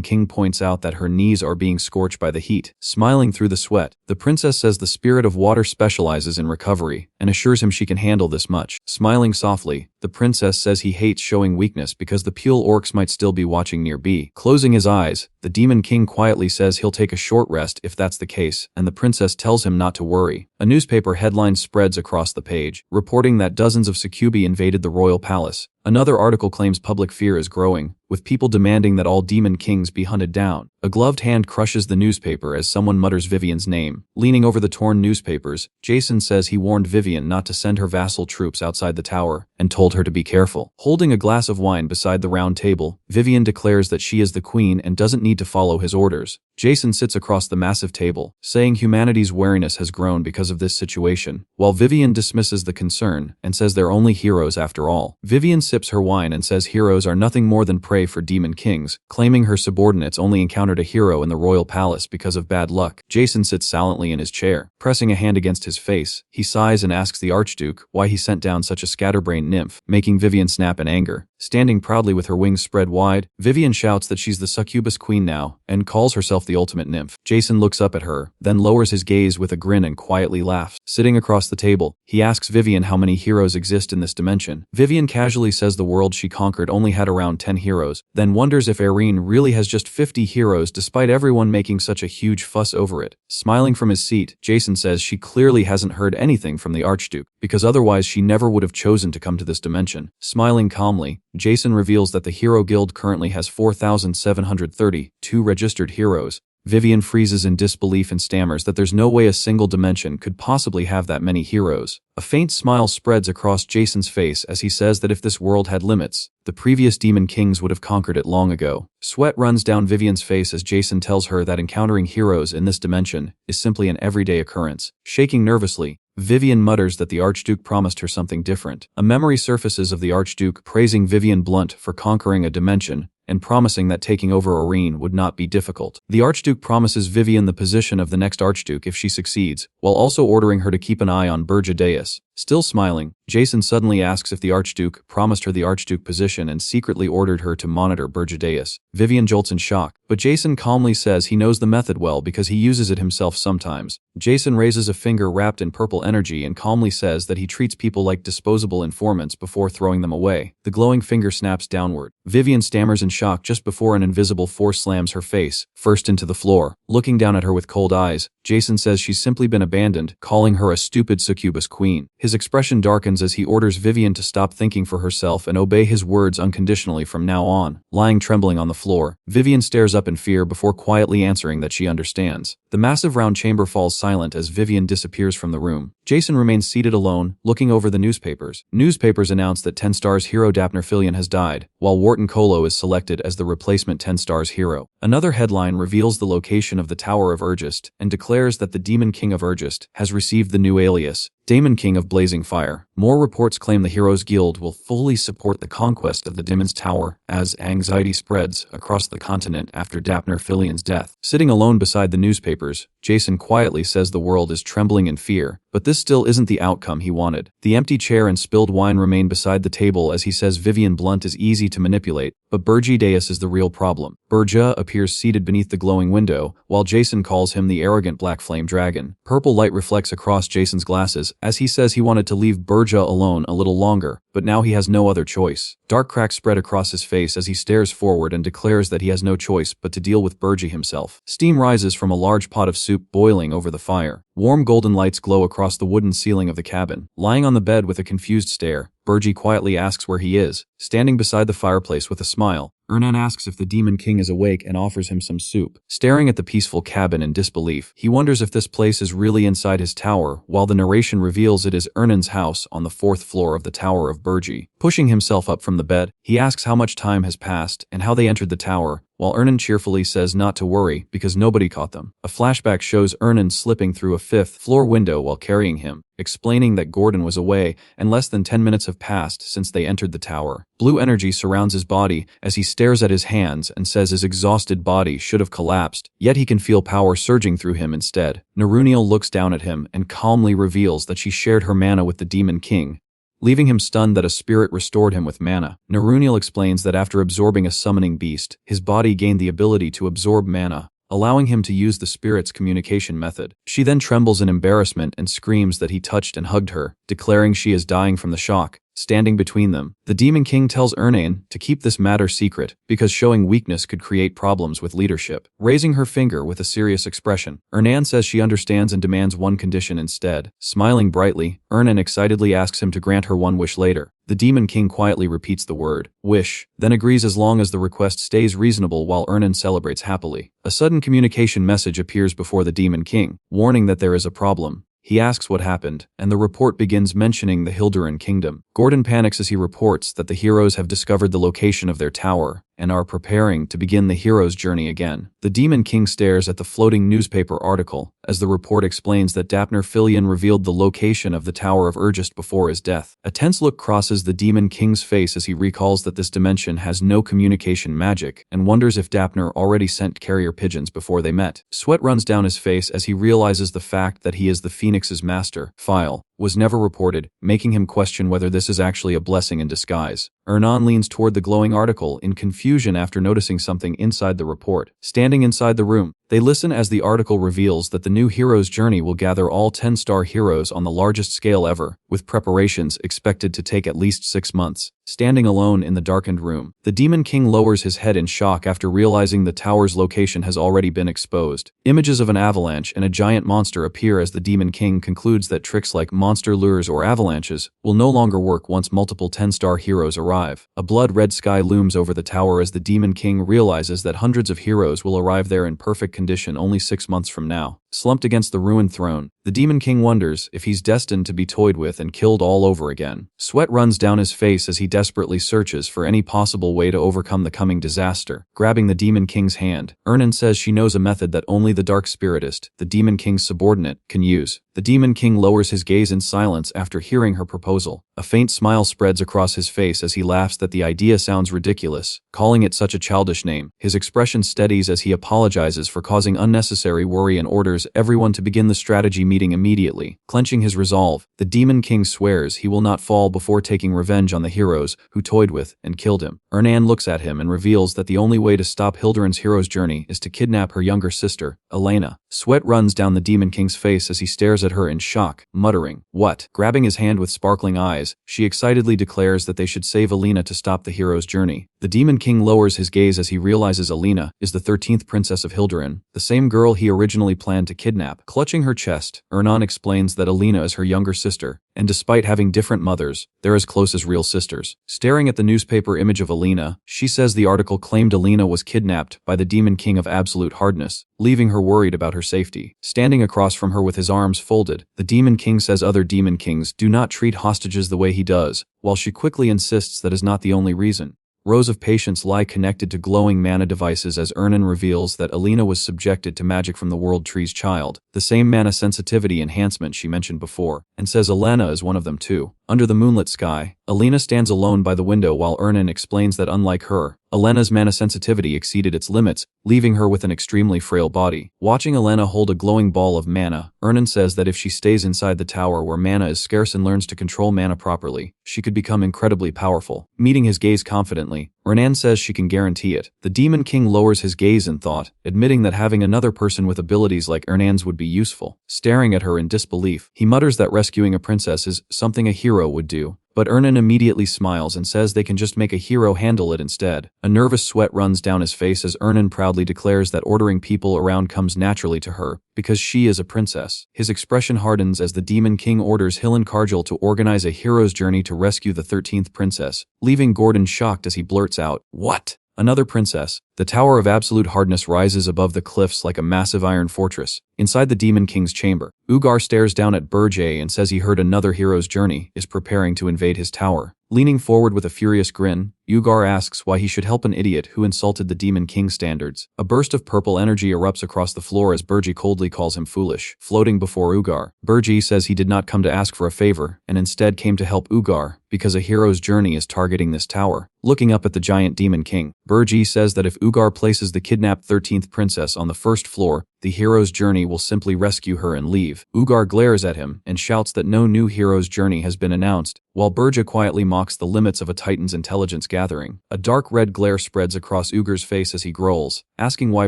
King points out that her knees are being scorched by the heat. Smiling through the sweat, the princess says the spirit of water specializes in recovery and assures him she can handle this much. Smiling softly, the princess says he hates showing weakness because the Pule orcs might still be watching nearby. Closing his eyes, the Demon King quietly says he'll take a short rest if that's the case, and the princess tells him not to worry. A newspaper headline spreads across the page, reporting that dozens of succubi invaded the royal palace. Another article claims public fear is growing, with people demanding that all Demon Kings be hunted down. A gloved hand crushes the newspaper as someone mutters Vivian's name. Leaning over the torn newspapers, Jason says he warned Vivian not to send her vassal troops outside the tower, and told her to be careful. Holding a glass of wine beside the round table, Vivian declares that she is the queen and doesn't need to follow his orders. Jason sits across the massive table, saying humanity's wariness has grown because of this situation, while Vivian dismisses the concern and says they're only heroes after all. Vivian sips her wine and says heroes are nothing more than prey for Demon Kings, claiming her subordinates only encountered a hero in the royal palace because of bad luck. Jason sits silently in his chair, pressing a hand against his face. He sighs and asks the Archduke why he sent down such a scatterbrained nymph, making Vivian snap in anger. Standing proudly with her wings spread wide, Vivian shouts that she's the succubus queen now, and calls herself the ultimate nymph. Jason looks up at her, then lowers his gaze with a grin and quietly laughs. Sitting across the table, he asks Vivian how many heroes exist in this dimension. Vivian casually says the world she conquered only had around 10 heroes, then wonders if Irene really has just 50 heroes despite everyone making such a huge fuss over it. Smiling from his seat, Jason says she clearly hasn't heard anything from the Archduke, because otherwise she never would have chosen to come to this dimension. Smiling calmly, Jason reveals that the Hero Guild currently has 4,732 registered heroes. Vivian freezes in disbelief and stammers that there's no way a single dimension could possibly have that many heroes. A faint smile spreads across Jason's face as he says that if this world had limits, the previous Demon Kings would have conquered it long ago. Sweat runs down Vivian's face as Jason tells her that encountering heroes in this dimension is simply an everyday occurrence. Shaking nervously, Vivian mutters that the Archduke promised her something different. A memory surfaces of the Archduke praising Vivian Blunt for conquering a dimension and promising that taking over Irene would not be difficult. The Archduke promises Vivian the position of the next Archduke if she succeeds, while also ordering her to keep an eye on Burjadeus. Still smiling, Jason suddenly asks if the Archduke promised her the Archduke position and secretly ordered her to monitor Burjadeus. Vivian jolts in shock, but Jason calmly says he knows the method well because he uses it himself sometimes. Jason raises a finger wrapped in purple energy and calmly says that he treats people like disposable informants before throwing them away. The glowing finger snaps downward. Vivian stammers in shock just before an invisible force slams her face, first into the floor. Looking down at her with cold eyes, Jason says she's simply been abandoned, calling her a stupid succubus queen. His expression darkens as he orders Vivian to stop thinking for herself and obey his words unconditionally from now on. Lying trembling on the floor, Vivian stares up in fear before quietly answering that she understands. The massive round chamber falls silent as Vivian disappears from the room. Jason remains seated alone, looking over the newspapers. Newspapers announce that 10 Stars hero Dapner Filion has died, while Wharton Kolo is selected as the replacement 10 Stars hero. Another headline reveals the location of the Tower of Urgist and declares that the Demon King of Urgist has received the new alias, Demon King of Blazing Fire. More reports claim the Heroes Guild will fully support the conquest of the Demon's Tower as anxiety spreads across the continent after Dapner Filion's death. Sitting alone beside the newspapers, Jason quietly says the world is trembling in fear, but this still isn't the outcome he wanted. The empty chair and spilled wine remain beside the table as he says Vivian Blunt is easy to manipulate, but Burjadeus is the real problem. Burja appears seated beneath the glowing window, while Jason calls him the arrogant black flame dragon. Purple light reflects across Jason's glasses as he says he wanted to leave Burja alone a little longer, but now he has no other choice. Dark cracks spread across his face as he stares forward and declares that he has no choice but to deal with Burja himself. Steam rises from a large pot of soup boiling over the fire. Warm golden lights glow across the wooden ceiling of the cabin. Lying on the bed with a confused stare, Burji quietly asks where he is. Standing beside the fireplace with a smile, Ernan asks if the Demon King is awake and offers him some soup. Staring at the peaceful cabin in disbelief, he wonders if this place is really inside his tower, while the narration reveals it is Ernan's house on the 4th floor of the Tower of Burji. Pushing himself up from the bed, he asks how much time has passed and how they entered the tower, while Ernan cheerfully says not to worry because nobody caught them. A flashback shows Ernan slipping through a 5th floor window while carrying him, explaining that Gordon was away and less than 10 minutes have passed since they entered the tower. Blue energy surrounds his body as he stares at his hands and says his exhausted body should have collapsed, yet he can feel power surging through him instead. Naruniel looks down at him and calmly reveals that she shared her mana with the Demon King, leaving him stunned that a spirit restored him with mana. Naruniel explains that after absorbing a summoning beast, his body gained the ability to absorb mana, allowing him to use the spirit's communication method. She then trembles in embarrassment and screams that he touched and hugged her, declaring she is dying from the shock. Standing between them, the Demon King tells Ernan to keep this matter secret because showing weakness could create problems with leadership. Raising her finger with a serious expression, Ernan says she understands and demands one condition instead. Smiling brightly, Ernan excitedly asks him to grant her one wish later. The Demon King quietly repeats the word, wish, then agrees as long as the request stays reasonable while Ernan celebrates happily. A sudden communication message appears before the Demon King, warning that there is a problem. He asks what happened, and the report begins mentioning the Hilduran kingdom. Gordon panics as he reports that the heroes have discovered the location of their tower and are preparing to begin the hero's journey again. The Demon King stares at the floating newspaper article as the report explains that Dapner Filion revealed the location of the Tower of Urgest before his death. A tense look crosses the Demon King's face as he recalls that this dimension has no communication magic and wonders if Dapner already sent carrier pigeons before they met. Sweat runs down his face as he realizes the fact that he is the Phoenix's master file was never reported, making him question whether this is actually a blessing in disguise. Ernan leans toward the glowing article in confusion after noticing something inside the report. Standing inside the room, they listen as the article reveals that the new hero's journey will gather all 10-star heroes on the largest scale ever, with preparations expected to take at least 6 months. Standing alone in the darkened room, the Demon King lowers his head in shock after realizing the tower's location has already been exposed. Images of an avalanche and a giant monster appear as the Demon King concludes that tricks like monster lures or avalanches will no longer work once multiple 10-star heroes arrive. A blood-red sky looms over the tower as the Demon King realizes that hundreds of heroes will arrive there in perfect condition only 6 months from now. Slumped against the ruined throne, the Demon King wonders if he's destined to be toyed with and killed all over again. Sweat runs down his face as he desperately searches for any possible way to overcome the coming disaster. Grabbing the Demon King's hand, Ernan says she knows a method that only the Dark Spiritist, the Demon King's subordinate, can use. The Demon King lowers his gaze in silence after hearing her proposal. A faint smile spreads across his face as he laughs that the idea sounds ridiculous, calling it such a childish name. His expression steadies as he apologizes for causing unnecessary worry and orders everyone to begin the strategy meeting immediately. Clenching his resolve, the Demon King swears he will not fall before taking revenge on the heroes who toyed with and killed him. Ernan looks at him and reveals that the only way to stop Hilduran's hero's journey is to kidnap her younger sister, Elena. Sweat runs down the Demon King's face as he stares at her in shock, muttering, "What?" Grabbing his hand with sparkling eyes, she excitedly declares that they should save Elena to stop the hero's journey. The Demon King lowers his gaze as he realizes Elena is the 13th princess of Hilduran, the same girl he originally planned to kidnap. Clutching her chest, Ernan explains that Elena is her younger sister, and despite having different mothers, they're as close as real sisters. Staring at the newspaper image of Elena, she says the article claimed Elena was kidnapped by the Demon King of absolute hardness, leaving her worried about her safety. Standing across from her with his arms folded, the Demon King says other Demon Kings do not treat hostages the way he does, while she quickly insists that is not the only reason. Rows of patients lie connected to glowing mana devices as Ernan reveals that Elena was subjected to magic from the World Tree's child, the same mana sensitivity enhancement she mentioned before, and says Elena is one of them too. Under the moonlit sky, Elena stands alone by the window while Ernan explains that unlike her, Elena's mana sensitivity exceeded its limits, leaving her with an extremely frail body. Watching Elena hold a glowing ball of mana, Ernan says that if she stays inside the tower where mana is scarce and learns to control mana properly, she could become incredibly powerful. Meeting his gaze confidently, Ernan says she can guarantee it. The Demon King lowers his gaze in thought, admitting that having another person with abilities like Ernan's would be useful. Staring at her in disbelief, he mutters that rescuing a princess is something a hero would do. But Ernan immediately smiles and says they can just make a hero handle it instead. A nervous sweat runs down his face as Ernan proudly declares that ordering people around comes naturally to her, because she is a princess. His expression hardens as the Demon King orders Hilan Karjal to organize a hero's journey to rescue the 13th princess, leaving Gordon shocked as he blurts out, "What?" Another princess. The Tower of Absolute Hardness rises above the cliffs like a massive iron fortress. Inside the Demon King's chamber, Ugar stares down at Burjay and says he heard another hero's journey is preparing to invade his tower. Leaning forward with a furious grin, Ugar asks why he should help an idiot who insulted the Demon King's standards. A burst of purple energy erupts across the floor as Burjay coldly calls him foolish. Floating before Ugar, Burjay says he did not come to ask for a favor, and instead came to help Ugar, because a hero's journey is targeting this tower. Looking up at the giant Demon King, Burjay says that if Ugar places the kidnapped 13th princess on the first floor, the hero's journey will simply rescue her and leave. Ugar glares at him and shouts that no new hero's journey has been announced, while Burjay quietly mocks the limits of a Titan's intelligence gathering. A dark red glare spreads across Ugar's face as he growls, asking why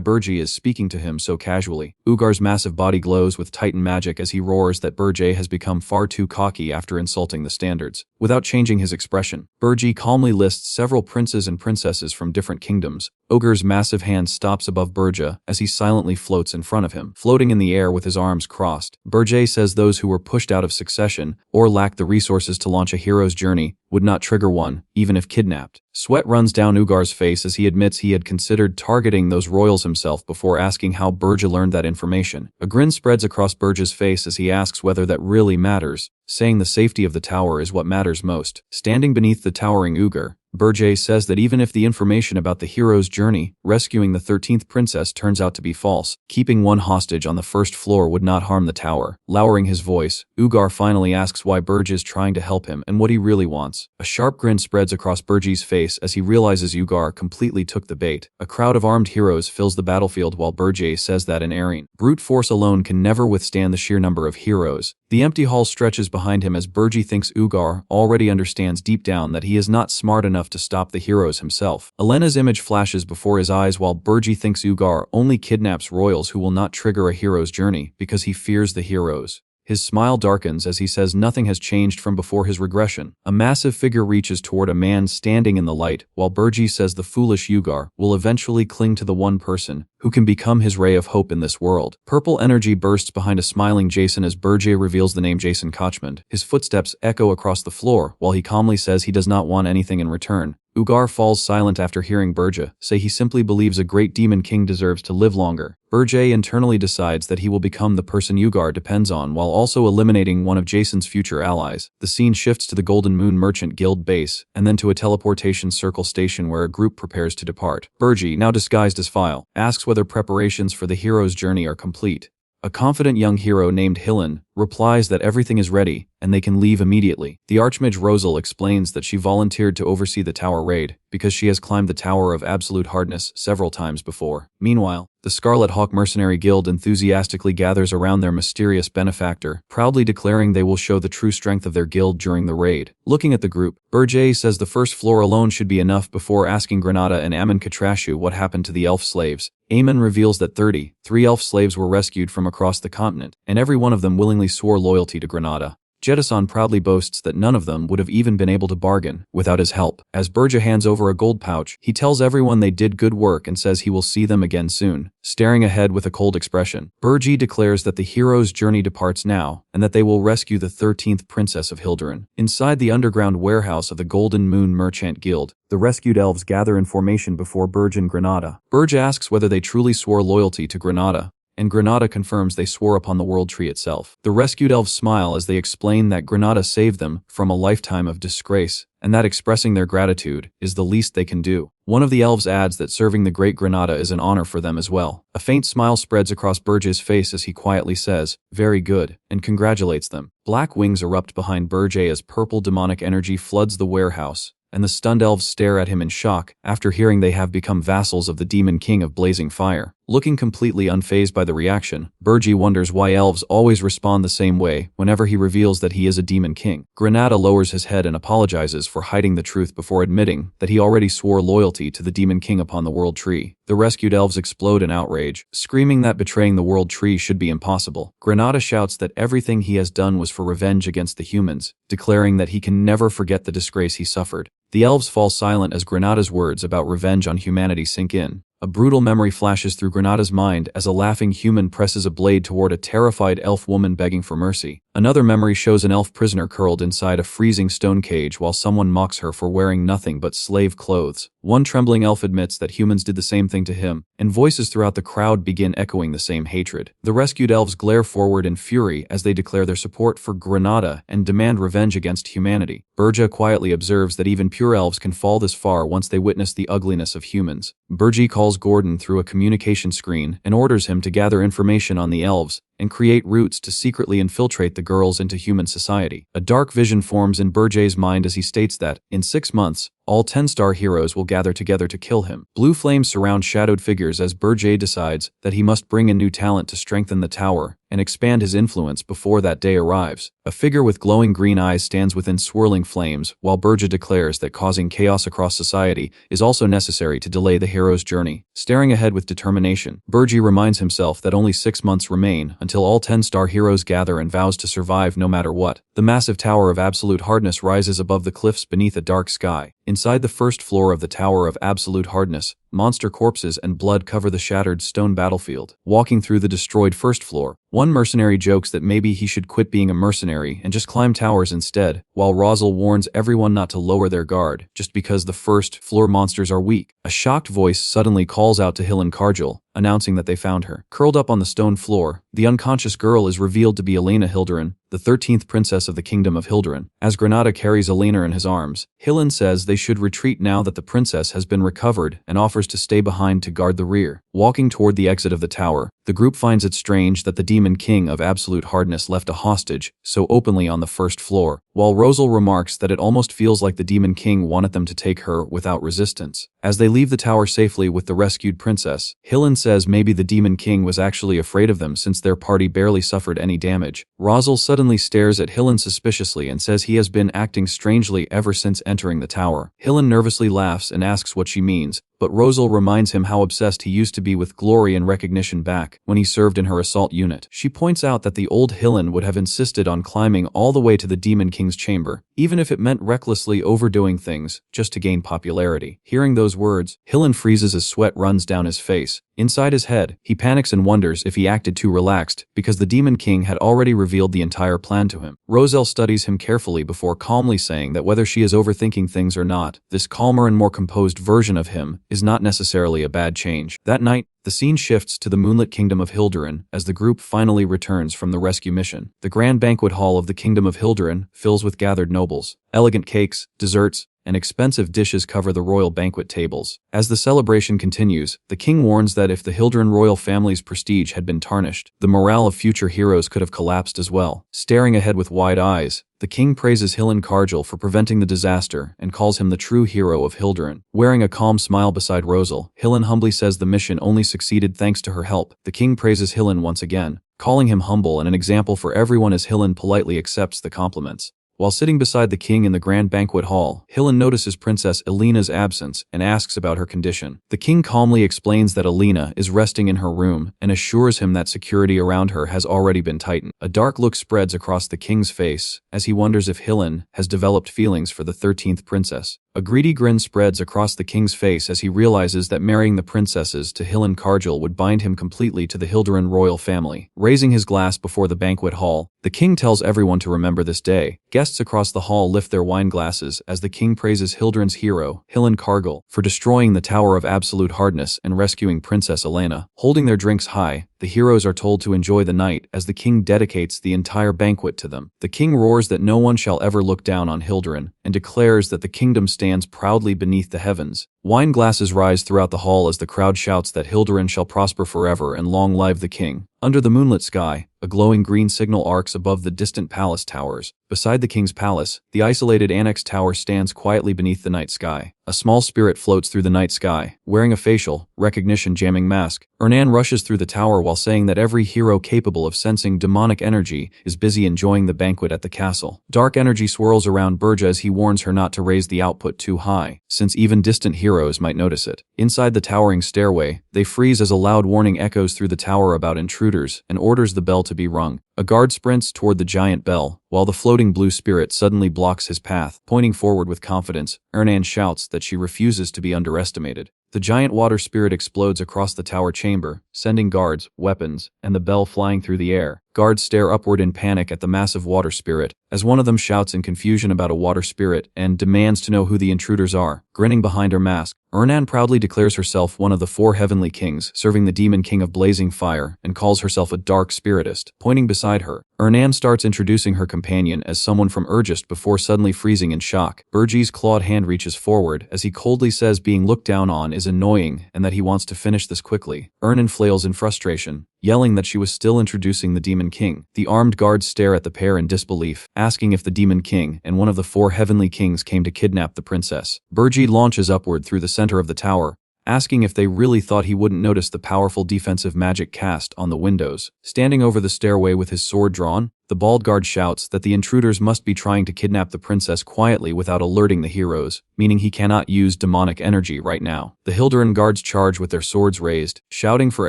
Burjay is speaking to him so casually. Ugar's massive body glows with Titan magic as he roars that Burjay has become far too cocky after insulting the standards. Without changing his expression, Burjay calmly lists several princes and princesses from different kingdoms. Ugar's massive hand stops above Burjay as he silently floats in front of him, floating in the air with his arms crossed. Burjay says those who were pushed out of succession or lack the resources to launch a hero's journey would not trigger one, even if kidnapped. Sweat runs down Ugar's face as he admits he had considered targeting those royals himself before asking how Burjay learned that information. A grin spreads across Burjay's face as he asks whether that really matters, saying the safety of the tower is what matters most. Standing beneath the towering Ugar, Burjay says that even if the information about the hero's journey, rescuing the 13th princess, turns out to be false, keeping one hostage on the first floor would not harm the tower. Lowering his voice, Ugar finally asks why Burjay is trying to help him and what he really wants. A sharp grin spreads across Burjay's face as he realizes Ugar completely took the bait. A crowd of armed heroes fills the battlefield while Burjay says that in Aryan, brute force alone can never withstand the sheer number of heroes. The empty hall stretches behind him as Burjay thinks Ugar already understands deep down that he is not smart enough to stop the heroes himself. Elena's image flashes before his eyes while Burjay thinks Ugar only kidnaps royals who will not trigger a hero's journey because he fears the heroes. His smile darkens as he says nothing has changed from before his regression. A massive figure reaches toward a man standing in the light, while Burjay says the foolish Ugar will eventually cling to the one person who can become his ray of hope in this world. Purple energy bursts behind a smiling Jason as Burjay reveals the name Jason Kochmund. His footsteps echo across the floor while he calmly says he does not want anything in return. Ugar falls silent after hearing Burjay say he simply believes a great demon king deserves to live longer. Burjay internally decides that he will become the person Ugar depends on while also eliminating one of Jason's future allies. The scene shifts to the Golden Moon Merchant Guild base, and then to a teleportation circle station where a group prepares to depart. Burjay, now disguised as File, asks whether preparations for the hero's journey are complete. A confident young hero named Hillen replies that everything is ready and they can leave immediately. The Archmage Rosal explains that she volunteered to oversee the tower raid because she has climbed the Tower of Absolute Hardness several times before. Meanwhile, the Scarlet Hawk Mercenary Guild enthusiastically gathers around their mysterious benefactor, proudly declaring they will show the true strength of their guild during the raid. Looking at the group, Burjay says the first floor alone should be enough before asking Granada and Ammon Katrashu what happened to the elf slaves. Aemon reveals that 33 elf slaves were rescued from across the continent, and every one of them willingly swore loyalty to Granada. Jettison proudly boasts that none of them would have even been able to bargain without his help. As Burjay hands over a gold pouch, he tells everyone they did good work and says he will see them again soon. Staring ahead with a cold expression, Burjay declares that the hero's journey departs now and that they will rescue the 13th princess of Hildurin. Inside the underground warehouse of the Golden Moon Merchant Guild, the rescued elves gather in formation before Burjay and Granada. Burjay asks whether they truly swore loyalty to Granada, and Granada confirms they swore upon the World Tree itself. The rescued elves smile as they explain that Granada saved them from a lifetime of disgrace, and that expressing their gratitude is the least they can do. One of the elves adds that serving the great Granada is an honor for them as well. A faint smile spreads across Burjay's face as he quietly says, "Very good," and congratulates them. Black wings erupt behind Burjay as purple demonic energy floods the warehouse, and the stunned elves stare at him in shock after hearing they have become vassals of the Demon King of Blazing Fire. Looking completely unfazed by the reaction, Burjay wonders why elves always respond the same way whenever he reveals that he is a Demon King. Granada lowers his head and apologizes for hiding the truth before admitting that he already swore loyalty to the Demon King upon the World Tree. The rescued elves explode in outrage, screaming that betraying the World Tree should be impossible. Granada shouts that everything he has done was for revenge against the humans, declaring that he can never forget the disgrace he suffered. The elves fall silent as Granada's words about revenge on humanity sink in. A brutal memory flashes through Granada's mind as a laughing human presses a blade toward a terrified elf woman begging for mercy. Another memory shows an elf prisoner curled inside a freezing stone cage while someone mocks her for wearing nothing but slave clothes. One trembling elf admits that humans did the same thing to him, and voices throughout the crowd begin echoing the same hatred. The rescued elves glare forward in fury as they declare their support for Granada and demand revenge against humanity. Burja quietly observes that even pure elves can fall this far once they witness the ugliness of humans. Burji calls Gordon through a communication screen and orders him to gather information on the elves and create routes to secretly infiltrate the girls into human society. A dark vision forms in Burjay's mind as he states that, in 6 months, all 10-star heroes will gather together to kill him. Blue flames surround shadowed figures as Burjay decides that he must bring in new talent to strengthen the tower and expand his influence before that day arrives. A figure with glowing green eyes stands within swirling flames, while Burja declares that causing chaos across society is also necessary to delay the hero's journey. Staring ahead with determination, Burji reminds himself that only 6 months remain until all 10-star heroes gather and vows to survive no matter what. The massive Tower of Absolute Hardness rises above the cliffs beneath a dark sky. Inside the first floor of the Tower of Absolute Hardness, monster corpses and blood cover the shattered stone battlefield. Walking through the destroyed first floor, one mercenary jokes that maybe he should quit being a mercenary and just climb towers instead, while Rosal warns everyone not to lower their guard, just because the first floor monsters are weak. A shocked voice suddenly calls out to Hilen Karjal, announcing that they found her. Curled up on the stone floor, the unconscious girl is revealed to be Elena Hildurin, the 13th princess of the Kingdom of Hildurin. As Granada carries Elena in his arms, Hilen says they should retreat now that the princess has been recovered and offers to stay behind to guard the rear. Walking toward the exit of the tower, the group finds it strange that the Demon King of Absolute Hardness left a hostage so openly on the first floor, while Rosal remarks that it almost feels like the Demon King wanted them to take her without resistance. As they leave the tower safely with the rescued princess, Hilen says maybe the Demon King was actually afraid of them since their party barely suffered any damage. Rosal suddenly stares at Hilen suspiciously and says he has been acting strangely ever since entering the tower. Hilen nervously laughs and asks what she means, but Rosal reminds him how obsessed he used to be with glory and recognition back when he served in her assault unit. She points out that the old Hilen would have insisted on climbing all the way to the Demon King's chamber, even if it meant recklessly overdoing things just to gain popularity. Hearing those words, Hilen freezes as sweat runs down his face. Inside his head, he panics and wonders if he acted too relaxed because the Demon King had already revealed the entire plan to him. Rosal studies him carefully before calmly saying that whether she is overthinking things or not, this calmer and more composed version of him is not necessarily a bad change. That night, the scene shifts to the moonlit kingdom of Hildurin as the group finally returns from the rescue mission. The grand banquet hall of the kingdom of Hildurin fills with gathered nobles. Elegant cakes, desserts, and expensive dishes cover the royal banquet tables. As the celebration continues, the king warns that if the Hildurin royal family's prestige had been tarnished, the morale of future heroes could have collapsed as well. Staring ahead with wide eyes, the king praises Hilen Karjal for preventing the disaster and calls him the true hero of Hildurin. Wearing a calm smile beside Rosal, Hilen humbly says the mission only succeeded thanks to her help. The king praises Hilen once again, calling him humble and an example for everyone as Hilen politely accepts the compliments. While sitting beside the king in the grand banquet hall, Hilen notices Princess Elena's absence and asks about her condition. The king calmly explains that Elena is resting in her room and assures him that security around her has already been tightened. A dark look spreads across the king's face as he wonders if Hilen has developed feelings for the 13th princess. A greedy grin spreads across the king's face as he realizes that marrying the princesses to Hilen Karjal would bind him completely to the Hildurin royal family. Raising his glass before the banquet hall, the king tells everyone to remember this day. Guests across the hall lift their wine glasses as the king praises Hildurin's hero, Hilen Karjal, for destroying the Tower of Absolute Hardness and rescuing Princess Elena. Holding their drinks high, the heroes are told to enjoy the night as the king dedicates the entire banquet to them. The king roars that no one shall ever look down on Hildurin and declares that the kingdom stands proudly beneath the heavens. Wine glasses rise throughout the hall as the crowd shouts that Hildurin shall prosper forever and long live the king. Under the moonlit sky, a glowing green signal arcs above the distant palace towers. Beside the king's palace, the isolated annex tower stands quietly beneath the night sky. A small spirit floats through the night sky, wearing a facial recognition jamming mask. Ernan rushes through the tower while saying that every hero capable of sensing demonic energy is busy enjoying the banquet at the castle. Dark energy swirls around Burja as he warns her not to raise the output too high, since even distant heroes might notice it. Inside the towering stairway, they freeze as a loud warning echoes through the tower about intruders and orders the bell to be rung. A guard sprints toward the giant bell, while the floating blue spirit suddenly blocks his path. Pointing forward with confidence, Ernan shouts that she refuses to be underestimated. The giant water spirit explodes across the tower chamber, sending guards, weapons, and the bell flying through the air. Guards stare upward in panic at the massive water spirit, as one of them shouts in confusion about a water spirit and demands to know who the intruders are. Grinning behind her mask, Ernan proudly declares herself one of the 4 heavenly kings, serving the demon king of blazing fire, and calls herself a dark spiritist. Pointing beside her, Ernan starts introducing her companion as someone from Urgist before suddenly freezing in shock. Burji's clawed hand reaches forward as he coldly says being looked down on is annoying and that he wants to finish this quickly. Ernan flails in frustration, yelling that she was still introducing the Demon King. The armed guards stare at the pair in disbelief, asking if the Demon King and one of the 4 heavenly kings came to kidnap the princess. Burji launches upward through the center of the tower, asking if they really thought he wouldn't notice the powerful defensive magic cast on the windows. Standing over the stairway with his sword drawn, the bald guard shouts that the intruders must be trying to kidnap the princess quietly without alerting the heroes, meaning he cannot use demonic energy right now. The Hilderan guards charge with their swords raised, shouting for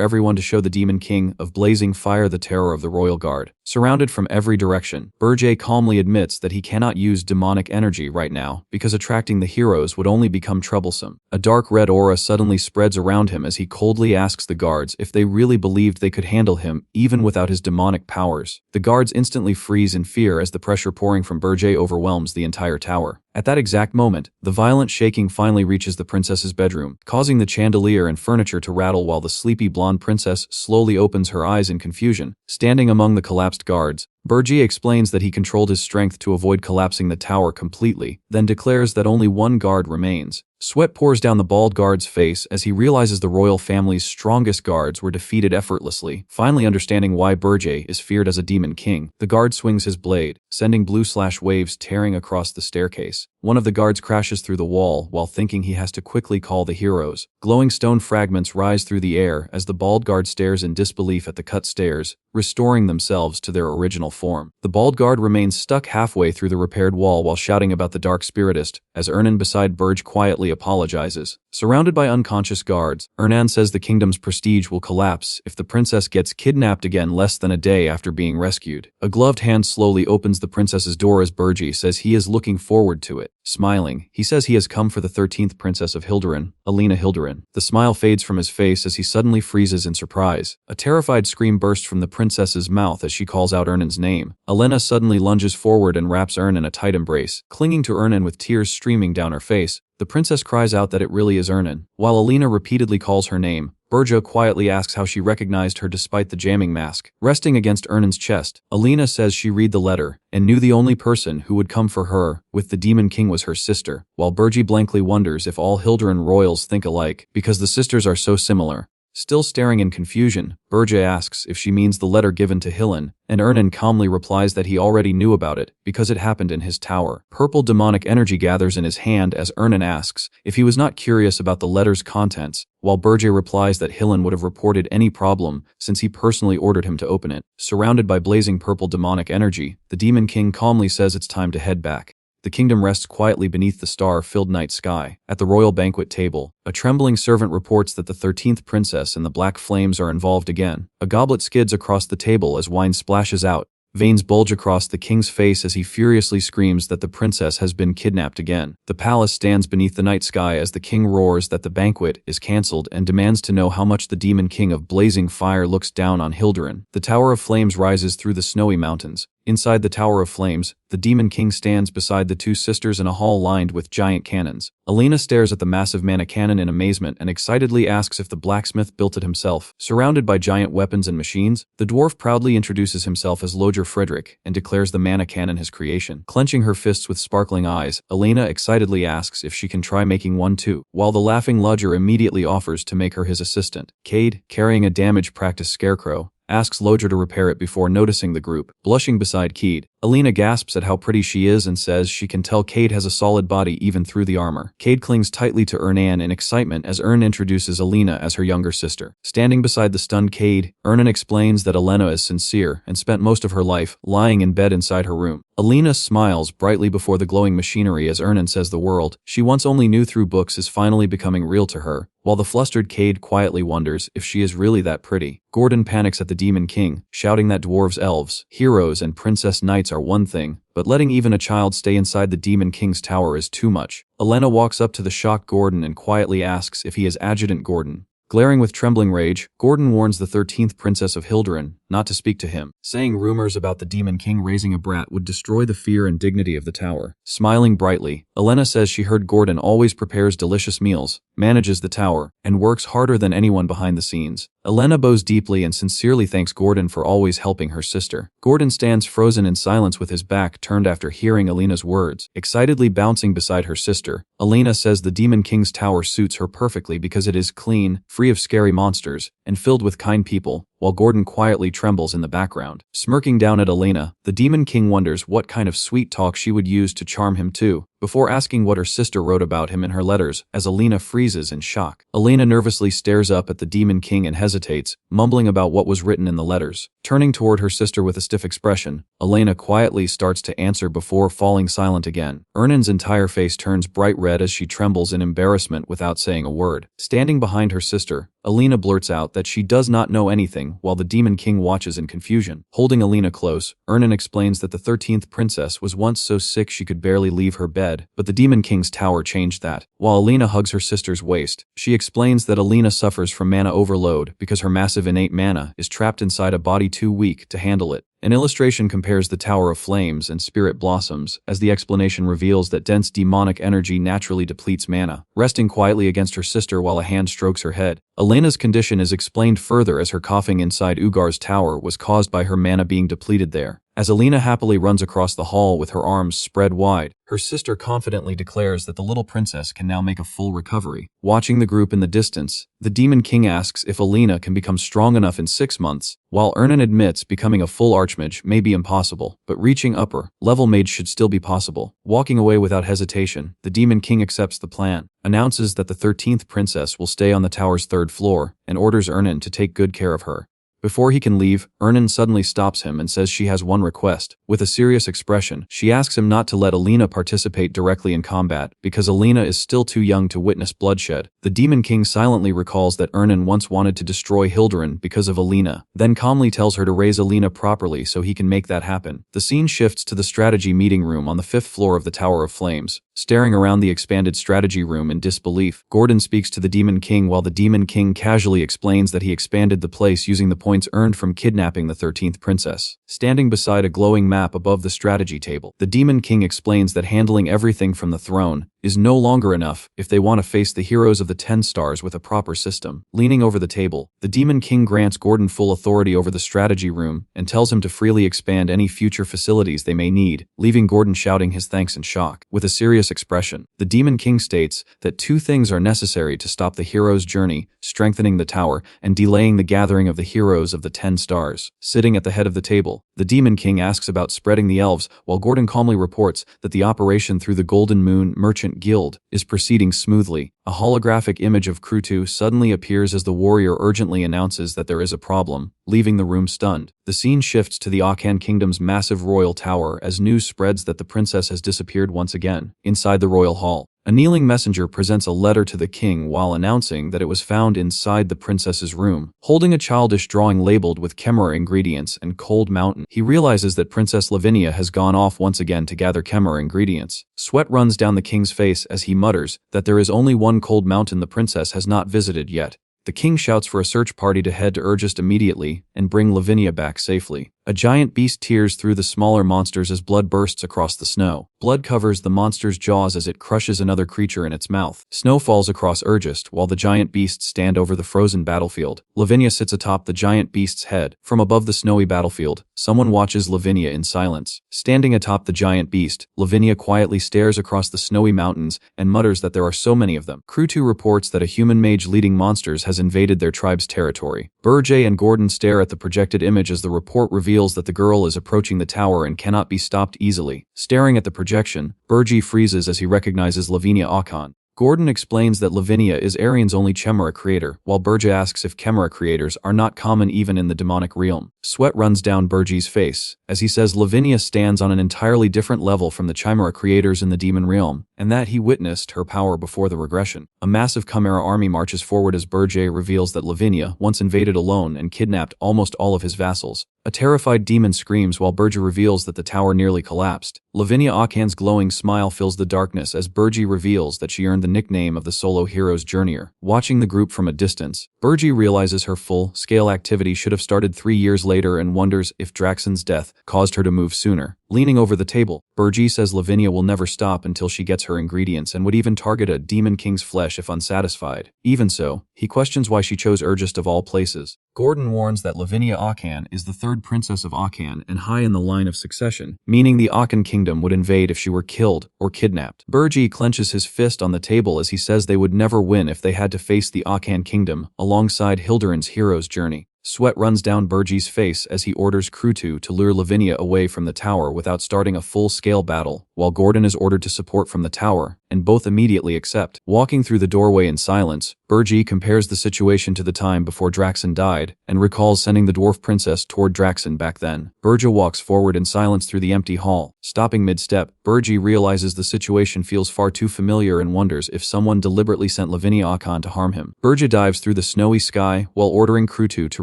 everyone to show the Demon King of blazing fire the terror of the royal guard. Surrounded from every direction, Burji calmly admits that he cannot use demonic energy right now because attracting the heroes would only become troublesome. A dark red aura suddenly spreads around him as he coldly asks the guards if they really believed they could handle him even without his demonic powers. The guards instantly freeze in fear as the pressure pouring from Burji overwhelms the entire tower. At that exact moment, the violent shaking finally reaches the princess's bedroom, causing the chandelier and furniture to rattle while the sleepy blonde princess slowly opens her eyes in confusion. Standing among the collapsed guards, Burji explains that he controlled his strength to avoid collapsing the tower completely, then declares that only 1 guard remains. Sweat pours down the bald guard's face as he realizes the royal family's strongest guards were defeated effortlessly. Finally understanding why Burji is feared as a demon king, the guard swings his blade, sending blue slash waves tearing across the staircase. One of the guards crashes through the wall while thinking he has to quickly call the heroes. Glowing stone fragments rise through the air as the bald guard stares in disbelief at the cut stairs, restoring themselves to their original form. The bald guard remains stuck halfway through the repaired wall while shouting about the dark spiritist, as Ernan beside Burj quietly apologizes. Surrounded by unconscious guards, Ernan says the kingdom's prestige will collapse if the princess gets kidnapped again less than a day after being rescued. A gloved hand slowly opens the princess's door as Burji says he is looking forward to it. Smiling, he says he has come for the 13th princess of Hilderan, Alina Hilderan. The smile fades from his face as he suddenly freezes in surprise. A terrified scream bursts from the princess's mouth as she calls out Ernan's name. Alina suddenly lunges forward and wraps Ernan in a tight embrace. Clinging to Ernan with tears streaming down her face, the princess cries out that it really is Ernan. While Alina repeatedly calls her name, Burjo quietly asks how she recognized her despite the jamming mask. Resting against Ernan's chest, Alina says she read the letter and knew the only person who would come for her with the Demon King was her sister, while Burji blankly wonders if all Hilderan royals think alike because the sisters are so similar. Still staring in confusion, Burja asks if she means the letter given to Hillen, and Ernan calmly replies that he already knew about it because it happened in his tower. Purple demonic energy gathers in his hand as Ernan asks if he was not curious about the letter's contents, while Burja replies that Hillen would have reported any problem since he personally ordered him to open it. Surrounded by blazing purple demonic energy, the Demon King calmly says it's time to head back. The kingdom rests quietly beneath the star-filled night sky. At the royal banquet table, a trembling servant reports that the 13th princess and the black flames are involved again. A goblet skids across the table as wine splashes out. Veins bulge across the king's face as he furiously screams that the princess has been kidnapped again. The palace stands beneath the night sky as the king roars that the banquet is cancelled and demands to know how much the Demon King of blazing fire looks down on Hilderan. The Tower of Flames rises through the snowy mountains. Inside the Tower of Flames, the Demon King stands beside the 2 sisters in a hall lined with giant cannons. Alina stares at the massive mana cannon in amazement and excitedly asks if the blacksmith built it himself. Surrounded by giant weapons and machines, the dwarf proudly introduces himself as Loger Frederick and declares the mana cannon his creation. Clenching her fists with sparkling eyes, Alina excitedly asks if she can try making one too, while the laughing Loger immediately offers to make her his assistant. Cade, carrying a damage practice scarecrow, asks Loger to repair it before noticing the group. Blushing beside Cade, Alina gasps at how pretty she is and says she can tell Cade has a solid body even through the armor. Cade clings tightly to Ernan in excitement as Ern introduces Alina as her younger sister. Standing beside the stunned Cade, Ernan explains that Alena is sincere and spent most of her life lying in bed inside her room. Alina smiles brightly before the glowing machinery as Ernan says the world she once only knew through books is finally becoming real to her, while the flustered Cade quietly wonders if she is really that pretty. Gordon panics at the Demon King, shouting that dwarves, elves, heroes, and princess knights are one thing, but letting even a child stay inside the Demon King's tower is too much. Elena walks up to the shocked Gordon and quietly asks if he is Adjutant Gordon. Glaring with trembling rage, Gordon warns the 13th Princess of Hilderin not to speak to him, saying rumors about the Demon King raising a brat would destroy the fear and dignity of the tower. Smiling brightly, Elena says she heard Gordon always prepares delicious meals, manages the tower, and works harder than anyone behind the scenes. Elena bows deeply and sincerely thanks Gordon for always helping her sister. Gordon stands frozen in silence with his back turned after hearing Elena's words, excitedly bouncing beside her sister. Elena says the Demon King's tower suits her perfectly because it is clean, free of scary monsters, and filled with kind people, while Gordon quietly trembles in the background. Smirking down at Elena, the Demon King wonders what kind of sweet talk she would use to charm him too, before asking what her sister wrote about him in her letters, as Elena freezes in shock. Elena nervously stares up at the Demon King and hesitates, mumbling about what was written in the letters. Turning toward her sister with a stiff expression, Elena quietly starts to answer before falling silent again. Ernin's entire face turns bright red as she trembles in embarrassment without saying a word. Standing behind her sister, Elena blurts out that she does not know anything while the Demon King watches in confusion. Holding Elena close, Ernin explains that the 13th princess was once so sick she could barely leave her bed, but the Demon King's tower changed that. While Elena hugs her sister's waist, she explains that Elena suffers from mana overload because her massive innate mana is trapped inside a body too weak to handle it. An illustration compares the Tower of Flames and Spirit Blossoms, as the explanation reveals that dense demonic energy naturally depletes mana. Resting quietly against her sister while a hand strokes her head, Elena's condition is explained further as her coughing inside Ugar's tower was caused by her mana being depleted there. As Elena happily runs across the hall with her arms spread wide, her sister confidently declares that the little princess can now make a full recovery. Watching the group in the distance, the Demon King asks if Elena can become strong enough in 6 months, while Ernin admits becoming a full archmage may be impossible, but reaching upper-level mage should still be possible. Walking away without hesitation, the Demon King accepts the plan, announces that the 13th princess will stay on the tower's 3rd floor, and orders Ernin to take good care of her. Before he can leave, Ernin suddenly stops him and says she has one request. With a serious expression, she asks him not to let Elena participate directly in combat, because Elena is still too young to witness bloodshed. The Demon King silently recalls that Ernin once wanted to destroy Hilderin because of Elena, then calmly tells her to raise Elena properly so he can make that happen. The scene shifts to the strategy meeting room on the 5th floor of the Tower of Flames. Staring around the expanded strategy room in disbelief, Gordon speaks to the Demon King while the Demon King casually explains that he expanded the place using the points earned from kidnapping the 13th princess. Standing beside a glowing map above the strategy table, the Demon King explains that handling everything from the throne is no longer enough if they want to face the heroes of the 10 stars with a proper system. Leaning over the table, the Demon King grants Gordon full authority over the strategy room and tells him to freely expand any future facilities they may need, leaving Gordon shouting his thanks in shock. With a serious expression, the Demon King states that 2 things are necessary to stop the hero's journey: strengthening the tower and delaying the gathering of the heroes of the 10 stars. Sitting at the head of the table, the Demon King asks about spreading the elves, while Gordon calmly reports that the operation through the Golden Moon Merchant Guild is proceeding smoothly. A holographic image of Krutu suddenly appears as the warrior urgently announces that there is a problem, leaving the room stunned. The scene shifts to the Akan Kingdom's massive royal tower as news spreads that the princess has disappeared once again. Inside the royal hall, a kneeling messenger presents a letter to the king while announcing that it was found inside the princess's room. Holding a childish drawing labeled with Khmer ingredients and Cold Mountain, he realizes that Princess Lavinia has gone off once again to gather Khmer ingredients. Sweat runs down the king's face as he mutters that there is only one Cold Mountain the princess has not visited yet. The king shouts for a search party to head to Urgest immediately and bring Lavinia back safely. A giant beast tears through the smaller monsters as blood bursts across the snow. Blood covers the monster's jaws as it crushes another creature in its mouth. Snow falls across Urgest while the giant beasts stand over the frozen battlefield. Lavinia sits atop the giant beast's head. From above the snowy battlefield, someone watches Lavinia in silence. Standing atop the giant beast, Lavinia quietly stares across the snowy mountains and mutters that there are so many of them. Krutu reports that a human mage leading monsters has invaded their tribe's territory. Burjay and Gordon stare at the projected image as the report reveals that the girl is approaching the tower and cannot be stopped easily. Staring at the projection, Burjay freezes as he recognizes Lavinia Akan. Gordon explains that Lavinia is Arian's only chimera creator, while Burja asks if chimera creators are not common even in the demonic realm. Sweat runs down Burji's face, as he says Lavinia stands on an entirely different level from the chimera creators in the demon realm, and that he witnessed her power before the regression. A massive chimera army marches forward as Burja reveals that Lavinia once invaded alone and kidnapped almost all of his vassals. A terrified demon screams while Burja reveals that the tower nearly collapsed. Lavinia Akan's glowing smile fills the darkness as Burji reveals that she earned the nickname of the solo hero's journeyer. Watching the group from a distance, Burji realizes her full-scale activity should have started 3 years later and wonders if Draxon's death caused her to move sooner. Leaning over the table, Burji says Lavinia will never stop until she gets her ingredients and would even target a demon king's flesh if unsatisfied. Even so, he questions why she chose Urgest of all places. Gordon warns that Lavinia Akan is the third princess of Akan and high in the line of succession, meaning the Akan kingdom would invade if she were killed or kidnapped. Burji clenches his fist on the table as he says they would never win if they had to face the Akan kingdom alongside Hildurin's hero's journey. Sweat runs down Burji's face as he orders Krutu to lure Lavinia away from the tower without starting a full-scale battle, while Gordon is ordered to support from the tower, and both immediately accept. Walking through the doorway in silence, Burji compares the situation to the time before Draxon died, and recalls sending the dwarf princess toward Draxon back then. Burja walks forward in silence through the empty hall. Stopping mid-step, Burji realizes the situation feels far too familiar and wonders if someone deliberately sent Lavinia Akan to harm him. Burja dives through the snowy sky while ordering Krutu to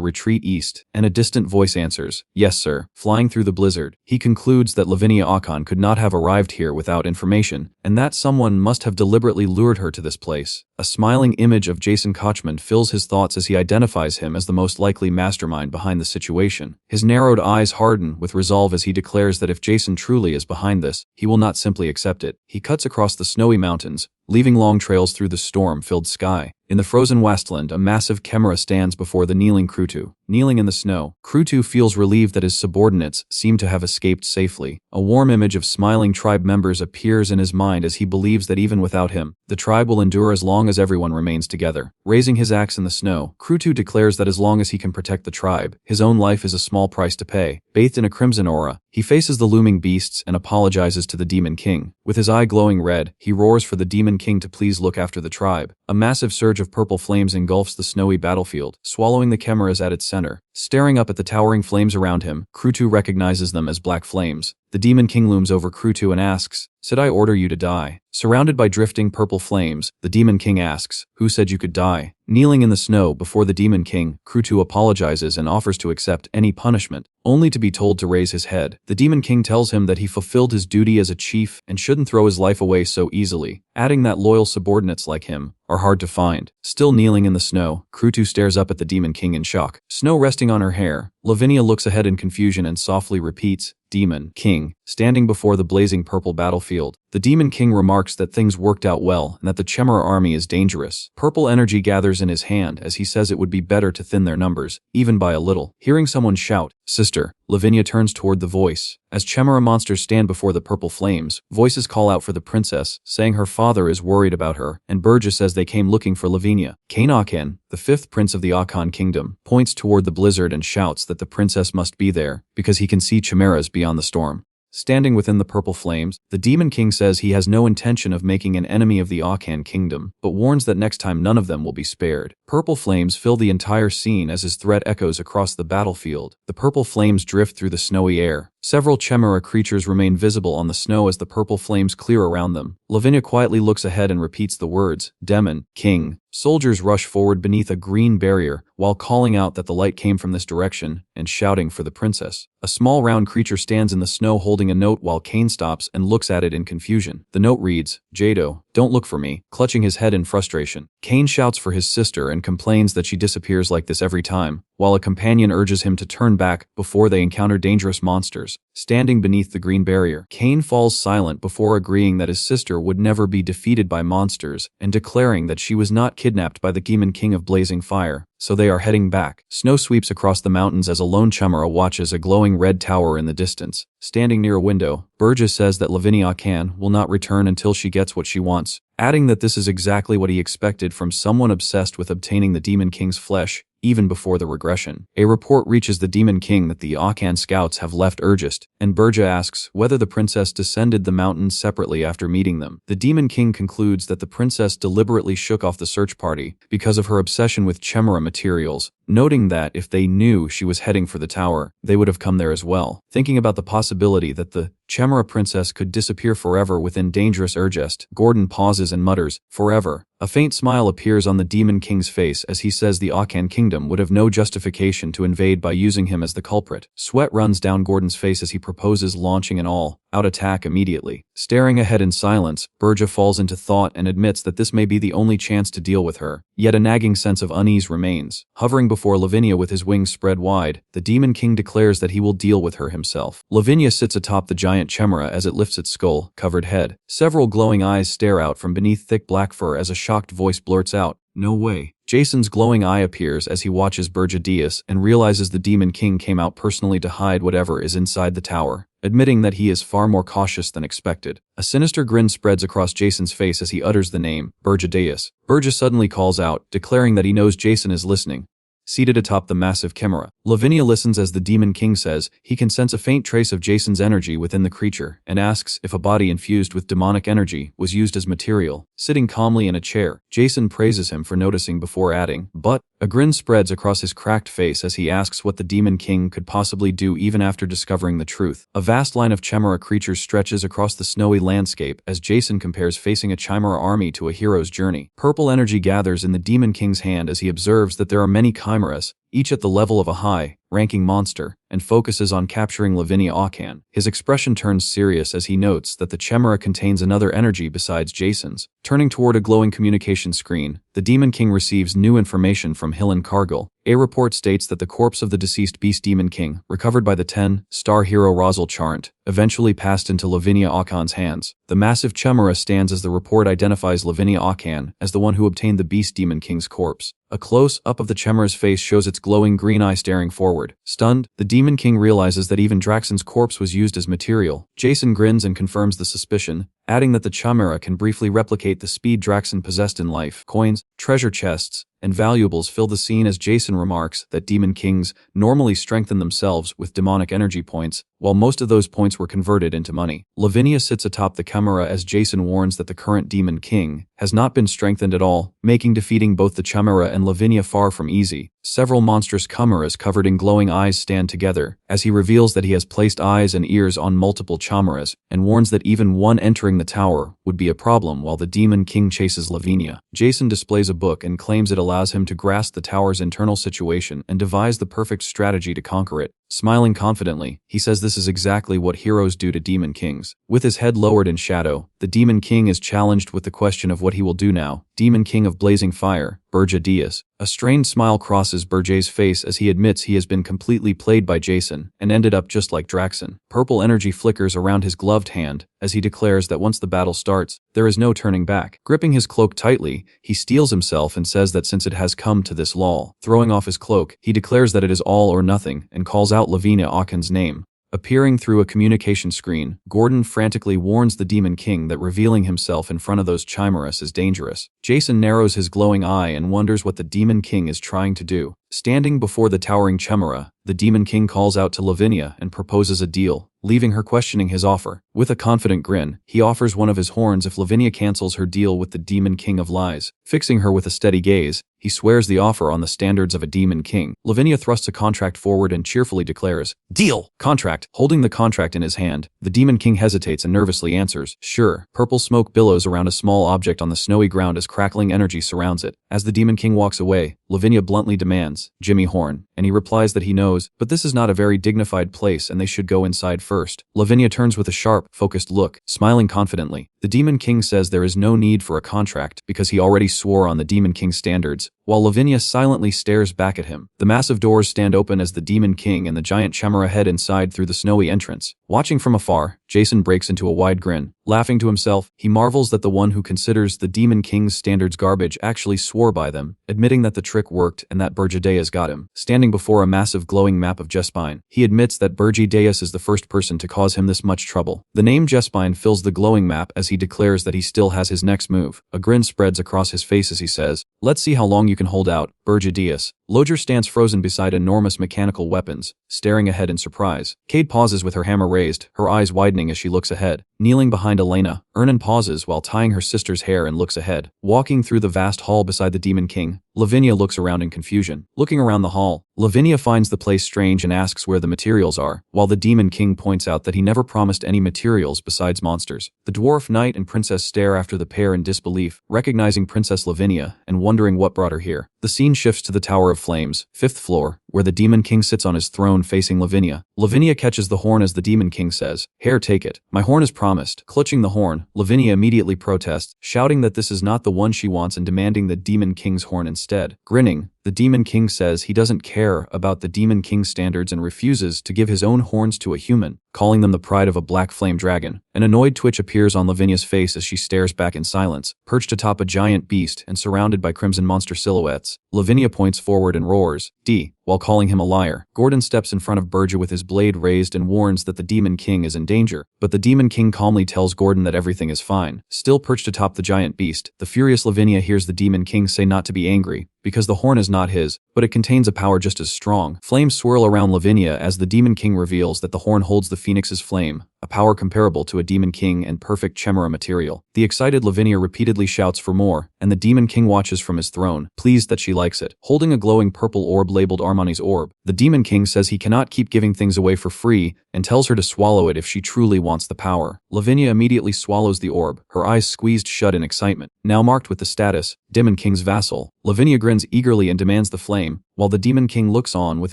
retreat east, and a distant voice answers, "Yes, sir." Flying through the blizzard, he concludes that Lavinia Akan could not have arrived here without information, and that someone must have deliberately lured her to this place. A smiling image of Jason Kochman fills his thoughts as he identifies him as the most likely mastermind behind the situation. His narrowed eyes harden with resolve as he declares that if Jason truly is behind this, he will not simply accept it. He cuts across the snowy mountains, leaving long trails through the storm-filled sky. In the frozen wasteland, a massive chimera stands before the kneeling Krutu. Kneeling in the snow, Krutu feels relieved that his subordinates seem to have escaped safely. A warm image of smiling tribe members appears in his mind as he believes that even without him, the tribe will endure as long as everyone remains together. Raising his axe in the snow, Krutu declares that as long as he can protect the tribe, his own life is a small price to pay. Bathed in a crimson aura, he faces the looming beasts and apologizes to the Demon King. With his eye glowing red, he roars for the Demon King to please look after the tribe. A massive surge of purple flames engulfs the snowy battlefield, swallowing the chimeras at its center. Staring up at the towering flames around him, Krutu recognizes them as black flames. The Demon King looms over Krutu and asks, "Said I order you to die?" Surrounded by drifting purple flames, the Demon King asks, "Who said you could die?" Kneeling in the snow before the Demon King, Krutu apologizes and offers to accept any punishment, only to be told to raise his head. The Demon King tells him that he fulfilled his duty as a chief and shouldn't throw his life away so easily, adding that loyal subordinates like him are hard to find. Still kneeling in the snow, Krutu stares up at the Demon King in shock. Snow resting on her hair, Lavinia looks ahead in confusion and softly repeats, "Demon King," standing before the blazing purple battlefield. The Demon King remarks that things worked out well and that the Chimera army is dangerous. Purple energy gathers in his hand as he says it would be better to thin their numbers, even by a little. Hearing someone shout, "Sister," Lavinia turns toward the voice. As Chimera monsters stand before the purple flames, voices call out for the princess, saying her father is worried about her, and Burgess says they came looking for Lavinia. Kane Akan, the fifth prince of the Akan kingdom, points toward the blizzard and shouts that the princess must be there, because he can see chimeras beyond the storm. Standing within the purple flames, the Demon King says he has no intention of making an enemy of the Akan kingdom, but warns that next time none of them will be spared. Purple flames fill the entire scene as his threat echoes across the battlefield. The purple flames drift through the snowy air. Several Chimera creatures remain visible on the snow as the purple flames clear around them. Lavinia quietly looks ahead and repeats the words, "Demon King." Soldiers rush forward beneath a green barrier, while calling out that the light came from this direction, and shouting for the princess. A small round creature stands in the snow holding a note while Kane stops and looks at it in confusion. The note reads, "Jado, don't look for me," clutching his head in frustration. Kane shouts for his sister and complains that she disappears like this every time, while a companion urges him to turn back before they encounter dangerous monsters. Standing beneath the green barrier, Kane falls silent before agreeing that his sister would never be defeated by monsters and declaring that she was not kidnapped by the Demon King of Blazing Fire. So they are heading back. Snow sweeps across the mountains as a lone Chimera watches a glowing red tower in the distance. Standing near a window, Burgess says that Lavinia Akan will not return until she gets what she wants, adding that this is exactly what he expected from someone obsessed with obtaining the Demon King's flesh, even before the regression. A report reaches the Demon King that the Akan scouts have left Urgist, and Burja asks whether the princess descended the mountains separately after meeting them. The Demon King concludes that the princess deliberately shook off the search party because of her obsession with Chemera materials, noting that if they knew she was heading for the tower, they would have come there as well. Thinking about the possibility that the Chemera princess could disappear forever within dangerous Urgest, Gordon pauses and mutters, "Forever." A faint smile appears on the Demon King's face as he says the Akan kingdom would have no justification to invade by using him as the culprit. Sweat runs down Gordon's face as he proposes launching an all-out attack immediately. Staring ahead in silence, Burja falls into thought and admits that this may be the only chance to deal with her, yet a nagging sense of unease remains. Hovering before Lavinia with his wings spread wide, the Demon King declares that he will deal with her himself. Lavinia sits atop the giant Chemera as it lifts its skull-covered head. Several glowing eyes stare out from beneath thick black fur as a shocked voice blurts out, "No way." Jason's glowing eye appears as he watches Burja Diaz and realizes the Demon King came out personally to hide whatever is inside the tower, admitting that he is far more cautious than expected. A sinister grin spreads across Jason's face as he utters the name, Burja Diaz. Burja suddenly calls out, declaring that he knows Jason is listening. Seated atop the massive chimera, Lavinia listens as the Demon King says he can sense a faint trace of Jason's energy within the creature and asks if a body infused with demonic energy was used as material. Sitting calmly in a chair, Jason praises him for noticing before adding, "But," a grin spreads across his cracked face as he asks what the Demon King could possibly do even after discovering the truth. A vast line of chimera creatures stretches across the snowy landscape as Jason compares facing a chimera army to a hero's journey. Purple energy gathers in the Demon King's hand as he observes that there are many chimeras, each at the level of a high-ranking monster, and focuses on capturing Lavinia Akan. His expression turns serious as he notes that the chimera contains another energy besides Jason's. Turning toward a glowing communication screen, the Demon King receives new information from Hillen Cargill. A report states that the corpse of the deceased Beast Demon King, recovered by the 10-star hero Rosal Charnt, eventually passed into Lavinia Akan's hands. The massive chimera stands as the report identifies Lavinia Akan as the one who obtained the Beast Demon King's corpse. A close-up of the chimera's face shows its glowing green eye staring forward. Stunned, the Demon King realizes that even Draxon's corpse was used as material. Jason grins and confirms the suspicion, adding that the chimera can briefly replicate the speed Draxon possessed in life. Coins, treasure chests, and valuables fill the scene as Jason remarks that Demon Kings normally strengthen themselves with demonic energy points, while most of those points were converted into money. Lavinia sits atop the chimera as Jason warns that the current Demon King has not been strengthened at all, making defeating both the chimera and Lavinia far from easy. Several monstrous chimeras covered in glowing eyes stand together, as he reveals that he has placed eyes and ears on multiple chimeras, and warns that even one entering the tower would be a problem while the Demon King chases Lavinia. Jason displays a book and claims it allows him to grasp the tower's internal situation and devise the perfect strategy to conquer it. Smiling confidently, he says this is exactly what heroes do to Demon Kings. With his head lowered in shadow, the Demon King is challenged with the question of what he will do now. Demon King of Blazing Fire, Burja Diaz. A strained smile crosses Burja's face as he admits he has been completely played by Jason and ended up just like Draxon. Purple energy flickers around his gloved hand as he declares that once the battle starts, there is no turning back. Gripping his cloak tightly, he steels himself and says that since it has come to this lull. Throwing off his cloak, he declares that it is all or nothing and calls out Lavinia Akan's name. Appearing through a communication screen, Gordon frantically warns the Demon King that revealing himself in front of those chimeras is dangerous. Jason narrows his glowing eye and wonders what the Demon King is trying to do. Standing before the towering chimera, the Demon King calls out to Lavinia and proposes a deal, leaving her questioning his offer. With a confident grin, he offers one of his horns if Lavinia cancels her deal with the Demon King of Lies. Fixing her with a steady gaze, he swears the offer on the standards of a Demon King. Lavinia thrusts a contract forward and cheerfully declares, "Deal! Contract!" Holding the contract in his hand, the Demon King hesitates and nervously answers, "Sure." Purple smoke billows around a small object on the snowy ground as crackling energy surrounds it. As the Demon King walks away, Lavinia bluntly demands, "Jimmy Horn," and he replies that he knows, but this is not a very dignified place and they should go inside first. Lavinia turns with a sharp, focused look, smiling confidently. The Demon King says there is no need for a contract because he already swore on the Demon King's standards, while Lavinia silently stares back at him. The massive doors stand open as the Demon King and the giant chimera head inside through the snowy entrance. Watching from afar, Jason breaks into a wide grin. Laughing to himself, he marvels that the one who considers the Demon King's standards garbage actually swore by them, admitting that the trick worked and that Burja Diaz got him. Standing before a massive glowing map of Jespine, he admits that Burja Diaz is the first person to cause him this much trouble. The name Jespine fills the glowing map as he declares that he still has his next move. A grin spreads across his face as he says, "Let's see how long you can hold out, Burja Diaz." Lojer stands frozen beside enormous mechanical weapons, staring ahead in surprise. Cade pauses with her hammer raised, her eyes widening as she looks ahead. Kneeling behind Elena, Ernan pauses while tying her sister's hair and looks ahead. Walking through the vast hall beside the Demon King, Lavinia looks around in confusion. Looking around the hall, Lavinia finds the place strange and asks where the materials are, while the Demon King points out that he never promised any materials besides monsters. The dwarf knight and princess stare after the pair in disbelief, recognizing Princess Lavinia and wondering what brought her here. The scene shifts to the Tower of Flames, 5th floor, where the Demon King sits on his throne facing Lavinia. Lavinia catches the horn as the Demon King says, "Here, take it. My horn is promised." Clutching the horn, Lavinia immediately protests, shouting that this is not the one she wants and demanding the Demon King's horn instead. Grinning, the Demon King says he doesn't care about the Demon King's standards and refuses to give his own horns to a human, calling them the pride of a black flame dragon. An annoyed twitch appears on Lavinia's face as she stares back in silence. Perched atop a giant beast and surrounded by crimson monster silhouettes, Lavinia points forward and roars, "D," while calling him a liar. Gordon steps in front of Burja with his blade raised and warns that the Demon King is in danger, but the Demon King calmly tells Gordon that everything is fine. Still perched atop the giant beast, the furious Lavinia hears the Demon King say not to be angry, because the horn is not his, but it contains a power just as strong. Flames swirl around Lavinia as the Demon King reveals that the horn holds the Phoenix's flame, a power comparable to a Demon King and perfect Chimera material. The excited Lavinia repeatedly shouts for more, and the Demon King watches from his throne, pleased that she likes it. Holding a glowing purple orb labeled Armani's Orb, the Demon King says he cannot keep giving things away for free and tells her to swallow it if she truly wants the power. Lavinia immediately swallows the orb, her eyes squeezed shut in excitement. Now marked with the status, Demon King's vassal, Lavinia grins eagerly and demands the flame, while the Demon King looks on with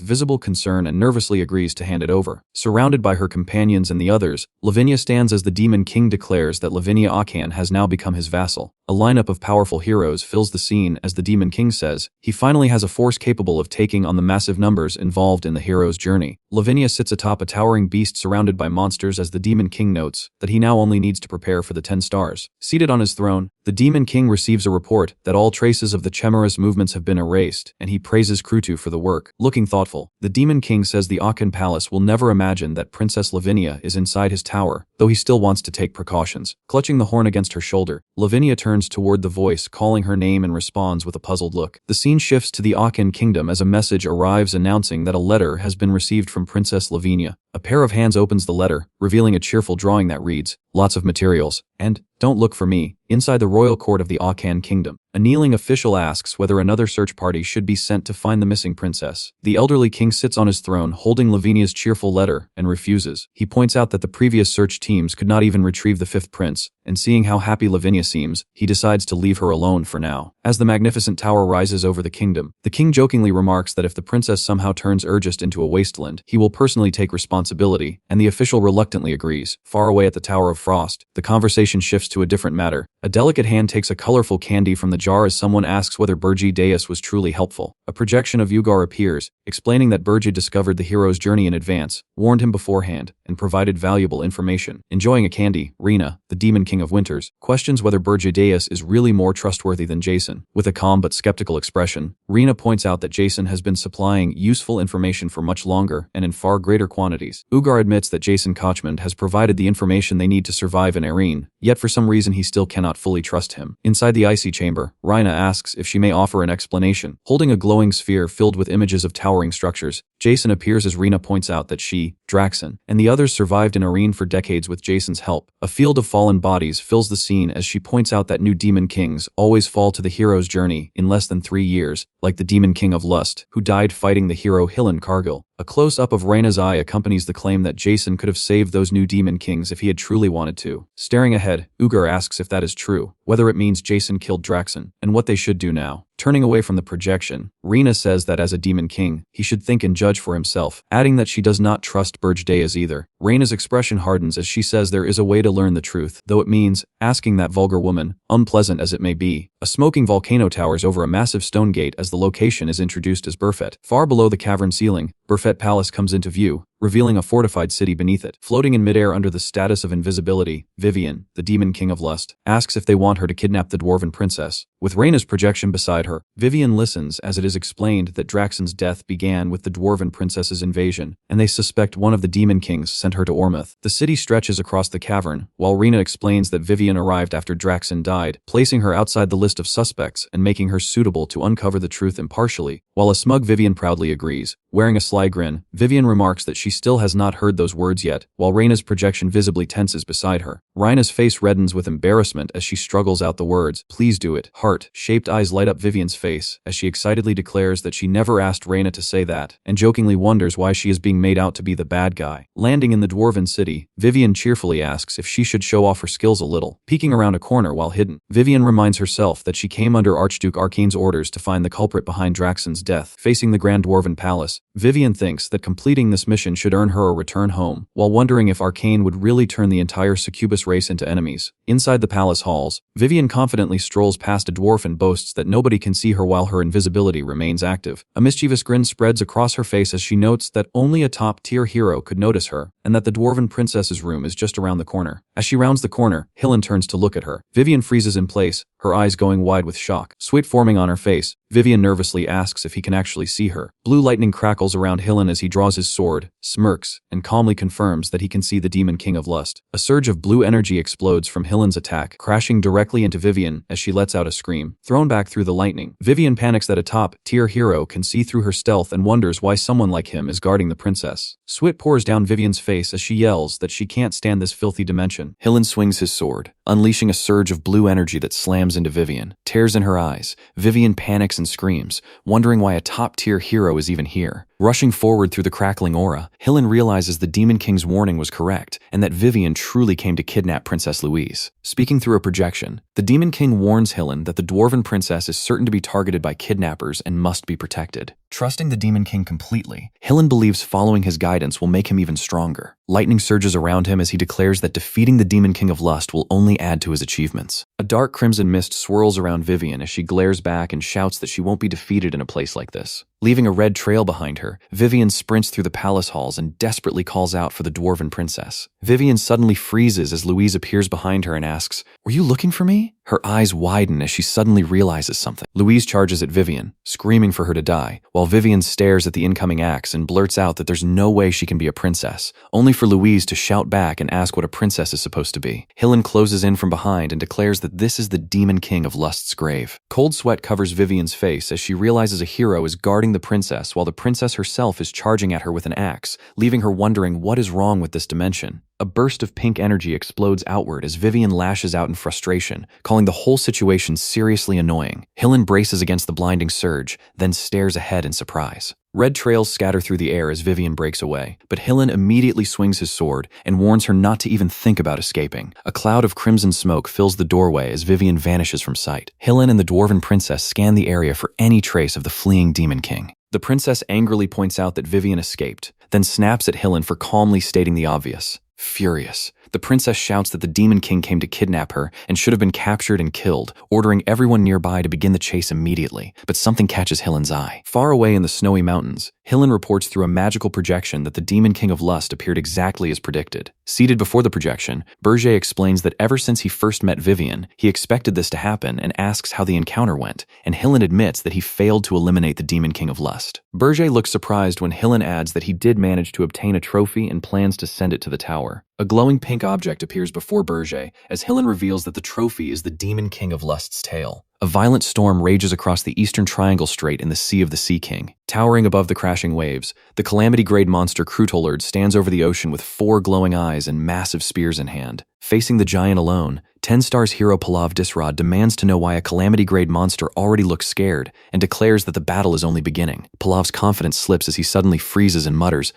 visible concern and nervously agrees to hand it over. Surrounded by her companions and the others, Lavinia stands as the Demon King declares that Lavinia Akan has now become his vassal. A lineup of powerful heroes fills the scene as the Demon King says he finally has a force capable of taking on the massive numbers involved in the hero's journey. Lavinia sits atop a towering beast surrounded by monsters as the Demon King notes that he now only needs to prepare for the 10 stars. Seated on his throne, the Demon King receives a report that all traces of the Chimera's movements have been erased, and he praises Krutu for the work. Looking thoughtful, the Demon King says the Akan Palace will never imagine that Princess Lavinia is inside his tower, though he still wants to take precautions. Clutching the horn against her shoulder, Lavinia turns toward the voice calling her name and responds with a puzzled look. The scene shifts to the Akan Kingdom as a message arrives announcing that a letter has been received from Princess Lavinia. A pair of hands opens the letter, revealing a cheerful drawing that reads, "Lots of materials," and "Don't look for me," inside the royal court of the Akan Kingdom. A kneeling official asks whether another search party should be sent to find the missing princess. The elderly king sits on his throne holding Lavinia's cheerful letter and refuses. He points out that the previous search teams could not even retrieve the 5th prince, and seeing how happy Lavinia seems, he decides to leave her alone for now. As the magnificent tower rises over the kingdom, the king jokingly remarks that if the princess somehow turns Urgest into a wasteland, he will personally take responsibility, and the official reluctantly agrees. Far away at the Tower of Frost, the conversation shifts to a different matter. A delicate hand takes a colorful candy from the jar as someone asks whether Burji Deus was truly helpful. A projection of Ugar appears, explaining that Burji discovered the hero's journey in advance, warned him beforehand, and provided valuable information. Enjoying a candy, Rina, the Demon King of Winters, questions whether Burji Deus is really more trustworthy than Jason. With a calm but skeptical expression, Rina points out that Jason has been supplying useful information for much longer and in far greater quantities. Ugar admits that Jason Kochmund has provided the information they need to survive in Irene, yet for some reason he still cannot fully trust him. Inside the icy chamber, Rina asks if she may offer an explanation. Holding a glowing sphere filled with images of towering structures, Jason appears as Rina points out that she, Draxon, and the others survived in Irene for decades with Jason's help. A field of fallen bodies fills the scene as she points out that new demon kings always fall to the hero's journey in less than 3 years, like the Demon King of Lust, who died fighting the hero Hillen Cargill. A close-up of Reyna's eye accompanies the claim that Jason could have saved those new demon kings if he had truly wanted to. Staring ahead, Ugar asks if that is true, whether it means Jason killed Draxon, and what they should do now. Turning away from the projection, Rina says that as a demon king, he should think and judge for himself, adding that she does not trust Burj Deas either. Reyna's expression hardens as she says there is a way to learn the truth, though it means asking that vulgar woman, unpleasant as it may be. A smoking volcano towers over a massive stone gate as the location is introduced as Burfet. Far below the cavern ceiling, Burfet Palace comes into view, revealing a fortified city beneath it. Floating in midair under the status of invisibility, Vivian, the demon king of lust, asks if they want her to kidnap the dwarven princess. With Reyna's projection beside her, Vivian listens as it is explained that Draxon's death began with the dwarven princess's invasion, and they suspect one of the demon kings sent her to Ormouth. The city stretches across the cavern, while Reyna explains that Vivian arrived after Draxon died, placing her outside the list of suspects and making her suitable to uncover the truth impartially. While a smug Vivian proudly agrees, wearing a sly grin, Vivian remarks that she still has not heard those words yet, while Reyna's projection visibly tenses beside her. Reyna's face reddens with embarrassment as she struggles out the words, "Please do it." Heart-shaped eyes light up Vivian's face as she excitedly declares that she never asked Reyna to say that, and jokingly wonders why she is being made out to be the bad guy. Landing in the dwarven city, Vivian cheerfully asks if she should show off her skills a little, peeking around a corner while hidden. Vivian reminds herself that she came under Archduke Arcane's orders to find the culprit behind Draxon's death. Facing the Grand Dwarven Palace, Vivian thinks that completing this mission should earn her a return home, while wondering if Arcane would really turn the entire succubus race into enemies. Inside the palace halls, Vivian confidently strolls past a dwarf and boasts that nobody can see her while her invisibility remains active. A mischievous grin spreads across her face as she notes that only a top-tier hero could notice her, and that the dwarven princess's room is just around the corner. As she rounds the corner, Hillen turns to look at her. Vivian freezes in place, her eyes going wide with shock. Sweat forming on her face, Vivian nervously asks if he can actually see her. Blue lightning crackles around Hillen as he draws his sword, smirks, and calmly confirms that he can see the demon king of lust. A surge of blue energy explodes from Hillen's attack, crashing directly into Vivian as she lets out a scream. Thrown back through the lightning, Vivian panics that a top-tier hero can see through her stealth and wonders why someone like him is guarding the princess. Sweat pours down Vivian's face as she yells that she can't stand this filthy dimension. Hillen swings his sword, unleashing a surge of blue energy that slams into Vivian. Tears in her eyes, Vivian panics and screams, wondering why a top-tier hero is even here. Rushing forward through the crackling aura, Hillen realizes the Demon King's warning was correct, and that Vivian truly came to kidnap Princess Louise. Speaking through a projection, the Demon King warns Hillen that the Dwarven Princess is certain to be targeted by kidnappers and must be protected. Trusting the Demon King completely, Hillen believes following his guidance will make him even stronger. Lightning surges around him as he declares that defeating the Demon King of Lust will only add to his achievements. A dark crimson mist swirls around Vivian as she glares back and shouts that she won't be defeated in a place like this. Leaving a red trail behind her, Vivian sprints through the palace halls and desperately calls out for the Dwarven Princess. Vivian suddenly freezes as Louise appears behind her and asks, "Were you looking for me?" Her eyes widen as she suddenly realizes something. Louise charges at Vivian, screaming for her to die, while Vivian stares at the incoming axe and blurts out that there's no way she can be a princess, only for Louise to shout back and ask what a princess is supposed to be. Hillen closes in from behind and declares that this is the Demon King of Lust's grave. Cold sweat covers Vivian's face as she realizes a hero is guarding the princess while the princess herself is charging at her with an axe, leaving her wondering what is wrong with this dimension. A burst of pink energy explodes outward as Vivian lashes out in frustration, calling the whole situation seriously annoying. Hillen braces against the blinding surge, then stares ahead in surprise. Red trails scatter through the air as Vivian breaks away, but Hillen immediately swings his sword and warns her not to even think about escaping. A cloud of crimson smoke fills the doorway as Vivian vanishes from sight. Hillen and the Dwarven Princess scan the area for any trace of the fleeing Demon King. The princess angrily points out that Vivian escaped, then snaps at Hillen for calmly stating the obvious. Furious, the princess shouts that the Demon King came to kidnap her and should have been captured and killed, ordering everyone nearby to begin the chase immediately. But something catches Hillen's eye. Far away in the snowy mountains, Hillen reports through a magical projection that the Demon King of Lust appeared exactly as predicted. Seated before the projection, Berger explains that ever since he first met Vivian, he expected this to happen and asks how the encounter went, and Hillen admits that he failed to eliminate the Demon King of Lust. Berger looks surprised when Hillen adds that he did manage to obtain a trophy and plans to send it to the tower. A glowing pink object appears before Berger as Hillen reveals that the trophy is the Demon King of Lust's tail. A violent storm rages across the Eastern Triangle Strait in the Sea of the Sea King. Towering above the crashing waves, the calamity-grade monster Krutolerd stands over the ocean with 4 glowing eyes and massive spears in hand. Facing the giant alone, 10 Stars hero Palav Disrod demands to know why a calamity-grade monster already looks scared and declares that the battle is only beginning. Palav's confidence slips as he suddenly freezes and mutters,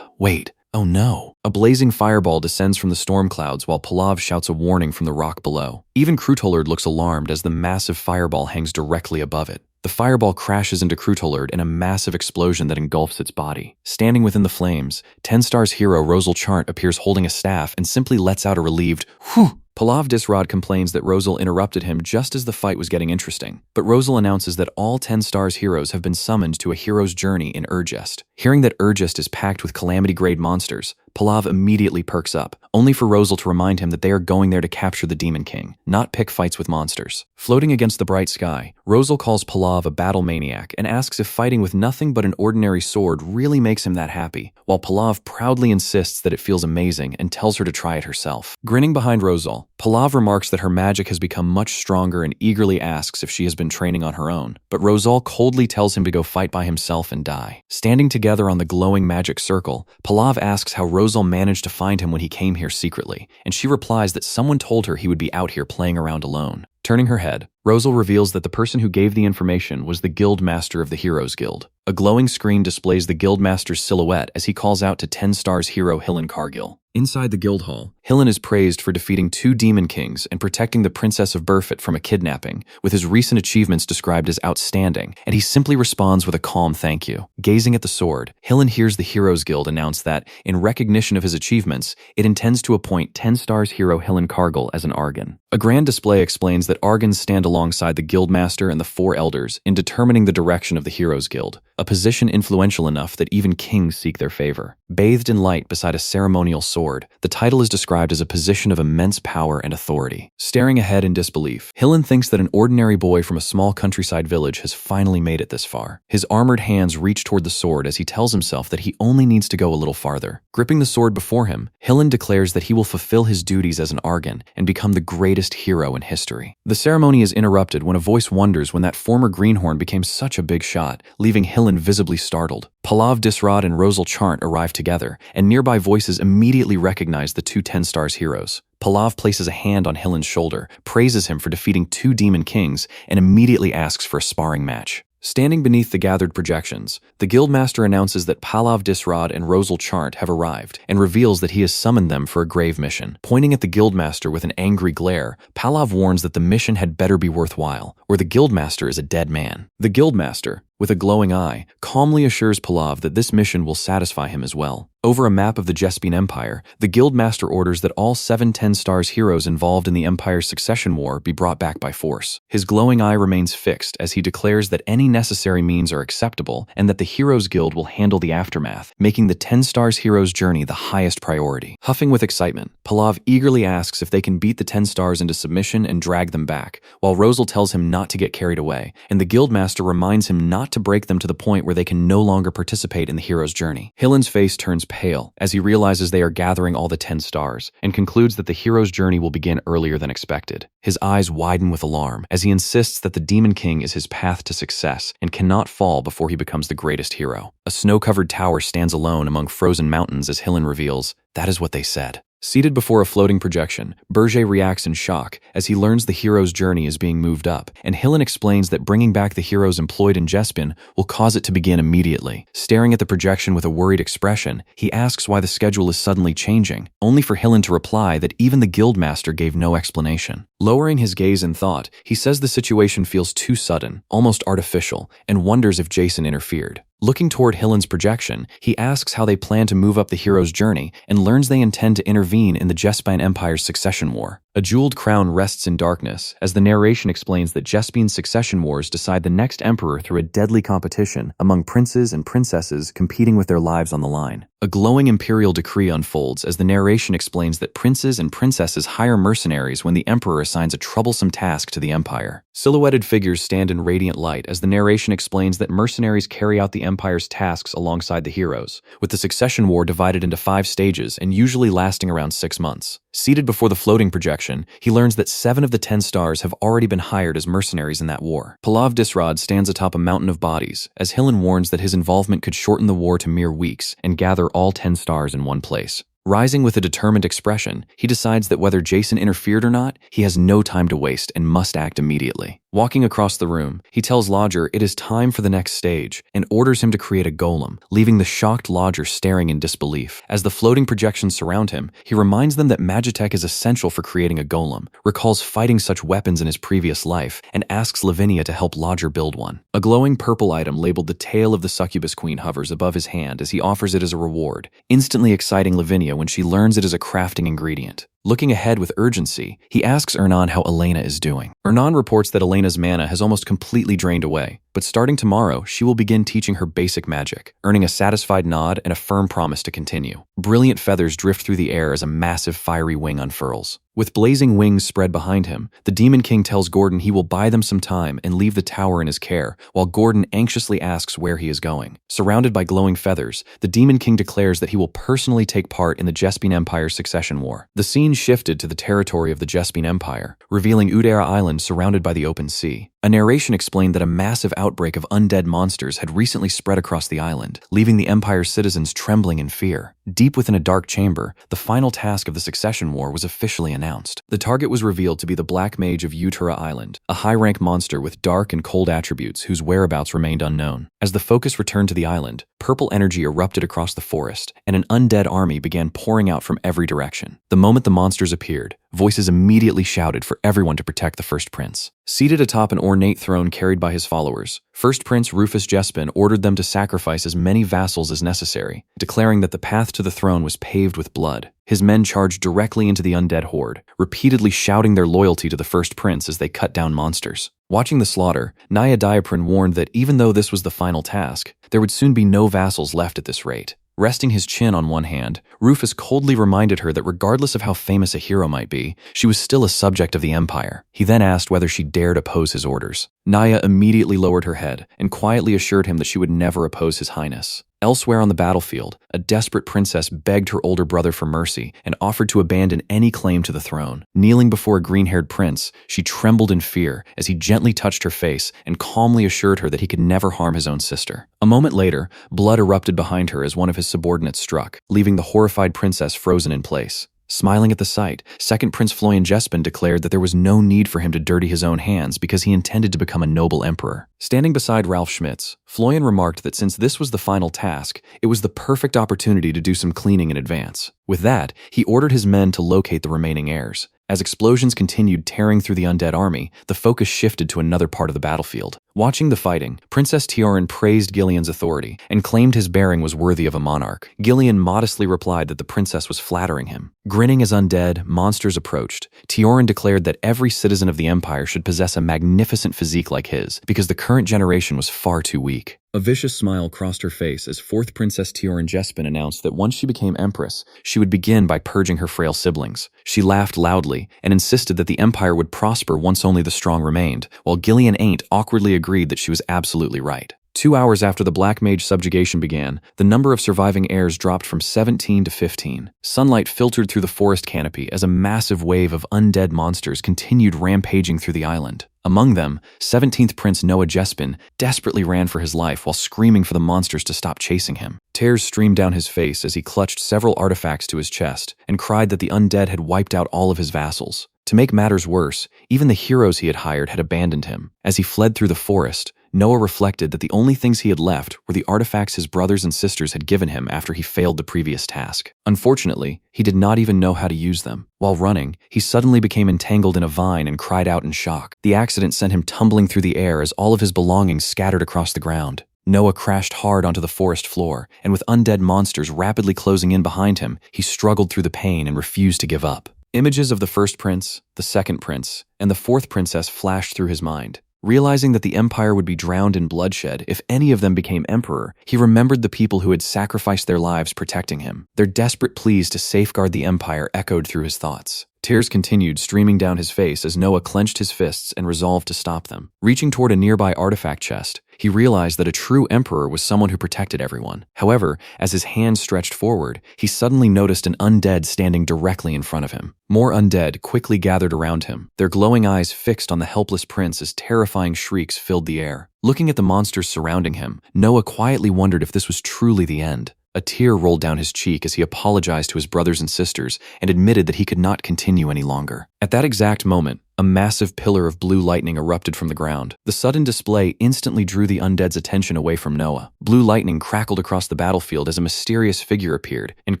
wait. Oh no. A blazing fireball descends from the storm clouds while Palav shouts a warning from the rock below. Even Krutolerd looks alarmed as the massive fireball hangs directly above it. The fireball crashes into Krutolerd in a massive explosion that engulfs its body. Standing within the flames, 10 Stars hero Rosal Chart appears holding a staff and simply lets out a relieved, "Whew!" Pallav Disrod complains that Rosal interrupted him just as the fight was getting interesting, but Rosal announces that all 10 Stars heroes have been summoned to a hero's journey in Urgest. Hearing that Urgest is packed with calamity-grade monsters, Pallav immediately perks up, only for Rosal to remind him that they are going there to capture the Demon King, not pick fights with monsters. Floating against the bright sky, Rosal calls Pallav a battle maniac and asks if fighting with nothing but an ordinary sword really makes him that happy, while Pallav proudly insists that it feels amazing and tells her to try it herself. Grinning behind Rosal, Pallav remarks that her magic has become much stronger and eagerly asks if she has been training on her own, but Rosal coldly tells him to go fight by himself and die. Standing together on the glowing magic circle, Pallav asks how Rosal managed to find him when he came here secretly, and she replies that someone told her he would be out here playing around alone. Turning her head, Rosal reveals that the person who gave the information was the Guild Master of the Heroes Guild. A glowing screen displays the Guild Master's silhouette as he calls out to 10 Stars hero Hillen Cargill. Inside the guild hall, Hillen is praised for defeating 2 demon kings and protecting the Princess of Burfit from a kidnapping, with his recent achievements described as outstanding, and he simply responds with a calm thank you. Gazing at the sword, Hillen hears the Heroes Guild announce that, in recognition of his achievements, it intends to appoint 10 Stars hero Hillen Cargill as an Argon. A grand display explains that Argons stand alongside the Guildmaster and the 4 elders in determining the direction of the Heroes Guild, a position influential enough that even kings seek their favor. Bathed in light beside a ceremonial sword, the title is described as a position of immense power and authority. Staring ahead in disbelief, Hillen thinks that an ordinary boy from a small countryside village has finally made it this far. His armored hands reach toward the sword as he tells himself that he only needs to go a little farther. Gripping the sword before him, Hillen declares that he will fulfill his duties as an Argon and become the greatest hero in history. The ceremony is interrupted when a voice wonders when that former greenhorn became such a big shot, leaving Hillen visibly startled. Pallav Disrod and Rosal Chart arrive together, and nearby voices immediately recognize the 2 10 Stars heroes. Pallav places a hand on Hillen's shoulder, praises him for defeating 2 demon kings, and immediately asks for a sparring match. Standing beneath the gathered projections, the Guildmaster announces that Pallav Disrod and Rosal Chart have arrived and reveals that he has summoned them for a grave mission. Pointing at the Guildmaster with an angry glare, Pallav warns that the mission had better be worthwhile, or the Guildmaster is a dead man. The Guildmaster, with a glowing eye, calmly assures Pallav that this mission will satisfy him as well. Over a map of the Jespian Empire, the Guildmaster orders that all 7 10 Stars heroes involved in the Empire's succession war be brought back by force. His glowing eye remains fixed as he declares that any necessary means are acceptable and that the Heroes Guild will handle the aftermath, making the 10 Stars heroes' journey the highest priority. Huffing with excitement, Pallav eagerly asks if they can beat the 10 Stars into submission and drag them back, while Rosal tells him not to get carried away, and the Guildmaster reminds him not to break them to the point where they can no longer participate in the hero's journey. Hillen's face turns pale as he realizes they are gathering all the 10 Stars and concludes that the hero's journey will begin earlier than expected. His eyes widen with alarm as he insists that the Demon King is his path to success and cannot fall before he becomes the greatest hero. A snow-covered tower stands alone among frozen mountains as Hillen reveals, "That is what they said." Seated before a floating projection, Berger reacts in shock as he learns the hero's journey is being moved up, and Hillen explains that bringing back the heroes employed in Jespian will cause it to begin immediately. Staring at the projection with a worried expression, he asks why the schedule is suddenly changing, only for Hillen to reply that even the Guildmaster gave no explanation. Lowering his gaze in thought, he says the situation feels too sudden, almost artificial, and wonders if Jason interfered. Looking toward Hillen's projection, he asks how they plan to move up the hero's journey and learns they intend to intervene in the Jespian Empire's succession war. A jeweled crown rests in darkness as the narration explains that Jespian's succession wars decide the next emperor through a deadly competition among princes and princesses competing with their lives on the line. A glowing imperial decree unfolds as the narration explains that princes and princesses hire mercenaries when the emperor assigns a troublesome task to the empire. Silhouetted figures stand in radiant light as the narration explains that mercenaries carry out the empire's tasks alongside the heroes, with the succession war divided into 5 stages and usually lasting around 6 months. Seated before the floating projection, he learns that 7 of the 10 Stars have already been hired as mercenaries in that war. Pallav Disrod stands atop a mountain of bodies as Hillen warns that his involvement could shorten the war to mere weeks and gather all 10 Stars in one place. Rising with a determined expression, he decides that whether Jason interfered or not, he has no time to waste and must act immediately. Walking across the room, he tells Lodger it is time for the next stage and orders him to create a golem, leaving the shocked Lodger staring in disbelief. As the floating projections surround him, he reminds them that Magitech is essential for creating a golem, recalls fighting such weapons in his previous life, and asks Lavinia to help Lodger build one. A glowing purple item labeled the tail of the succubus queen hovers above his hand as he offers it as a reward, instantly exciting Lavinia when she learns it is a crafting ingredient. Looking ahead with urgency, he asks Ernan how Elena is doing. Ernan reports that Elena's mana has almost completely drained away, but starting tomorrow, she will begin teaching her basic magic, earning a satisfied nod and a firm promise to continue. Brilliant feathers drift through the air as a massive fiery wing unfurls. With blazing wings spread behind him, the Demon King tells Gordon he will buy them some time and leave the tower in his care, while Gordon anxiously asks where he is going. Surrounded by glowing feathers, the Demon King declares that he will personally take part in the Jespine Empire's succession war. The scene shifted to the territory of the Jespine Empire, revealing Udera Island surrounded by the open sea. A narration explained that a massive outbreak of undead monsters had recently spread across the island, leaving the Empire's citizens trembling in fear. Deep within a dark chamber, the final task of the succession war was officially announced. The target was revealed to be the Black Mage of Utura Island, a high-rank monster with dark and cold attributes whose whereabouts remained unknown. As the focus returned to the island, purple energy erupted across the forest, and an undead army began pouring out from every direction. The moment the monsters appeared, voices immediately shouted for everyone to protect the First Prince. Seated atop an ornate throne carried by his followers, First Prince Rufus Jespin ordered them to sacrifice as many vassals as necessary, declaring that the path to the throne was paved with blood. His men charged directly into the undead horde, repeatedly shouting their loyalty to the First Prince as they cut down monsters. Watching the slaughter, Naya Diaprin warned that even though this was the final task, there would soon be no vassals left at this rate. Resting his chin on one hand, Rufus coldly reminded her that regardless of how famous a hero might be, she was still a subject of the Empire. He then asked whether she dared oppose his orders. Naya immediately lowered her head and quietly assured him that she would never oppose His Highness. Elsewhere on the battlefield, a desperate princess begged her older brother for mercy and offered to abandon any claim to the throne. Kneeling before a green-haired prince, she trembled in fear as he gently touched her face and calmly assured her that he could never harm his own sister. A moment later, blood erupted behind her as one of his subordinates struck, leaving the horrified princess frozen in place. Smiling at the sight, Second Prince Florian Jespin declared that there was no need for him to dirty his own hands because he intended to become a noble emperor. Standing beside Ralph Schmitz, Florian remarked that since this was the final task, it was the perfect opportunity to do some cleaning in advance. With that, he ordered his men to locate the remaining heirs. As explosions continued tearing through the undead army, the focus shifted to another part of the battlefield. Watching the fighting, Princess Tiorin praised Gillian's authority and claimed his bearing was worthy of a monarch. Gillian modestly replied that the princess was flattering him. Grinning as undead monsters approached, Tiorin declared that every citizen of the Empire should possess a magnificent physique like his, because the current generation was far too weak. A vicious smile crossed her face as fourth Princess Tiorin Jespin announced that once she became Empress, she would begin by purging her frail siblings. She laughed loudly and insisted that the Empire would prosper once only the strong remained, while Gillian Ain't awkwardly agreed that she was absolutely right. 2 hours after the Black Mage subjugation began, the number of surviving heirs dropped from 17 to 15. Sunlight filtered through the forest canopy as a massive wave of undead monsters continued rampaging through the island. Among them, 17th Prince Noah Jespin desperately ran for his life while screaming for the monsters to stop chasing him. Tears streamed down his face as he clutched several artifacts to his chest and cried that the undead had wiped out all of his vassals. To make matters worse, even the heroes he had hired had abandoned him. As he fled through the forest, Noah reflected that the only things he had left were the artifacts his brothers and sisters had given him after he failed the previous task. Unfortunately, he did not even know how to use them. While running, he suddenly became entangled in a vine and cried out in shock. The accident sent him tumbling through the air as all of his belongings scattered across the ground. Noah crashed hard onto the forest floor, and with undead monsters rapidly closing in behind him, he struggled through the pain and refused to give up. Images of the first prince, the second prince, and the fourth princess flashed through his mind. Realizing that the Empire would be drowned in bloodshed if any of them became emperor, he remembered the people who had sacrificed their lives protecting him. Their desperate pleas to safeguard the Empire echoed through his thoughts. Tears continued streaming down his face as Noah clenched his fists and resolved to stop them. Reaching toward a nearby artifact chest, he realized that a true emperor was someone who protected everyone. However, as his hand stretched forward, he suddenly noticed an undead standing directly in front of him. More undead quickly gathered around him, their glowing eyes fixed on the helpless prince as terrifying shrieks filled the air. Looking at the monsters surrounding him, Noah quietly wondered if this was truly the end. A tear rolled down his cheek as he apologized to his brothers and sisters and admitted that he could not continue any longer. At that exact moment, a massive pillar of blue lightning erupted from the ground. The sudden display instantly drew the undead's attention away from Noah. Blue lightning crackled across the battlefield as a mysterious figure appeared and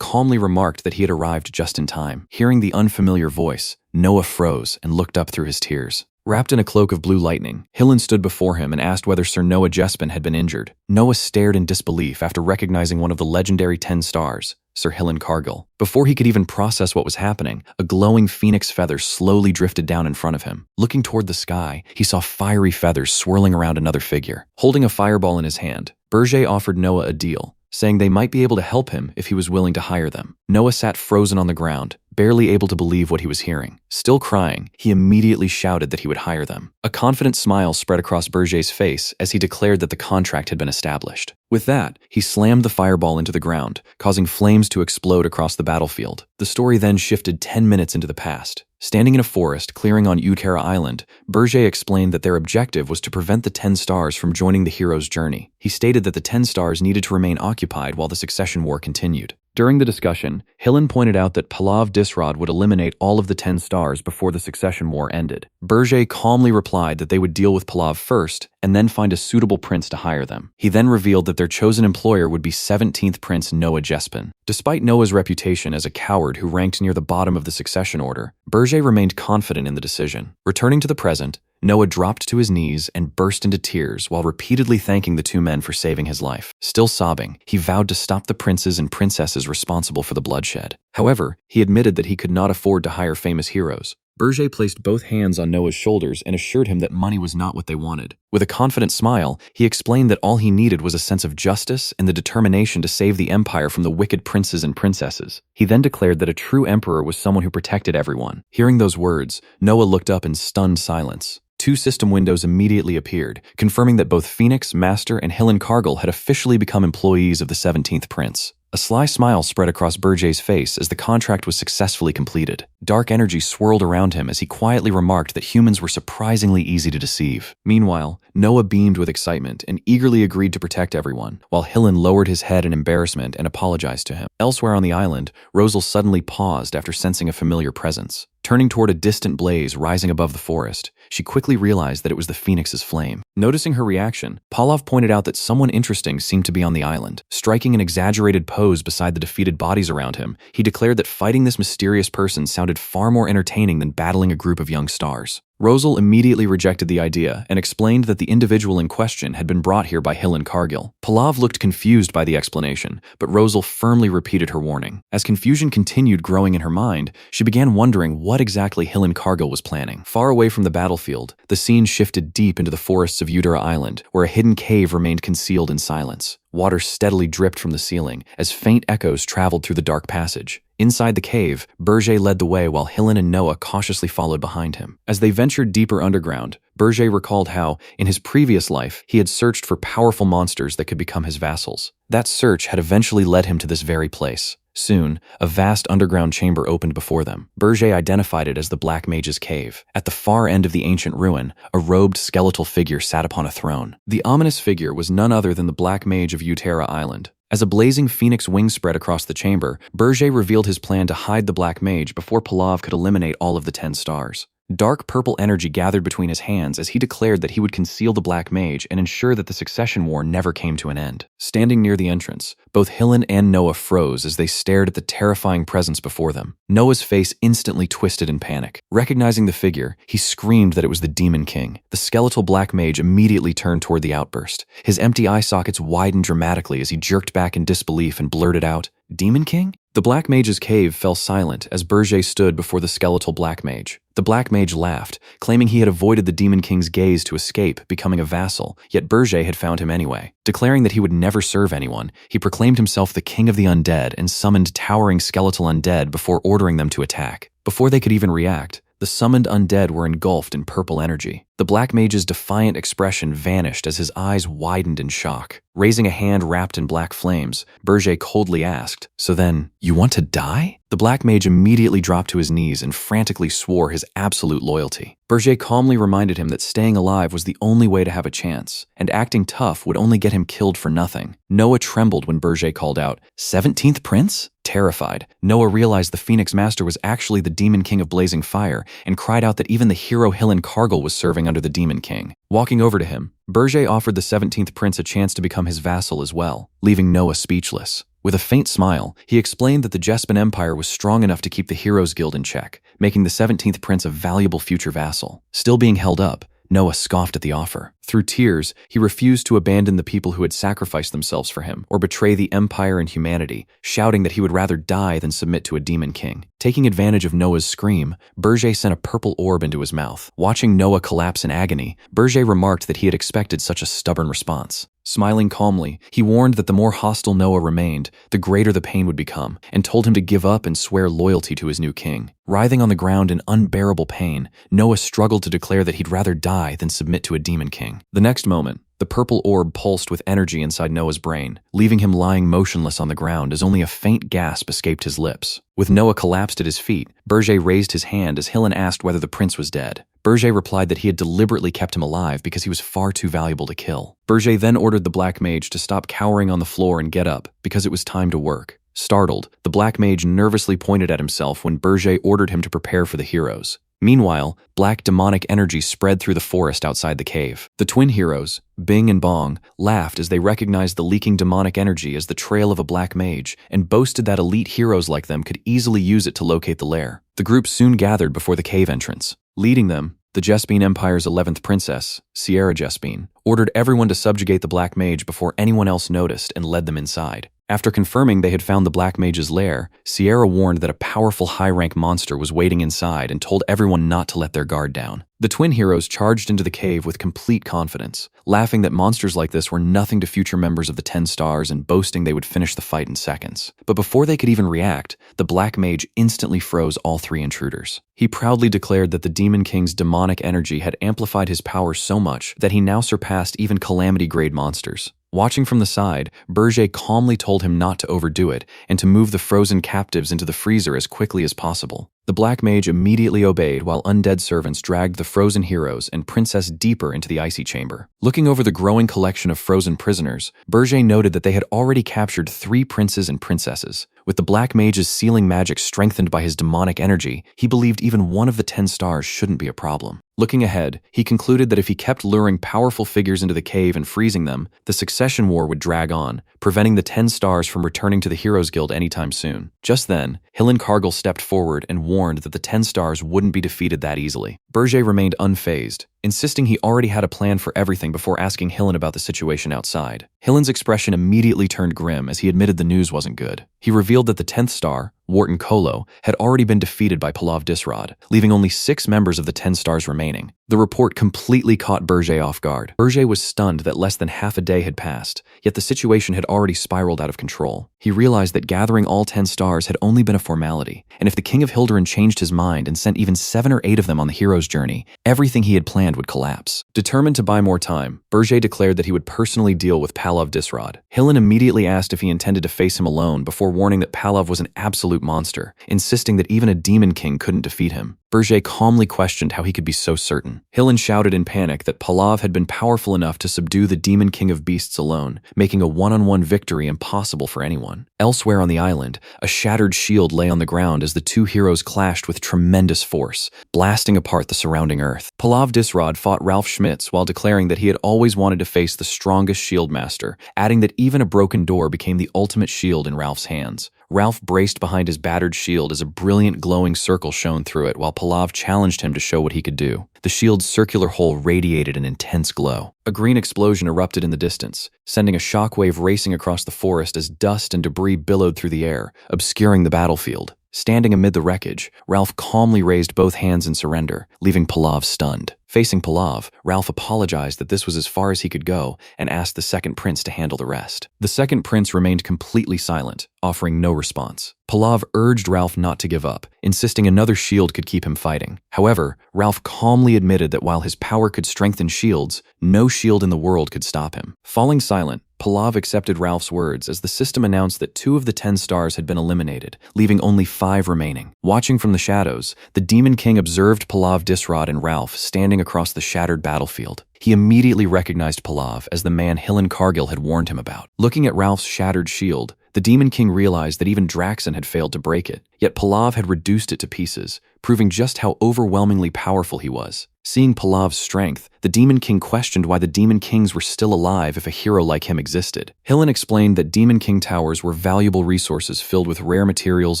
calmly remarked that he had arrived just in time. Hearing the unfamiliar voice, Noah froze and looked up through his tears. Wrapped in a cloak of blue lightning, Hillen stood before him and asked whether Sir Noah Jespin had been injured. Noah stared in disbelief after recognizing one of the legendary 10 stars. Sir Hillen Cargill. Before he could even process what was happening, a glowing phoenix feather slowly drifted down in front of him. Looking toward the sky, he saw fiery feathers swirling around another figure. Holding a fireball in his hand, Berger offered Noah a deal, saying they might be able to help him if he was willing to hire them. Noah sat frozen on the ground, barely able to believe what he was hearing. Still crying, he immediately shouted that he would hire them. A confident smile spread across Berger's face as he declared that the contract had been established. With that, he slammed the fireball into the ground, causing flames to explode across the battlefield. The story then shifted 10 minutes into the past. Standing in a forest clearing on Utera Island, Berger explained that their objective was to prevent the 10 stars from joining the hero's journey. He stated that the 10 stars needed to remain occupied while the succession war continued. During the discussion, Hillen pointed out that Palav Disrod would eliminate all of the 10 stars before the succession war ended. Berger calmly replied that they would deal with Palav first and then find a suitable prince to hire them. He then revealed that their chosen employer would be 17th Prince Noah Jespin. Despite Noah's reputation as a coward who ranked near the bottom of the succession order, Berger remained confident in the decision. Returning to the present, Noah dropped to his knees and burst into tears while repeatedly thanking the two men for saving his life. Still sobbing, he vowed to stop the princes and princesses responsible for the bloodshed. However, he admitted that he could not afford to hire famous heroes. Berger placed both hands on Noah's shoulders and assured him that money was not what they wanted. With a confident smile, he explained that all he needed was a sense of justice and the determination to save the empire from the wicked princes and princesses. He then declared that a true emperor was someone who protected everyone. Hearing those words, Noah looked up in stunned silence. 2 system windows immediately appeared, confirming that both Phoenix, Master, and Hillen Cargill had officially become employees of the 17th Prince. A sly smile spread across Berger's face as the contract was successfully completed. Dark energy swirled around him as he quietly remarked that humans were surprisingly easy to deceive. Meanwhile, Noah beamed with excitement and eagerly agreed to protect everyone, while Hillen lowered his head in embarrassment and apologized to him. Elsewhere on the island, Rosal suddenly paused after sensing a familiar presence. Turning toward a distant blaze rising above the forest, she quickly realized that it was the Phoenix's flame. Noticing her reaction, Palav pointed out that someone interesting seemed to be on the island. Striking an exaggerated pose beside the defeated bodies around him, he declared that fighting this mysterious person sounded far more entertaining than battling a group of young stars. Rosal immediately rejected the idea and explained that the individual in question had been brought here by Hillen Cargill. Palav looked confused by the explanation, but Rosal firmly repeated her warning. As confusion continued growing in her mind, she began wondering what exactly Hillen Cargill was planning. Far away from the battlefield, the scene shifted deep into the forests of Utera Island, where a hidden cave remained concealed in silence. Water steadily dripped from the ceiling as faint echoes traveled through the dark passage. Inside the cave, Berger led the way while Hillen and Noah cautiously followed behind him. As they ventured deeper underground, Berger recalled how, in his previous life, he had searched for powerful monsters that could become his vassals. That search had eventually led him to this very place. Soon, a vast underground chamber opened before them. Berger identified it as the Black Mage's Cave. At the far end of the ancient ruin, a robed skeletal figure sat upon a throne. The ominous figure was none other than the Black Mage of Utera Island. As a blazing phoenix wing spread across the chamber, Berger revealed his plan to hide the Black Mage before Palav could eliminate all of the 10 stars. Dark purple energy gathered between his hands as he declared that he would conceal the Black Mage and ensure that the succession war never came to an end. Standing near the entrance, both Hillen and Noah froze as they stared at the terrifying presence before them. Noah's face instantly twisted in panic. Recognizing the figure, he screamed that it was the Demon King. The skeletal Black Mage immediately turned toward the outburst. His empty eye sockets widened dramatically as he jerked back in disbelief and blurted out, "Demon King?" The Black Mage's cave fell silent as Berger stood before the skeletal Black Mage. The Black Mage laughed, claiming he had avoided the Demon King's gaze to escape, becoming a vassal, yet Berger had found him anyway. Declaring that he would never serve anyone, he proclaimed himself the King of the Undead and summoned towering skeletal undead before ordering them to attack. Before they could even react, the summoned undead were engulfed in purple energy. The Black Mage's defiant expression vanished as his eyes widened in shock. Raising a hand wrapped in black flames, Berger coldly asked, "So then, you want to die?" The Black Mage immediately dropped to his knees and frantically swore his absolute loyalty. Berger calmly reminded him that staying alive was the only way to have a chance, and acting tough would only get him killed for nothing. Noah trembled when Berger called out, "17th Prince?" Terrified, Noah realized the Phoenix Master was actually the Demon King of Blazing Fire and cried out that even the hero Hillen Cargill was serving under the Demon King. Walking over to him, Berger offered the 17th Prince a chance to become his vassal as well, leaving Noah speechless. With a faint smile, he explained that the Jespin Empire was strong enough to keep the Heroes Guild in check, making the 17th Prince a valuable future vassal. Still being held up, Noah scoffed at the offer. Through tears, he refused to abandon the people who had sacrificed themselves for him or betray the empire and humanity, shouting that he would rather die than submit to a demon king. Taking advantage of Noah's scream, Berger sent a purple orb into his mouth. Watching Noah collapse in agony, Berger remarked that he had expected such a stubborn response. Smiling calmly, he warned that the more hostile Noah remained, the greater the pain would become, and told him to give up and swear loyalty to his new king. Writhing on the ground in unbearable pain, Noah struggled to declare that he'd rather die than submit to a demon king. The next moment, the purple orb pulsed with energy inside Noah's brain, leaving him lying motionless on the ground as only a faint gasp escaped his lips. With Noah collapsed at his feet, Berger raised his hand as Hillen asked whether the prince was dead. Berger replied that he had deliberately kept him alive because he was far too valuable to kill. Berger then ordered the black mage to stop cowering on the floor and get up, because it was time to work. Startled, the black mage nervously pointed at himself when Berger ordered him to prepare for the heroes. Meanwhile, black demonic energy spread through the forest outside the cave. The twin heroes, Bing and Bong, laughed as they recognized the leaking demonic energy as the trail of a black mage and boasted that elite heroes like them could easily use it to locate the lair. The group soon gathered before the cave entrance. Leading them, the Jespine Empire's 11th princess, Sierra Jespine, ordered everyone to subjugate the black mage before anyone else noticed and led them inside. After confirming they had found the black mage's lair, Sierra warned that a powerful high-rank monster was waiting inside and told everyone not to let their guard down. The twin heroes charged into the cave with complete confidence, laughing that monsters like this were nothing to future members of the 10 Stars and boasting they would finish the fight in seconds. But before they could even react, the black mage instantly froze all 3 intruders. He proudly declared that the Demon King's demonic energy had amplified his power so much that he now surpassed even calamity-grade monsters. Watching from the side, Berger calmly told him not to overdo it and to move the frozen captives into the freezer as quickly as possible. The black mage immediately obeyed while undead servants dragged the frozen heroes and princess deeper into the icy chamber. Looking over the growing collection of frozen prisoners, Berger noted that they had already captured 3 princes and princesses. With the black mage's sealing magic strengthened by his demonic energy, he believed even one of the 10 Stars shouldn't be a problem. Looking ahead, he concluded that if he kept luring powerful figures into the cave and freezing them, the succession war would drag on, preventing the 10 Stars from returning to the Heroes Guild anytime soon. Just then, Hillen Cargill stepped forward and warned that the 10 Stars wouldn't be defeated that easily. Berger remained unfazed, insisting he already had a plan for everything before asking Hillen about the situation outside. Hillen's expression immediately turned grim as he admitted the news wasn't good. He revealed that the 10th Star, Wharton Kolo, had already been defeated by Palav Disrod, leaving only 6 members of the 10 Stars remaining. The report completely caught Berger off guard. Berger was stunned that less than half a day had passed, yet the situation had already spiraled out of control. He realized that gathering all 10 Stars had only been a formality, and if the King of Hilderin changed his mind and sent even 7 or 8 of them on the hero's journey, everything he had planned would collapse. Determined to buy more time, Berger declared that he would personally deal with Palav Disrod. Hillen immediately asked if he intended to face him alone before warning that Palav was an absolute monster, insisting that even a demon king couldn't defeat him. Berger calmly questioned how he could be so certain. Hillen shouted in panic that Palav had been powerful enough to subdue the demon king of beasts alone, making a one-on-one victory impossible for anyone. Elsewhere on the island, a shattered shield lay on the ground as the 2 heroes clashed with tremendous force, blasting apart the surrounding earth. Palav Disrod fought Ralph Schmitz while declaring that he had always wanted to face the strongest shield master, adding that even a broken door became the ultimate shield in Ralph's hands. Ralph braced behind his battered shield as a brilliant glowing circle shone through it while Palav challenged him to show what he could do. The shield's circular hole radiated an intense glow. A green explosion erupted in the distance, sending a shockwave racing across the forest as dust and debris billowed through the air, obscuring the battlefield. Standing amid the wreckage, Ralph calmly raised both hands in surrender, leaving Palav stunned. Facing Palav, Ralph apologized that this was as far as he could go and asked the second prince to handle the rest. The second prince remained completely silent, offering no response. Palav urged Ralph not to give up, insisting another shield could keep him fighting. However, Ralph calmly admitted that while his power could strengthen shields, no shield in the world could stop him. Falling silent, Palav accepted Ralph's words as the system announced that 2 of the 10 Stars had been eliminated, leaving only 5 remaining. Watching from the shadows, the Demon King observed Palav Disrod and Ralph standing across the shattered battlefield. He immediately recognized Palav as the man Hillen Cargill had warned him about. Looking at Ralph's shattered shield, the Demon King realized that even Draxon had failed to break it, yet Palav had reduced it to pieces, proving just how overwhelmingly powerful he was. Seeing Palav's strength, the Demon King questioned why the Demon Kings were still alive if a hero like him existed. Hillen explained that Demon King towers were valuable resources filled with rare materials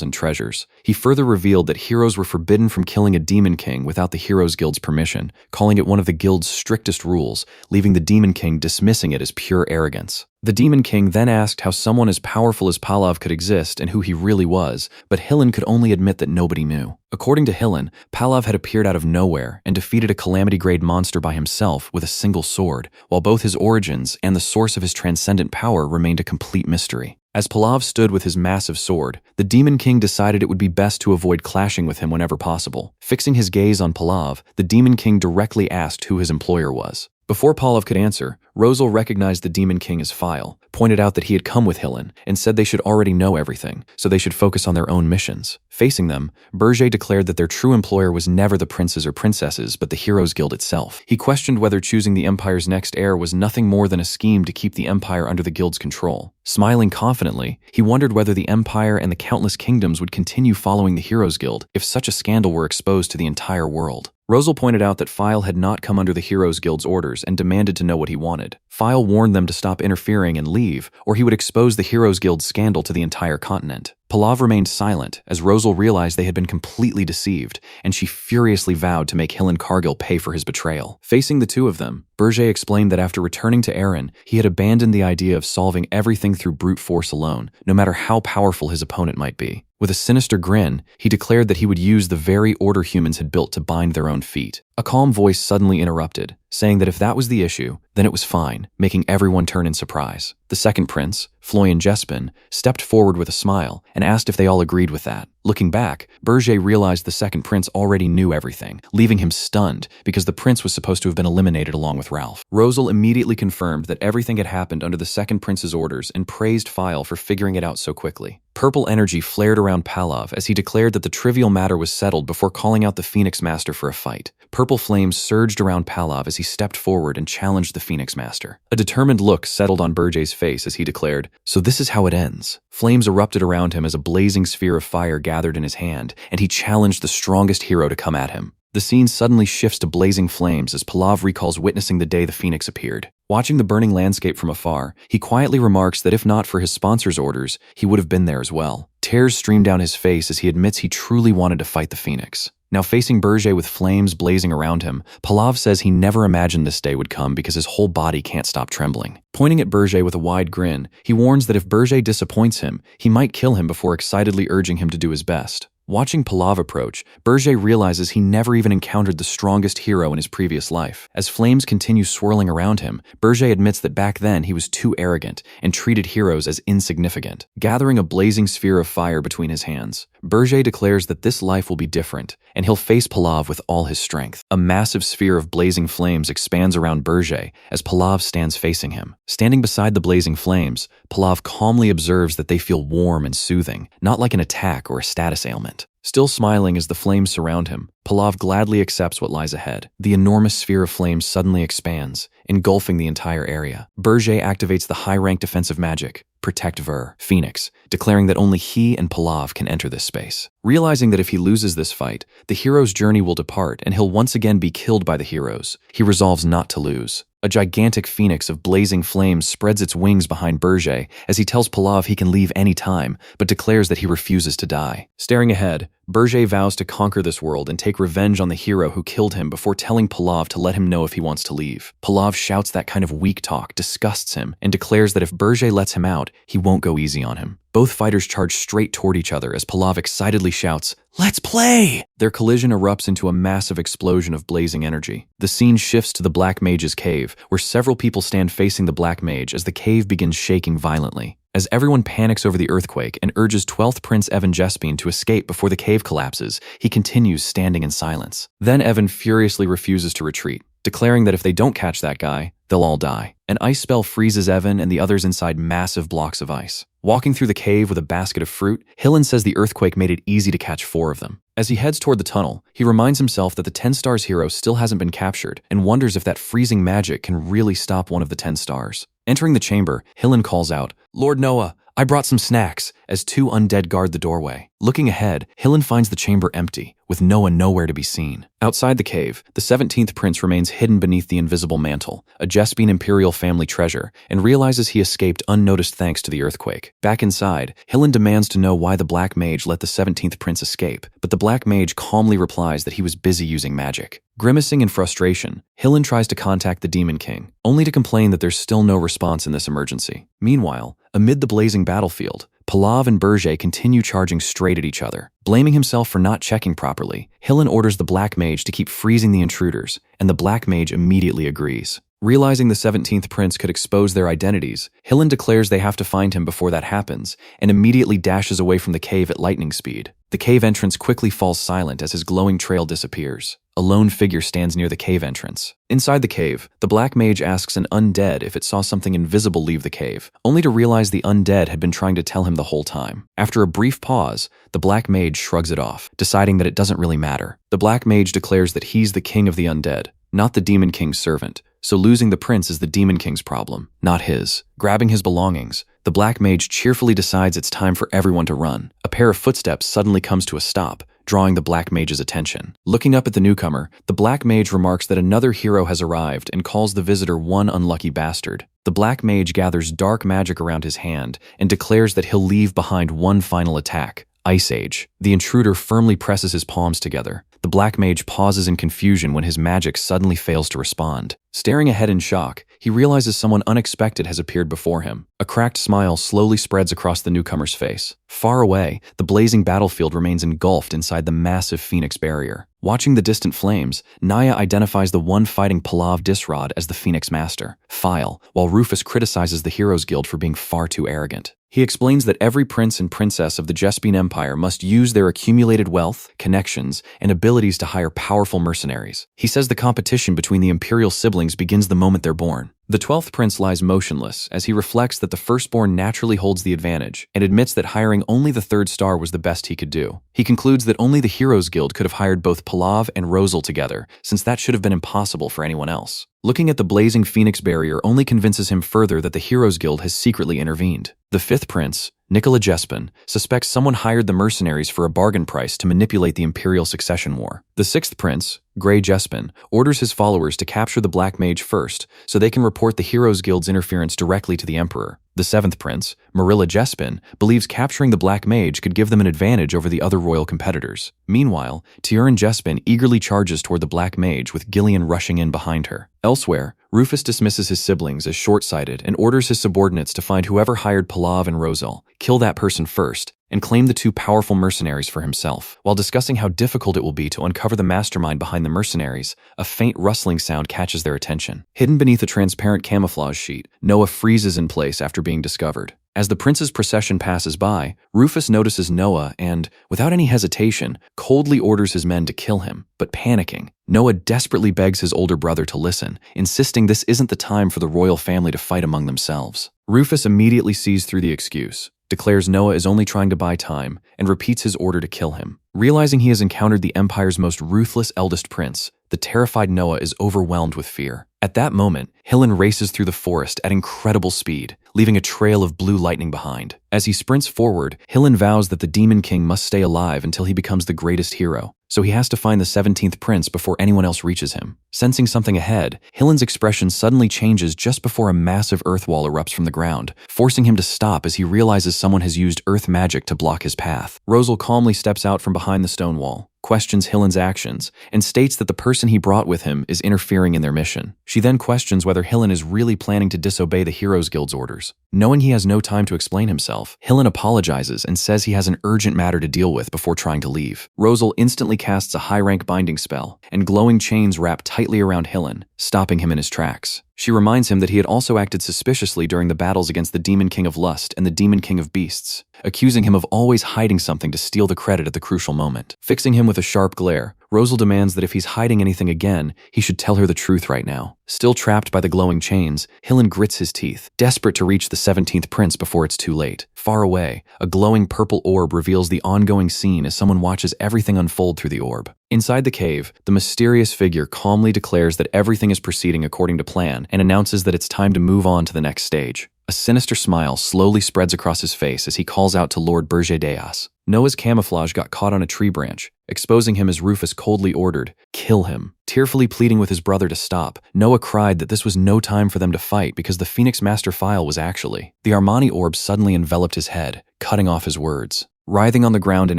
and treasures. He further revealed that heroes were forbidden from killing a Demon King without the Heroes Guild's permission, calling it one of the Guild's strictest rules, leaving the Demon King dismissing it as pure arrogance. The Demon King then asked how someone as powerful as Palav could exist and who he really was, but Hillen could only admit that nobody knew. According to Hillen, Palav had appeared out of nowhere and defeated a calamity-grade monster by himself with a single sword, while both his origins and the source of his transcendent power remained a complete mystery. As Palav stood with his massive sword, the Demon King decided it would be best to avoid clashing with him whenever possible. Fixing his gaze on Palav, the Demon King directly asked who his employer was. Before Palav could answer, Rosal recognized the Demon King as File, pointed out that he had come with Hillen, and said they should already know everything, so they should focus on their own missions. Facing them, Berger declared that their true employer was never the princes or princesses, but the Heroes Guild itself. He questioned whether choosing the Empire's next heir was nothing more than a scheme to keep the Empire under the Guild's control. Smiling confidently, he wondered whether the Empire and the countless kingdoms would continue following the Heroes Guild if such a scandal were exposed to the entire world. Rosal pointed out that File had not come under the Heroes Guild's orders and demanded to know what he wanted. File warned them to stop interfering and leave, or he would expose the Heroes Guild's scandal to the entire continent. Palav remained silent as Rosal realized they had been completely deceived, and she furiously vowed to make Hillen Cargill pay for his betrayal. Facing the two of them, Berger explained that after returning to Erin, he had abandoned the idea of solving everything through brute force alone, no matter how powerful his opponent might be. With a sinister grin, he declared that he would use the very order humans had built to bind their own feet. A calm voice suddenly interrupted, saying that if that was the issue, then it was fine, making everyone turn in surprise. The second prince, Floyan Jespin, stepped forward with a smile and asked if they all agreed with that. Looking back, Berger realized the second prince already knew everything, leaving him stunned because the prince was supposed to have been eliminated along with Ralph. Rosal immediately confirmed that everything had happened under the second prince's orders and praised File for figuring it out so quickly. Purple energy flared around Palav as he declared that the trivial matter was settled before calling out the Phoenix Master for a fight. Purple flames surged around Palav as he stepped forward and challenged the Phoenix Master. A determined look settled on Berger's face as he declared, "So this is how it ends." Flames erupted around him as a blazing sphere of fire gathered in his hand, and he challenged the strongest hero to come at him. The scene suddenly shifts to blazing flames as Palav recalls witnessing the day the Phoenix appeared. Watching the burning landscape from afar, he quietly remarks that if not for his sponsor's orders, he would have been there as well. Tears stream down his face as he admits he truly wanted to fight the Phoenix. Now facing Berger with flames blazing around him, Palav says he never imagined this day would come because his whole body can't stop trembling. Pointing at Berger with a wide grin, he warns that if Berger disappoints him, he might kill him before excitedly urging him to do his best. Watching Palav approach, Berger realizes he never even encountered the strongest hero in his previous life. As flames continue swirling around him, Berger admits that back then he was too arrogant and treated heroes as insignificant. Gathering a blazing sphere of fire between his hands, Berger declares that this life will be different, and he'll face Palav with all his strength. A massive sphere of blazing flames expands around Berger as Palav stands facing him. Standing beside the blazing flames, Palav calmly observes that they feel warm and soothing, not like an attack or a status ailment. Still smiling as the flames surround him, Palav gladly accepts what lies ahead. The enormous sphere of flames suddenly expands, engulfing the entire area. Berger activates the high-rank defensive magic, Protect Ver, Phoenix, declaring that only he and Palav can enter this space. Realizing that if he loses this fight, the hero's journey will depart and he'll once again be killed by the heroes, he resolves not to lose. A gigantic phoenix of blazing flames spreads its wings behind Berger as he tells Palav he can leave any time, but declares that he refuses to die. Staring ahead, Berger vows to conquer this world and take revenge on the hero who killed him before telling Palav to let him know if he wants to leave. Palav shouts that kind of weak talk disgusts him and declares that if Berger lets him out, he won't go easy on him. Both fighters charge straight toward each other as Palav excitedly shouts, "Let's play!" Their collision erupts into a massive explosion of blazing energy. The scene shifts to the Black Mage's cave, where several people stand facing the Black Mage as the cave begins shaking violently. As everyone panics over the earthquake and urges 12th Prince Evan Jespine to escape before the cave collapses, he continues standing in silence. Then Evan furiously refuses to retreat, declaring that if they don't catch that guy, they'll all die. An ice spell freezes Evan and the others inside massive blocks of ice. Walking through the cave with a basket of fruit, Hillen says the earthquake made it easy to catch 4 of them. As he heads toward the tunnel, he reminds himself that the 10 Stars hero still hasn't been captured and wonders if that freezing magic can really stop one of the 10 Stars. Entering the chamber, Hillen calls out, "Lord Noah, I brought some snacks, as two undead guard the doorway. Looking ahead, Hillen finds the chamber empty, with Noah nowhere to be seen. Outside the cave, the 17th prince remains hidden beneath the invisible mantle, a Jespine imperial family treasure, and realizes he escaped unnoticed thanks to the earthquake. Back inside, Hillen demands to know why the Black Mage let the 17th prince escape, but the Black Mage calmly replies that he was busy using magic. Grimacing in frustration, Hillen tries to contact the Demon King, only to complain that there's still no response in this emergency. Meanwhile, amid the blazing battlefield, Palav and Berger continue charging straight at each other. Blaming himself for not checking properly, Hillen orders the Black Mage to keep freezing the intruders, and the Black Mage immediately agrees. Realizing the 17th prince could expose their identities, Hillen declares they have to find him before that happens, and immediately dashes away from the cave at lightning speed. The cave entrance quickly falls silent as his glowing trail disappears. A lone figure stands near the cave entrance. Inside the cave, the Black Mage asks an undead if it saw something invisible leave the cave, only to realize the undead had been trying to tell him the whole time. After a brief pause, the Black Mage shrugs it off, deciding that it doesn't really matter. The Black Mage declares that he's the king of the undead, not the Demon King's servant, so losing the prince is the Demon King's problem, not his. Grabbing his belongings, the Black Mage cheerfully decides it's time for everyone to run. A pair of footsteps suddenly comes to a stop, drawing the Black Mage's attention. Looking up at the newcomer, the Black Mage remarks that another hero has arrived and calls the visitor one unlucky bastard. The Black Mage gathers dark magic around his hand and declares that he'll leave behind one final attack, Ice Age. The intruder firmly presses his palms together. The Black Mage pauses in confusion when his magic suddenly fails to respond. Staring ahead in shock, he realizes someone unexpected has appeared before him. A cracked smile slowly spreads across the newcomer's face. Far away, the blazing battlefield remains engulfed inside the massive Phoenix barrier. Watching the distant flames, Naya identifies the one fighting Palav Disrod as the Phoenix Master, File, while Rufus criticizes the Heroes Guild for being far too arrogant. He explains that every prince and princess of the Jespine Empire must use their accumulated wealth, connections, and abilities to hire powerful mercenaries. He says the competition between the imperial siblings begins the moment they're born. The 12th prince lies motionless as he reflects that the firstborn naturally holds the advantage and admits that hiring only the 3rd star was the best he could do. He concludes that only the Heroes Guild could have hired both Palav and Rosal together, since that should have been impossible for anyone else. Looking at the blazing Phoenix barrier only convinces him further that the Heroes Guild has secretly intervened. The 5th prince, Nicola Jespin, suspects someone hired the mercenaries for a bargain price to manipulate the imperial succession war. The 6th prince, Grey Jespin, orders his followers to capture the Black Mage first so they can report the Heroes Guild's interference directly to the Emperor. The 7th prince, Marilla Jespin, believes capturing the Black Mage could give them an advantage over the other royal competitors. Meanwhile, Tierin Jespin eagerly charges toward the Black Mage with Gillian rushing in behind her. Elsewhere, Rufus dismisses his siblings as short-sighted and orders his subordinates to find whoever hired Palav and Rosal, kill that person first, and claim the two powerful mercenaries for himself. While discussing how difficult it will be to uncover the mastermind behind the mercenaries, a faint rustling sound catches their attention. Hidden beneath a transparent camouflage sheet, Noah freezes in place after being discovered. As the prince's procession passes by, Rufus notices Noah and, without any hesitation, coldly orders his men to kill him. But panicking, Noah desperately begs his older brother to listen, insisting this isn't the time for the royal family to fight among themselves. Rufus immediately sees through the excuse, declares Noah is only trying to buy time, and repeats his order to kill him. Realizing he has encountered the Empire's most ruthless eldest prince, the terrified Noah is overwhelmed with fear. At that moment, Hillen races through the forest at incredible speed, leaving a trail of blue lightning behind. As he sprints forward, Hillen vows that the Demon King must stay alive until he becomes the greatest hero, so he has to find the 17th prince before anyone else reaches him. Sensing something ahead, Hillen's expression suddenly changes just before a massive earth wall erupts from the ground, forcing him to stop as he realizes someone has used earth magic to block his path. Rosal calmly steps out from behind the stone wall, questions Hillen's actions, and states that the person he brought with him is interfering in their mission. She then questions whether Hillen is really planning to disobey the Heroes Guild's orders. Knowing he has no time to explain himself, Hillen apologizes and says he has an urgent matter to deal with before trying to leave. Rosal instantly casts a high-rank binding spell, and glowing chains wrap tightly around Hillen, stopping him in his tracks. She reminds him that he had also acted suspiciously during the battles against the Demon King of Lust and the Demon King of Beasts, accusing him of always hiding something to steal the credit at the crucial moment. Fixing him with a sharp glare, Rosal demands that if he's hiding anything again, he should tell her the truth right now. Still trapped by the glowing chains, Hillen grits his teeth, desperate to reach the 17th prince before it's too late. Far away, a glowing purple orb reveals the ongoing scene as someone watches everything unfold through the orb. Inside the cave, the mysterious figure calmly declares that everything is proceeding according to plan and announces that it's time to move on to the next stage. A sinister smile slowly spreads across his face as he calls out to Lord Berger-Deas. Noah's camouflage got caught on a tree branch, exposing him as Rufus coldly ordered, "Kill him." Tearfully pleading with his brother to stop, Noah cried that this was no time for them to fight because the Phoenix Master File was actually. The Armani orb suddenly enveloped his head, cutting off his words. Writhing on the ground in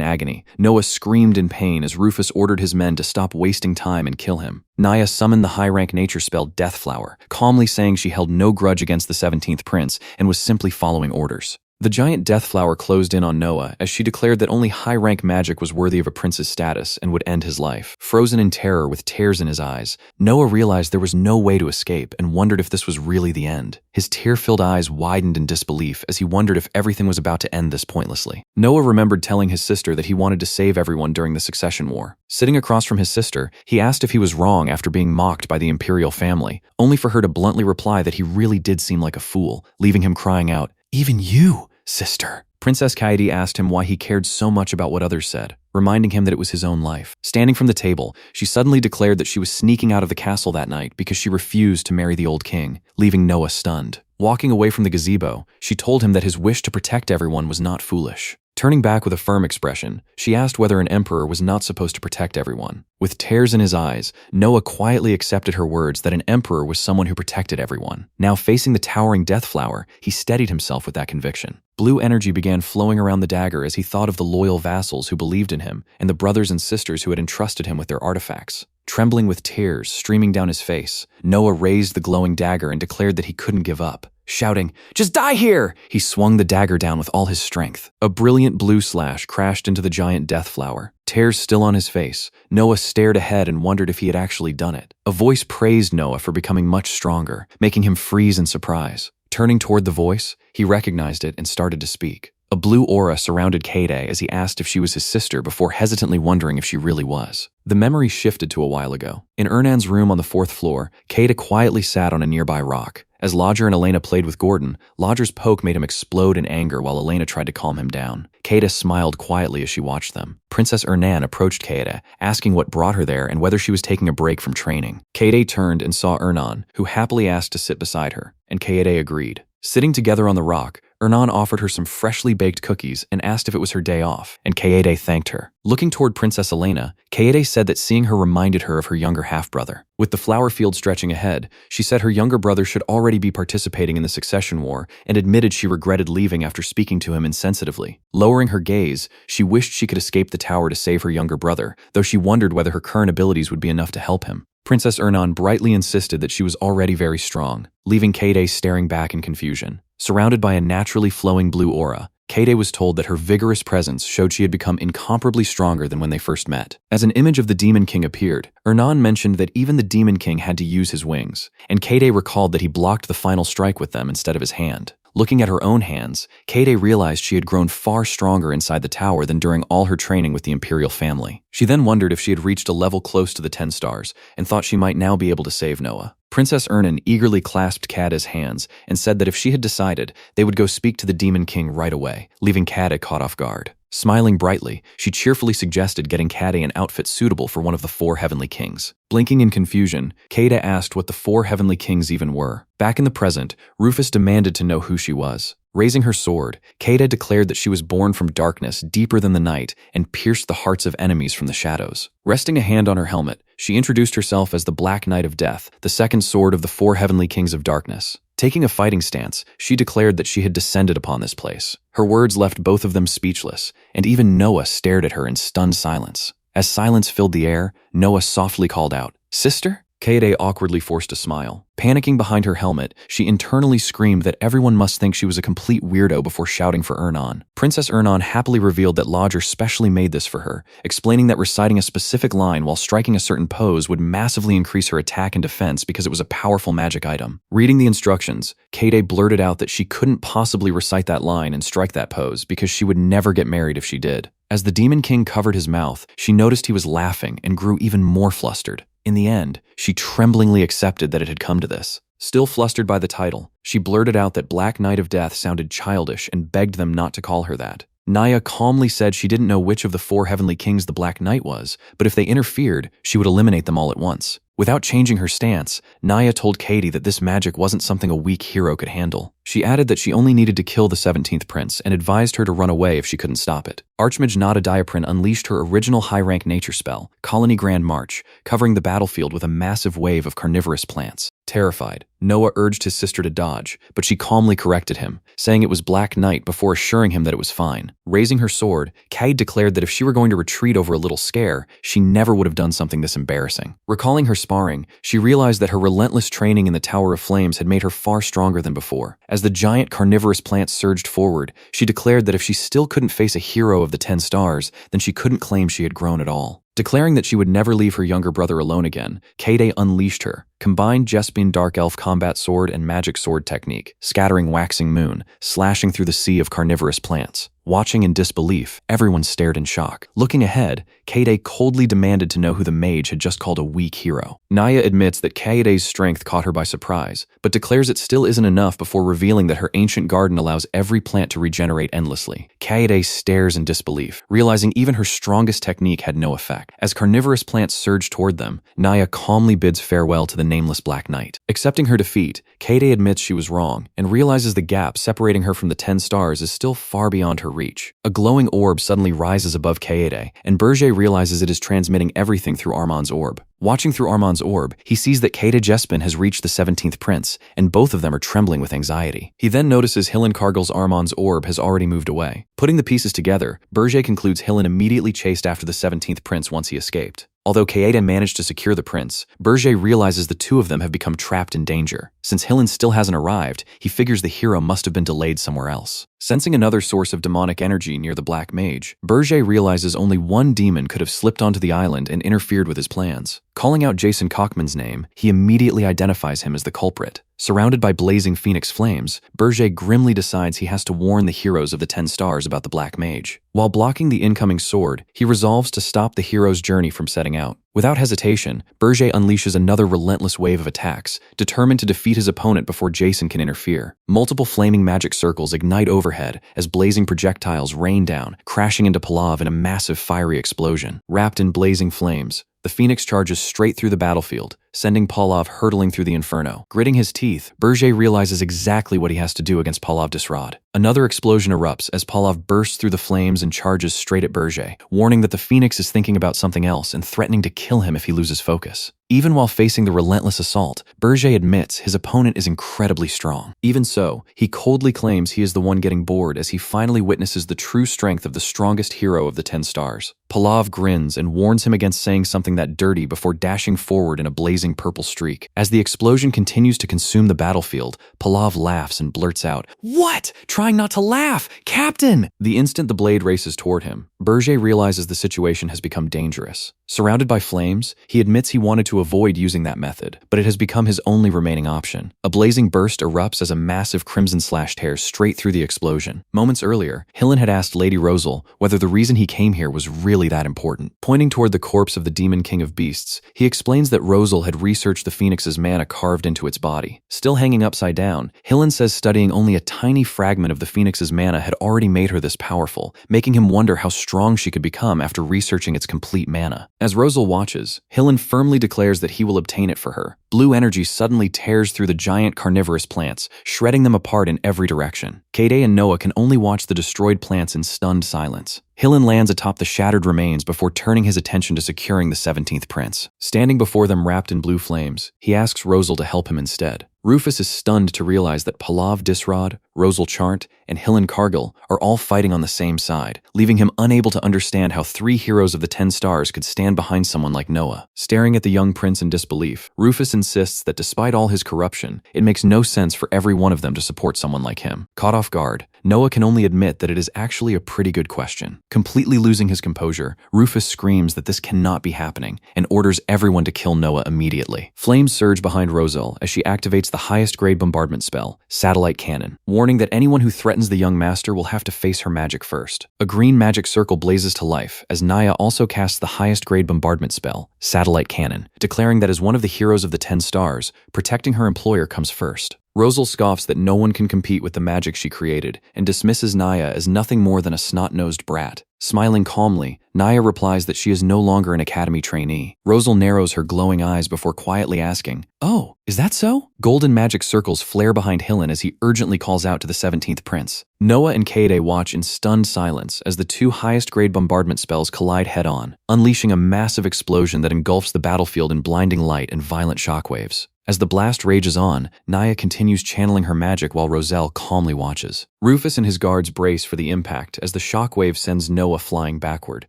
agony, Noah screamed in pain as Rufus ordered his men to stop wasting time and kill him. Naya summoned the high-rank nature spell Death Flower, calmly saying she held no grudge against the 17th prince and was simply following orders. The giant Death Flower closed in on Noah as she declared that only high-rank magic was worthy of a prince's status and would end his life. Frozen in terror with tears in his eyes, Noah realized there was no way to escape and wondered if this was really the end. His tear-filled eyes widened in disbelief as he wondered if everything was about to end this pointlessly. Noah remembered telling his sister that he wanted to save everyone during the Succession War. Sitting across from his sister, he asked if he was wrong after being mocked by the imperial family, only for her to bluntly reply that he really did seem like a fool, leaving him crying out, "Even you, sister." Princess Kaede asked him why he cared so much about what others said, reminding him that it was his own life. Standing from the table, she suddenly declared that she was sneaking out of the castle that night because she refused to marry the old king, leaving Noah stunned. Walking away from the gazebo, she told him that his wish to protect everyone was not foolish. Turning back with a firm expression, she asked whether an emperor was not supposed to protect everyone. With tears in his eyes, Noah quietly accepted her words that an emperor was someone who protected everyone. Now facing the towering Death Flower, he steadied himself with that conviction. Blue energy began flowing around the dagger as he thought of the loyal vassals who believed in him and the brothers and sisters who had entrusted him with their artifacts. Trembling with tears streaming down his face, Noah raised the glowing dagger and declared that he couldn't give up. Shouting, "Just die here!" he swung the dagger down with all his strength. A brilliant blue slash crashed into the giant Death Flower. Tears still on his face, Noah stared ahead and wondered if he had actually done it. A voice praised Noah for becoming much stronger, making him freeze in surprise. Turning toward the voice, he recognized it and started to speak. A blue aura surrounded Kaede as he asked if she was his sister before hesitantly wondering if she really was. The memory shifted to a while ago. In Ernan's room on the 4th floor, Kaede quietly sat on a nearby rock. As Lodger and Elena played with Gordon, Lodger's poke made him explode in anger while Elena tried to calm him down. Kaede smiled quietly as she watched them. Princess Ernan approached Kaede, asking what brought her there and whether she was taking a break from training. Kaede turned and saw Ernan, who happily asked to sit beside her, and Kaede agreed. Sitting together on the rock, Ernan offered her some freshly baked cookies and asked if it was her day off, and Kaede thanked her. Looking toward Princess Elena, Kaede said that seeing her reminded her of her younger half-brother. With the flower field stretching ahead, she said her younger brother should already be participating in the Succession War and admitted she regretted leaving after speaking to him insensitively. Lowering her gaze, she wished she could escape the tower to save her younger brother, though she wondered whether her current abilities would be enough to help him. Princess Ernan brightly insisted that she was already very strong, leaving Kaede staring back in confusion. Surrounded by a naturally flowing blue aura, Kaede was told that her vigorous presence showed she had become incomparably stronger than when they first met. As an image of the Demon King appeared, Ernan mentioned that even the Demon King had to use his wings, and Kaede recalled that he blocked the final strike with them instead of his hand. Looking at her own hands, Kaede realized she had grown far stronger inside the tower than during all her training with the Imperial family. She then wondered if she had reached a level close to the 10 stars and thought she might now be able to save Noah. Princess Ernan eagerly clasped Kaeda's hands and said that if she had decided, they would go speak to the Demon King right away, leaving Kaede caught off guard. Smiling brightly, she cheerfully suggested getting Kaede an outfit suitable for one of the 4 heavenly kings. Blinking in confusion, Kaede asked what the 4 heavenly kings even were. Back in the present, Rufus demanded to know who she was. Raising her sword, Kaede declared that she was born from darkness deeper than the night and pierced the hearts of enemies from the shadows. Resting a hand on her helmet, she introduced herself as the Black Knight of Death, the second sword of the 4 heavenly kings of darkness. Taking a fighting stance, she declared that she had descended upon this place. Her words left both of them speechless, and even Noah stared at her in stunned silence. As silence filled the air, Noah softly called out, "Sister?" Kaede awkwardly forced a smile. Panicking behind her helmet, she internally screamed that everyone must think she was a complete weirdo before shouting for Ernan. Princess Ernan happily revealed that Lodger specially made this for her, explaining that reciting a specific line while striking a certain pose would massively increase her attack and defense because it was a powerful magic item. Reading the instructions, Kaede blurted out that she couldn't possibly recite that line and strike that pose because she would never get married if she did. As the Demon King covered his mouth, she noticed he was laughing and grew even more flustered. In the end, she tremblingly accepted that it had come to this. Still flustered by the title, she blurted out that Black Knight of Death sounded childish and begged them not to call her that. Naya calmly said she didn't know which of the 4 heavenly kings the Black Knight was, but if they interfered, she would eliminate them all at once. Without changing her stance, Naya told Kaede that this magic wasn't something a weak hero could handle. She added that she only needed to kill the 17th prince and advised her to run away if she couldn't stop it. Archmage Nada Diaprin unleashed her original high-rank nature spell, Colony Grand March, covering the battlefield with a massive wave of carnivorous plants. Terrified, Noah urged his sister to dodge, but she calmly corrected him, saying it was Black Knight before assuring him that it was fine. Raising her sword, Kaede declared that if she were going to retreat over a little scare, she never would have done something this embarrassing. Recalling her sparring, she realized that her relentless training in the Tower of Flames had made her far stronger than before. As the giant carnivorous plants surged forward, she declared that if she still couldn't face a hero of the 10 stars, then she couldn't claim she had grown at all. Declaring that she would never leave her younger brother alone again, Kaede unleashed her, combined Jespian Dark Elf combat sword and magic sword technique, scattering Waxing Moon, slashing through the sea of carnivorous plants. Watching in disbelief, everyone stared in shock. Looking ahead, Kaede coldly demanded to know who the mage had just called a weak hero. Naya admits that Kaede's strength caught her by surprise, but declares it still isn't enough before revealing that her ancient garden allows every plant to regenerate endlessly. Kaede stares in disbelief, realizing even her strongest technique had no effect. As carnivorous plants surge toward them, Naya calmly bids farewell to the nameless Black Knight. Accepting her defeat, Kaede admits she was wrong and realizes the gap separating her from the 10 stars is still far beyond her reach. A glowing orb suddenly rises above Kaede, and Berger realizes it is transmitting everything through Armand's orb. Watching through Armand's orb, he sees that Kaede Jespin has reached the 17th prince, and both of them are trembling with anxiety. He then notices Hillen Cargill's Armand's orb has already moved away. Putting the pieces together, Berger concludes Hillen immediately chased after the 17th prince once he escaped. Although Kaede managed to secure the prince, Berger realizes the two of them have become trapped in danger. Since Hillen still hasn't arrived, he figures the hero must have been delayed somewhere else. Sensing another source of demonic energy near the Black Mage, Berger realizes only one demon could have slipped onto the island and interfered with his plans. Calling out Jason Kochman's name, he immediately identifies him as the culprit. Surrounded by blazing phoenix flames, Berger grimly decides he has to warn the heroes of the 10 stars about the Black Mage. While blocking the incoming sword, he resolves to stop the hero's journey from setting out. Without hesitation, Berger unleashes another relentless wave of attacks, determined to defeat his opponent before Jason can interfere. Multiple flaming magic circles ignite overhead as blazing projectiles rain down, crashing into Pallav in a massive fiery explosion. Wrapped in blazing flames, the Phoenix charges straight through the battlefield, sending Pallav hurtling through the inferno. Gritting his teeth, Berger realizes exactly what he has to do against Pallav Disrod. Another explosion erupts as Pallav bursts through the flames and charges straight at Berger, warning that the Phoenix is thinking about something else and threatening to kill him if he loses focus. Even while facing the relentless assault, Berger admits his opponent is incredibly strong. Even so, he coldly claims he is the one getting bored as he finally witnesses the true strength of the strongest hero of the 10 stars. Pallav grins and warns him against saying something that dirty before dashing forward in a blazing purple streak. As the explosion continues to consume the battlefield, Pallav laughs and blurts out, "What? Trying not to laugh! Captain!" The instant the blade races toward him, Berger realizes the situation has become dangerous. Surrounded by flames, he admits he wanted to avoid using that method, but it has become his only remaining option. A blazing burst erupts as a massive crimson slash tears straight through the explosion. Moments earlier, Hillen had asked Lady Rosal whether the reason he came here was really that important. Pointing toward the corpse of the Demon King of Beasts, he explains that Rosal had researched the Phoenix's mana carved into its body. Still hanging upside down, Hillen says studying only a tiny fragment of the Phoenix's mana had already made her this powerful, making him wonder how strong she could become after researching its complete mana. As Rosal watches, Hillen firmly declares that he will obtain it for her. Blue energy suddenly tears through the giant carnivorous plants, shredding them apart in every direction. Kaede and Noah can only watch the destroyed plants in stunned silence. Hillen lands atop the shattered remains before turning his attention to securing the 17th prince. Standing before them wrapped in blue flames, he asks Rosal to help him instead. Rufus is stunned to realize that Pallav Disrod, Rosal Chart, and Hillen Cargill are all fighting on the same side, leaving him unable to understand how 3 heroes of the 10 stars could stand behind someone like Noah. Staring at the young prince in disbelief, Rufus insists that despite all his corruption, it makes no sense for every one of them to support someone like him. Caught off guard, Noah can only admit that it is actually a pretty good question. Completely losing his composure, Rufus screams that this cannot be happening and orders everyone to kill Noah immediately. Flames surge behind Rosal as she activates the highest grade bombardment spell, Satellite Cannon, warning that anyone who threatens the young master will have to face her magic first. A green magic circle blazes to life as Naya also casts the highest grade bombardment spell, Satellite Cannon, declaring that as one of the heroes of the 10 stars, protecting her employer comes first. Rosal scoffs that no one can compete with the magic she created and dismisses Naya as nothing more than a snot-nosed brat. Smiling calmly, Naya replies that she is no longer an academy trainee. Rosal narrows her glowing eyes before quietly asking, "Oh, is that so?" Golden magic circles flare behind Hillen as he urgently calls out to the 17th prince. Noah and Kaede watch in stunned silence as the 2 highest grade bombardment spells collide head-on, unleashing a massive explosion that engulfs the battlefield in blinding light and violent shockwaves. As the blast rages on, Naya continues channeling her magic while Rosal calmly watches. Rufus and his guards brace for the impact as the shockwave sends Noah flying backward,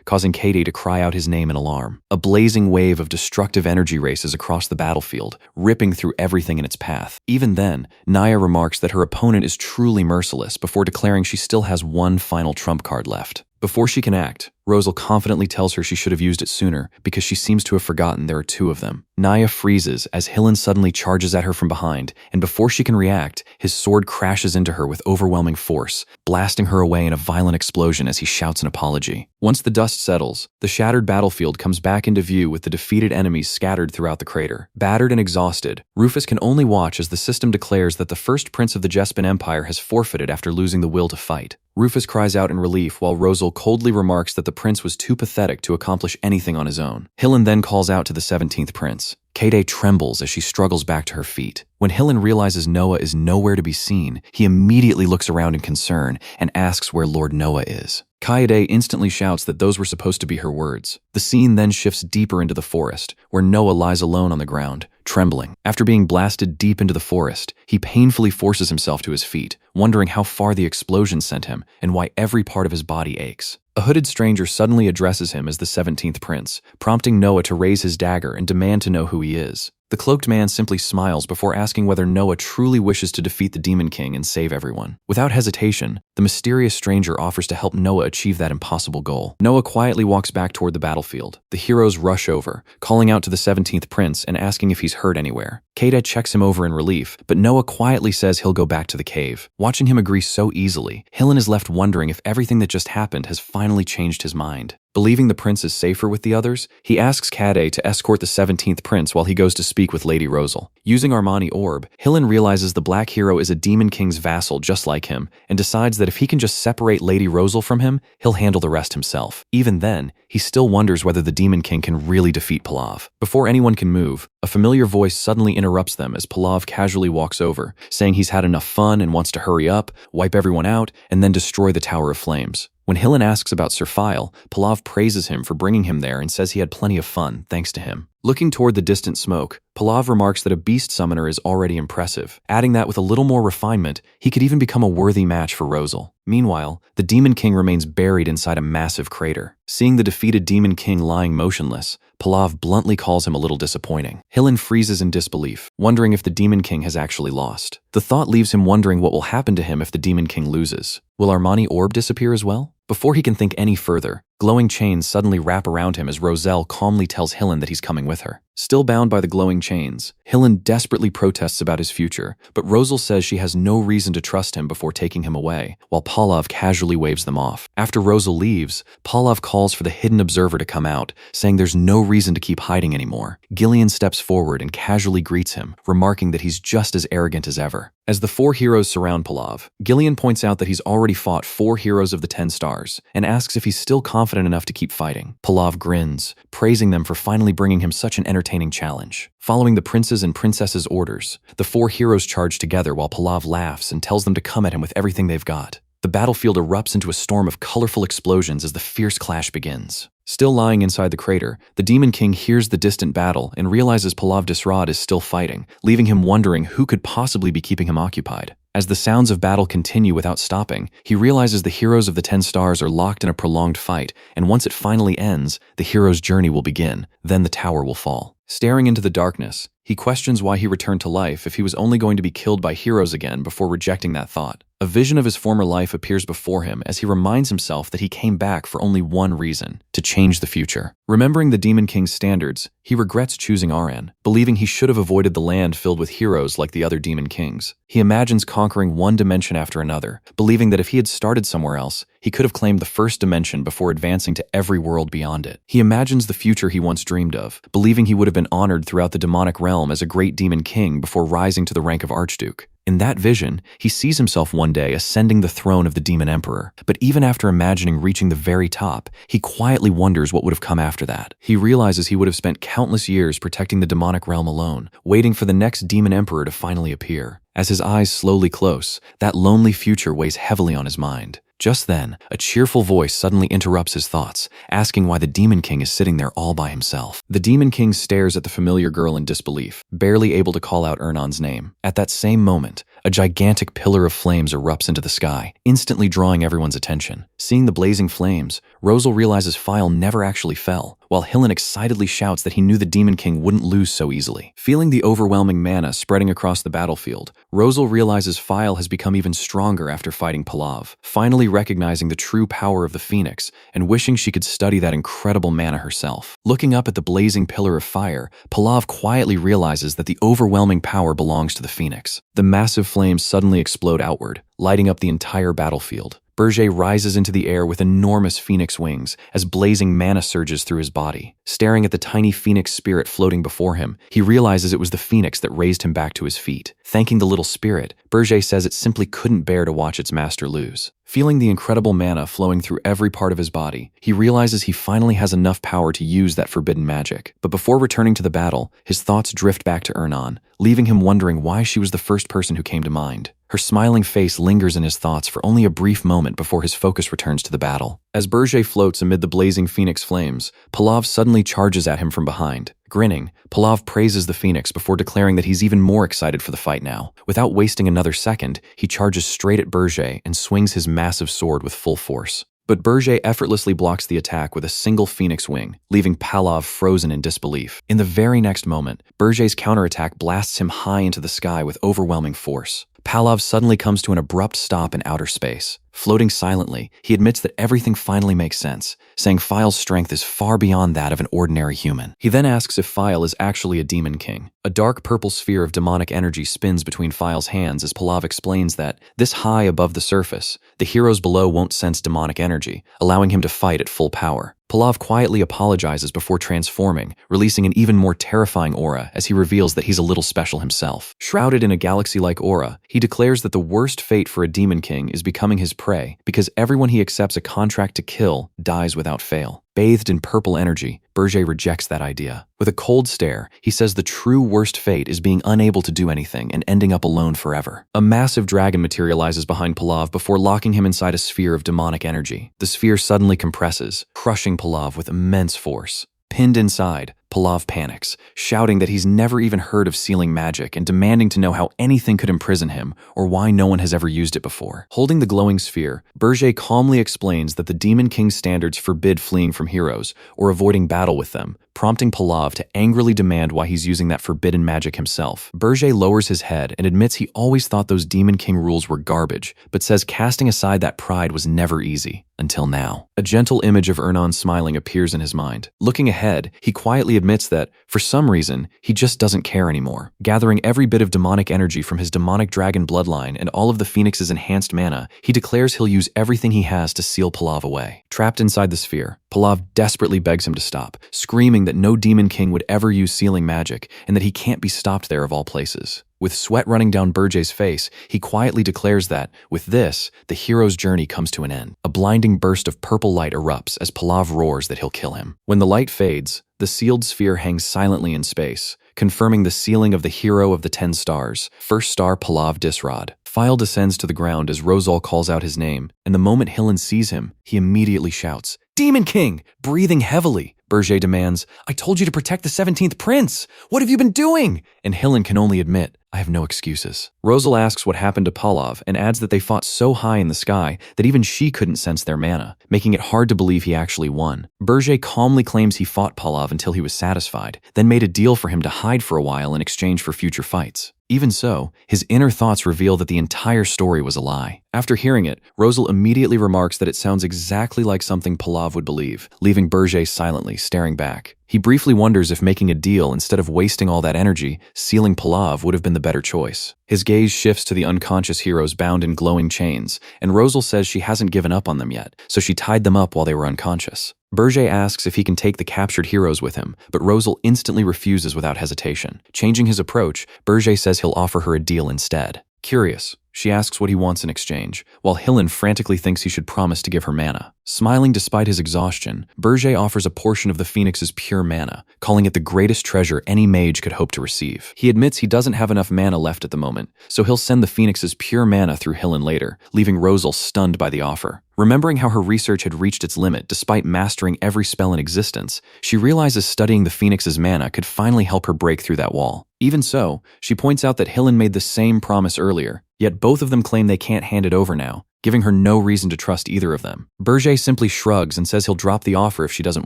causing Kaede to cry out his name in alarm. A blazing wave of destructive energy races across the battlefield, ripping through everything in its path. Even then, Naya remarks that her opponent is truly merciless before declaring she still has one final trump card left. Before she can act, Rosal confidently tells her she should have used it sooner because she seems to have forgotten there are 2 of them. Naya freezes as Hillen suddenly charges at her from behind, and before she can react, his sword crashes into her with overwhelming force, blasting her away in a violent explosion as he shouts an apology. Once the dust settles, the shattered battlefield comes back into view with the defeated enemies scattered throughout the crater. Battered and exhausted, Rufus can only watch as the system declares that the first prince of the Jespin Empire has forfeited after losing the will to fight. Rufus cries out in relief while Rosal coldly remarks that the prince was too pathetic to accomplish anything on his own. Hillen then calls out to the 17th prince. Kaede trembles as she struggles back to her feet. When Hillen realizes Noah is nowhere to be seen, he immediately looks around in concern and asks where Lord Noah is. Kaede instantly shouts that those were supposed to be her words. The scene then shifts deeper into the forest, where Noah lies alone on the ground, trembling. After being blasted deep into the forest, he painfully forces himself to his feet, wondering how far the explosion sent him and why every part of his body aches. A hooded stranger suddenly addresses him as the 17th prince, prompting Noah to raise his dagger and demand to know who he is. The cloaked man simply smiles before asking whether Noah truly wishes to defeat the Demon King and save everyone. Without hesitation, the mysterious stranger offers to help Noah achieve that impossible goal. Noah quietly walks back toward the battlefield. The heroes rush over, calling out to the 17th prince and asking if he's hurt anywhere. Kaede checks him over in relief, but Noah quietly says he'll go back to the cave. Watching him agree so easily, Hillen is left wondering if everything that just happened has finally changed his mind. Believing the prince is safer with the others, he asks Kaede to escort the 17th prince while he goes to speak with Lady Rosal. Using Armani Orb, Hillen realizes the Black Hero is a Demon King's vassal just like him, and decides that if he can just separate Lady Rosal from him, he'll handle the rest himself. Even then, he still wonders whether the Demon King can really defeat Palav. Before anyone can move, a familiar voice suddenly interrupts them as Palav casually walks over, saying he's had enough fun and wants to hurry up, wipe everyone out, and then destroy the Tower of Flames. When Hillen asks about Sir Phile, Palav praises him for bringing him there and says he had plenty of fun thanks to him. Looking toward the distant smoke, Palav remarks that a beast summoner is already impressive, adding that with a little more refinement, he could even become a worthy match for Rosal. Meanwhile, the Demon King remains buried inside a massive crater. Seeing the defeated Demon King lying motionless, Palav bluntly calls him a little disappointing. Hillen freezes in disbelief, wondering if the Demon King has actually lost. The thought leaves him wondering what will happen to him if the Demon King loses. Will Armani Orb disappear as well? Before he can think any further, glowing chains suddenly wrap around him as Rosal calmly tells Hillen that he's coming with her. Still bound by the glowing chains, Hillen desperately protests about his future, but Rosal says she has no reason to trust him before taking him away, while Palav casually waves them off. After Rosal leaves, Palav calls for the hidden observer to come out, saying there's no reason to keep hiding anymore. Gillian steps forward and casually greets him, remarking that he's just as arrogant as ever. As the 4 heroes surround Palav, Gillian points out that he's already fought 4 heroes of the 10 stars, and asks if he's still confident enough to keep fighting. Palav grins, praising them for finally bringing him such an entertaining challenge. Following the prince's and princess's orders, the 4 heroes charge together while Palav laughs and tells them to come at him with everything they've got. The battlefield erupts into a storm of colorful explosions as the fierce clash begins. Still lying inside the crater, the Demon King hears the distant battle and realizes Palav Disrad is still fighting, leaving him wondering who could possibly be keeping him occupied. As the sounds of battle continue without stopping, he realizes the heroes of the 10 stars are locked in a prolonged fight, and once it finally ends, the hero's journey will begin, then the tower will fall. Staring into the darkness, he questions why he returned to life if he was only going to be killed by heroes again before rejecting that thought. A vision of his former life appears before him as he reminds himself that he came back for only one reason: to change the future. Remembering the Demon King's standards, he regrets choosing Aran, believing he should have avoided the land filled with heroes like the other Demon Kings. He imagines conquering one dimension after another, believing that if he had started somewhere else, he could have claimed the first dimension before advancing to every world beyond it. He imagines the future he once dreamed of, believing he would have been honored throughout the demonic realm as a great Demon King before rising to the rank of Archduke. In that vision, he sees himself one day ascending the throne of the Demon Emperor, but even after imagining reaching the very top, he quietly wonders what would have come after that. He realizes he would have spent countless years protecting the demonic realm alone, waiting for the next Demon Emperor to finally appear. As his eyes slowly close, that lonely future weighs heavily on his mind. Just then, a cheerful voice suddenly interrupts his thoughts, asking why the Demon King is sitting there all by himself. The Demon King stares at the familiar girl in disbelief, barely able to call out Ernon's name. At that same moment, a gigantic pillar of flames erupts into the sky, instantly drawing everyone's attention. Seeing the blazing flames, Rosal realizes File never actually fell, while Hillen excitedly shouts that he knew the Demon King wouldn't lose so easily. Feeling the overwhelming mana spreading across the battlefield, Rosal realizes File has become even stronger after fighting Palav, finally recognizing the true power of the Phoenix and wishing she could study that incredible mana herself. Looking up at the blazing pillar of fire, Palav quietly realizes that the overwhelming power belongs to the Phoenix. The massive flames suddenly explode outward, lighting up the entire battlefield. Berger rises into the air with enormous phoenix wings as blazing mana surges through his body. Staring at the tiny phoenix spirit floating before him, he realizes it was the phoenix that raised him back to his feet. Thanking the little spirit, Berger says it simply couldn't bear to watch its master lose. Feeling the incredible mana flowing through every part of his body, he realizes he finally has enough power to use that forbidden magic. But before returning to the battle, his thoughts drift back to Ernon, leaving him wondering why she was the first person who came to mind. Her smiling face lingers in his thoughts for only a brief moment before his focus returns to the battle. As Berger floats amid the blazing phoenix flames, Palav suddenly charges at him from behind. Grinning, Palav praises the phoenix before declaring that he's even more excited for the fight now. Without wasting another second, he charges straight at Berger and swings his massive sword with full force. But Berger effortlessly blocks the attack with a single phoenix wing, leaving Palav frozen in disbelief. In the very next moment, Berger's counterattack blasts him high into the sky with overwhelming force. Palav suddenly comes to an abrupt stop in outer space. Floating silently, he admits that everything finally makes sense, saying File's strength is far beyond that of an ordinary human. He then asks if File is actually a Demon King. A dark purple sphere of demonic energy spins between File's hands as Palav explains that, this high above the surface, the heroes below won't sense demonic energy, allowing him to fight at full power. Palav quietly apologizes before transforming, releasing an even more terrifying aura as he reveals that he's a little special himself. Shrouded in a galaxy-like aura, he declares that the worst fate for a Demon King is becoming his prey because everyone he accepts a contract to kill dies without fail. Bathed in purple energy, Berger rejects that idea. With a cold stare, he says the true worst fate is being unable to do anything and ending up alone forever. A massive dragon materializes behind Palav before locking him inside a sphere of demonic energy. The sphere suddenly compresses, crushing Palav with immense force. Pinned inside, Palav panics, shouting that he's never even heard of sealing magic and demanding to know how anything could imprison him or why no one has ever used it before. Holding the glowing sphere, Berger calmly explains that the Demon King's standards forbid fleeing from heroes or avoiding battle with them, prompting Palav to angrily demand why he's using that forbidden magic himself. Berger lowers his head and admits he always thought those Demon King rules were garbage, but says casting aside that pride was never easy, until now. A gentle image of Ernon smiling appears in his mind. Looking ahead, he quietly admits that, for some reason, he just doesn't care anymore. Gathering every bit of demonic energy from his demonic dragon bloodline and all of the Phoenix's enhanced mana, he declares he'll use everything he has to seal Palav away. Trapped inside the sphere, Palav desperately begs him to stop, screaming that no Demon King would ever use sealing magic and that he can't be stopped there of all places. With sweat running down Berger's face, he quietly declares that, with this, the hero's journey comes to an end. A blinding burst of purple light erupts as Palav roars that he'll kill him. When the light fades, the sealed sphere hangs silently in space, confirming the sealing of the hero of the 10 stars, first star Palav Disrad. File descends to the ground as Rosal calls out his name, and the moment Hillen sees him, he immediately shouts, Demon King! Breathing heavily, Berger demands, I told you to protect the 17th prince! What have you been doing? And Hillen can only admit, I have no excuses. Rosal asks what happened to Palav and adds that they fought so high in the sky that even she couldn't sense their mana, making it hard to believe he actually won. Berger calmly claims he fought Palav until he was satisfied, then made a deal for him to hide for a while in exchange for future fights. Even so, his inner thoughts reveal that the entire story was a lie. After hearing it, Rosal immediately remarks that it sounds exactly like something Palav would believe, leaving Berger silently staring back. He briefly wonders if making a deal instead of wasting all that energy, sealing Palav would have been the better choice. His gaze shifts to the unconscious heroes bound in glowing chains, and Rosal says she hasn't given up on them yet, so she tied them up while they were unconscious. Berger asks if he can take the captured heroes with him, but Rosal instantly refuses without hesitation. Changing his approach, Berger says he'll offer her a deal instead. Curious, she asks what he wants in exchange, while Hillen frantically thinks he should promise to give her mana. Smiling despite his exhaustion, Berger offers a portion of the Phoenix's pure mana, calling it the greatest treasure any mage could hope to receive. He admits he doesn't have enough mana left at the moment, so he'll send the Phoenix's pure mana through Hillen later, leaving Rosal stunned by the offer. Remembering how her research had reached its limit despite mastering every spell in existence, she realizes studying the Phoenix's mana could finally help her break through that wall. Even so, she points out that Hillen made the same promise earlier, yet both of them claim they can't hand it over now, giving her no reason to trust either of them. Berger simply shrugs and says he'll drop the offer if she doesn't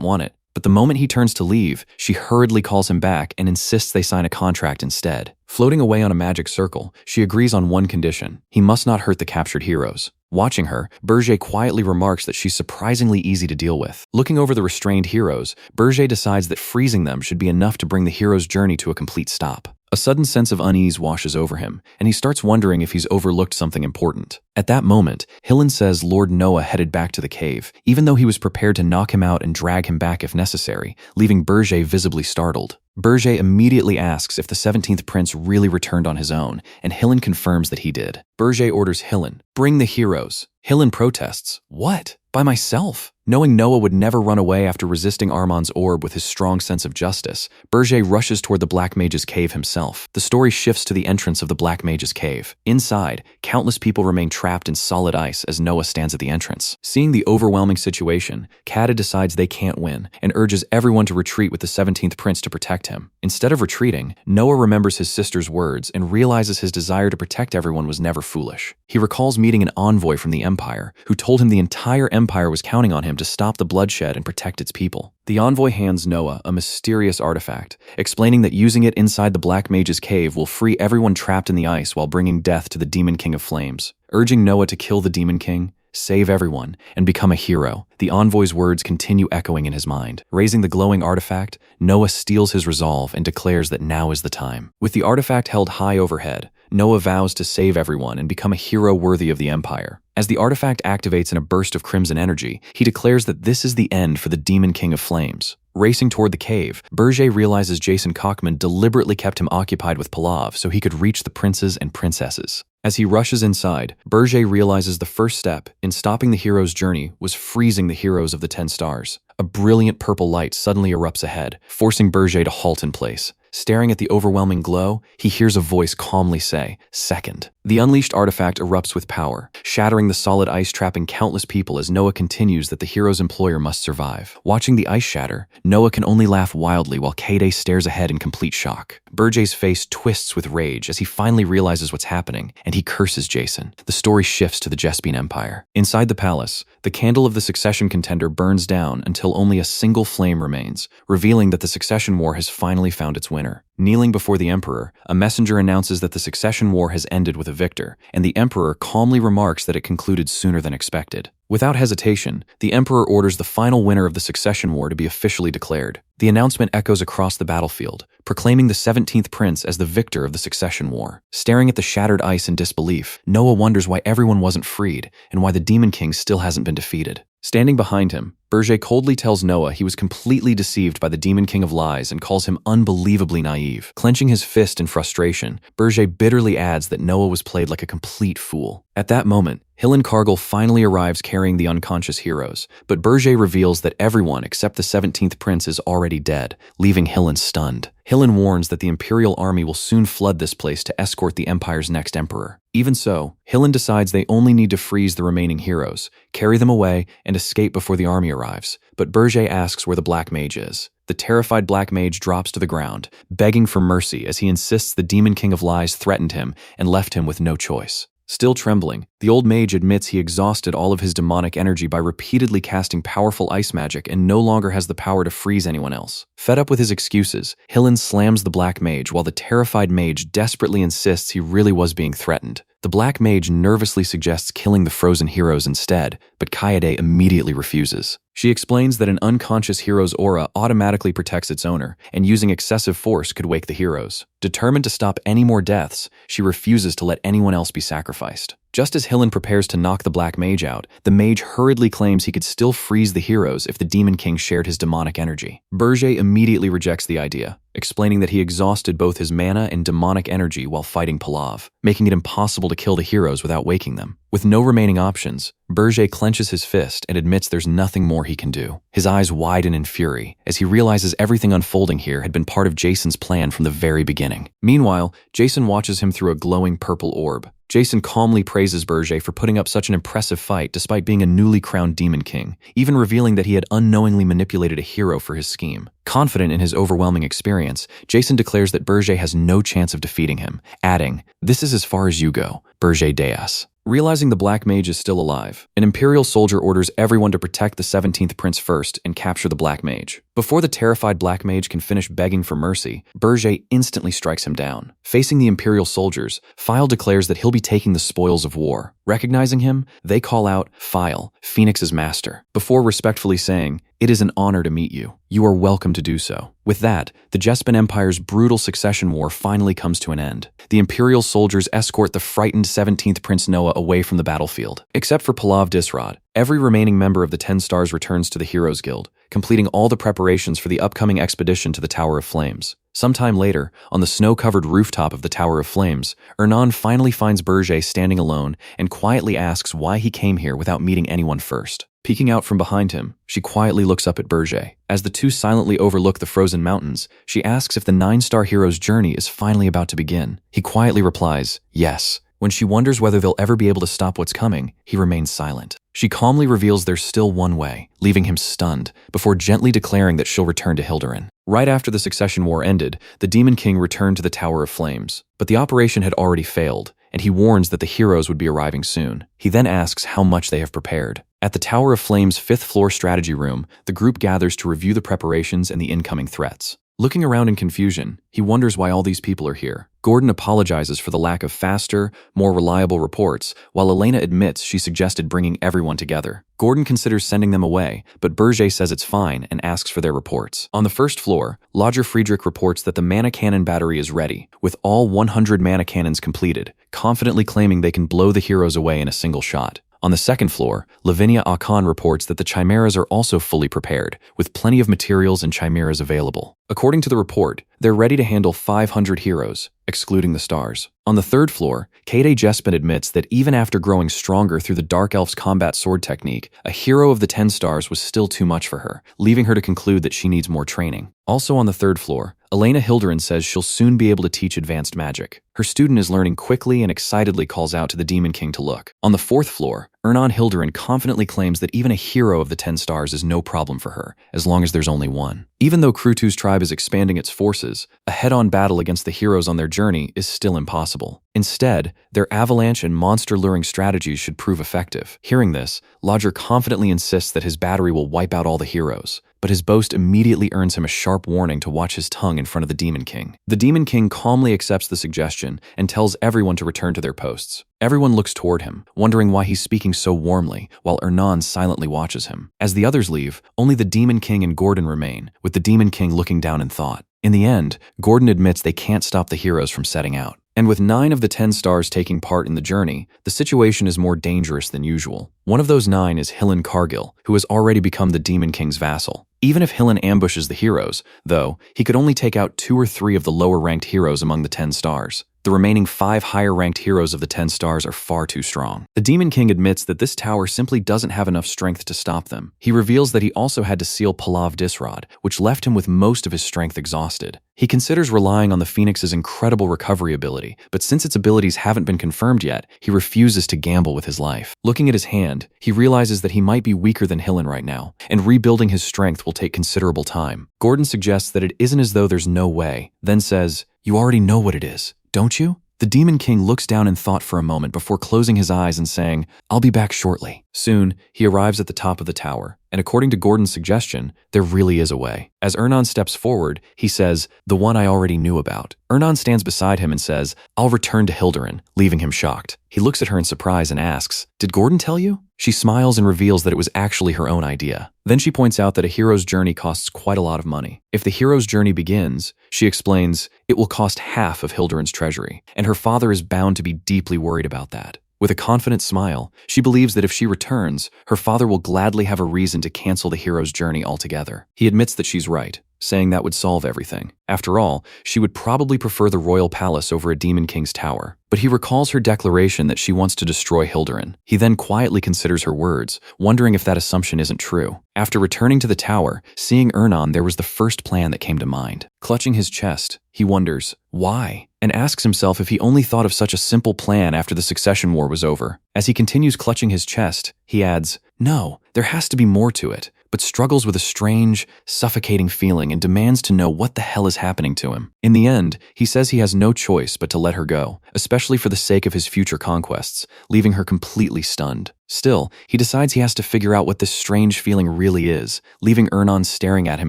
want it, but the moment he turns to leave, she hurriedly calls him back and insists they sign a contract instead. Floating away on a magic circle, she agrees on one condition: he must not hurt the captured heroes. Watching her, Berger quietly remarks that she's surprisingly easy to deal with. Looking over the restrained heroes, Berger decides that freezing them should be enough to bring the hero's journey to a complete stop. A sudden sense of unease washes over him, and he starts wondering if he's overlooked something important. At that moment, Hillen says Lord Noah headed back to the cave, even though he was prepared to knock him out and drag him back if necessary, leaving Berger visibly startled. Berger immediately asks if the 17th prince really returned on his own, and Hillen confirms that he did. Berger orders Hillen, bring the heroes. Hillen protests, what? By myself? Knowing Noah would never run away after resisting Armand's orb with his strong sense of justice, Berger rushes toward the Black Mage's cave himself. The story shifts to the entrance of the Black Mage's cave. Inside, countless people remain trapped in solid ice as Noah stands at the entrance. Seeing the overwhelming situation, Kata decides they can't win and urges everyone to retreat with the 17th prince to protect him. Instead of retreating, Noah remembers his sister's words and realizes his desire to protect everyone was never foolish. He recalls meeting an envoy from the Empire who told him the entire Empire was counting on him to stop the bloodshed and protect its people. The envoy hands Noah a mysterious artifact, explaining that using it inside the Black Mage's cave will free everyone trapped in the ice while bringing death to the Demon King of Flames. Urging Noah to kill the Demon King, save everyone, and become a hero, the envoy's words continue echoing in his mind. Raising the glowing artifact, Noah steels his resolve and declares that now is the time. With the artifact held high overhead, Noah vows to save everyone and become a hero worthy of the Empire. As the artifact activates in a burst of crimson energy, he declares that this is the end for the Demon King of Flames. Racing toward the cave, Berger realizes Jason Cockman deliberately kept him occupied with Palav so he could reach the princes and princesses. As he rushes inside, Berger realizes the first step in stopping the hero's journey was freezing the heroes of the 10 stars. A brilliant purple light suddenly erupts ahead, forcing Berger to halt in place. Staring at the overwhelming glow, he hears a voice calmly say, "Second." The unleashed artifact erupts with power, shattering the solid ice, trapping countless people as Noah continues that the hero's employer must survive. Watching the ice shatter, Noah can only laugh wildly while Kade stares ahead in complete shock. Berger's face twists with rage as he finally realizes what's happening, and he curses Jason. The story shifts to the Jespian Empire. Inside the palace, the candle of the succession contender burns down until only a single flame remains, revealing that the succession war has finally found its winner. Kneeling before the emperor, a messenger announces that the succession war has ended with a victor, and the emperor calmly remarks that it concluded sooner than expected. Without hesitation, the emperor orders the final winner of the succession war to be officially declared. The announcement echoes across the battlefield, proclaiming the 17th prince as the victor of the succession war. Staring at the shattered ice in disbelief, Noah wonders why everyone wasn't freed and why the Demon King still hasn't been defeated. Standing behind him, Berger coldly tells Noah he was completely deceived by the Demon King of Lies and calls him unbelievably naive. Clenching his fist in frustration, Berger bitterly adds that Noah was played like a complete fool. At that moment, Hillen Cargill finally arrives carrying the unconscious heroes, but Berger reveals that everyone except the 17th prince is already dead, leaving Hillen stunned. Hillen warns that the Imperial army will soon flood this place to escort the Empire's next emperor. Even so, Hillen decides they only need to freeze the remaining heroes, carry them away, and escape before the army arrives. But Berger asks where the Black Mage is. The terrified Black Mage drops to the ground, begging for mercy as he insists the Demon King of Lies threatened him and left him with no choice. Still trembling, the old mage admits he exhausted all of his demonic energy by repeatedly casting powerful ice magic and no longer has the power to freeze anyone else. Fed up with his excuses, Hillen slams the Black Mage while the terrified mage desperately insists he really was being threatened. The Black Mage nervously suggests killing the frozen heroes instead, but Kaede immediately refuses. She explains that an unconscious hero's aura automatically protects its owner, and using excessive force could wake the heroes. Determined to stop any more deaths, she refuses to let anyone else be sacrificed. Just as Hillen prepares to knock the Black Mage out, the mage hurriedly claims he could still freeze the heroes if the Demon King shared his demonic energy. Berger immediately rejects the idea, explaining that he exhausted both his mana and demonic energy while fighting Palav, making it impossible to kill the heroes without waking them. With no remaining options, Berger clenches his fist and admits there's nothing more he can do. His eyes widen in fury as he realizes everything unfolding here had been part of Jason's plan from the very beginning. Meanwhile, Jason watches him through a glowing purple orb. Jason calmly praises Berger for putting up such an impressive fight despite being a newly crowned Demon King, even revealing that he had unknowingly manipulated a hero for his scheme. Confident in his overwhelming experience, Jason declares that Berger has no chance of defeating him, adding, "This is as far as you go, Berger Deus." Realizing the Black Mage is still alive, an Imperial soldier orders everyone to protect the 17th Prince first and capture the Black Mage. Before the terrified Black Mage can finish begging for mercy, Berger instantly strikes him down. Facing the Imperial soldiers, File declares that he'll be taking the spoils of war. Recognizing him, they call out, "File, Phoenix's master," before respectfully saying, "It is an honor to meet you. You are welcome to do so." With that, the Jespen Empire's brutal succession war finally comes to an end. The Imperial soldiers escort the frightened 17th Prince Noah away from the battlefield. Except for Palav Disrod, every remaining member of the 10 Stars returns to the Heroes Guild, completing all the preparations for the upcoming expedition to the Tower of Flames. Sometime later, on the snow-covered rooftop of the Tower of Flames, Ernan finally finds Berger standing alone and quietly asks why he came here without meeting anyone first. Peeking out from behind him, she quietly looks up at Berger. As the two silently overlook the frozen mountains, she asks if the 9-star hero's journey is finally about to begin. He quietly replies, "Yes." When she wonders whether they'll ever be able to stop what's coming, he remains silent. She calmly reveals there's still one way, leaving him stunned, before gently declaring that she'll return to Hilderin. Right after the Succession War ended, the Demon King returned to the Tower of Flames, but the operation had already failed, and he warns that the heroes would be arriving soon. He then asks how much they have prepared. At the Tower of Flames' 5th floor strategy room, the group gathers to review the preparations and the incoming threats. Looking around in confusion, he wonders why all these people are here. Gordon apologizes for the lack of faster, more reliable reports, while Elena admits she suggested bringing everyone together. Gordon considers sending them away, but Berger says it's fine and asks for their reports. On the 1st floor, Lodger Friedrich reports that the mana cannon battery is ready, with all 100 mana cannons completed, confidently claiming they can blow the heroes away in a single shot. On the 2nd floor, Lavinia Akan reports that the chimeras are also fully prepared, with plenty of materials and chimeras available. According to the report, they're ready to handle 500 heroes, excluding the stars. On the 3rd floor, Kaede Jespen admits that even after growing stronger through the Dark Elf's combat sword technique, a hero of the 10 stars was still too much for her, leaving her to conclude that she needs more training. Also on the 3rd floor, Elena Hilderin says she'll soon be able to teach advanced magic. Her student is learning quickly and excitedly calls out to the Demon King to look. On the 4th floor, Ernan Hilderin confidently claims that even a hero of the 10 stars is no problem for her, as long as there's only one. Even though Krutu's tribe is expanding its forces, a head-on battle against the heroes on their journey is still impossible. Instead, their avalanche and monster-luring strategies should prove effective. Hearing this, Lodger confidently insists that his battery will wipe out all the heroes, but his boast immediately earns him a sharp warning to watch his tongue in front of the Demon King. The Demon King calmly accepts the suggestion and tells everyone to return to their posts. Everyone looks toward him, wondering why he's speaking so warmly, while Ernan silently watches him. As the others leave, only the Demon King and Gordon remain, with the Demon King looking down in thought. In the end, Gordon admits they can't stop the heroes from setting out. And with 9 of the 10 stars taking part in the journey, the situation is more dangerous than usual. One of those 9 is Hillen Cargill, who has already become the Demon King's vassal. Even if Hillen ambushes the heroes, though, he could only take out 2 or 3 of the lower-ranked heroes among the 10 stars. The remaining 5 higher-ranked heroes of the 10 stars are far too strong. The Demon King admits that this tower simply doesn't have enough strength to stop them. He reveals that he also had to seal Palav Disrod, which left him with most of his strength exhausted. He considers relying on the Phoenix's incredible recovery ability, but since its abilities haven't been confirmed yet, he refuses to gamble with his life. Looking at his hand, he realizes that he might be weaker than Hillen right now, and rebuilding his strength will take considerable time. Gordon suggests that it isn't as though there's no way, then says, "You already know what it is, don't you?" The Demon King looks down in thought for a moment before closing his eyes and saying, "I'll be back shortly." Soon, he arrives at the top of the tower, and according to Gordon's suggestion, there really is a way. As Ernan steps forward, he says, "The one I already knew about." Ernan stands beside him and says, "I'll return to Hilderin," leaving him shocked. He looks at her in surprise and asks, "Did Gordon tell you?" She smiles and reveals that it was actually her own idea. Then she points out that a hero's journey costs quite a lot of money. If the hero's journey begins, she explains, it will cost half of Hilderin's treasury, and her father is bound to be deeply worried about that. With a confident smile, she believes that if she returns, her father will gladly have a reason to cancel the hero's journey altogether. He admits that she's right, saying that would solve everything. After all, she would probably prefer the royal palace over a Demon King's tower. But he recalls her declaration that she wants to destroy Hilderin. He then quietly considers her words, wondering if that assumption isn't true. After returning to the tower, seeing Ernan, there was the first plan that came to mind. Clutching his chest, he wonders, why? And asks himself if he only thought of such a simple plan after the succession war was over. As he continues clutching his chest, he adds, "No, there has to be more to it," but struggles with a strange, suffocating feeling and demands to know what the hell is happening to him. In the end, he says he has no choice but to let her go, especially for the sake of his future conquests, leaving her completely stunned. Still, he decides he has to figure out what this strange feeling really is, leaving Ernan staring at him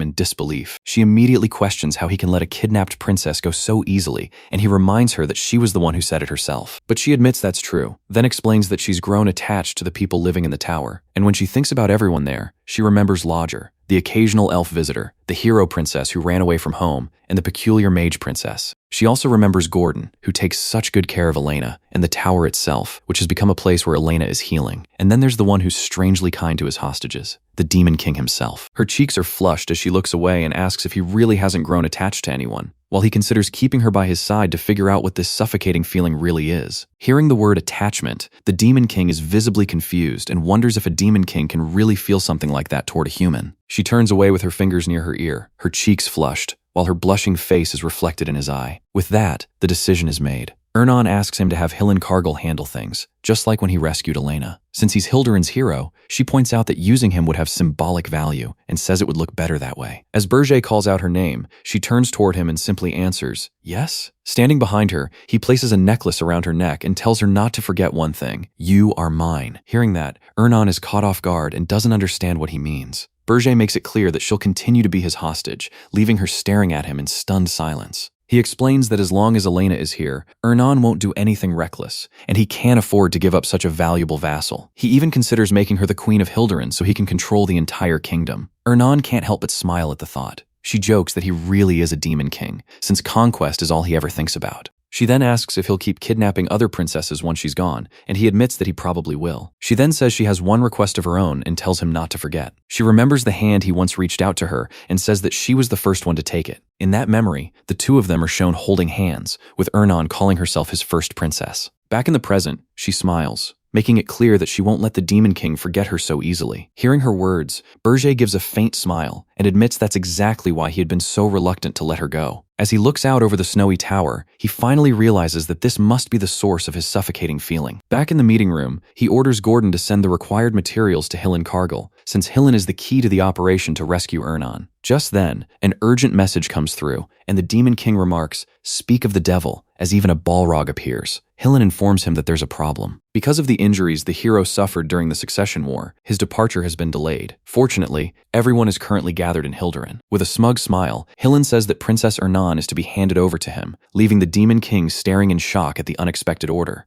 in disbelief. She immediately questions how he can let a kidnapped princess go so easily, and he reminds her that she was the one who said it herself. But she admits that's true, then explains that she's grown attached to the people living in the tower, and when she thinks about everyone there, she remembers Lodger, the occasional elf visitor, the hero princess who ran away from home, and the peculiar mage princess. She also remembers Gordon, who takes such good care of Elena, and the tower itself, which has become a place where Elena is healing. And then there's the one who's strangely kind to his hostages, the Demon King himself. Her cheeks are flushed as she looks away and asks if he really hasn't grown attached to anyone, while he considers keeping her by his side to figure out what this suffocating feeling really is. Hearing the word attachment, the Demon King is visibly confused and wonders if a Demon King can really feel something like that toward a human. She turns away with her fingers near her ear, her cheeks flushed, while her blushing face is reflected in his eye. With that, the decision is made. Ernan asks him to have Hillen Cargill handle things, just like when he rescued Elena. Since he's Hilderin's hero, she points out that using him would have symbolic value and says it would look better that way. As Berger calls out her name, she turns toward him and simply answers, "Yes?" Standing behind her, he places a necklace around her neck and tells her not to forget one thing: "You are mine." Hearing that, Ernan is caught off guard and doesn't understand what he means. Berger makes it clear that she'll continue to be his hostage, leaving her staring at him in stunned silence. He explains that as long as Elena is here, Ernan won't do anything reckless, and he can't afford to give up such a valuable vassal. He even considers making her the Queen of Hilderin so he can control the entire kingdom. Ernan can't help but smile at the thought. She jokes that he really is a Demon King, since conquest is all he ever thinks about. She then asks if he'll keep kidnapping other princesses once she's gone, and he admits that he probably will. She then says she has one request of her own and tells him not to forget. She remembers the hand he once reached out to her and says that she was the first one to take it. In that memory, the two of them are shown holding hands, with Ernan calling herself his first princess. Back in the present, she smiles, making it clear that she won't let the Demon King forget her so easily. Hearing her words, Berger gives a faint smile and admits that's exactly why he had been so reluctant to let her go. As he looks out over the snowy tower, he finally realizes that this must be the source of his suffocating feeling. Back in the meeting room, he orders Gordon to send the required materials to Hillen Cargill, since Hillen is the key to the operation to rescue Ernan. Just then, an urgent message comes through, and the Demon King remarks, "Speak of the devil," as even a Balrog appears. Hillen informs him that there's a problem. Because of the injuries the hero suffered during the succession war, his departure has been delayed. Fortunately, everyone is currently gathered in Hilderin. With a smug smile, Hillen says that Princess Ernan is to be handed over to him, leaving the Demon King staring in shock at the unexpected order.